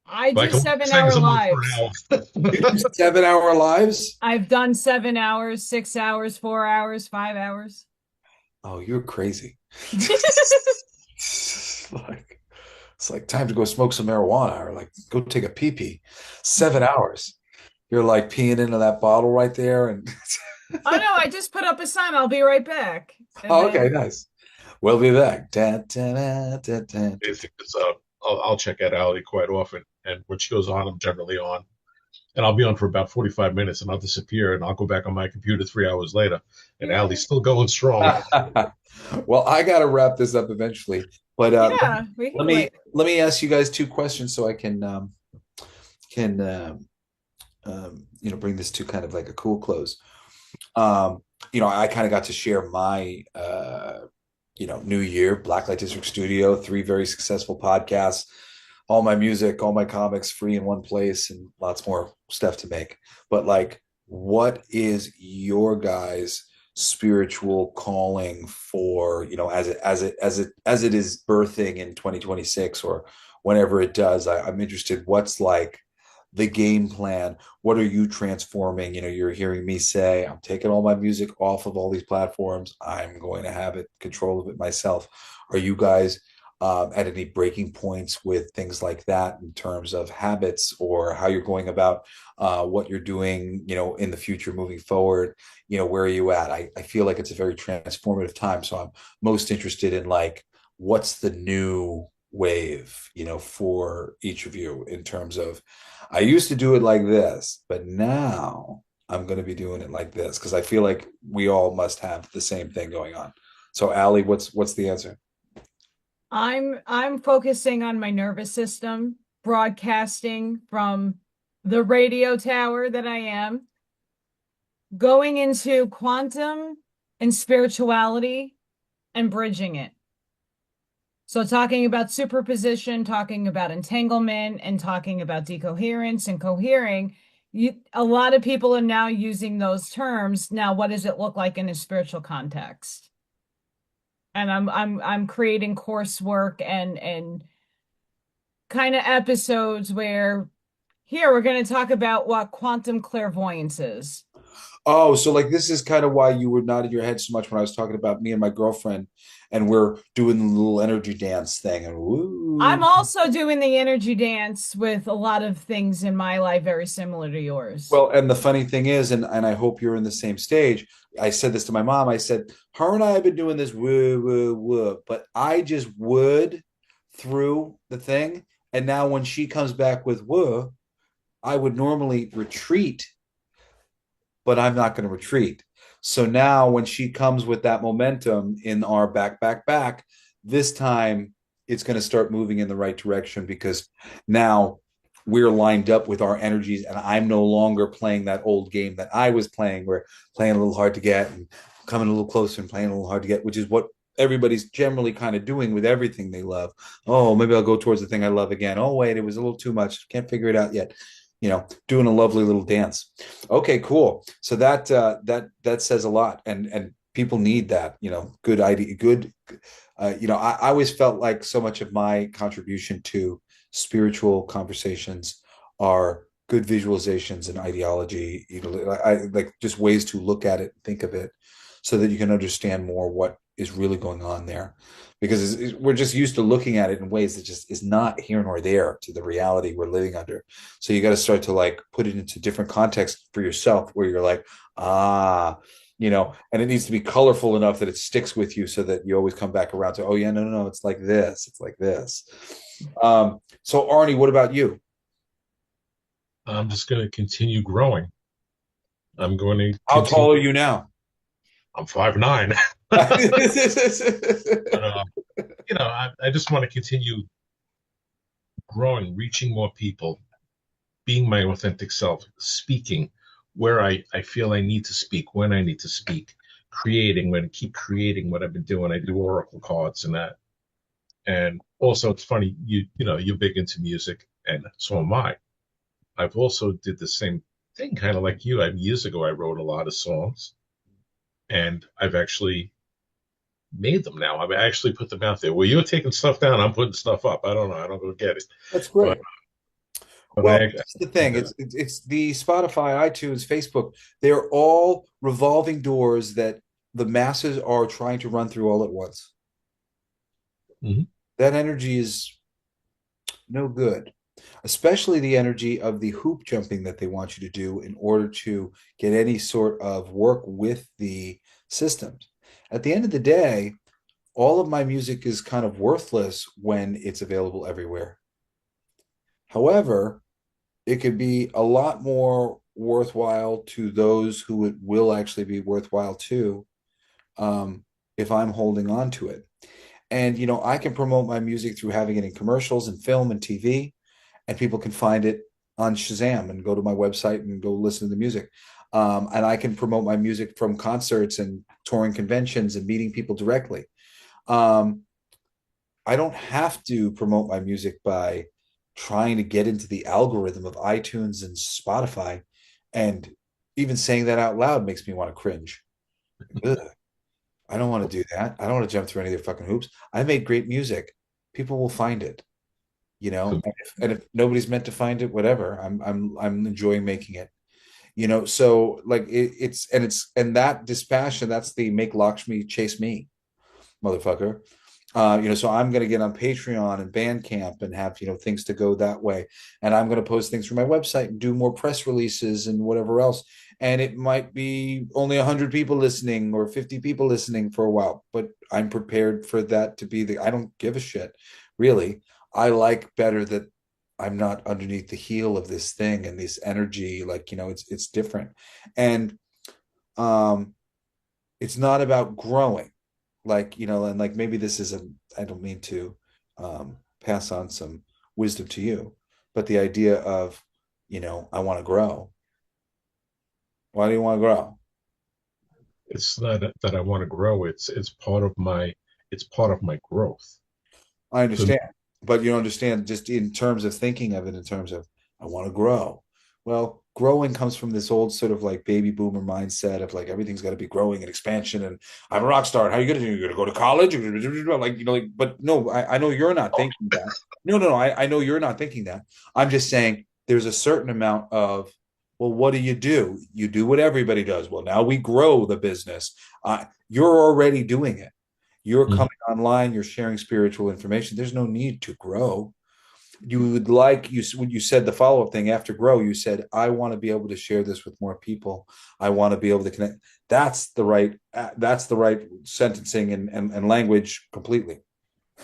I do Like a lot of seven things, hour I'm on for an lives. You hour. do 7 hour lives? I've done 7 hours, 6 hours, 4 hours, 5 hours. Oh, you're crazy. It's like it's like time to go smoke some marijuana or like go take a pee pee. 7 hours. You're like peeing into that bottle right there and Oh no, I just put up a sign. I'll be right back. And oh, okay, then, nice. We'll be back. Da, da, da, da, da, da. Basic is, I'll check out Allie quite often, and when she goes on, I'm generally on, and I'll be on for about 45 minutes, and I'll disappear, and I'll go back on my computer 3 hours later, and yeah, Allie's still going strong. Well, I got to wrap this up eventually, but yeah, we let can me wait. let me ask you guys two questions so I can bring this to kind of like a cool close. I kind of got to share my New Year, Blacklight District Studio, three very successful podcasts, all my music, all my comics free in one place, and lots more stuff to make. But like, what is your guys' spiritual calling for, as it is birthing in 2026 or whenever it does. I'm interested, what's like the game plan? What are you transforming? You're hearing me say, I'm taking all my music off of all these platforms. I'm going to have it control of it myself. Are you guys at any breaking points with things like that in terms of habits or how you're going about what you're doing, in the future moving forward? Where are you at? I feel like it's a very transformative time. So I'm most interested in like, what's the new wave, for each of you in terms of, I used to do it like this, but now I'm going to be doing it like this because I feel like we all must have the same thing going on. So, Allie, what's the answer? I'm focusing on my nervous system, broadcasting from the radio tower that I am, going into quantum and spirituality and bridging it. So talking about superposition, talking about entanglement, and talking about decoherence and cohering, a lot of people are now using those terms. Now, what does it look like in a spiritual context? And I'm creating coursework and kind of episodes where here we're going to talk about what quantum clairvoyance is. Oh, so like this is kind of why you were nodding your head so much when I was talking about me and my girlfriend, and we're doing the little energy dance thing, and woo. I'm also doing the energy dance with a lot of things in my life very similar to yours. Well, and the funny thing is, and I hope you're in the same stage. I said this to my mom. I said, her and I have been doing this woo woo woo, but I just would through the thing, and now when she comes back with woo, I would normally retreat, but I'm not going to retreat. So now when she comes with that momentum in our back, this time it's going to start moving in the right direction because now we're lined up with our energies and I'm no longer playing that old game that I was playing where playing a little hard to get and coming a little closer and playing a little hard to get, which is what everybody's generally kind of doing with everything they love. Oh, maybe I'll go towards the thing I love again. Oh, wait, it was a little too much. Can't figure it out yet. Doing a lovely little dance. Okay, cool. So that says a lot, and people need that. Good idea. Good. I always felt like so much of my contribution to spiritual conversations are good visualizations and ideology. I like just ways to look at it, think of it, so that you can understand more what is really going on there. Because we're just used to looking at it in ways that just is not here nor there to the reality we're living under. So you got to start to like put it into different contexts for yourself where you're like, and it needs to be colorful enough that it sticks with you so that you always come back around to, oh yeah, no, no, no, it's like this. It's like this. So Arnie, what about you? I'm just going to continue growing. I'm going to How tall are continue. you now? I'm 5'9". But, I just want to continue growing, reaching more people, being my authentic self, speaking where I feel I need to speak, when I need to speak, creating, when I keep creating what I've been doing. I do oracle cards and that. And also it's funny, you're big into music and so am I. I've also did the same thing, kind of like you. Years ago I wrote a lot of songs and I've actually made them now. I've actually put them out there. Well, you're taking stuff down, I'm putting stuff up. I don't know. I don't go get it. That's But great. but Well, I that's the do thing. that. It's the Spotify, iTunes, Facebook. They're all revolving doors that the masses are trying to run through all at once. Mhm. That energy is no good, especially the energy of the hoop jumping that they want you to do in order to get any sort of work with the systems. At the end of the day, all of my music is kind of worthless when it's available everywhere. However, it could be a lot more worthwhile to those who it will actually be worthwhile to, if I'm holding on to it. And I can promote my music through having it in commercials and film and TV, and people can find it on Shazam and go to my website and go listen to the music. And I can promote my music from concerts and touring conventions and meeting people directly. Um, I don't have to promote my music by trying to get into the algorithm of iTunes and Spotify. And even saying that out loud makes me want to cringe. Ugh, I don't want to do that. I don't want to jump through any of their fucking hoops. I made great music. People will find it, you For know. And if nobody's meant to find it, whatever. I'm enjoying making it, you know. So like it's that dispassion. That's the make Lakshmi chase me, motherfucker. You know, so I'm going to get on Patreon and Bandcamp and have, you know, things to go that way. And I'm going to post things from my website and do more press releases and whatever else. And it might be only 100 people listening or 50 people listening for a while, but I'm prepared for that to be I don't give a shit, really. I like better that I'm not underneath the heel of this thing and this energy. Like, you know, it's different. And um, it's not about growing, like, you know. And like, maybe this isn't, I don't mean to pass on some wisdom to you, but the idea of, you know, I want to grow. Why do you want to grow? it's not that I want to grow. It's part of my growth. I For me, understand, but you don't understand just in terms of thinking of it in terms of I want to grow. Well, growing comes from this old sort of like baby boomer mindset of like everything's got to be growing and expansion. And I'm a rock star. And how are you gonna do? You're gonna go to college? Like, you know, like, but no, I know you're not thinking that. No. I know you're not thinking that. I'm just saying there's a certain amount of, well, what do? You do what everybody does. Well, now we grow the business. You're already doing it. You're Mhm. coming online, you're sharing spiritual information. There's no need to grow. You would like, you when you said the follow-up thing after grow, you said, I want to be able to share this with more people. I want to be able to connect. That's the right sentencing and language completely.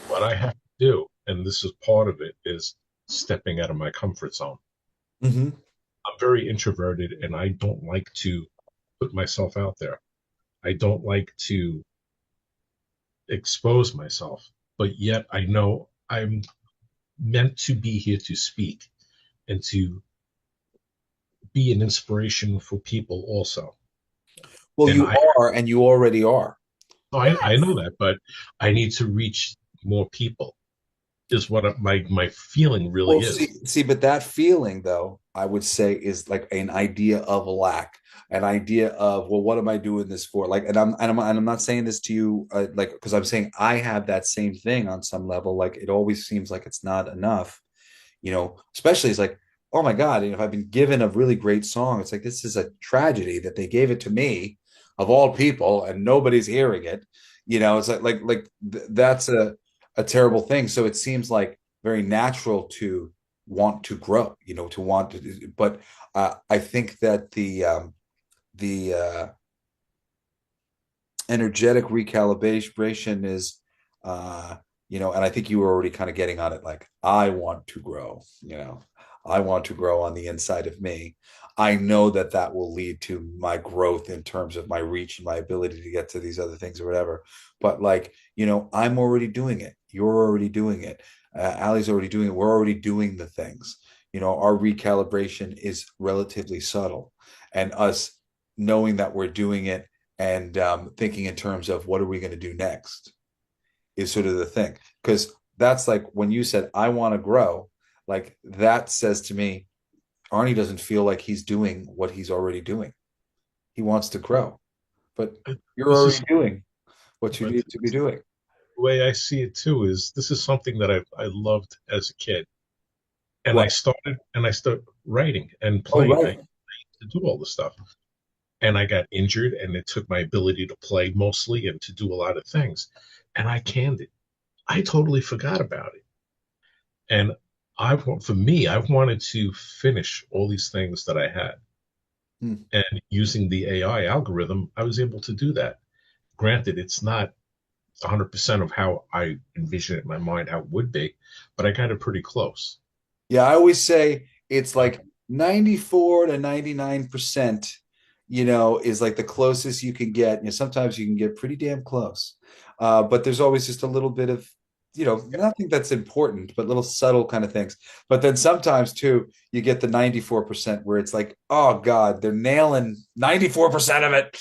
What I have to do, and this is part of it, is stepping out of my comfort zone. Mm-hmm. I'm very introverted and I don't like to put myself out there. I don't like to expose myself, but yet I know I'm meant to be here to speak and to be an inspiration for people also. Well, And you I, are, and you already are. I know that, but I need to reach more people is what my feeling really Well, is. but that feeling, though, I would say is like an idea of lack, an idea of, well, what am I doing this for? Like, and I'm not saying this to you, like, because I'm saying I have that same thing on some level. Like, it always seems like it's not enough, you know. Especially it's like, oh my God, if I've been given a really great song, it's like this is a tragedy that they gave it to me, of all people, and nobody's hearing it. You know, it's that's a terrible thing. So it seems like very natural to want to grow, you know, to want to. But I think that the energetic recalibration is, you know, and I think you were already kind of getting on it. Like, I want to grow, you know, I want to grow on the inside of me. I know that that will lead to my growth in terms of my reach and my ability to get to these other things or whatever. But like, you know, I'm already doing it. You're already doing it. Ally's already doing it. We're already doing the things. You know, our recalibration is relatively subtle, and us knowing that we're doing it and thinking in terms of what are we going to do next is sort of the thing. Because that's like when you said, I want to grow, like that says to me, Arnie doesn't feel like he's doing what he's already doing. He wants to grow, but you're This is, already doing what you but need to be doing. the way I see it too is this is something that I loved as a kid, and What? I started writing and Oh, playing. I right. to do all this stuff, and I got injured, and it took my ability to play mostly and to do a lot of things, and I canned it. I totally forgot about it, and for me, I wanted to finish all these things that I had, Hmm. and using the AI algorithm, I was able to do that. Granted, it's not 100% of how I envision it in my mind how it would be, but I got it pretty close. Yeah, I always say it's like 94 to 99%, you know, is like the closest you can get. You know, sometimes you can get pretty damn close. But there's always just a little bit of, you know, nothing that's important, but little subtle kind of things. But then sometimes too, you get the 94% where it's like, oh God, they're nailing 94% of it.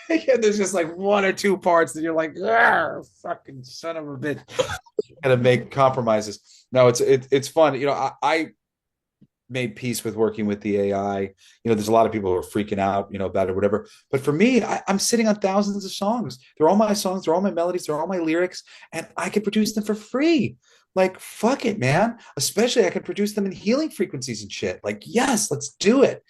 And there's just like one or two parts that you're like, ah, fucking son of a bitch. Kind of make compromises. No, it's fun. You know, I made peace with working with the AI. There's a lot of people who are freaking out, about it, or whatever. But for me, I'm sitting on thousands of songs. They're all my songs, they're all my melodies, they're all my lyrics, and I could produce them for free. Like, fuck it, man. Especially I could produce them in healing frequencies and shit. Like, yes, let's do it.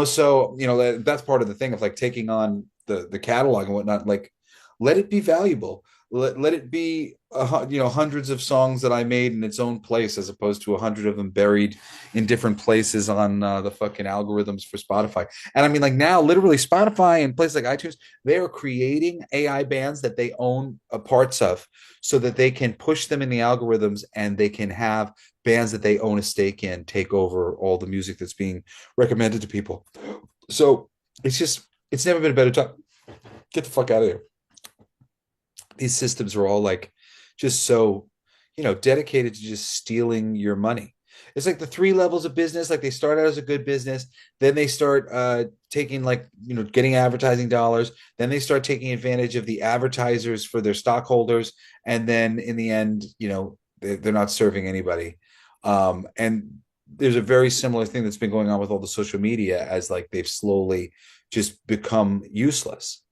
So that's part of the thing of like taking on the catalog and whatnot. Like, let it be valuable. Let it be hundreds of songs that I made in its own place, as opposed to 100 of them buried in different places on the fucking algorithms for Spotify. And I mean, like, now literally Spotify and places like iTunes, they are creating AI bands that they own parts of, so that they can push them in the algorithms, and they can have bands that they own a stake in take over all the music that's being recommended to people. So it's never been a better time. Get the fuck out of here. These systems are all like just so, dedicated to just stealing your money. It's like the three levels of business. Like, they start out as a good business, then they start taking, like, getting advertising dollars, then they start taking advantage of the advertisers for their stockholders, and then in the end, they're not serving anybody. And there's a very similar thing that's been going on with all the social media, as like they've slowly just become useless.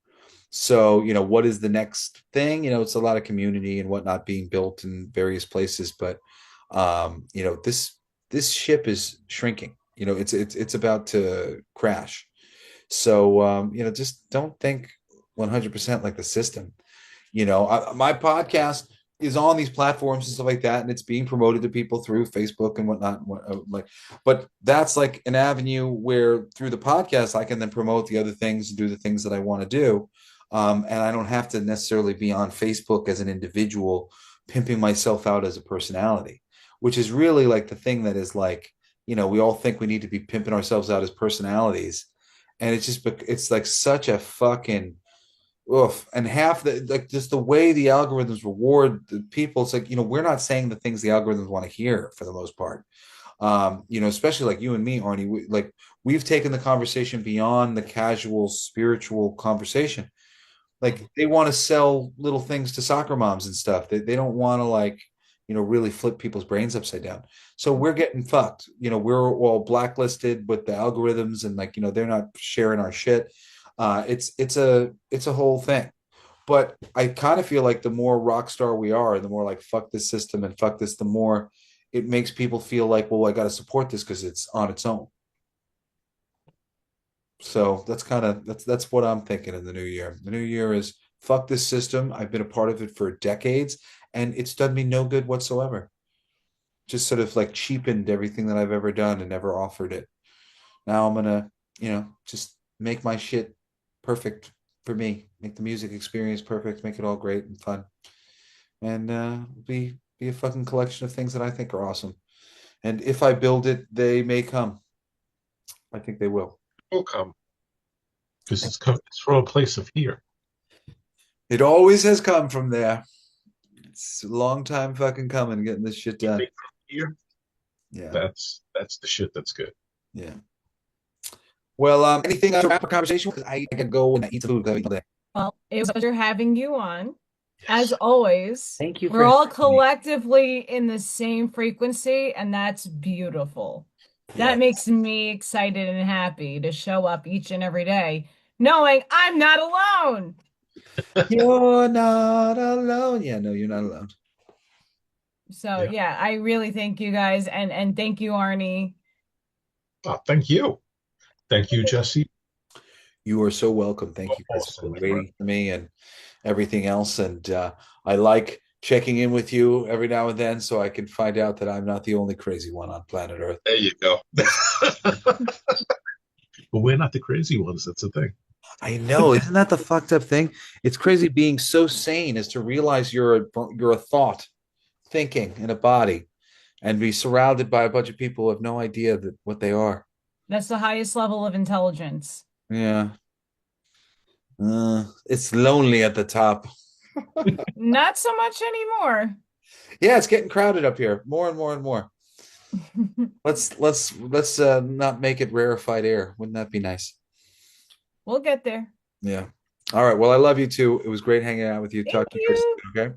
So, what is the next thing? It's a lot of community and whatnot being built in various places, but this ship is shrinking. It's about to crash. So, just don't think 100% like the system. My podcast is on these platforms and stuff like that, and it's being promoted to people through Facebook and whatnot. But that's like an avenue where through the podcast I can then promote the other things and do the things that I want to do, and I don't have to necessarily be on Facebook as an individual, pimping myself out as a personality, which is really like the thing that is like, we all think we need to be pimping ourselves out as personalities, and it's like such a fucking oof. And half the, like, just the way the algorithms reward the people, it's like, we're not saying the things the algorithms want to hear for the most part. Especially like you and me, Arnie, we've taken the conversation beyond the casual spiritual conversation. Like, they want to sell little things to soccer moms and stuff. They don't want to, like, really flip people's brains upside down. So we're getting fucked. We're all blacklisted with the algorithms, and, like, they're not sharing our shit. It's a whole thing. But I kind of feel like the more rock star we are, the more like fuck this system and fuck this, the more it makes people feel like, well, I got to support this because it's on its own. So that's what I'm thinking in the new year. The new year is fuck this system. I've been a part of it for decades, and it's done me no good whatsoever. Just sort of like cheapened everything that I've ever done and never offered it. Now I'm gonna, just make my shit perfect for me. Make the music experience perfect, make it all great and fun. And be a fucking collection of things that I think are awesome. And if I build it, they may come. I think they will. Will come because it's from a place of fear. It always has come from there. It's a long time fucking coming, getting this shit You done. think from fear, Yeah. that's the shit that's good. Yeah. Well, anything to wrap our conversation? Because I gotta go and eat some food all day. Well, it was a pleasure having you on. As Yes. always, Thank you for we're all having me. collectively in the same frequency, and that's beautiful. Yeah. That makes me excited and happy to show up each and every day, knowing I'm not alone. You're not alone. Yeah, no, you're not alone. So Yeah. yeah, I really thank you guys, and thank you, Arnie. Oh, thank you. Thank you, Jesse. You are so welcome. Thank you guys for Awesome, my friend. waiting for me and everything else. And I like checking in with you every now and then so I can find out that I'm not the only crazy one on planet Earth. There you go. But we're not the crazy ones. That's the thing. I know, isn't that the fucked up thing? It's crazy being so sane as to realize you're a thought thinking in a body, and be surrounded by a bunch of people who have no idea that what they are. That's the highest level of intelligence. Yeah. It's lonely at the top. Not so much anymore. Yeah, it's getting crowded up here, more and more and more. Let's not make it rarefied air. Wouldn't that be nice? We'll get there. Yeah. All right. Well, I love you too. It was great hanging out with you. Thank Talk to you very you. soon. Okay.